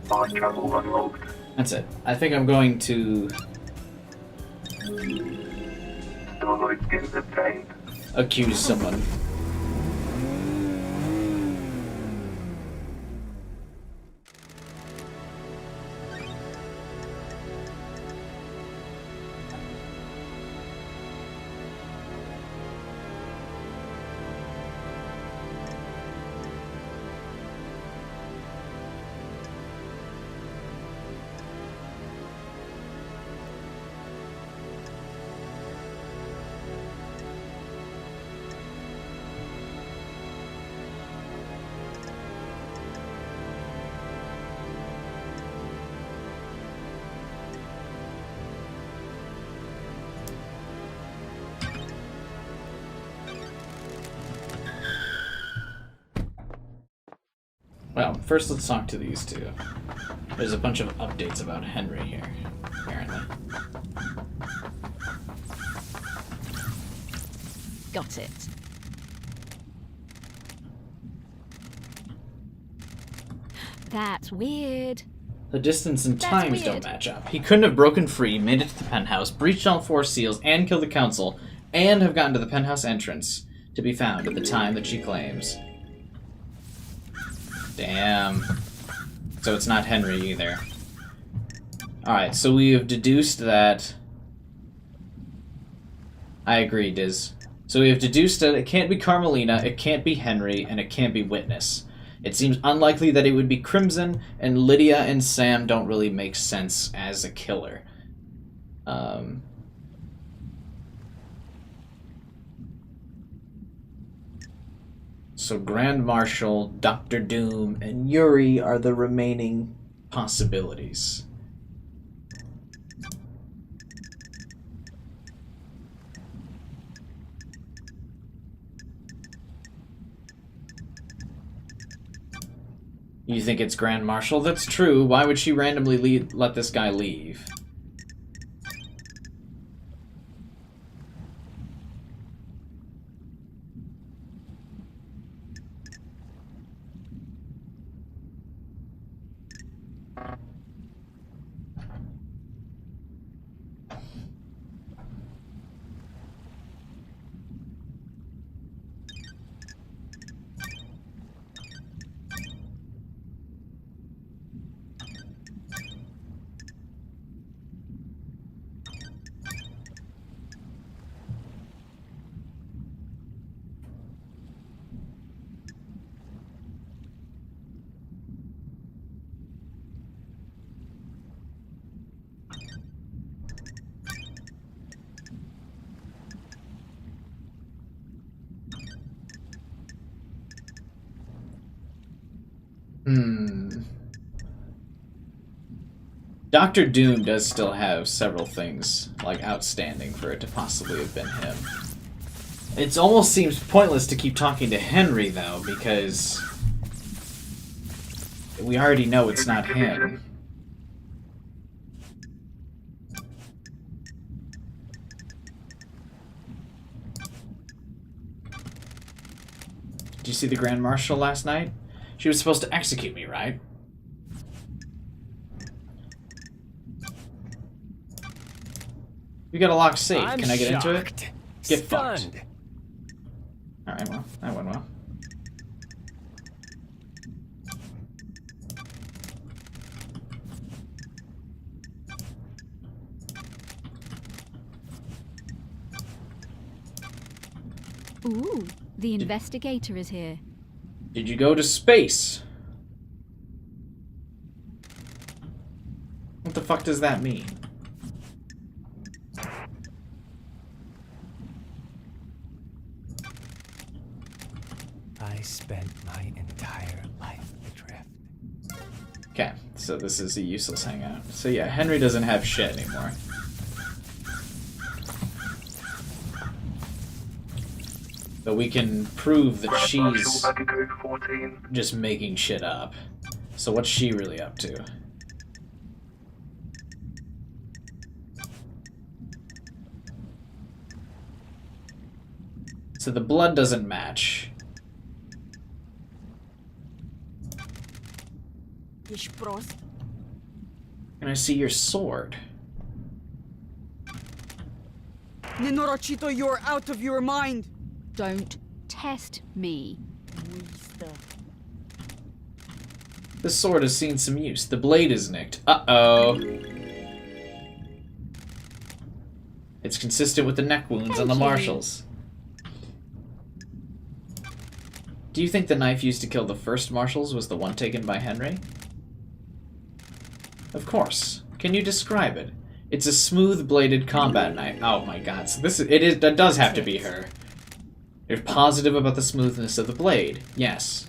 Mind travel unlocked.
That's it. I think I'm going to
Starlight skins obtained.
accuse someone. So, first let's talk to these two. There's a bunch of updates about Henry here, apparently.
Got it. That's weird.
The distance and
That's
times
weird.
don't match up. He couldn't have broken free, made it to the penthouse, breached all 4 seals, and killed the council, and have gotten to the penthouse entrance to be found at the time that she claims. Damn. So it's not Henry either. Alright, so we have deduced that... I agree, Diz. So we have deduced that it can't be Carmelina, it can't be Henry, and it can't be Witness. It seems unlikely that it would be Crimson, and Lydia and Sam don't really make sense as a killer. So Grand Marshal, Dr. Doom, and Yuri are the remaining possibilities. You think it's Grand Marshal? That's true. Why would she randomly let this guy leave? Dr. Doom does still have several things, like, outstanding for it to possibly have been him. It almost seems pointless to keep talking to Henry, though, because we already know it's not him. Did you see the Grand Marshal last night? She was supposed to execute me, right? We got a locked safe. Can I get into it? Get fucked. Alright, well, that went well.
Ooh, the investigator is here.
Did you go to space? What the fuck does that mean?
I spent my entire life adrift.
Okay, so this is a useless hangout. So yeah, Henry doesn't have shit anymore. But we can prove that she's just making shit up. So what's she really up to? So the blood doesn't match. And I see your sword.
Nenorachito, you're out of your mind.
Don't test me.
This sword has seen some use. The blade is nicked. Uh-oh. It's consistent with the neck wounds on the marshals. Do you think the knife used to kill the first marshals was the one taken by Henry? Of course. Can you describe it? It's a smooth-bladed combat knife. Oh my god, so that does have to be her. You're positive about the smoothness of the blade. Yes.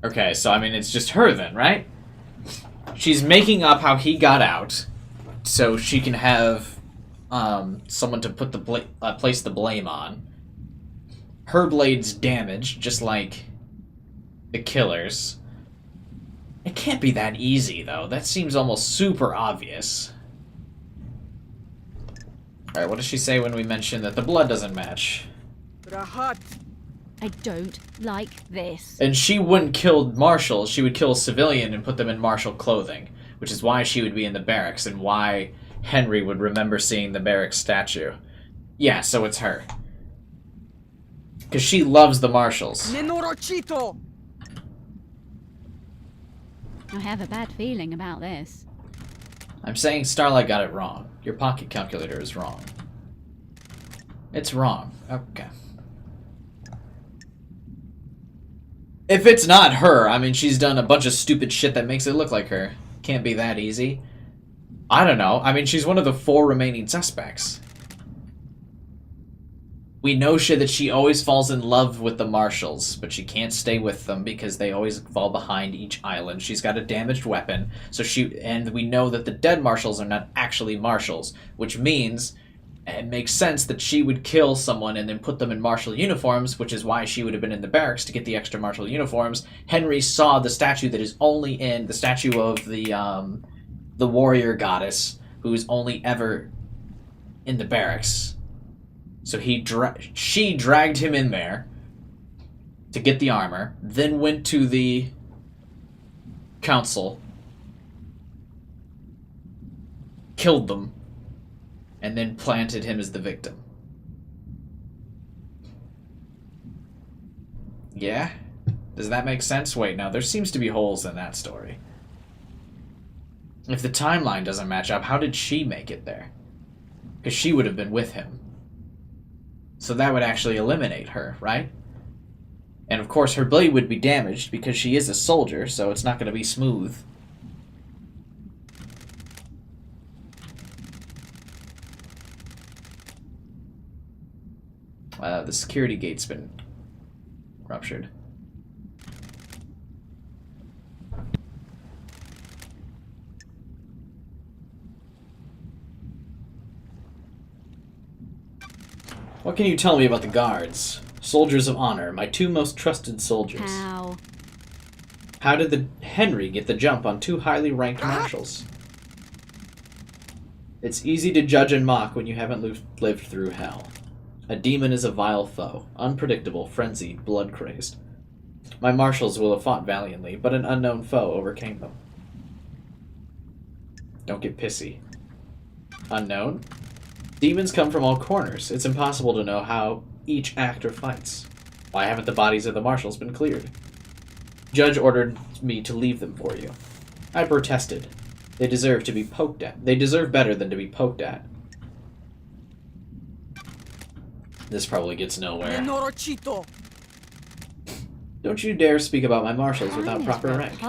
Okay, so I mean, it's just her then, right? She's making up how he got out, so she can have someone to put the place the blame on. Her blade's damaged, just like the killer's. It can't be that easy, though. That seems almost super obvious. Alright, what does she say when we mention that the blood doesn't match?
I don't like this.
And she wouldn't kill marshals, she would kill a civilian and put them in martial clothing, which is why she would be in the barracks and why Henry would remember seeing the barracks statue. Yeah, so it's her. Because she loves the marshals.
I have a bad feeling about this.
I'm saying Starlight got it wrong. Your pocket calculator is wrong. It's wrong. Okay. If it's not her, I mean, she's done a bunch of stupid shit that makes it look like her. Can't be that easy. I don't know. I mean, she's one of the 4 remaining suspects. We know that she always falls in love with the marshals, but she can't stay with them because they always fall behind each island. She's got a damaged weapon, and we know that the dead marshals are not actually marshals, which means it makes sense that she would kill someone and then put them in martial uniforms, which is why she would have been in the barracks to get the extra martial uniforms. Henry saw the statue that is only in the statue of the warrior goddess, who is only ever in the barracks. So she dragged him in there to get the armor, then went to the council, killed them, and then planted him as the victim. Yeah? Does that make sense? Wait, no, there seems to be holes in that story. If the timeline doesn't match up, how did she make it there? Because she would have been with him. So that would actually eliminate her, right? And of course her blade would be damaged because she is a soldier, so it's not going to be smooth. The security gate's been ruptured. What can you tell me about the guards? Soldiers of honor, my 2 most trusted soldiers. How did the Henry get the jump on 2 highly ranked marshals? It's easy to judge and mock when you haven't lived through hell. A demon is a vile foe, unpredictable, frenzied, blood-crazed. My marshals will have fought valiantly, but an unknown foe overcame them. Don't get pissy. Unknown? Demons come from all corners. It's impossible to know how each actor fights. Why haven't the bodies of the marshals been cleared? Judge ordered me to leave them for you. I protested. They deserve to be poked at. They deserve better than to be poked at. This probably gets nowhere. Don't you dare speak about my marshals without proper rank.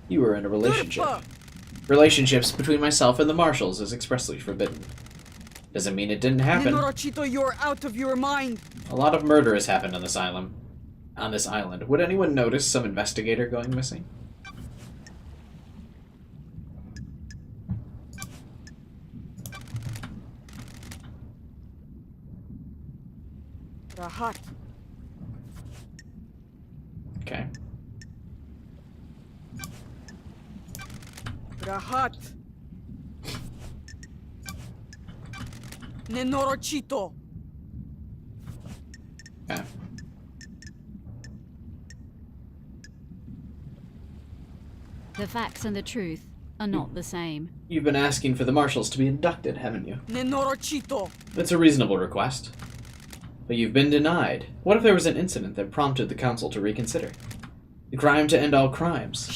You were in a relationship. Relationships between myself and the marshals is expressly forbidden. Doesn't mean it didn't happen.
You're out of your mind.
A lot of murder has happened on this island. Would anyone notice some investigator going missing?
Rahat.
Okay.
Rahat. Nenorochito.
Okay.
The facts and the truth are not the same.
You've been asking for the marshals to be inducted, haven't you?
Nenorochito.
It's a reasonable request. But you've been denied. What if there was an incident that prompted the council to reconsider? The crime to end all crimes.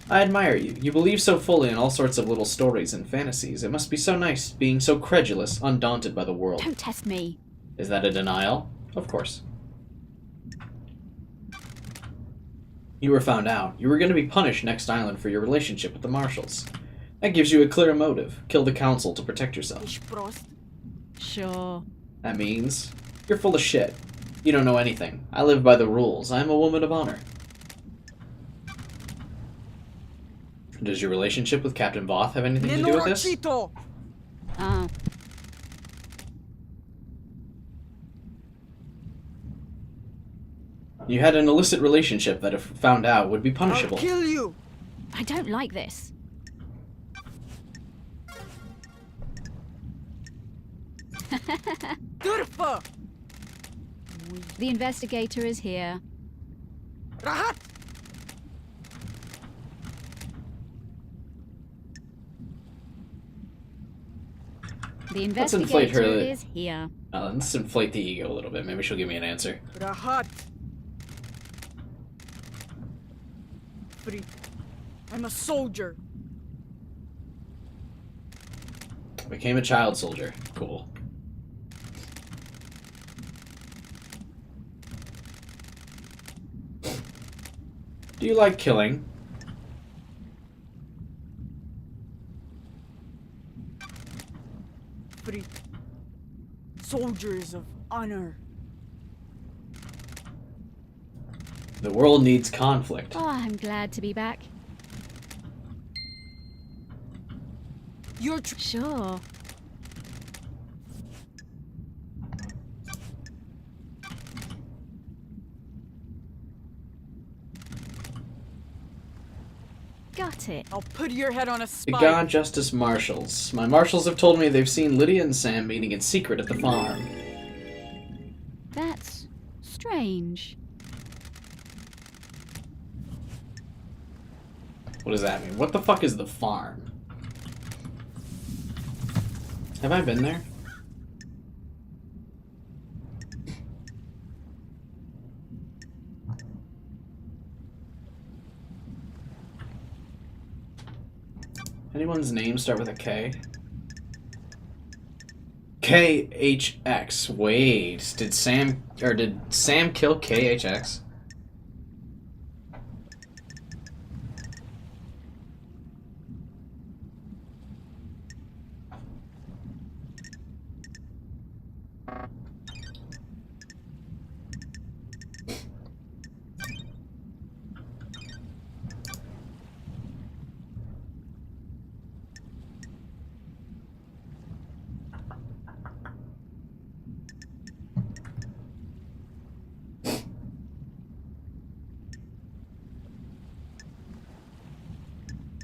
I admire you. You believe so fully in all sorts of little stories and fantasies. It must be so nice being so credulous, undaunted by the world.
Don't test me.
Is that a denial? Of course. You were found out. You were going to be punished next island for your relationship with the marshals. That gives you a clear motive. Kill the council to protect yourself.
Sure.
That means you're full of shit. You don't know anything. I live by the rules. I'm a woman of honor. Does your relationship with Captain Voth have anything to do with this?
Oh.
You had an illicit relationship that, if found out, would be punishable.
I'll kill you!
I don't like this.
Durfa!
The investigator is here.
Rahat!
The
Let's inflate her.
investigator is here.
Let's inflate the ego a little bit. Maybe she'll give me an answer.
Rahat! Free. I'm a soldier.
Became a child soldier. Cool. Do you like killing?
Free. Soldiers of honor.
The world needs conflict.
Oh, I'm glad to be back.
You're
sure. Got it.
I'll put your head on a
The
spike.
God Justice Marshals. My marshals have told me they've seen Lydia and Sam meeting in secret at the farm.
That's strange.
What does that mean? What the fuck is the farm? Have I been there? Anyone's name start with a K? KHX. Wait, did Sam kill KHX?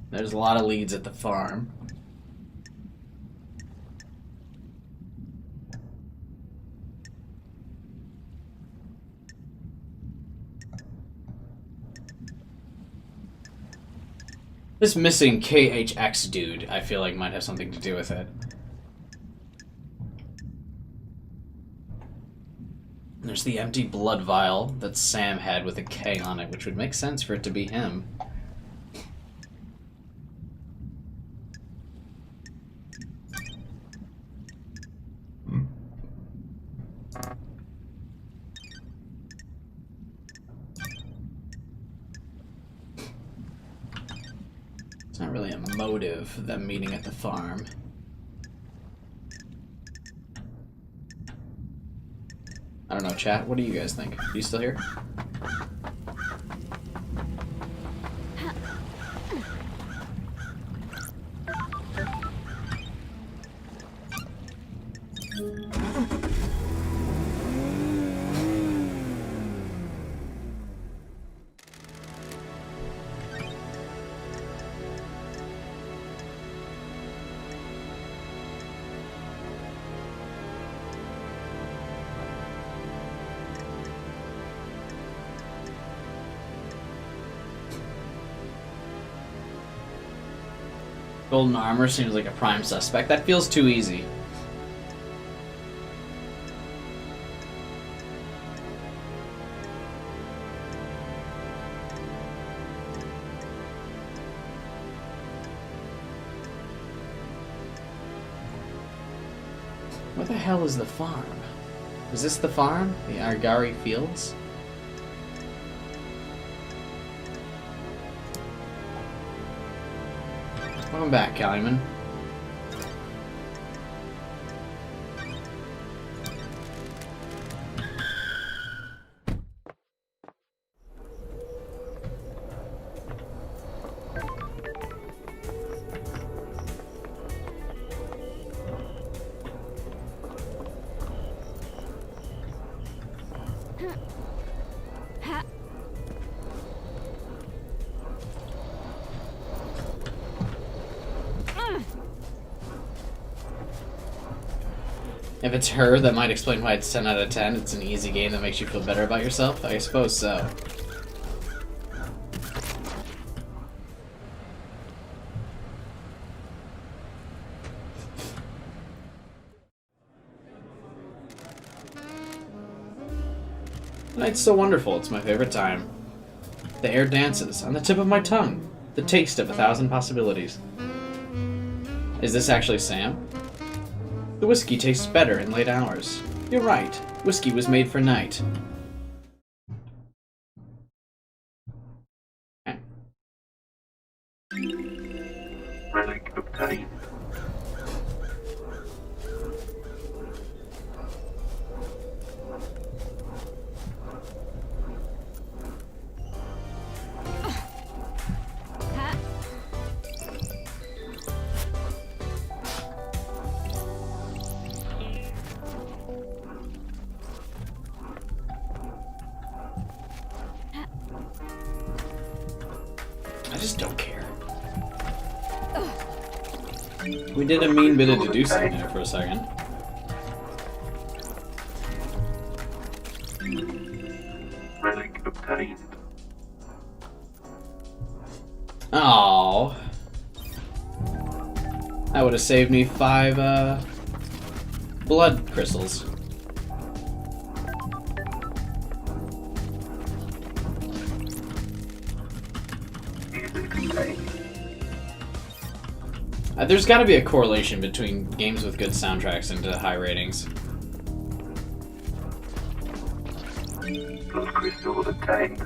There's a lot of leads at the farm. This missing KHX dude, I feel like, might have something to do with it. There's the empty blood vial that Sam had with a K on it, which would make sense for it to be him. It's not really a motive, them meeting at the farm. I don't know, chat, what do you guys think? Are you still here? Golden armor seems like a prime suspect. That feels too easy. What the hell is the farm? Is this the farm? The Argari Fields? Welcome back, Caluman. If it's her, that might explain why it's 10 out of 10. It's an easy game that makes you feel better about yourself. I suppose so. Night's so wonderful. It's my favorite time. The air dances on the tip of my tongue. The taste of 1,000 possibilities. Is this actually Sam? The whiskey tastes better in late hours. You're right. Whiskey was made for night. Okay.
Relic obtained.
I just don't care. We did a mean bit of deducing there for a second.
Relic obtained.
Oh, that would have saved me 5 blood crystals. There's got to be a correlation between games with good soundtracks and high ratings.
Those crystals obtained.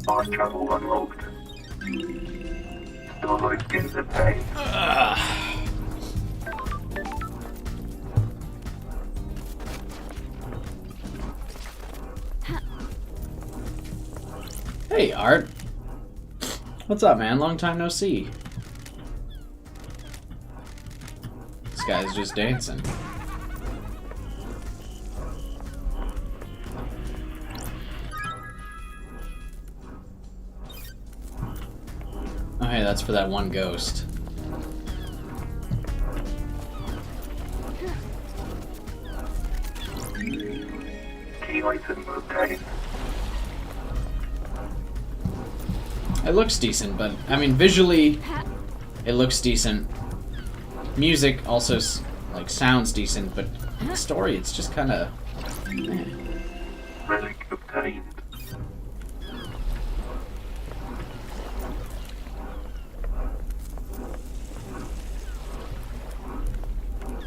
Fast travel unlocked. Starlight skins obtained.
Hey, Art. What's up, man? Long time no see. This guy's just dancing. Oh, hey, that's for that one ghost.
Key item obtained.
It looks decent, but, I mean, visually, it looks decent. Music also, like, sounds decent, but the story, it's just kind of...
Relic obtained.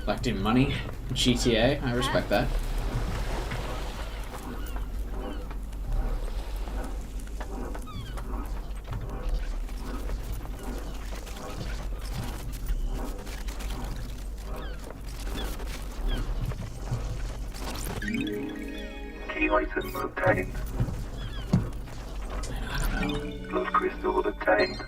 Collecting money? GTA? I respect that.
Key item obtained.
I don't know.
Those crystals obtained.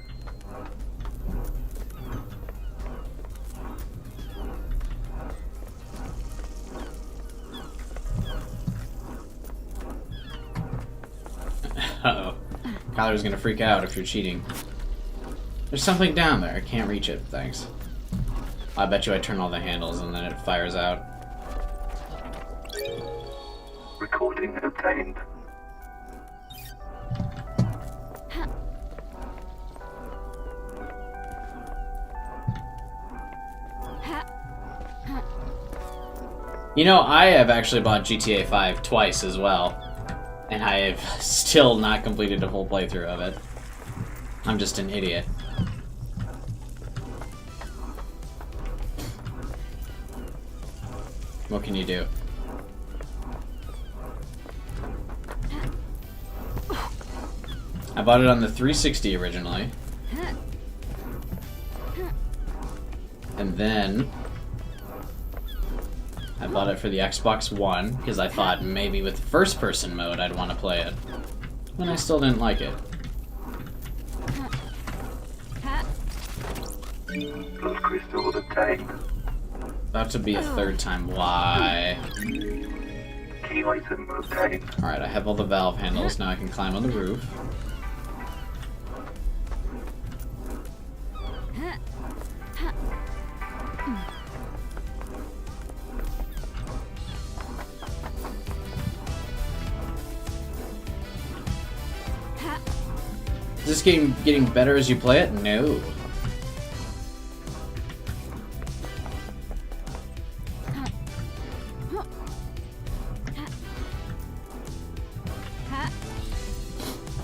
Uh-oh. Kyler's gonna freak out if you're cheating. There's something down there. I can't reach it. Thanks. I bet you I turn all the handles and then it fires out.
Recording obtained.
You know, I have actually bought GTA 5 twice as well, and I have still not completed a full playthrough of it. I'm just an idiot. What can you do? I bought it on the 360 originally. And then I bought it for the Xbox One because I thought maybe with first person mode I'd want to play it. And I still didn't like it.
Blood crystal obtained.
About to be a third time. Why?
Key item obtained.
Alright, I have all the valve handles. Now I can climb on the roof. Is this game getting better as you play it? No.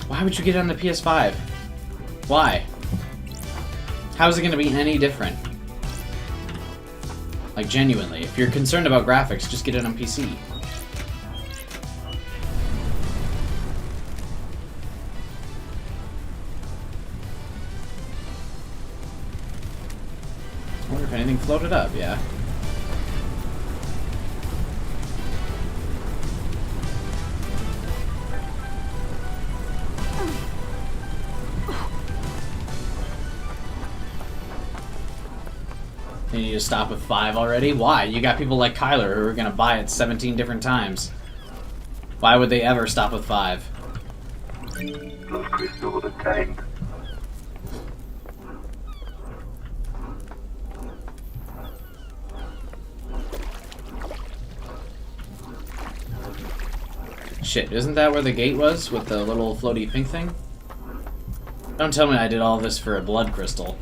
Why would you get it on the PS5? Why? How is it going to be any different? Like, genuinely, if you're concerned about graphics, just get it on PC. I wonder if anything floated up, yeah. You need to stop with 5 already? Why? You got people like Kyler who are gonna buy it 17 different times. Why would they ever stop with 5?
Blood crystal obtained.
Shit, isn't that where the gate was with the little floaty pink thing? Don't tell me I did all this for a blood crystal.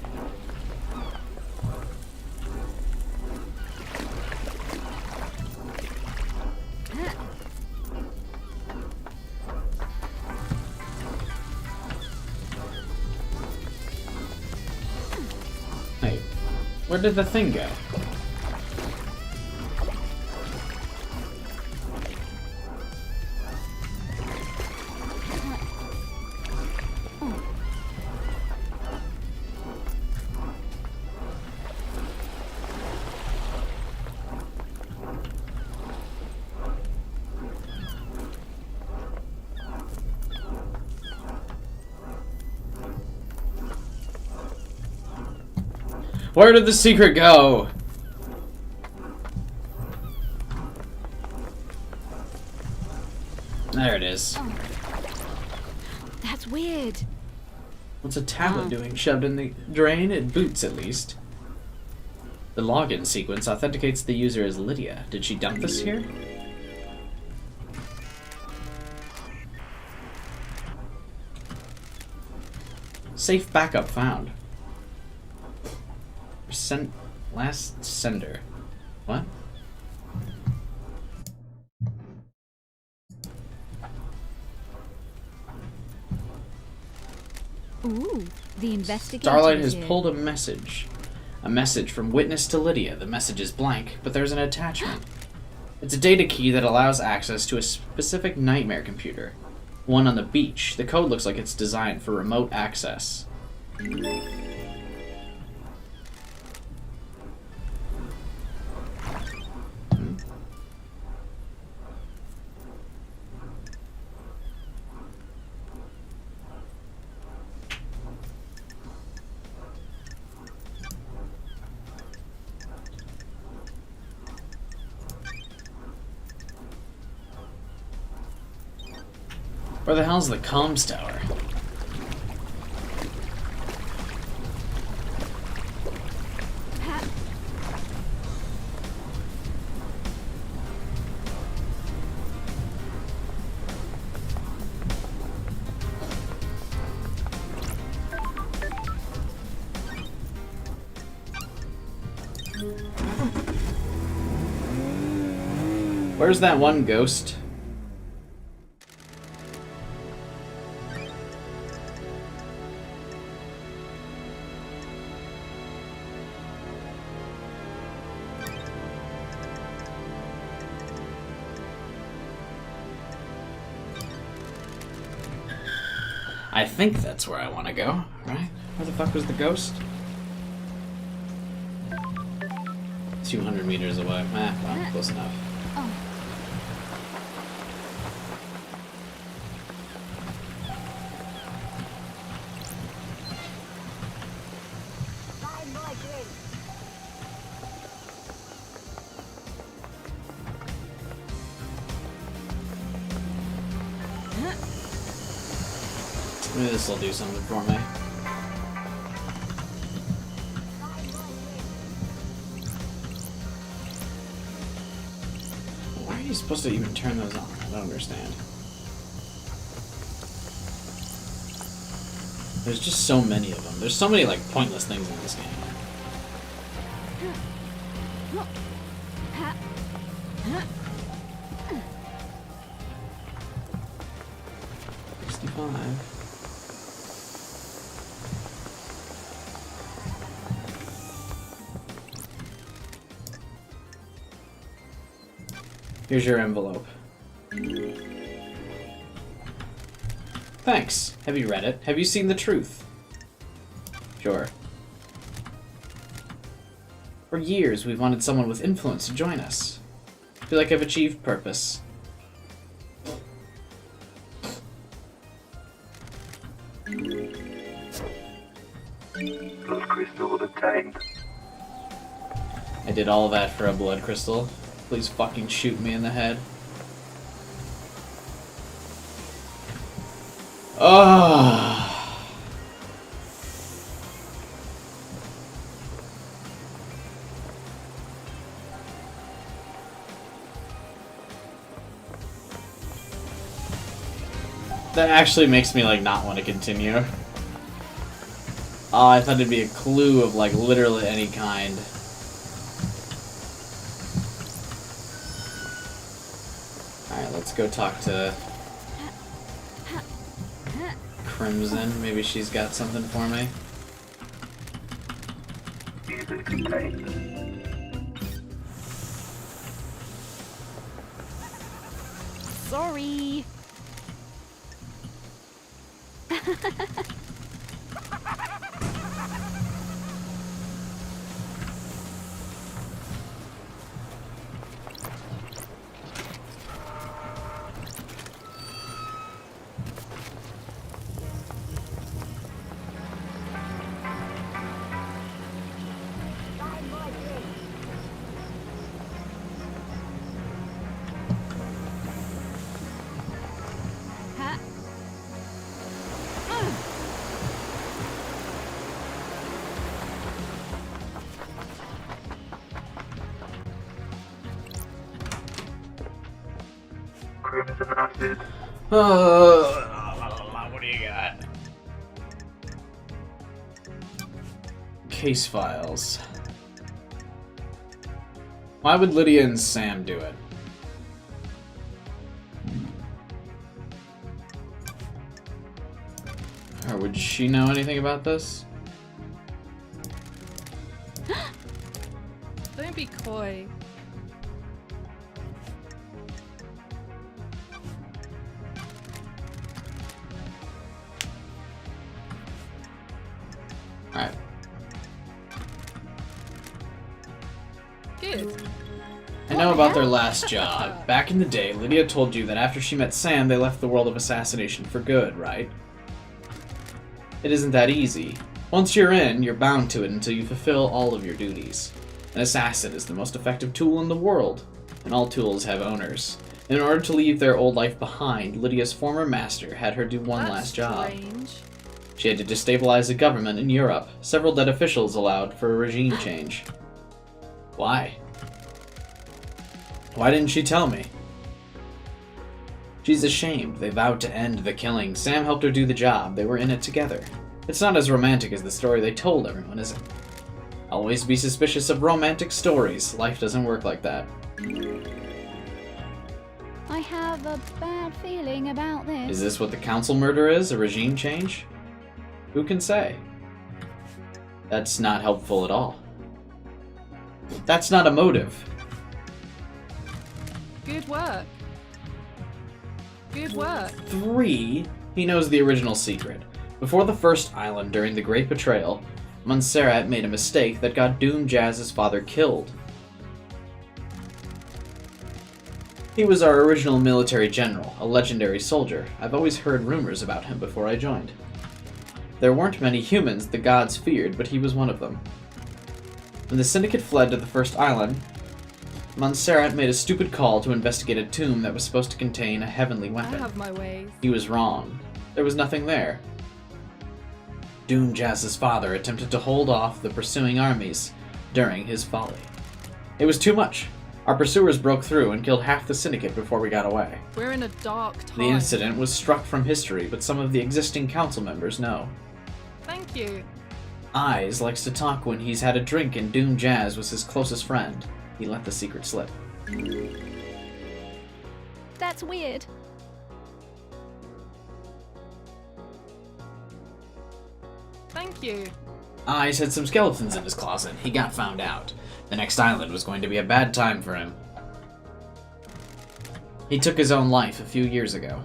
Hey, where did the thing go? Where did the secret go? There it is.
That's weird.
What's a tablet doing shoved in the drain? It boots, at least. The login sequence authenticates the user as Lydia. Did she dump this here? Safe backup found. Last sender. What?
Ooh, the investigator.
Starlight has pulled a message. A message from witness to Lydia. The message is blank, but there's an attachment. It's a data key that allows access to a specific nightmare computer. One on the beach. The code looks like it's designed for remote access. Where the hell's the comms tower? Where's that one ghost? I think that's where I want to go, right? Where the fuck was the ghost? 200 meters away. Well, close enough. Maybe this will do something for me. Why are you supposed to even turn those on? I don't understand. There's just so many of them. There's so many like pointless things in this game. Here's your envelope. Thanks. Have you read it? Have you seen the truth? Sure. For years, we've wanted someone with influence to join us. I feel like I've achieved purpose.
Blood crystal obtained.
I did all that for a blood crystal. Please fucking shoot me in the head. Oh. That actually makes me like not want to continue. Oh, I thought it'd be a clue of like literally any kind. Alright, let's go talk to Crimson. Maybe she's got something for me.
Music contained.
Sorry.
Crimson acid.
What do you got? Case files. Why would Lydia and Sam do it? Or would she know anything about this?
Don't be coy.
Alright.
Good.
I know about their last job. Back in the day, Lydia told you that after she met Sam, they left the world of assassination for good, right? It isn't that easy. Once you're in, you're bound to it until you fulfill all of your duties. An assassin is the most effective tool in the world, and all tools have owners. In order to leave their old life behind, Lydia's former master had her do one last job.
Strange.
She had to destabilize the government in Europe. Several dead officials allowed for a regime change. Why? Why didn't she tell me? She's ashamed. They vowed to end the killing. Sam helped her do the job. They were in it together. It's not as romantic as the story they told everyone, is it? Always be suspicious of romantic stories. Life doesn't work like that.
I have a bad feeling about this.
Is this what the council murder is? A regime change? Who can say? That's not helpful at all. That's not a motive.
Good work. Good work.
3. He knows the original secret. Before the first island during the Great Betrayal, Montserrat made a mistake that got Doom Jazz's father killed. He was our original military general, a legendary soldier. I've always heard rumors about him before I joined. There weren't many humans the gods feared, but he was one of them. When the Syndicate fled to the first island, Montserrat made a stupid call to investigate a tomb that was supposed to contain a heavenly
I
weapon.
have my ways.
He was wrong. There was nothing there. Doom Jazz's father attempted to hold off the pursuing armies during his folly. It was too much. Our pursuers broke through and killed half the syndicate before we got away.
We're in a dark time.
The incident was struck from history, but some of the existing council members know.
Thank you.
Eyes likes to talk when he's had a drink, and Doom Jazz was his closest friend. He let the secret slip.
That's weird.
Thank you.
Eyes had some skeletons in his closet. He got found out. The next island was going to be a bad time for him. He took his own life a few years ago.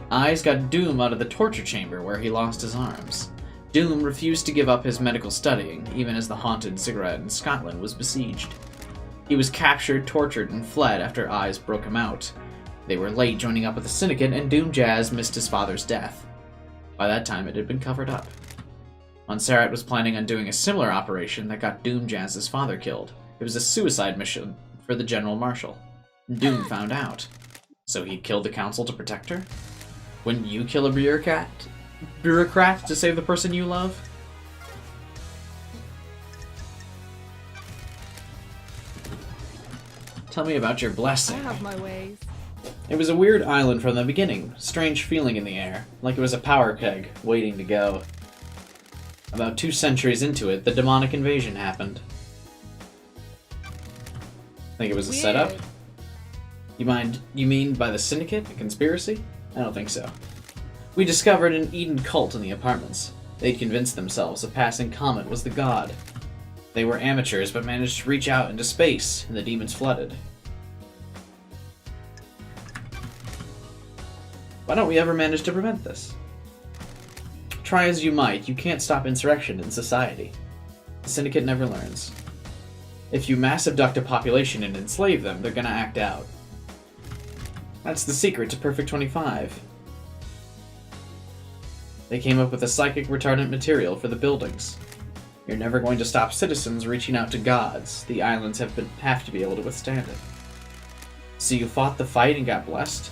Eyes got Doom out of the torture chamber where he lost his arms. Doom refused to give up his medical studying, even as the haunted ziggurat in Scotland was besieged. He was captured, tortured, and fled after Eyes broke him out. They were late joining up with the syndicate, and Doom Jazz missed his father's death. By that time, it had been covered up. Montserrat was planning on doing a similar operation that got Doom Jazz's father killed. It was a suicide mission for the General Marshal. Doom found out. So he'd killed the council to protect her? Wouldn't you kill a bureaucrat to save the person you love? Tell me about your
I
blessing.
have my ways.
It was a weird island from the beginning. Strange feeling in the air, like it was a power keg waiting to go. About 2 centuries into it, the demonic invasion happened. Think it was a
Weird.
setup? You mean by the syndicate? A conspiracy? I don't think so. We discovered an Eden cult in the apartments. They'd convinced themselves a passing comet was the god. They were amateurs but managed to reach out into space, and the demons flooded. Why don't we ever manage to prevent this? Try as you might, you can't stop insurrection in society. The syndicate never learns. If you mass abduct a population and enslave them, they're gonna act out. That's the secret to Perfect 25. They came up with a psychic retardant material for the buildings. You're never going to stop citizens reaching out to gods. The islands have to be able to withstand it. So you fought the fight and got blessed?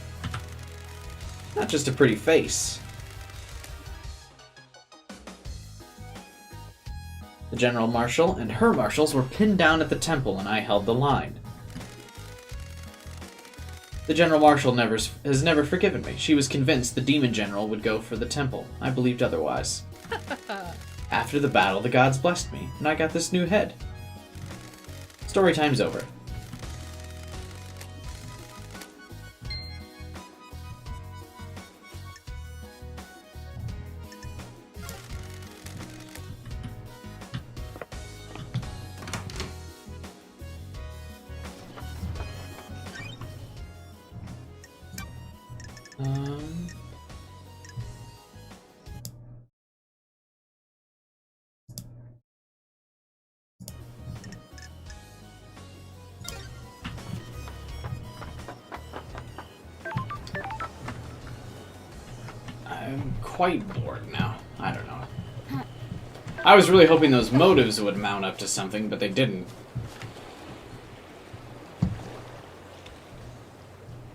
Not just a pretty face. The General Marshal and her marshals were pinned down at the temple, and I held the line. The General Marshal has never forgiven me. She was convinced the Demon General would go for the temple. I believed otherwise. After the battle, the gods blessed me, and I got this new head. Story time's over. I'm quite bored now. I don't know. I was really hoping those motives would mount up to something, but they didn't.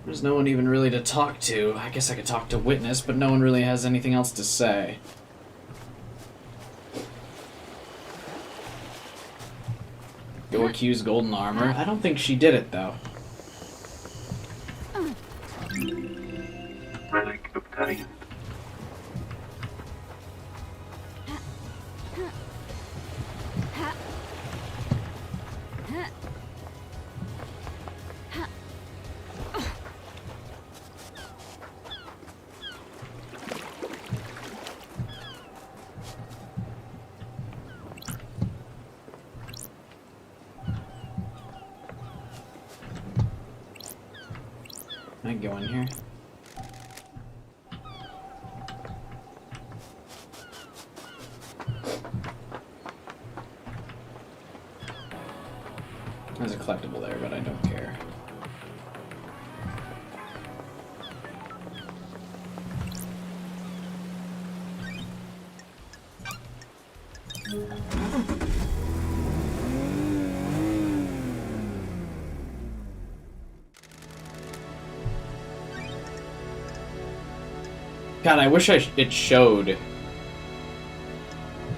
There's no one even really to talk to. I guess I could talk to Witness, but no one really has anything else to say. Go accuse Golden Armor. I don't think she did it, though.
Relic obtained.
Can I go in here? There's a collectible there, but I don't care. God, I wish it showed,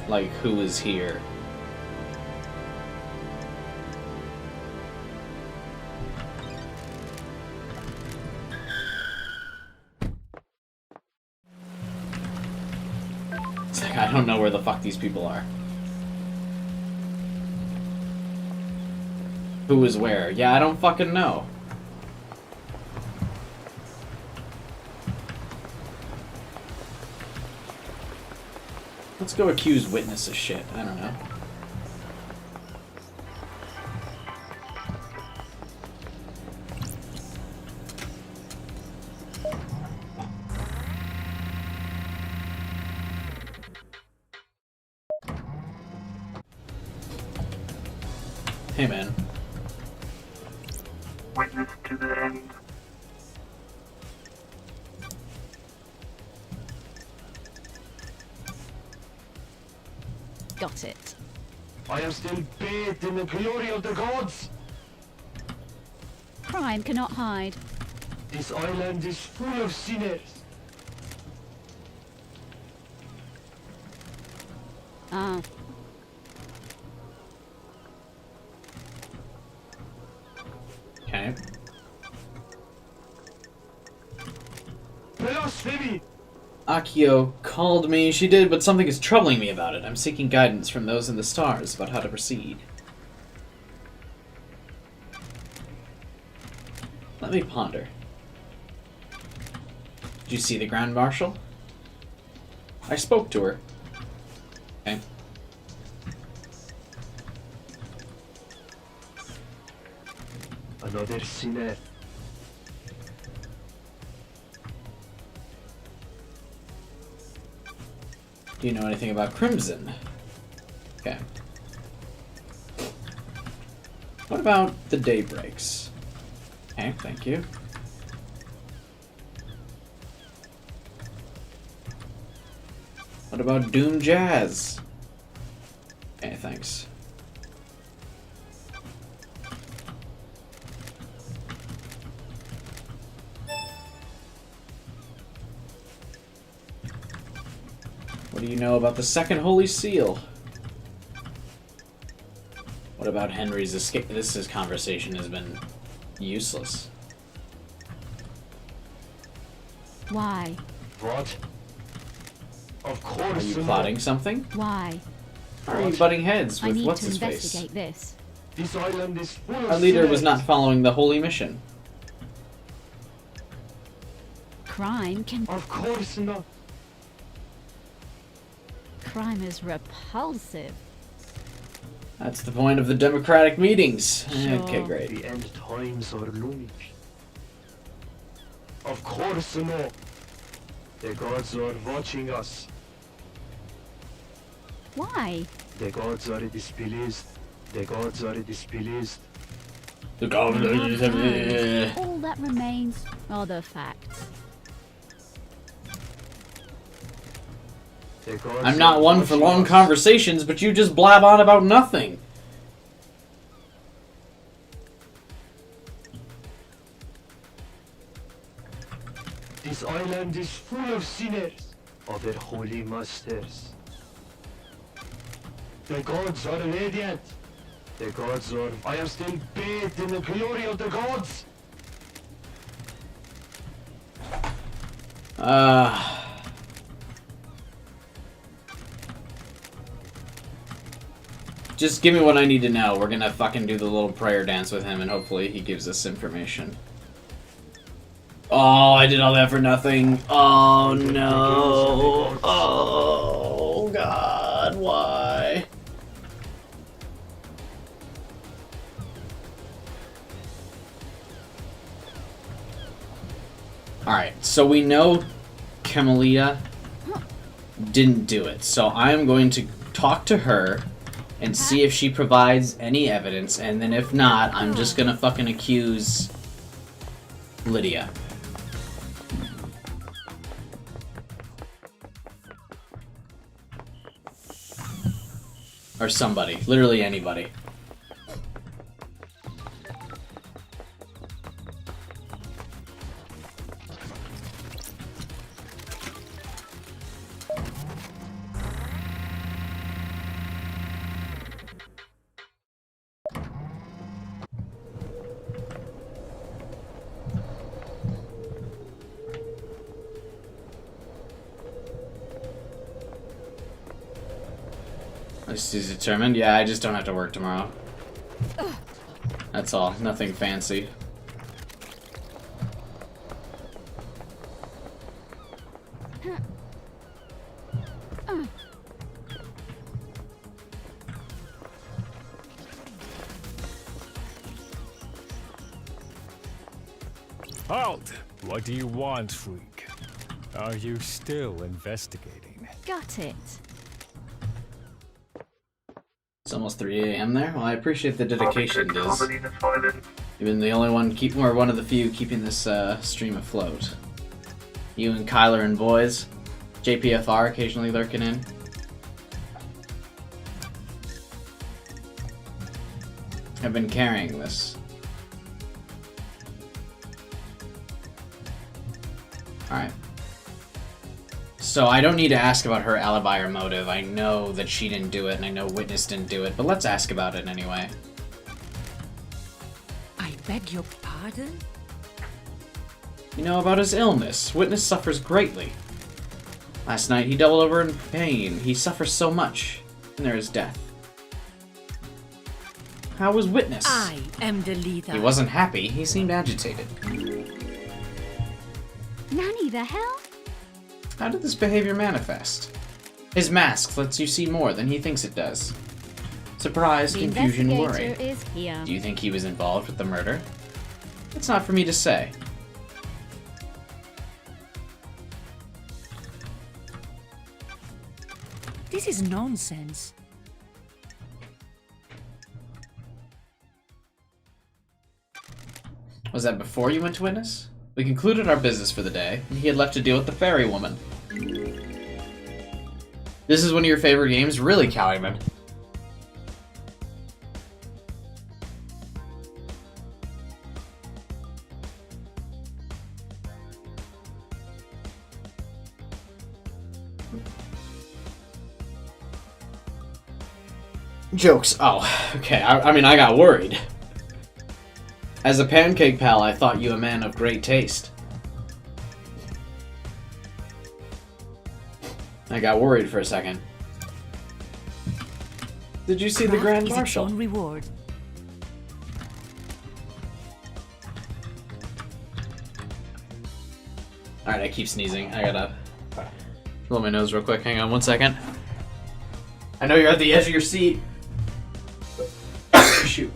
like, who was here. It's like, I don't know where the fuck these people are. Who is where? Yeah, I don't fucking know. Let's go accuse witness of shit. I don't know. Hey, man.
Witness to the end.
Got it.
I am still bathed in the glory of the gods.
Crime cannot hide.
This island is full of sinners.
Ah.
Okay.
Blasphemy!
Akio called me. She did, but something is troubling me about it. I'm seeking guidance from those in the stars about how to proceed. Let me ponder. Did you see the Grand Marshal? I spoke to her. Okay.
Another sinner.
Do you know anything about Crimson? Okay. What about the Daybreaks? Okay, thank you. What about Doom Jazz? Okay, thanks. What do you know about the Second Holy Seal? What about Henry's escape? This conversation has been useless.
Why?
What? Of course.
Are you plotting something?
Why?
Are you butting heads
I
with
need
what's
to
his face?
investigate this.
This island is full of
Our leader was
sinners.
not following the holy mission.
Crime can...
Of course not.
Crime is repulsive.
That's the point of the democratic meetings.
Sure.
Okay, great.
The end times are looming. Of course not. The gods are watching us.
Why?
The gods are displeased. The gods are displeased.
The
All that remains are the facts.
The gods
I'm not
are
one for
watching
long
us.
conversations, but you just blab on about nothing.
This island is full of sinners, of their holy masters. The gods are radiant. The gods are... I am still bathed in the glory of the gods.
Just give me what I need to know. We're gonna fucking do the little prayer dance with him, and hopefully he gives us information. Oh, I did all that for nothing. Oh no. Oh God, why? Alright, so we know Camellia didn't do it. So I'm going to talk to her and see if she provides any evidence, and then if not, I'm just gonna fucking accuse Lydia. Or somebody. Literally anybody. She's determined. Yeah, I just don't have to work tomorrow. That's all. Nothing fancy.
Halt! What do you want, freak? Are you still investigating?
Got it.
It's almost 3 a.m. there. Well, I appreciate the dedication, Diz.
Comedy the silence.
You've been the only one or one of the few keeping this stream afloat. You and Kyler and boys, JPFR occasionally lurking in. I've been carrying this. Alright. So I don't need to ask about her alibi or motive. I know that she didn't do it, and I know Witness didn't do it, but let's ask about it anyway.
I beg your pardon?
You know about his illness. Witness suffers greatly. Last night he doubled over in pain. He suffers so much. And there is death. How was Witness?
I am the leader.
He wasn't happy. He seemed agitated.
Nanny, the hell?
How did this behavior manifest? His mask lets you see more than he thinks it does. Surprise,
The
confusion, worry.
investigator is here.
Do you think he was involved with the murder? It's not for me to say.
This is nonsense.
Was that before you went to Witness? We concluded our business for the day, and he had left to deal with the fairy woman. This is one of your favorite games? Really, Callieman? Jokes. Oh, okay. I mean, I got worried. As a pancake pal, I thought you a man of great taste. I got worried for a second. Did you see the Grand Marshal?
Reward.
Alright, I keep sneezing. I gotta blow my nose real quick. Hang on 1 second. I know you're at the edge of your seat. Shoot.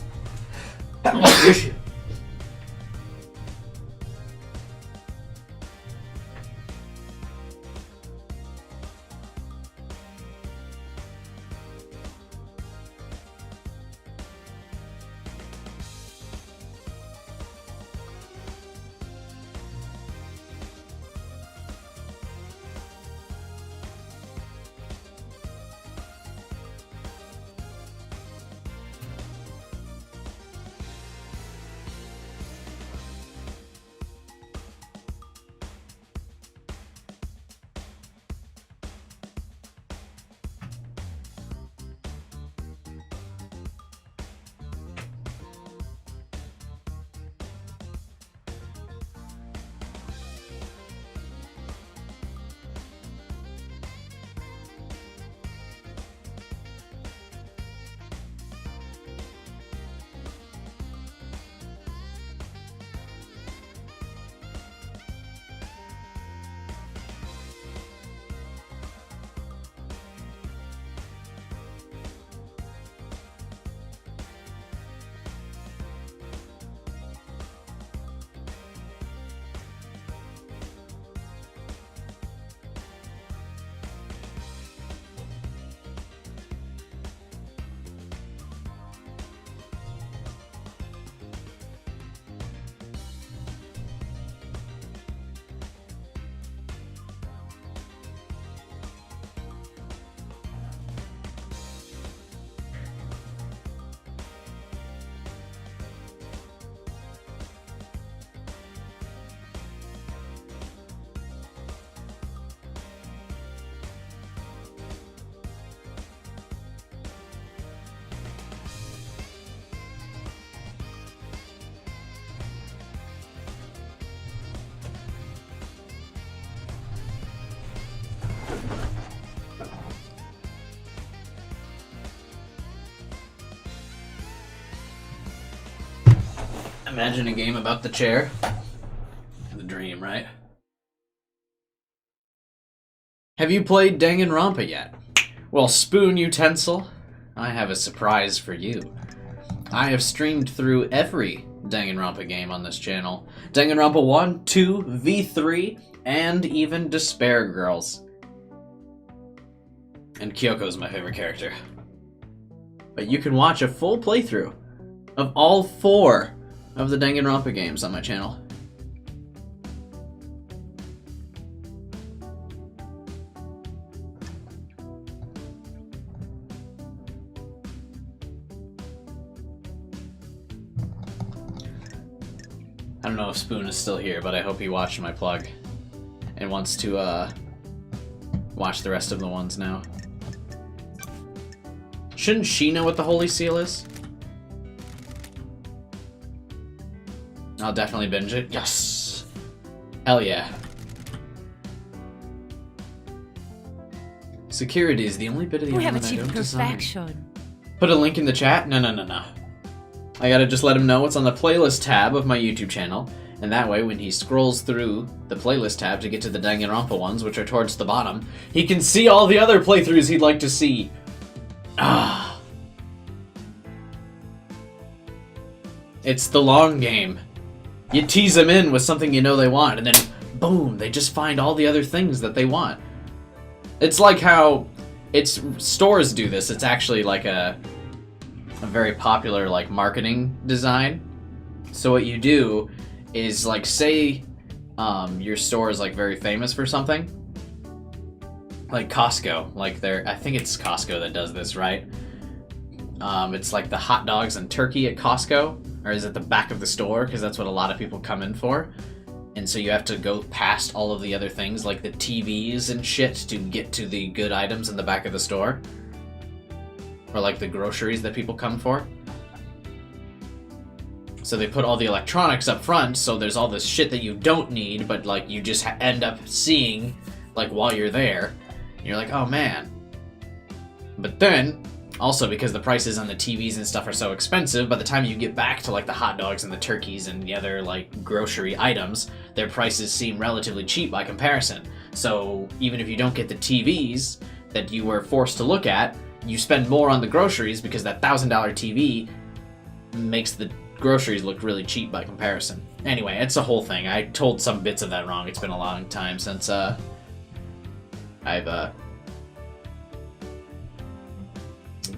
Imagine a game about the chair. The dream, right? Have you played Danganronpa yet? Well, Spoon Utensil, I have a surprise for you. I have streamed through every Danganronpa game on this channel. Danganronpa 1, 2, V3, and even Despair Girls. And Kyoko's my favorite character. But you can watch a full playthrough of all 4 of the Danganronpa games on my channel. I don't know if Spoon is still here, but I hope he watched my plug and wants to watch the rest of the ones now. Shouldn't she know what the Holy Seal is? I'll definitely binge it. Yes! Hell yeah. Security is the only bit of the
We have
anime I
achieved
don't design.
perfection.
Put a link in the chat? No. I gotta just let him know what's on the playlist tab of my YouTube channel, and that way when he scrolls through the playlist tab to get to the Danganronpa ones, which are towards the bottom, he can see all the other playthroughs he'd like to see. Ah. It's the long game. You tease them in with something you know they want, and then boom, they just find all the other things that they want. It's like how stores do this. It's actually like a very popular like marketing design. So what you do is like say your store is like very famous for something, like Costco. Like I think it's Costco that does this, right? It's like the hot dogs and turkey at Costco, or is it the back of the store? Because that's what a lot of people come in for. And so you have to go past all of the other things, like the TVs and shit, to get to the good items in the back of the store. Or like the groceries that people come for. So they put all the electronics up front, so there's all this shit that you don't need, but like you just end up seeing like while you're there. And you're like, oh man. But then, also because the prices on the TVs and stuff are so expensive, by the time you get back to like the hot dogs and the turkeys and the other like grocery items, their prices seem relatively cheap by comparison. So even if you don't get the TVs that you were forced to look at, you spend more on the groceries because that $1,000 TV makes the groceries look really cheap by comparison. Anyway, it's a whole thing. I told some bits of that wrong. It's been a long time since I've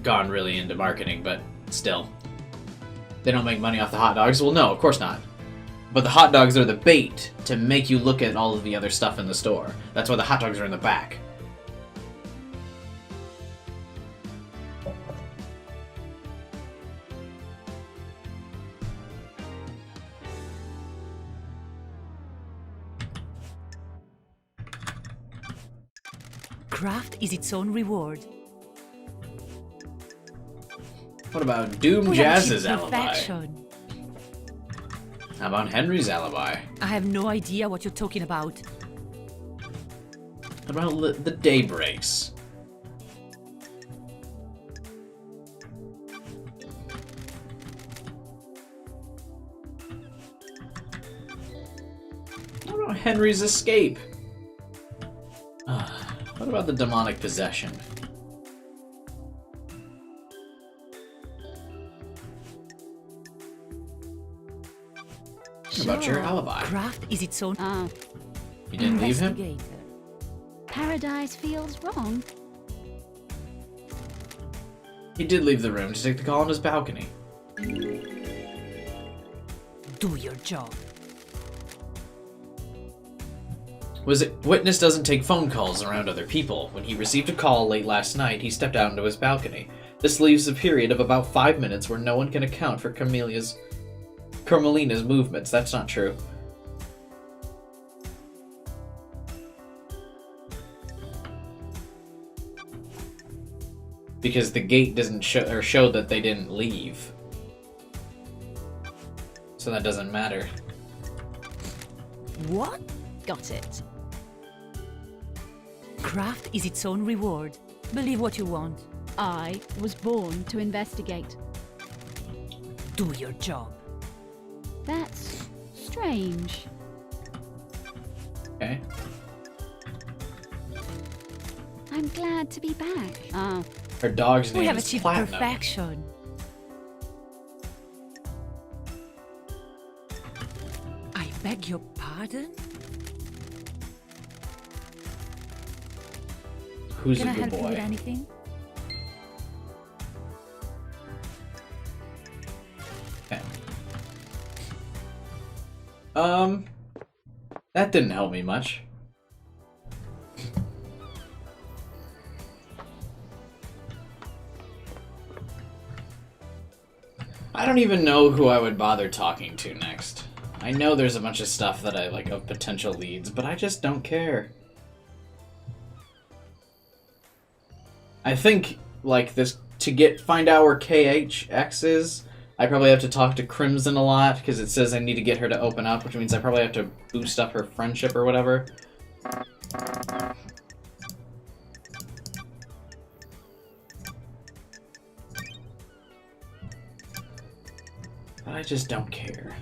gone really into marketing, but still. They don't make money off the hot dogs? Well, no, of course not. But the hot dogs are the bait to make you look at all of the other stuff in the store. That's why the hot dogs are in the back.
Craft is its own reward.
What about Doom
We have
Jazz's
achieved
alibi?
perfection.
How about Henry's alibi?
I have no idea what you're talking about.
What about the Daybreaks? What about Henry's escape? What about the demonic possession? What about your alibi?
Craft is its own.
You didn't leave him?
investigator.
Paradise feels wrong.
He did leave the room to take the call on his balcony.
Do your job.
Witness doesn't take phone calls around other people. When he received a call late last night, he stepped out into his balcony. This leaves a period of about 5 minutes where no one can account for Carmelina's movements. That's not true. Because the gate doesn't show that they didn't leave. So that doesn't matter.
What?
Got it.
Craft is its own reward. Believe what you want.
I was born to investigate.
Do your job.
That's strange.
Okay.
I'm glad to be back. Oh.
Her dog's
We
name
have
is
achieved
Platinum.
perfection. I beg your pardon?
Who's
Can
a
I
good
help you
boy?
with anything?
Okay. That didn't help me much. I don't even know who I would bother talking to next. I know there's a bunch of stuff that I like of potential leads, but I just don't care. I think, like, this, to find out where KHX is, I probably have to talk to Crimson a lot, because it says I need to get her to open up, which means I probably have to boost up her friendship or whatever. But I just don't care.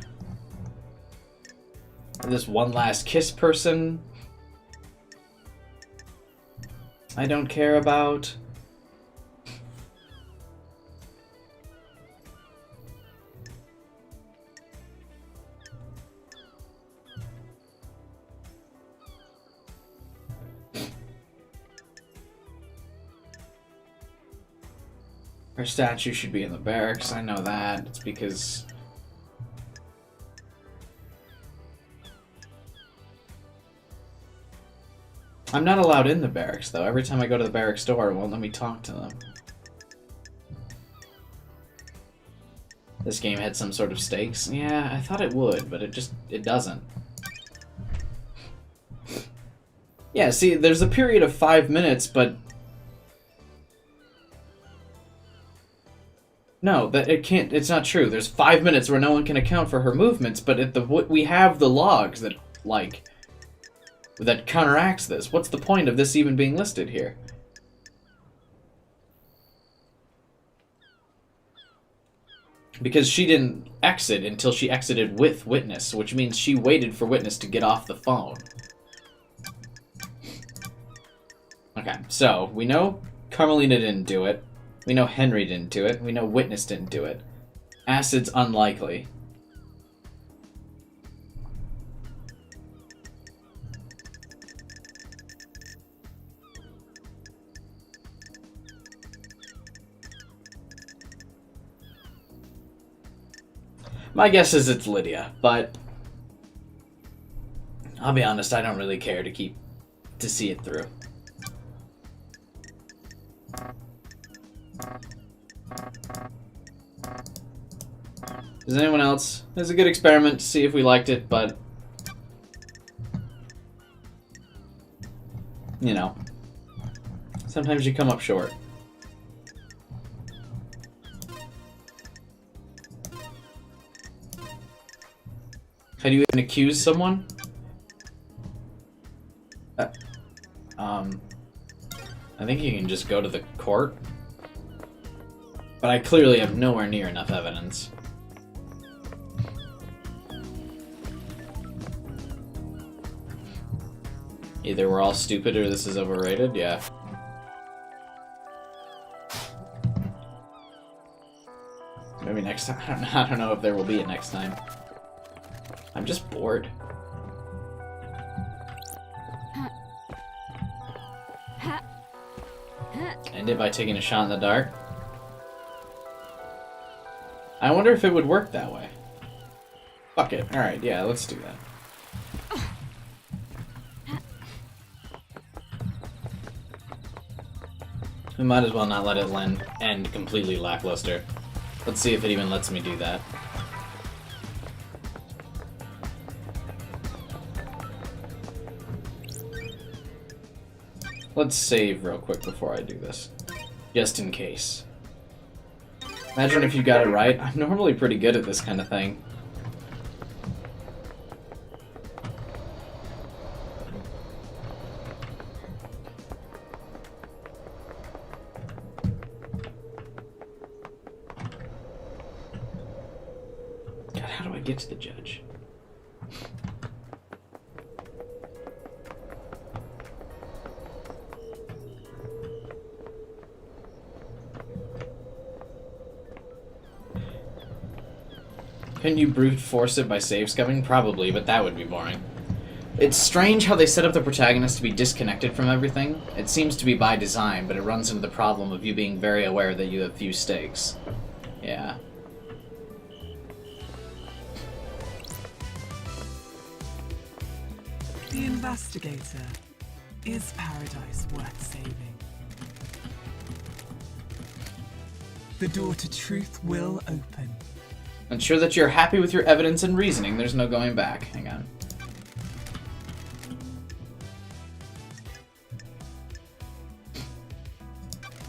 This one last kiss person, I don't care about. Her statue should be in the barracks, I know that. It's because... I'm not allowed in the barracks, though. Every time I go to the barracks door, it won't let me talk to them. This game had some sort of stakes. Yeah, I thought it would, but it doesn't. Yeah, see, there's a period of 5 minutes, but... No, that it can't. It's not true. There's 5 minutes where no one can account for her movements, but we have the logs that that counteracts this. What's the point of this even being listed here? Because she didn't exit until she exited with Witness, which means she waited for Witness to get off the phone. Okay, so we know Carmelina didn't do it. We know Henry didn't do it. We know Witness didn't do it. Acid's unlikely. My guess is it's Lydia, but I'll be honest, I don't really care to see it through. Does anyone else? It was a good experiment to see if we liked it, but you know, sometimes you come up short. How do you even accuse someone? I think you can just go to the court. But I clearly have nowhere near enough evidence. Either we're all stupid or this is overrated, yeah. Maybe next time. I don't know if there will be a next time. I'm just bored. End it by taking a shot in the dark. I wonder if it would work that way. Fuck it. Alright, yeah, let's do that. We might as well not let it end completely lackluster. Let's see if it even lets me do that. Let's save real quick before I do this. Just in case. Imagine if you got it right. I'm normally pretty good at this kind of thing. God, how do I get to the judge? Couldn't you brute force it by save scumming? Probably, but that would be boring. It's strange how they set up the protagonist to be disconnected from everything. It seems to be by design, but it runs into the problem of you being very aware that you have few stakes. Yeah.
The investigator. Is paradise worth saving? The door to truth will open.
Ensure that you're happy with your evidence and reasoning. There's no going back. Hang on.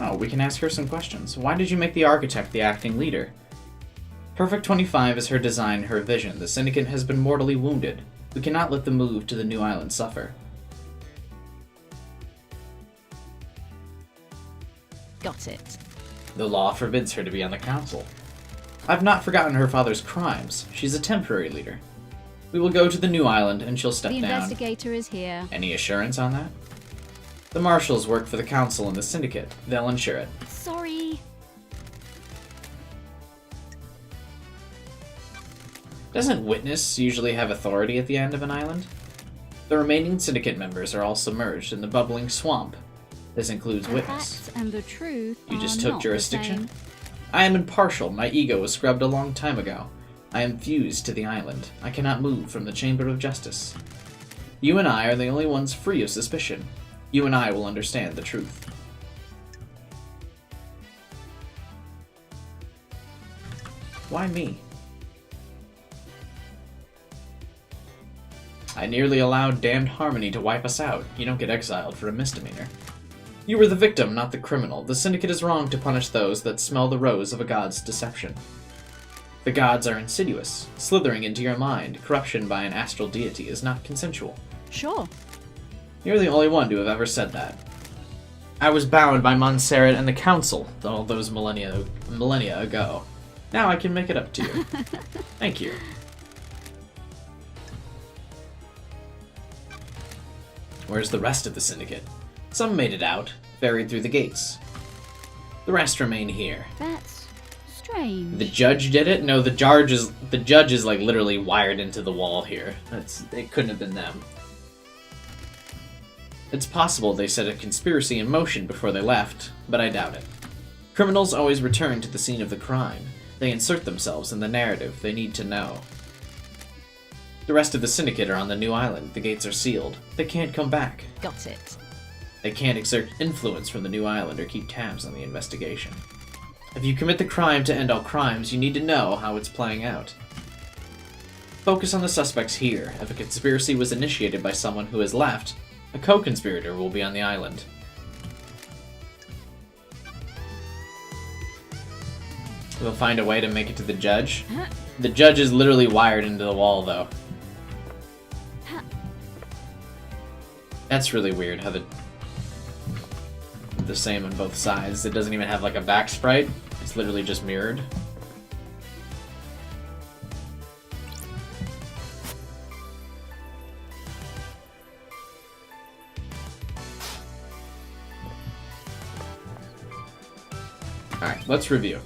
Oh, we can ask her some questions. Why did you make the architect the acting leader? Perfect 25 is her design, her vision. The Syndicate has been mortally wounded. We cannot let the move to the new island suffer.
Got it.
The law forbids her to be on the council. I've not forgotten her father's crimes. She's a temporary leader. We will go to the new island and she'll step
The
down.
investigator is here.
Any assurance on that? The marshals work for the council and the syndicate. They'll ensure it.
Sorry.
Doesn't Witness usually have authority at the end of an island? The remaining syndicate members are all submerged in the bubbling swamp. This includes
The
Witness.
facts and the truth
You just
are
took
not
jurisdiction?
the same.
I am impartial. My ego was scrubbed a long time ago. I am fused to the island. I cannot move from the Chamber of Justice. You and I are the only ones free of suspicion. You and I will understand the truth. Why me? I nearly allowed damned Harmony to wipe us out. You don't get exiled for a misdemeanor. You were the victim, not the criminal. The Syndicate is wrong to punish those that smell the rose of a god's deception. The gods are insidious, slithering into your mind. Corruption by an astral deity is not consensual.
Sure.
You're the only one to have ever said that. I was bound by Montserrat and the Council all those millennia ago. Now I can make it up to you. Thank you. Where's the rest of the Syndicate? Some made it out, buried through the gates. The rest remain here.
That's strange.
The judge did it? No, the judge is like literally wired into the wall here. It couldn't have been them. It's possible they set a conspiracy in motion before they left, but I doubt it. Criminals always return to the scene of the crime. They insert themselves in the narrative they need to know. The rest of the Syndicate are on the new island. The gates are sealed. They can't come back.
Got it.
They can't exert influence from the new island or keep tabs on the investigation. If you commit the crime to end all crimes, you need to know how it's playing out. Focus on the suspects here. If a conspiracy was initiated by someone who has left, a co-conspirator will be on the island. We'll find a way to make it to the judge. The judge is literally wired into the wall, though. That's really weird how the same on both sides. It doesn't even have like a back sprite. It's literally just mirrored. Alright, let's review.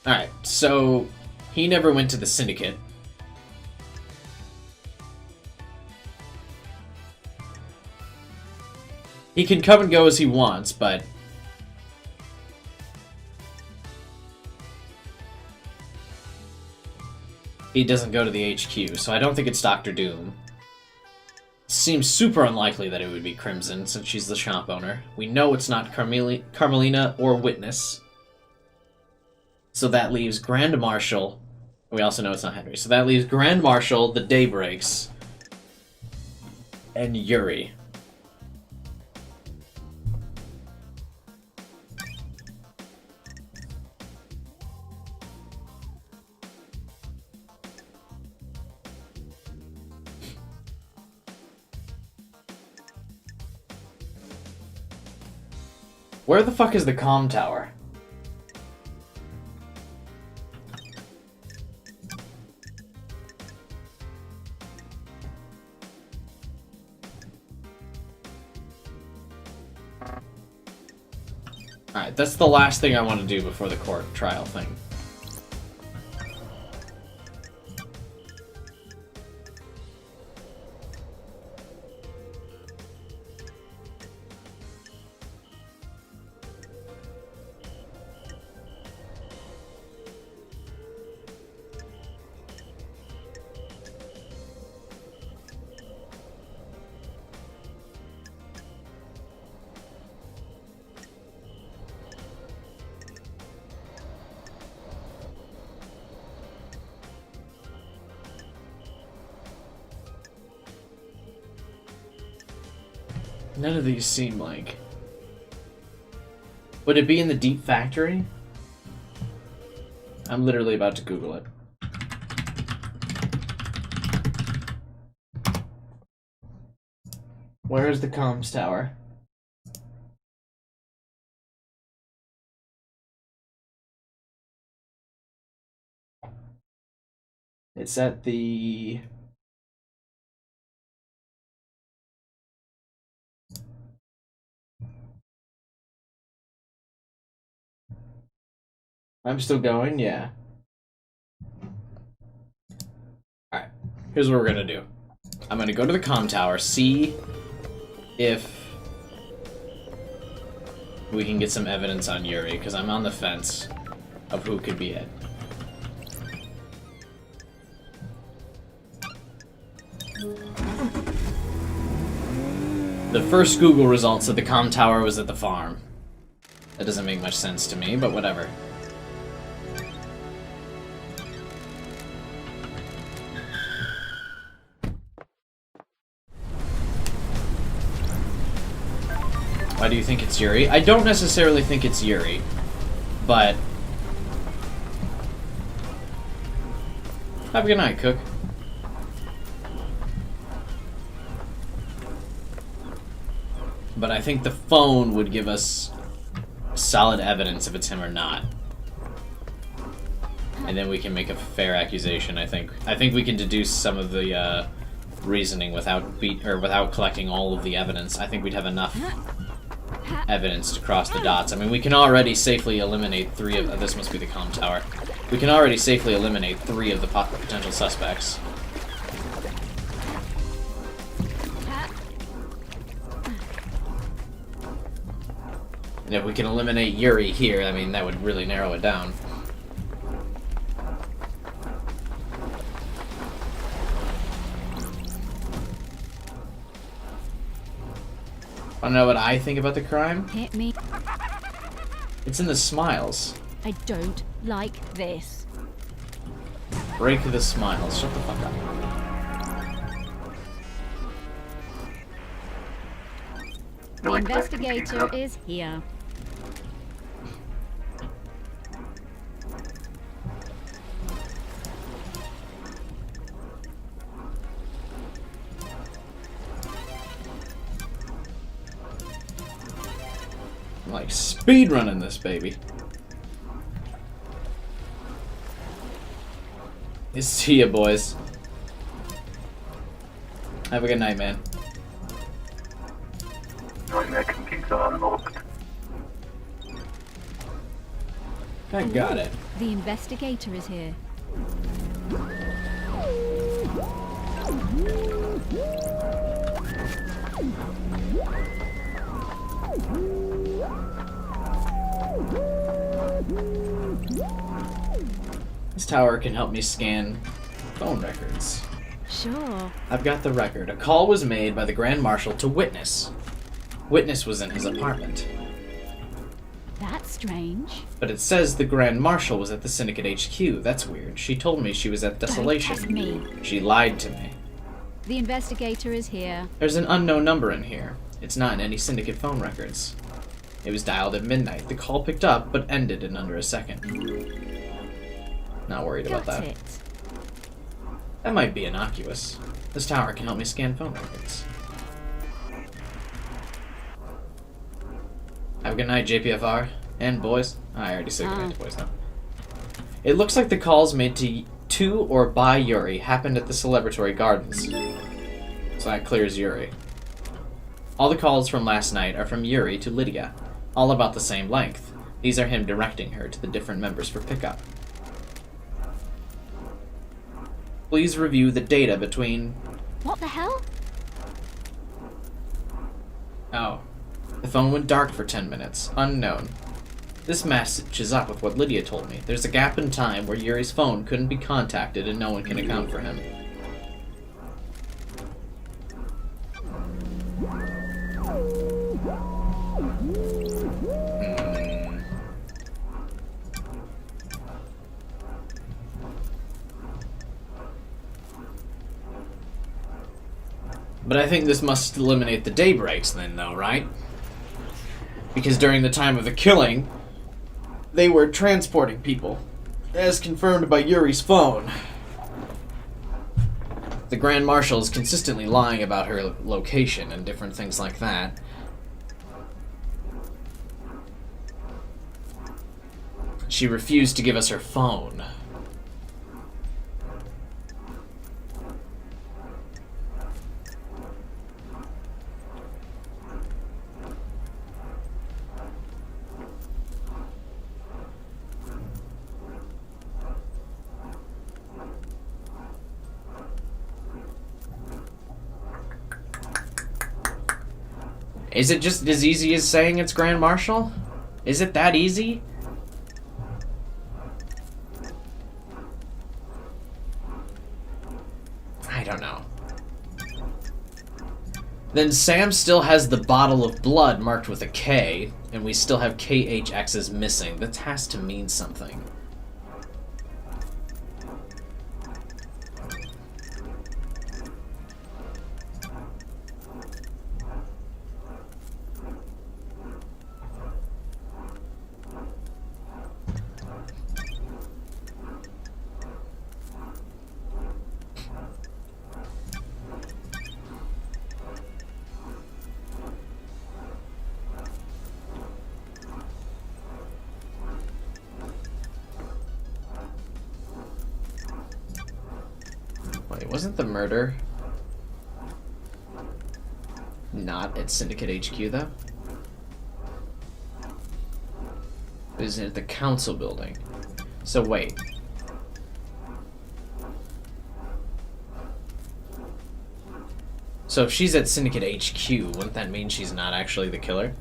Alright, so he never went to the Syndicate. He can come and go as he wants, but he doesn't go to the HQ, so I don't think it's Dr. Doom. Seems super unlikely that it would be Crimson, since she's the shop owner. We know it's not Carmelina or Witness. So that leaves Grand Marshal. We also know it's not Henry. So that leaves Grand Marshal, the Daybreaks, and Yuri. Where the fuck is the comm tower? Alright, that's the last thing I want to do before the court trial thing. None of these seem like... Would it be in the Deep Factory? I'm literally about to Google it. Where is the comms tower? It's at the... I'm still going? Yeah. Alright. Here's what we're gonna do. I'm gonna go to the comm tower, see if we can get some evidence on Yuri, because I'm on the fence of who could be it. The first Google result said the comm tower was at the farm. That doesn't make much sense to me, but whatever. Why do you think it's Yuri? I don't necessarily think it's Yuri, but... Have a good night, Cook. But I think the phone would give us solid evidence if it's him or not. And then we can make a fair accusation, I think. I think we can deduce some of the reasoning without collecting all of the evidence. I think we'd have enough evidence to cross the dots. I mean, we can already safely eliminate 3 of... this must be the comm tower. We can already safely eliminate 3 of the potential suspects. And if we can eliminate Yuri here, I mean, that would really narrow it down. Wanna know what I think about the crime?
Hit me.
It's in the smiles.
I don't like this.
Break the smiles. Shut the fuck up.
The investigator is here.
I'm like speed running this baby. See ya, boys. Have a good night, man.
Nightmare computer unlocked.
I got it.
The investigator is here.
This tower can help me scan phone records.
Sure.
I've got the record. A call was made by the Grand Marshal to Witness. Witness was in his apartment.
That's strange.
But it says the Grand Marshal was at the Syndicate HQ. That's weird. She told me she was at Desolation.
Don't test me.
She lied to me.
The investigator is here.
There's an unknown number in here. It's not in any Syndicate phone records. It was dialed at midnight. The call picked up, but ended in under a second. Not worried about that.
It.
That might be innocuous. This tower can help me scan phone records. Have a good night, JPFR. And boys. I already said good night to boys now. It looks like the calls made to or by Yuri happened at the celebratory gardens. So that clears Yuri. All the calls from last night are from Yuri to Lydia, all about the same length. These are him directing her to the different members for pickup. Please review the data between...
What the hell?
Oh. The phone went dark for 10 minutes. Unknown. This matches up with what Lydia told me. There's a gap in time where Yuri's phone couldn't be contacted and no one can account for him. But I think this must eliminate the day breaks then, though, right? Because during the time of the killing, they were transporting people, as confirmed by Yuri's phone. The Grand Marshal is consistently lying about her location and different things like that. She refused to give us her phone. Is it just as easy as saying it's Grand Marshal? Is it that easy? I don't know. Then Sam still has the bottle of blood marked with a K, and we still have KHX's missing. That has to mean something. Wait, wasn't the murder not at Syndicate HQ, though? It was at the council building. So wait. So if she's at Syndicate HQ, wouldn't that mean she's not actually the killer?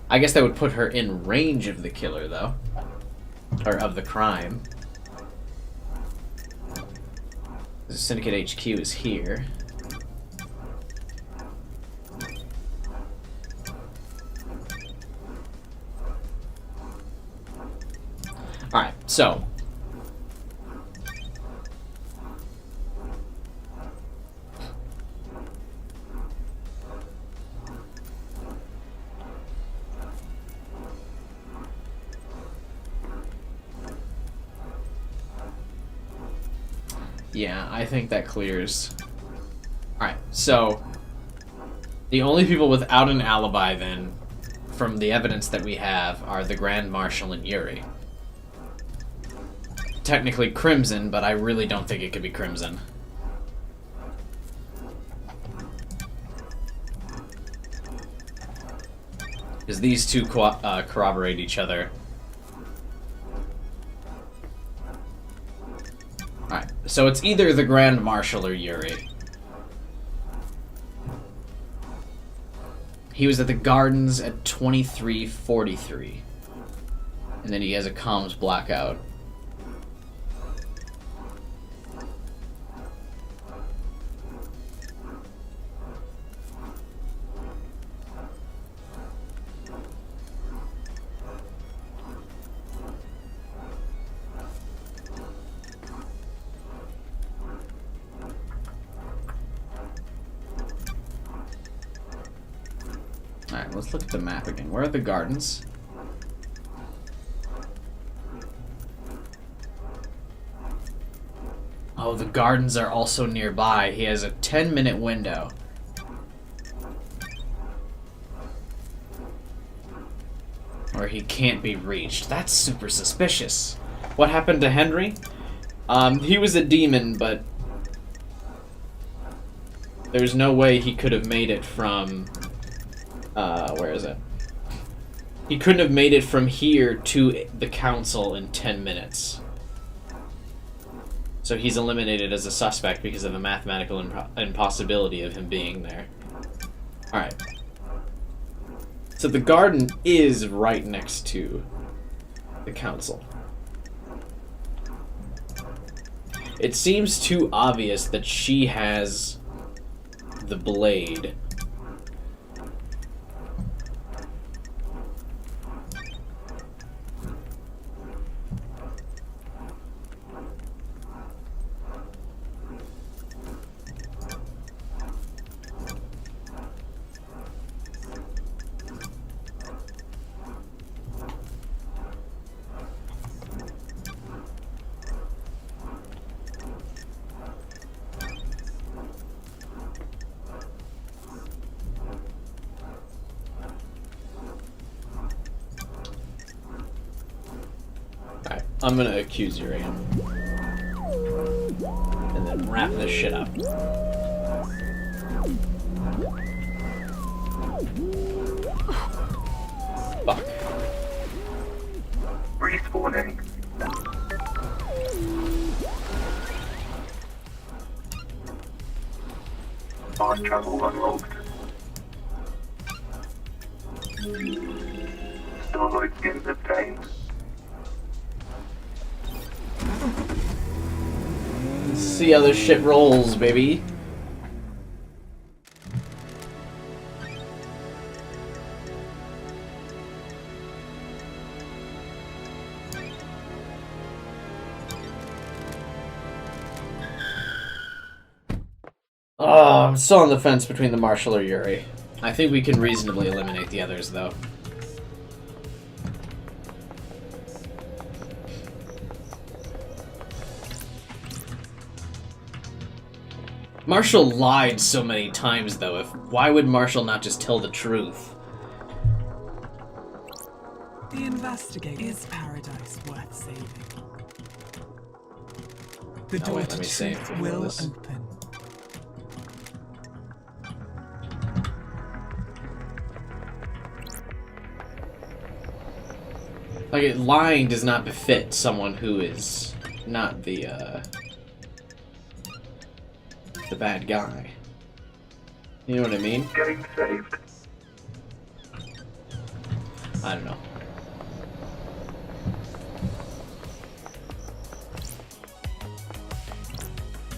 I guess that would put her in range of the killer, though. Or of the crime. The Syndicate HQ is here. Alright, so. Yeah, I think that clears. Alright, so the only people without an alibi then, from the evidence that we have, are the Grand Marshal and Yuri. Technically Crimson, but I really don't think it could be Crimson. Because these two corroborate each other. Alright, so it's either the Grand Marshal or Yuri. He was at the gardens at 23:43. And then he has a comms blackout. Alright, let's look at the map again. Where are the gardens? Oh, the gardens are also nearby. He has a 10-minute window. where he can't be reached. That's super suspicious. What happened to Henry? He was a demon, but there's no way he could have made it from... where is it? He couldn't have made it from here to the council in 10 minutes. So he's eliminated as a suspect because of the mathematical impossibility of him being there. Alright. So the garden is right next to the council. It seems too obvious that she has the blade. Alright, I'm gonna accuse you again. And then wrap this shit up. Fuck.
Respawning. Fast travel unlocked. Starlight skins obtained.
Let's see how this shit rolls, baby. Oh, I'm still on the fence between the Marshal or Yuri. I think we can reasonably eliminate the others, though. Marshall lied so many times, though. Why would Marshall not just tell the truth?
The investigate is paradise worth saving. The door
wait,
to
let me save
truth
for
will
this.
open.
Like, lying does not befit someone who is not the bad guy. You know what I mean?
Getting saved.
I don't know.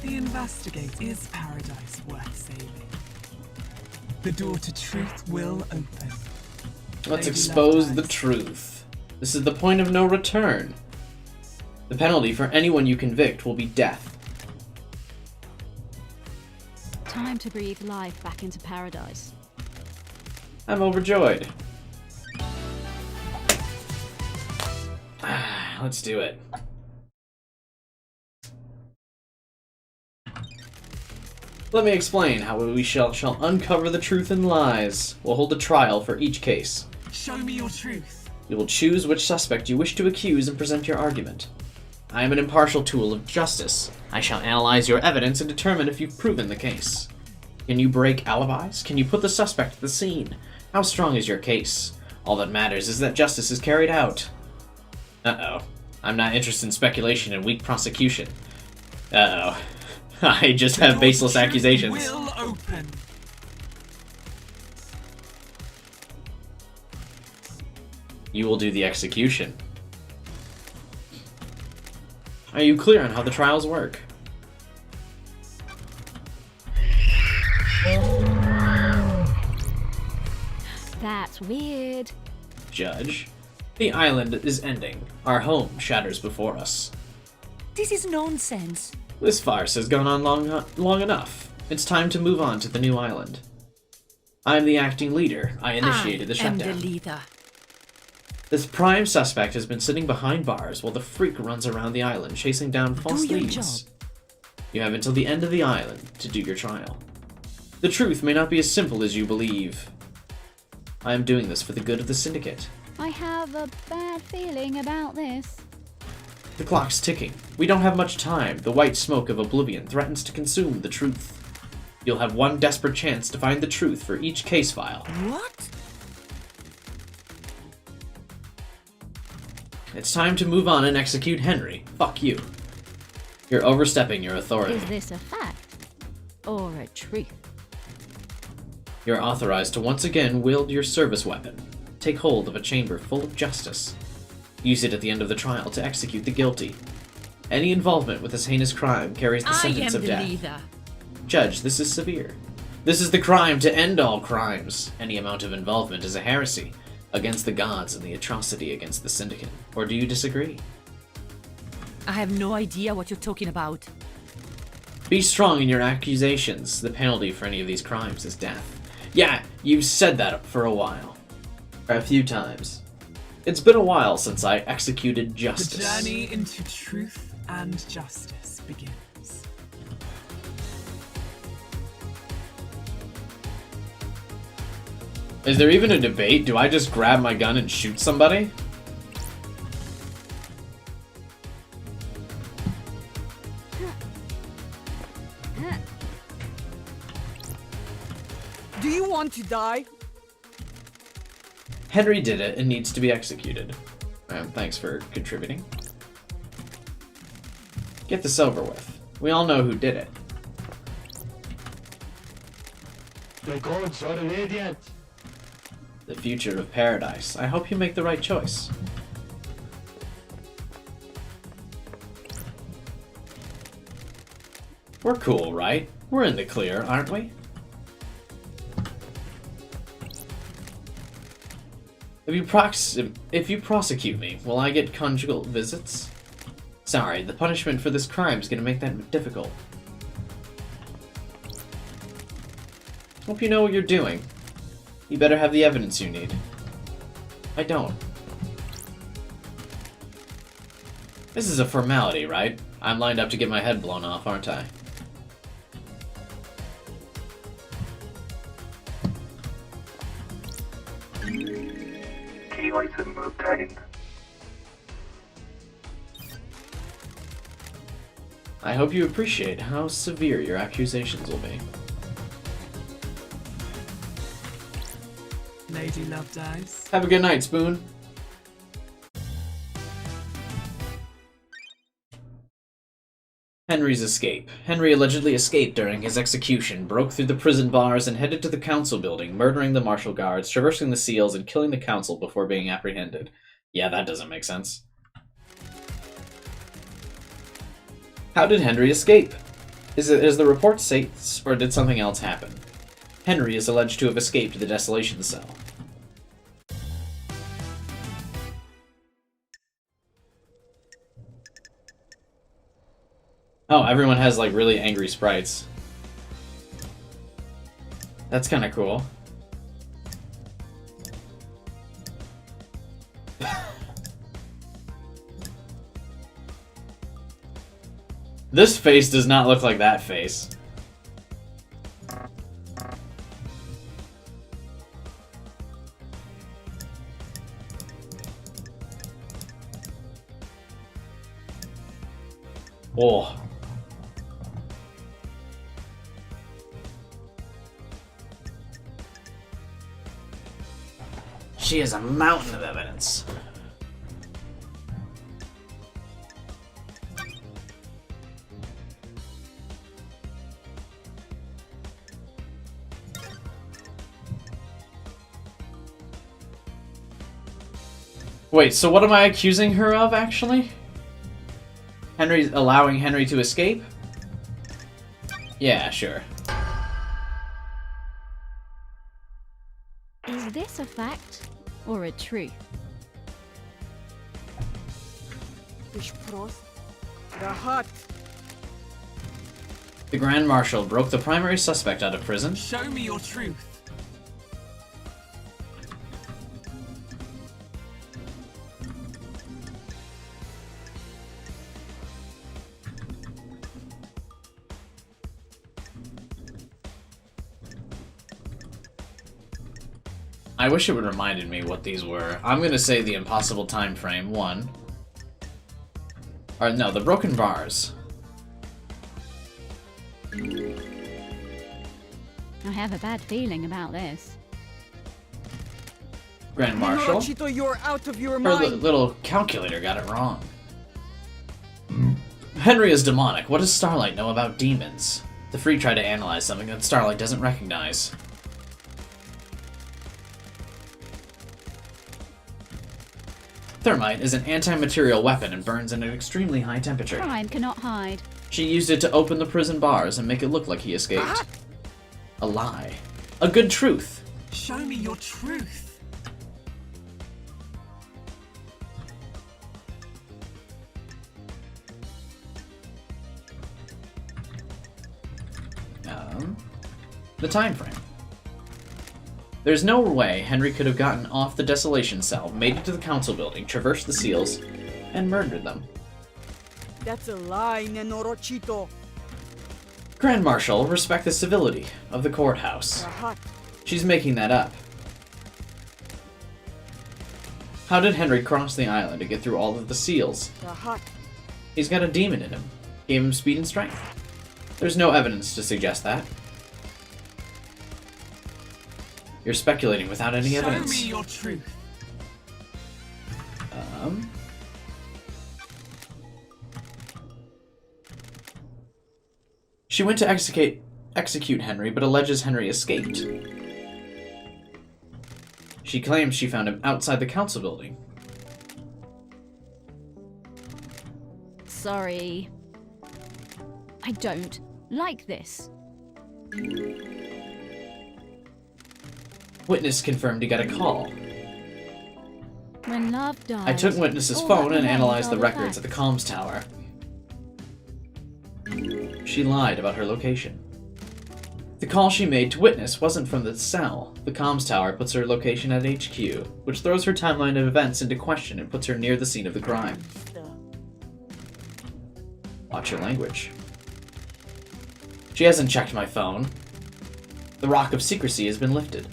The investigate is paradise worth saving. The door to truth will open.
Let's
Lady
expose
Love
the
Dies.
truth. This is the point of no return. The penalty for anyone you convict will be death.
Time to breathe life back into paradise.
I'm overjoyed. Let's do it. Let me explain how we shall uncover the truth and lies. We'll hold a trial for each case.
Show me your truth.
You will choose which suspect you wish to accuse and present your argument. I am an impartial tool of justice. I shall analyze your evidence and determine if you've proven the case. Can you break alibis? Can you put the suspect at the scene? How strong is your case? All that matters is that justice is carried out. Uh-oh. I'm not interested in speculation and weak prosecution. Uh-oh. I just have baseless accusations.
Will open.
You will do the execution. Are you clear on how the trials work?
That's weird.
Judge, the island is ending. Our home shatters before us.
This is nonsense.
This farce has gone on long enough. It's time to move on to the new island. I am the acting leader. I initiated the shutdown.
I am the leader.
This prime suspect has been sitting behind bars while the freak runs around the island chasing down false
Do your
leads.
job.
You have until the end of the island to do your trial. The truth may not be as simple as you believe. I am doing this for the good of the Syndicate.
I have a bad feeling about this.
The clock's ticking. We don't have much time. The white smoke of oblivion threatens to consume the truth. You'll have one desperate chance to find the truth for each case file.
What?
It's time to move on and execute Henry. Fuck you. You're overstepping your authority.
Is this a fact or a truth?
You're authorized to once again wield your service weapon. Take hold of a chamber full of justice. Use it at the end of the trial to execute the guilty. Any involvement with this heinous crime carries the sentence of death.
Leader.
Judge, this is severe. This is the crime to end all crimes. Any amount of involvement is a heresy against the gods and the atrocity against the Syndicate. Or do you disagree?
I have no idea what you're talking about.
Be strong in your accusations. The penalty for any of these crimes is death. Yeah, you've said that for a while. A few times. It's been a while since I executed justice.
The journey into truth and justice begins.
Is there even a debate? Do I just grab my gun and shoot somebody?
Do you want to die?
Henry did it and needs to be executed. Thanks for contributing. Get this over with. We all know who did it.
The gods are radiant.
The future of paradise. I hope you make the right choice. We're cool, right? We're in the clear, aren't we? If you prosecute me, will I get conjugal visits? Sorry, the punishment for this crime is going to make that difficult. Hope you know what you're doing. You better have the evidence you need. I don't. This is a formality, right? I'm lined up to get my head blown off, aren't I?
Key item obtained.
I hope you appreciate how severe your accusations will be.
Lady Love dies.
Have a good night, Spoon. Henry's escape. Henry allegedly escaped during his execution, broke through the prison bars, and headed to the council building, murdering the martial guards, traversing the seals, and killing the council before being apprehended. Yeah, that doesn't make sense. How did Henry escape? Is the report safe, or did something else happen? Henry is alleged to have escaped the desolation cell. Oh, everyone has like really angry sprites. That's kind of cool. This face does not look like that face. Oh. She is a mountain of evidence. Wait, so what am I accusing her of, actually? Allowing Henry to escape? Yeah, sure.
Is this a fact or a truth?
The Grand Marshal broke the primary suspect out of prison.
Show me your truth.
I wish it would reminded me what these were. I'm gonna say the impossible time frame, 1. Or no, the broken bars.
I have a bad feeling about this.
Grand Marshal?
You're out of your
Her
mind.
little calculator got it wrong. Henry is demonic. What does Starlight know about demons? The Free try to analyze something that Starlight doesn't recognize. Thermite is an anti-material weapon and burns at an extremely high temperature.
Crime cannot hide.
She used it to open the prison bars and make it look like he escaped. A lie. A good truth.
Show me your truth.
The time frame. There's no way Henry could have gotten off the desolation cell, made it to the council building, traversed the seals, and murdered them.
That's a lie, Nenorochito.
Grand Marshal, respect the civility of the courthouse. She's making that up. How did Henry cross the island to get through all of the seals? He's got a demon in him. Gave him speed and strength. There's no evidence to suggest that. You're speculating without any evidence.
Show me your truth.
She went to execute Henry, but alleges Henry escaped. She claims she found him outside the council building.
Sorry. I don't like this.
Witness confirmed he got a call.
When love dies,
I took Witness's
all
phone
that
and
remains
analyzed
are
the records at the comms tower. She lied about her location. The call she made to Witness wasn't from the cell. The comms tower puts her location at HQ, which throws her timeline of events into question and puts her near the scene of the crime. Watch your language. She hasn't checked my phone. The rock of secrecy has been lifted.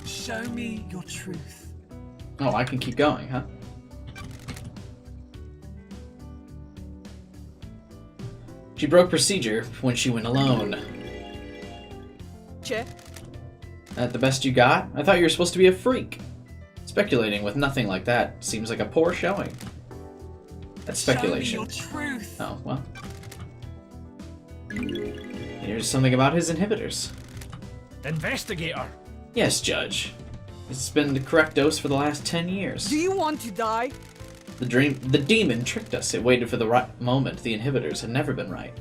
Show me your truth.
Oh, I can keep going, huh? She broke procedure when she went alone.
Check.
That the best you got? I thought you were supposed to be a freak. Speculating with nothing like that seems like a poor showing. That's speculation.
Show me your truth.
Oh, well. Here's something about his inhibitors.
Investigator!
Yes, Judge. It's been the correct dose for the last 10 years.
Do you want to die?
The demon tricked us. It waited for the right moment. The inhibitors had never been right.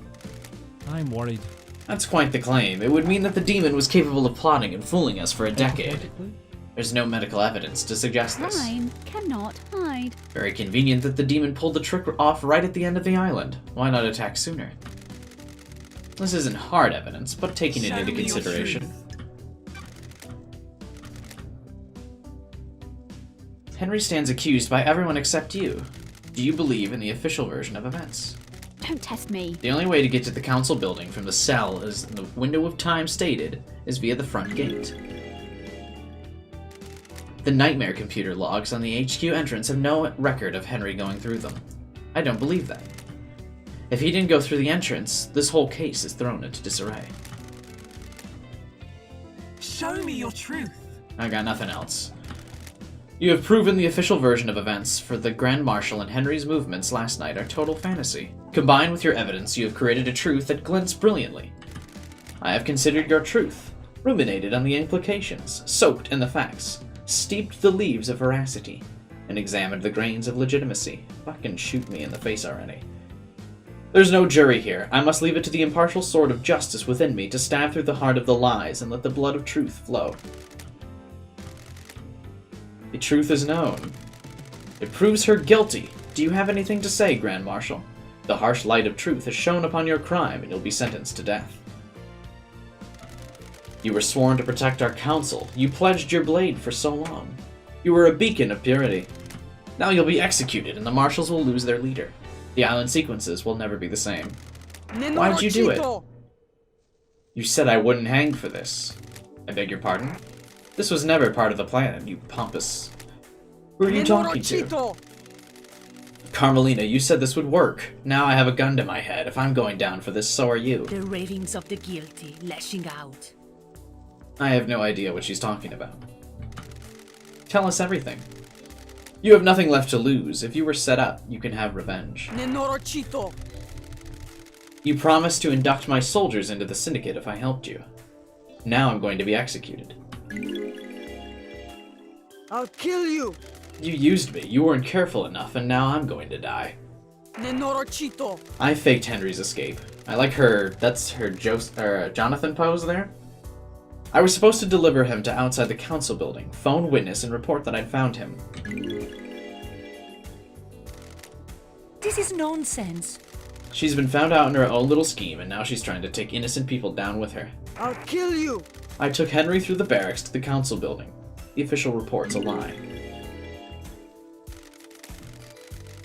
I'm worried.
That's quite the claim. It would mean that the demon was capable of plotting and fooling us for a decade. There's no medical evidence to suggest this.
Crime cannot hide.
Very convenient that the demon pulled the trick off right at the end of the island. Why not attack sooner? This isn't hard evidence, but taking it into consideration. Henry stands accused by everyone except you. Do you believe in the official version of events?
Don't test me.
The only way to get to the council building from the cell, as the window of time stated, is via the front gate. The nightmare computer logs on the HQ entrance have no record of Henry going through them. I don't believe that. If he didn't go through the entrance, this whole case is thrown into disarray.
Show me your truth.
I got nothing else. You have proven the official version of events for the Grand Marshal and Henry's movements last night are total fantasy. Combined with your evidence, you have created a truth that glints brilliantly. I have considered your truth, ruminated on the implications, soaked in the facts, steeped the leaves of veracity, and examined the grains of legitimacy. Fucking shoot me in the face already. There's no jury here. I must leave it to the impartial sword of justice within me to stab through the heart of the lies and let the blood of truth flow. The truth is known. It proves her guilty. Do you have anything to say, Grand Marshal? The harsh light of truth has shone upon your crime, and you'll be sentenced to death. You were sworn to protect our council. You pledged your blade for so long. You were a beacon of purity. Now you'll be executed, and the marshals will lose their leader. The island sequences will never be the same. Why'd you do it? You said I wouldn't hang for this. I beg your pardon? This was never part of the plan, you pompous... Who are you talking to? Carmelina, you said this would work. Now I have a gun to my head. If I'm going down for this, so are you.
The ravings of the guilty, lashing out.
I have no idea what she's talking about. Tell us everything. You have nothing left to lose. If you were set up, you can have revenge. You promised to induct my soldiers into the syndicate if I helped you. Now I'm going to be executed.
I'll kill you!
You used me. You weren't careful enough, and now I'm going to die. I faked Henry's escape. I like her... That's her Jonathan pose there? I was supposed to deliver him to outside the council building, phone witness, and report that I'd found him.
This is nonsense.
She's been found out in her own little scheme, and now she's trying to take innocent people down with her.
I'll kill you!
I took Henry through the barracks to the council building. The official report's a lie.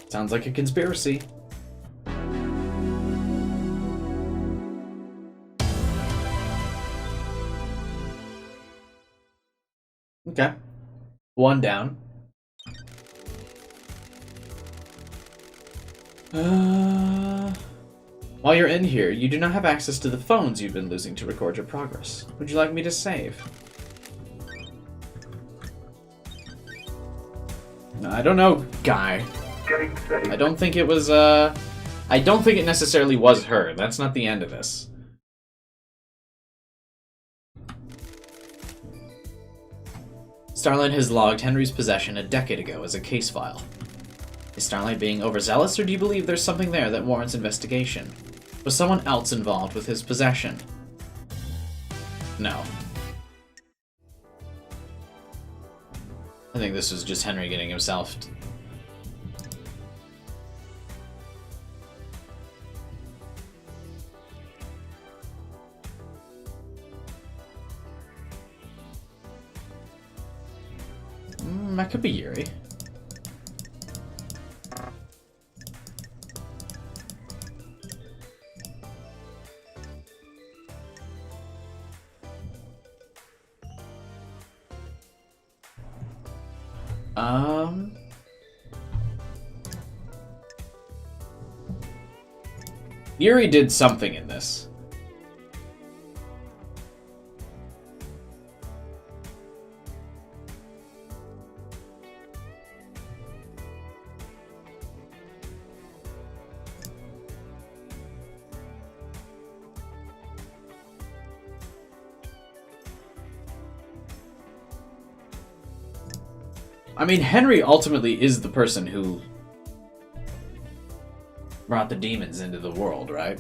Sounds like a conspiracy. Okay. One down. While you're in here, you do not have access to the phones you've been losing to record your progress. Would you like me to save? I don't know, guy. I don't think it was, I don't think it necessarily was her. That's not the end of this. Starlight has logged Henry's possession a decade ago as a case file. Is Starlight being overzealous, or do you believe there's something there that warrants investigation? Was someone else involved with his possession? No. I think this was just Henry getting himself... That could be Yuri. Yuri did something in this. I mean, Henry ultimately is the person who brought the demons into the world, right?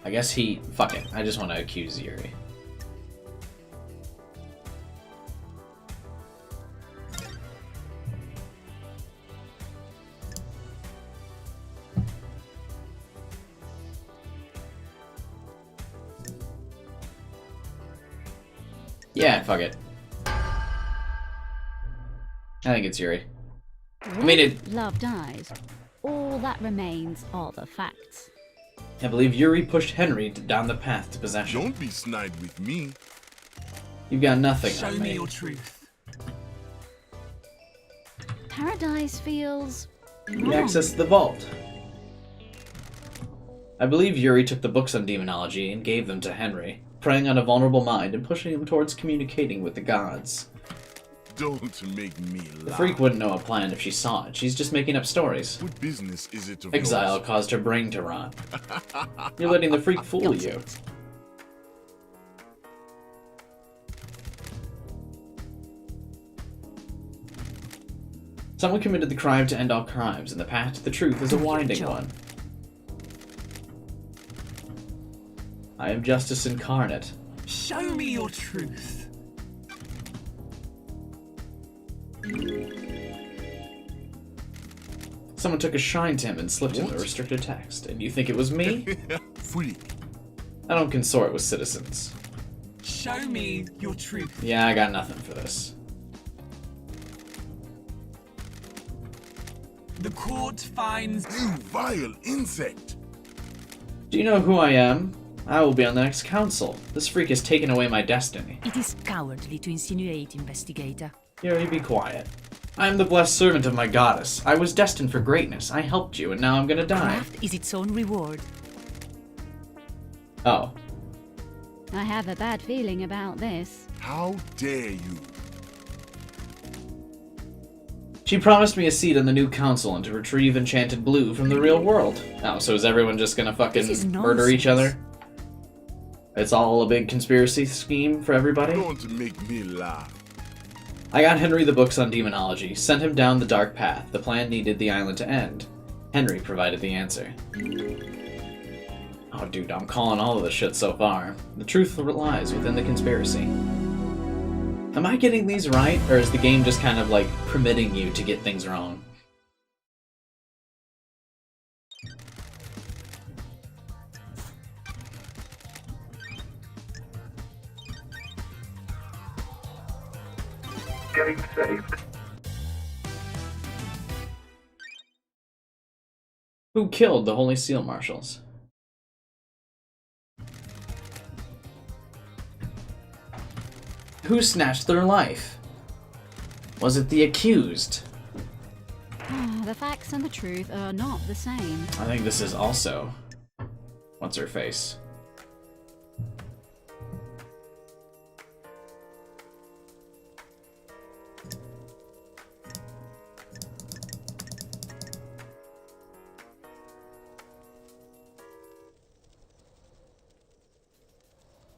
I guess he... Fuck it. I just want to accuse Yuri. Yeah, fuck it. I think it's Yuri. I mean, it...
Love dies. All that remains are the facts.
I believe Yuri pushed Henry down the path to possession.
Don't be snide with me.
You've got nothing
Show
on
me
me.
your truth.
Paradise feels
You
wrong.
accessed the vault. I believe Yuri took the books on demonology and gave them to Henry, preying on a vulnerable mind and pushing him towards communicating with the gods.
Don't make me laugh.
The freak wouldn't know a plan if she saw it. She's just making up stories.
What business is it of
Exile
yours?
caused her brain to rot. You're letting the freak fool you. Someone committed the crime to end all crimes, and the path to the truth is a winding one. I am justice incarnate.
Show me your truth.
Someone took a shrine to him and slipped him a restricted text, and you think it was me?
Freak.
I don't consort with citizens.
Show me your truth.
Yeah, I got nothing for this.
The court finds...
You vile insect!
Do you know who I am? I will be on the next council. This freak has taken away my destiny.
It is cowardly to insinuate, investigator.
Yuri, be quiet. I am the blessed servant of my goddess. I was destined for greatness. I helped you, and now I'm gonna die.
Craft is its own reward.
Oh.
I have a bad feeling about this.
How dare you?
She promised me a seat on the new council and to retrieve Enchanted Blue from the real world. Oh, so is everyone just gonna fucking murder each other? It's all a big conspiracy scheme for everybody?
You're going to make me laugh.
I got Henry the books on demonology, sent him down the dark path. The plan needed the island to end. Henry provided the answer. Oh, dude, I'm calling all of the shit so far. The truth lies within the conspiracy. Am I getting these right, or is the game just kind of like permitting you to get things wrong?
Getting saved.
Who killed the Holy Seal Marshals? Who snatched their life? Was it the accused?
The facts and the truth are not the same.
I think this is also... What's her face?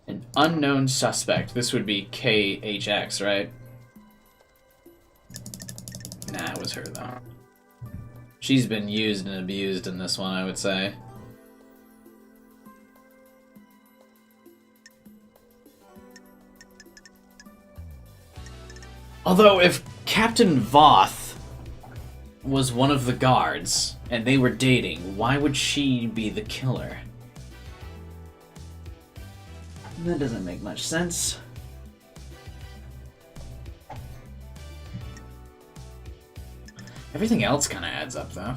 An unknown suspect. This would be KHX, right? Nah, it was her, though. She's been used and abused in this one, I would say. Although, if Captain Voth was one of the guards, and they were dating, why would she be the killer? That doesn't make much sense. Everything else kind of adds up, though.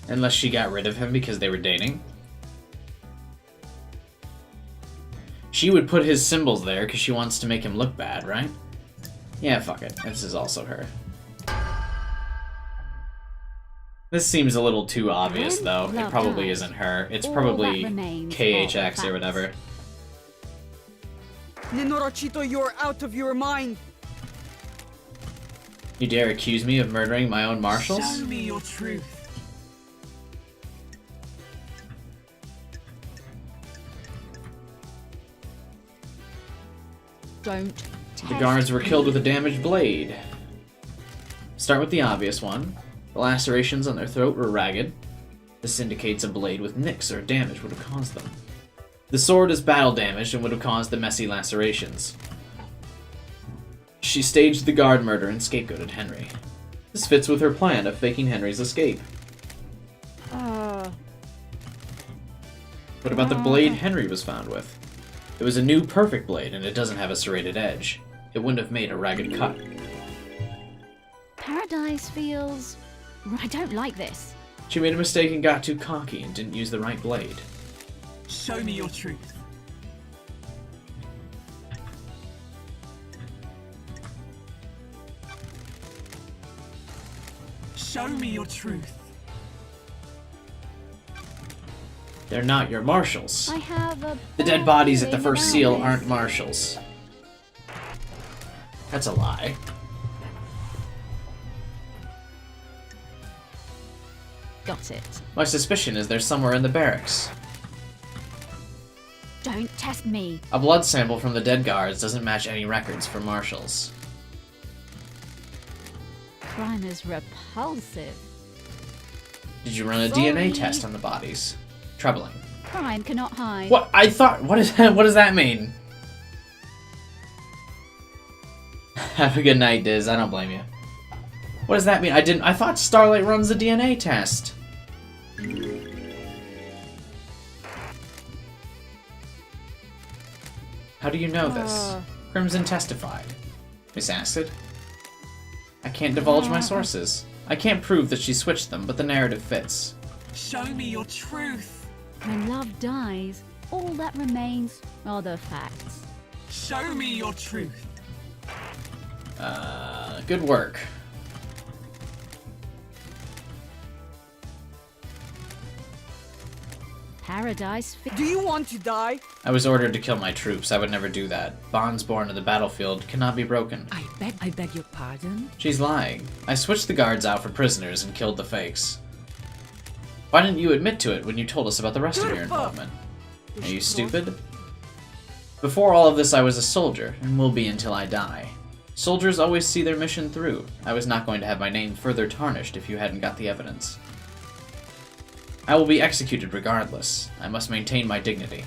Unless she got rid of him because they were dating. She would put his symbols there because she wants to make him look bad, right? Yeah, fuck it. This is also her. This seems a little too obvious, though. It probably isn't her. It's probably KHX or whatever.
Nenorachito, you're out of your mind.
You dare accuse me of murdering my own marshals?
Show me your truth.
Don't
The guards were killed with a damaged blade. Start with the obvious one. The lacerations on their throat were ragged. This indicates a blade with nicks or damage would have caused them. The sword is battle damaged and would have caused the messy lacerations. She staged the guard murder and scapegoated Henry. This fits with her plan of faking Henry's escape. What about the blade Henry was found with? It was a new perfect blade and it doesn't have a serrated edge. It wouldn't have made a ragged cut.
Paradise feels... I don't like this.
She made a mistake and got too cocky and didn't use the right blade.
Show me your truth. Show me your truth.
They're not your marshals.
I have a
The dead bodies at the
feeling
first
about
seal
this.
aren't marshals. That's a lie.
Got it.
My suspicion is they're somewhere in the barracks.
Don't test me.
A blood sample from the dead guards doesn't match any records for marshals.
Crime is repulsive.
Did you run a
Sorry.
DNA test on the bodies? Troubling.
Crime cannot hide.
What? I thought... What is that? What does that mean? Have a good night, Diz. I don't blame you. What does that mean? I thought Starlight runs a DNA test. How do you know this? Crimson testified. Miss Acid? I can't divulge my sources. I can't prove that she switched them, but the narrative fits.
Show me your truth.
When love dies, all that remains are the facts.
Show me your truth.
Good work.
Paradise.
Do you want to die?
I was ordered to kill my troops. I would never do that. Bonds born on the battlefield cannot be broken.
I beg your pardon?
She's lying. I switched the guards out for prisoners and killed the fakes. Why didn't you admit to it when you told us about the rest of your involvement? Are you stupid? Before all of this, I was a soldier, and will be until I die. Soldiers always see their mission through. I was not going to have my name further tarnished if you hadn't got the evidence. I will be executed regardless. I must maintain my dignity.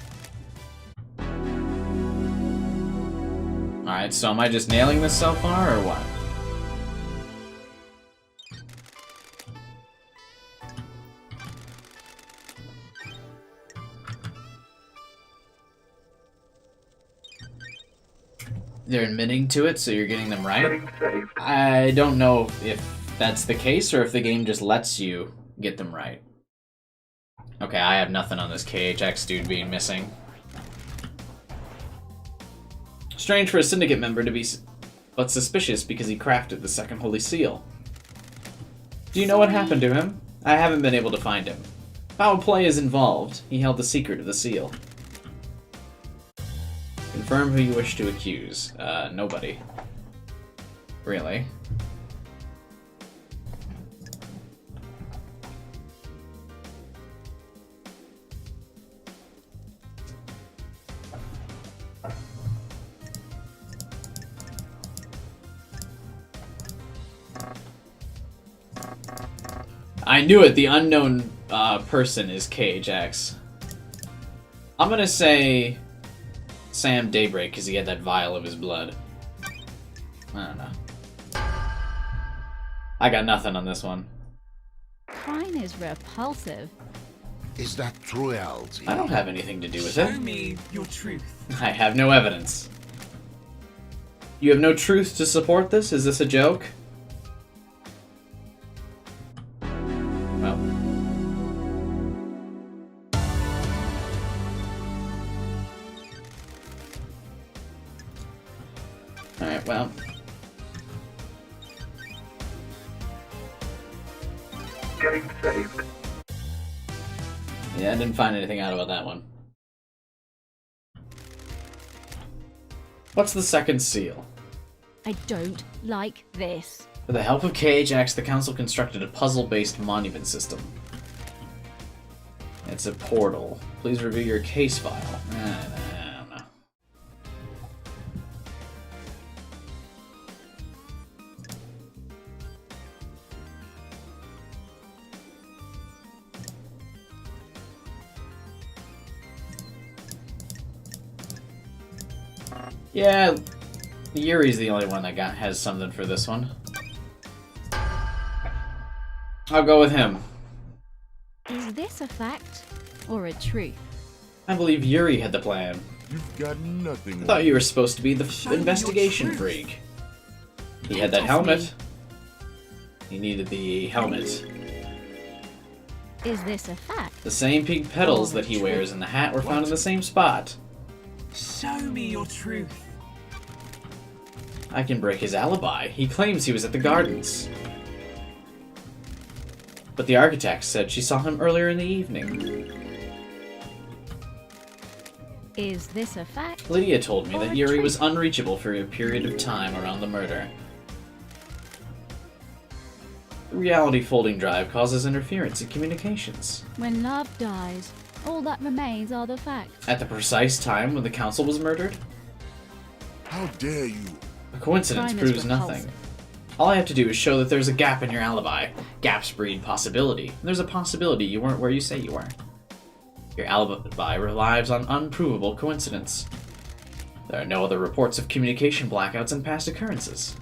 Alright, so am I just nailing this so far, or what? They're admitting to it, so you're getting them right? I don't know if that's the case, or if the game just lets you get them right. Okay, I have nothing on this KHX dude being missing. Strange for a Syndicate member to be but suspicious because he crafted the second Holy Seal. Do you know what happened to him? I haven't been able to find him. Foul play is involved. He held the secret of the seal. Confirm who you wish to accuse. Nobody. Really? I knew it! The unknown person is KHX. I'm gonna say Sam Daybreak because he had that vial of his blood. I don't know. I got nothing on this one.
Crime is repulsive.
Is that true, LD?
I don't have anything to do with it.
Show me your truth.
I have no evidence. You have no truth to support this? Is this a joke? Well. Alright, well.
Getting saved.
Yeah, I didn't find anything out about that one. What's the second seal?
I don't like this.
With the help of KHX, the Council constructed a puzzle-based monument system. It's a portal. Please review your case file. I don't know. Yeah, Yuri's the only one that has something for this one. I'll go with him.
Is this a fact or a truth?
I believe Yuri had the plan.
You've got nothing.
I thought you were supposed to be the investigation freak. He had that helmet. He needed the helmet.
Is this a fact?
The same pink petals that he wears in the hat were found in the same spot.
Show me your truth.
I can break his alibi. He claims he was at the gardens. But the architect said she saw him earlier in the evening.
Is this a fact?
Lydia told me that Yuri was unreachable for a period of time around the murder. The reality folding drive causes interference in communications.
When love dies, all that remains are the facts.
At the precise time when the council was murdered?
How dare you?
A coincidence
Crime is
proves nothing.
repulsive.
All I have to do is show that there's a gap in your alibi. Gaps breed possibility. And there's a possibility you weren't where you say you were. Your alibi relies on unprovable coincidence. There are no other reports of communication blackouts and past occurrences.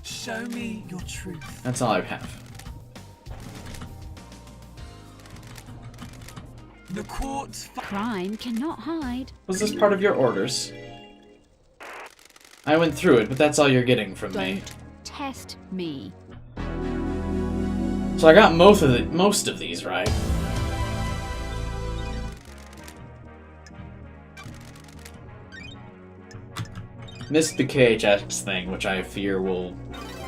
Show me your truth.
That's all I have.
The court.
Crime cannot hide.
Was this part of your orders? I went through it, but that's all you're getting from me.
Don't test me.
So I got most of these right. Missed the KHX thing, which I fear will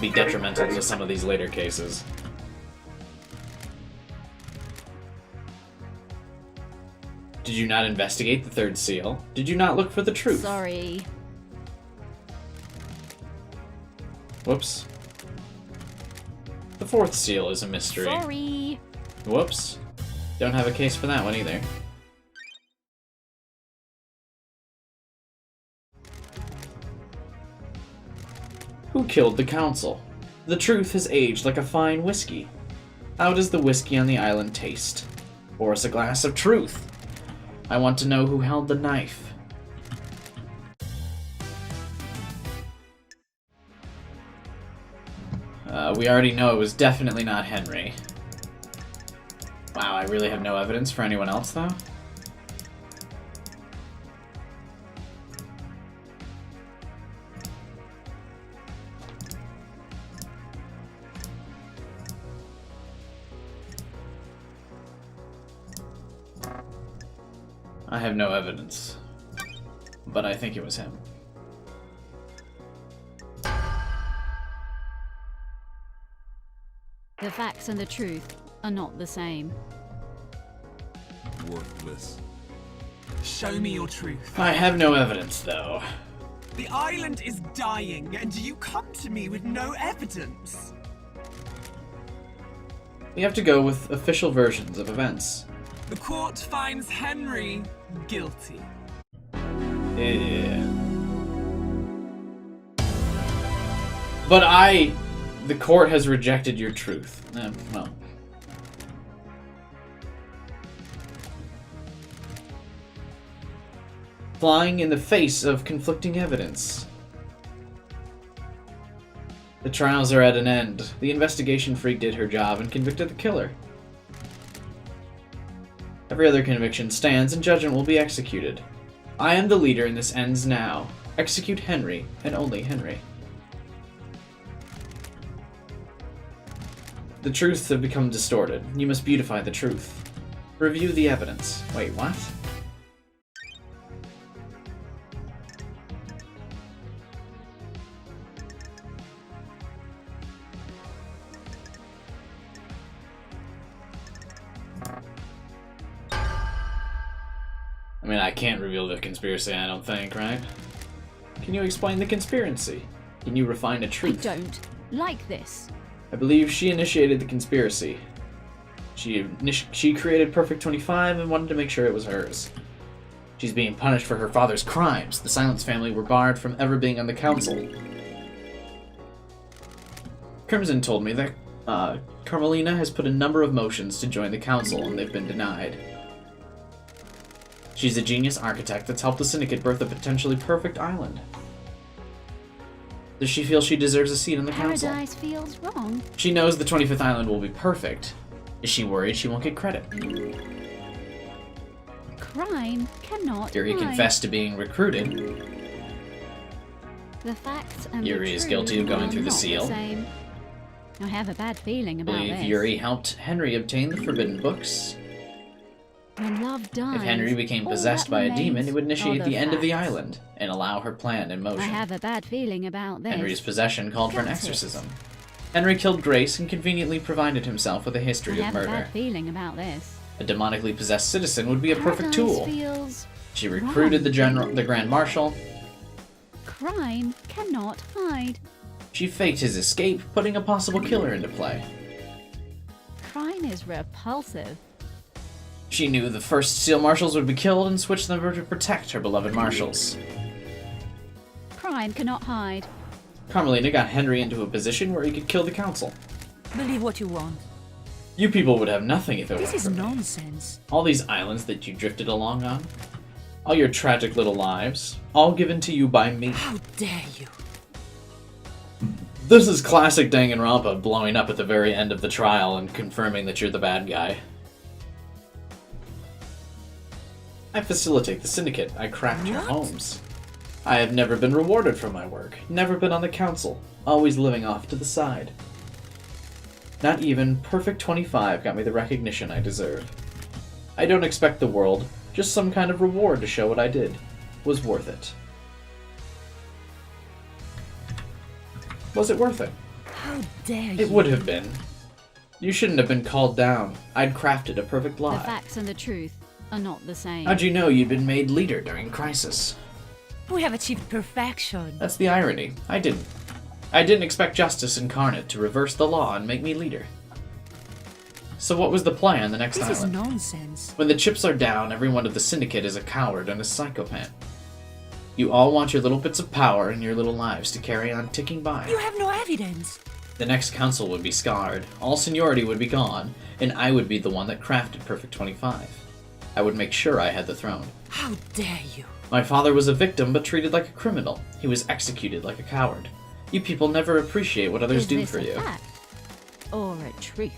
be detrimental to some of these later cases. Did you not investigate the third seal? Did you not look for the truth?
Sorry.
Whoops. The fourth seal is a mystery.
Sorry.
Whoops. Don't have a case for that one either. Who killed the council? The truth has aged like a fine whiskey. How does the whiskey on the island taste? Pour us a glass of truth. I want to know who held the knife. We already know it was definitely not Henry. Wow, I really have no evidence for anyone else, though? I have no evidence, but I think it was him.
The facts and the truth are not the same.
Worthless.
Show me your truth.
I have no evidence, though.
The island is dying, and you come to me with no evidence.
We have to go with official versions of events.
The court finds Henry guilty.
Yeah. But the court has rejected your truth. Well. Flying in the face of conflicting evidence. The trials are at an end. The investigation freak did her job and convicted the killer. Every other conviction stands and judgment will be executed. I am the leader and this ends now. Execute Henry, and only Henry. The truths have become distorted. You must beautify the truth. Review the evidence. Wait, what? I mean, I can't reveal the conspiracy, I don't think, right? Can you explain the conspiracy? Can you refine a truth?
I don't like this.
I believe she initiated the conspiracy. She created Perfect 25 and wanted to make sure it was hers. She's being punished for her father's crimes. The Silence family were barred from ever being on the council. Crimson told me that Carmelina has put a number of motions to join the council and they've been denied. She's a genius architect that's helped the Syndicate birth a potentially perfect island. Does she feel she deserves a seat on the council?
Paradise feels wrong.
She knows the 25th island will be perfect. Is she worried she won't get credit?
Crime cannot
Yuri
hide.
confessed to being recruited.
The facts and
Yuri
the
is
truth
guilty of going
are
through the
not
seal.
Same. I have a bad feeling
I
about
believe
this.
Yuri helped Henry obtain the forbidden books.
When love dies,
If Henry became
all
possessed
that
by a
remains
demon, it would initiate
are
the end of the
facts.
island and allow her plan in motion.
I have a bad feeling about this.
Henry's possession called for an
Got it.
exorcism. Henry killed Grace and conveniently provided himself with a
I
history of
have a
murder.
bad feeling about this.
A demonically possessed citizen would be a perfect
Paradise
tool.
feels
She recruited the Grand Marshal.
crime cannot hide.
She faked his escape, putting a possible killer into play.
Crime is repulsive.
She knew the first Seal Marshals would be killed and switched them to protect her beloved Marshals.
Crime cannot hide.
Carmelina got Henry into a position where he could kill the council.
Believe what you want.
You people would have nothing if it
This
weren't
is
for me.
nonsense.
All these islands that you drifted along on, all your tragic little lives, all given to you by me.
How dare you?
This is classic Danganronpa blowing up at the very end of the trial and confirming that you're the bad guy. I facilitate the Syndicate. I craft your
What?
homes. I have never been rewarded for my work, never been on the council, always living off to the side. Not even Perfect 25 got me the recognition I deserve. I don't expect the world, just some kind of reward to show what I did was worth it. Was it worth it?
How dare you?
It would have been. You shouldn't have been called down. I'd crafted a perfect lie.
The facts and the truth are not the same.
How'd you know you'd been made leader during crisis?
We have achieved perfection.
That's the irony. I didn't. I didn't expect justice incarnate to reverse the law and make me leader. So what was the plan the next island?
This is nonsense.
When the chips are down, everyone of the syndicate is a coward and a psychopath. You all want your little bits of power in your little lives to carry on ticking by.
You have no evidence.
The next council would be scarred, all seniority would be gone, and I would be the one that crafted Perfect 25. I would make sure I had the throne.
How dare you?
My father was a victim, but treated like a criminal. He was executed like a coward. You people never appreciate what others do for you.
Is this a fact or a truth?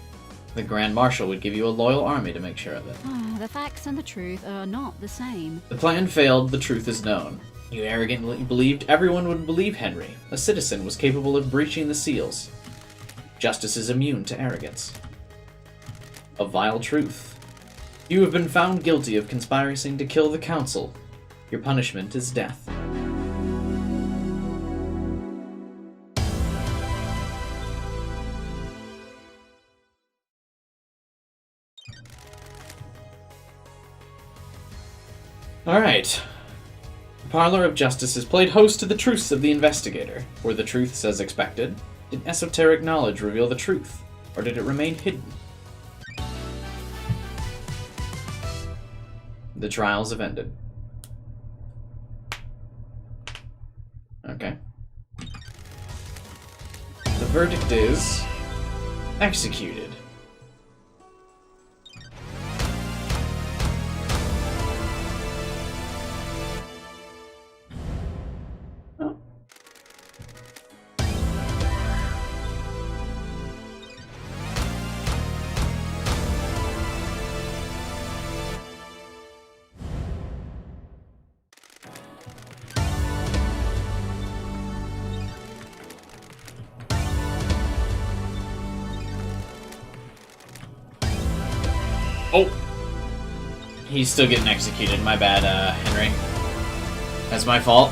The Grand Marshal would give you a loyal army to make sure of it.
The facts and the truth are not the same.
The plan failed, the truth is known. You arrogantly believed everyone would believe Henry. A citizen was capable of breaching the seals. Justice is immune to arrogance. A vile truth. You have been found guilty of conspiring to kill the council. Your punishment is death. Alright. The Parlor of Justice has played host to the truths of the investigator. Were the truths as expected? Did esoteric knowledge reveal the truth? Or did it remain hidden? The trials have ended. Okay. The verdict is... executed. Oh! He's still getting executed. My bad, Henry. That's my fault.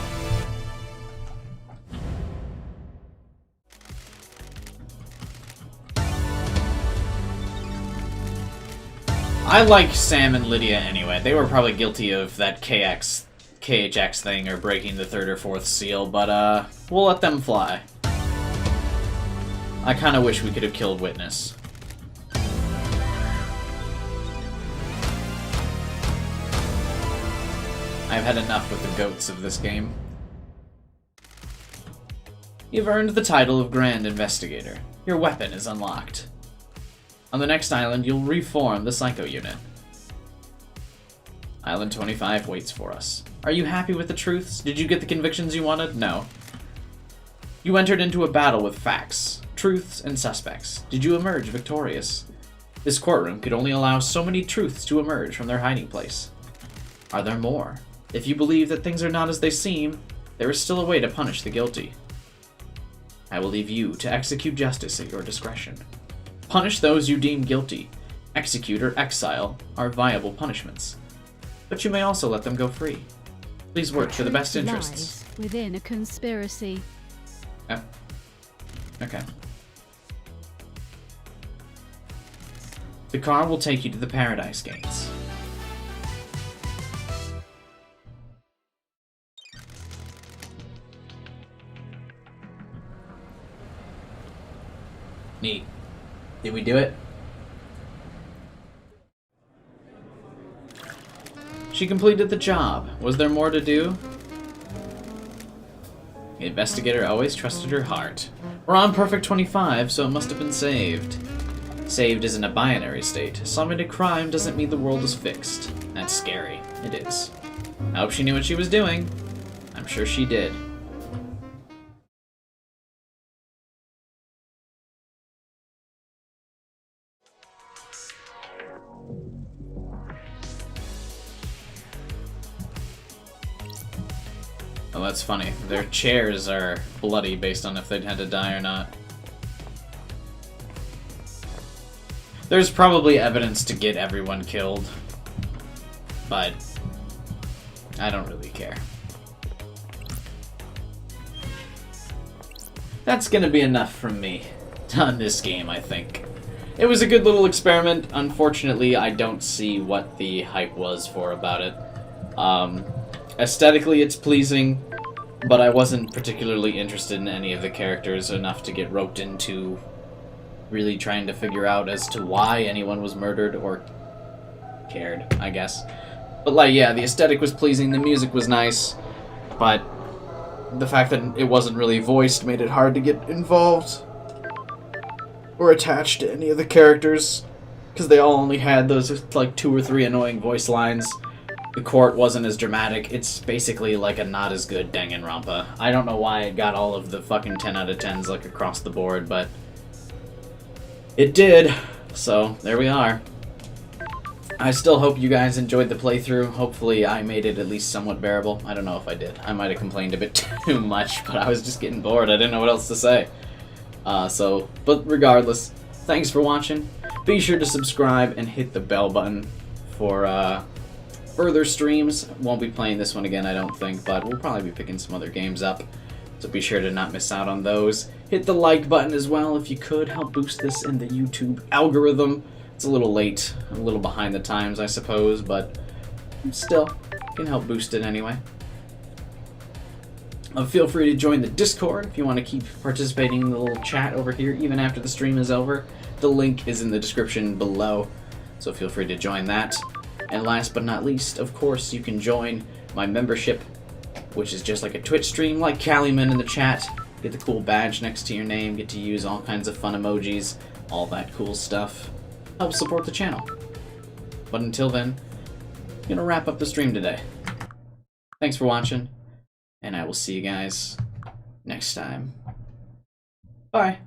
I like Sam and Lydia anyway. They were probably guilty of that KHX thing or breaking the third or fourth seal, but we'll let them fly. I kinda wish we could have killed Witness. I've had enough with the goats of this game. You've earned the title of Grand Investigator. Your weapon is unlocked. On the next island, you'll reform the Psycho Unit. Island 25 waits for us. Are you happy with the truths? Did you get the convictions you wanted? No. You entered into a battle with facts, truths, and suspects. Did you emerge victorious? This courtroom could only allow so many truths to emerge from their hiding place. Are there more? If you believe that things are not as they seem, there is still a way to punish the guilty. I will leave you to execute justice at your discretion. Punish those you deem guilty. Execute or exile are viable punishments. But you may also let them go free. Please work for the best interests.
Lies within a conspiracy.
Oh. Okay. The car will take you to the Paradise Gates. Neat. Did we do it? She completed the job. Was there more to do? The investigator always trusted her heart. We're on Perfect 25, so it must have been saved. Saved isn't a binary state. Solving a crime doesn't mean the world is fixed. That's scary. It is. I hope she knew what she was doing. I'm sure she did. that's funny. Their chairs are bloody based on if they'd had to die or not. There's probably evidence to get everyone killed, but I don't really care. That's gonna be enough from me on this game, I think. It was a good little experiment. Unfortunately, I don't see what the hype was for about it. Aesthetically, it's pleasing, but I wasn't particularly interested in any of the characters enough to get roped into really trying to figure out as to why anyone was murdered or cared, I guess. But, like, yeah, the aesthetic was pleasing, the music was nice, but the fact that it wasn't really voiced made it hard to get involved or attached to any of the characters, because they all only had those, like, 2 or 3 annoying voice lines. The court wasn't as dramatic. It's basically like a not as good Danganronpa. I don't know why it got all of the fucking 10 out of 10s, like, across the board, but it did, so there we are. I still hope you guys enjoyed the playthrough. Hopefully I made it at least somewhat bearable. I don't know if I did. I might have complained a bit too much, but I was just getting bored. I didn't know what else to say. But regardless, thanks for watching. Be sure to subscribe and hit the bell button for further streams. Won't be playing this one again, I don't think, but we'll probably be picking some other games up. So be sure to not miss out on those. Hit the like button as well if you could. Help boost this in the YouTube algorithm. It's a little late, a little behind the times, I suppose, but still, can help boost it anyway. Feel free to join the Discord if you want to keep participating in the little chat over here, even after the stream is over. The link is in the description below, so feel free to join that. And last but not least, of course, you can join my membership, which is just like a Twitch stream, like Callieman in the chat. Get the cool badge next to your name, get to use all kinds of fun emojis, all that cool stuff. Help support the channel. But until then, I'm gonna wrap up the stream today. Thanks for watching, and I will see you guys next time. Bye.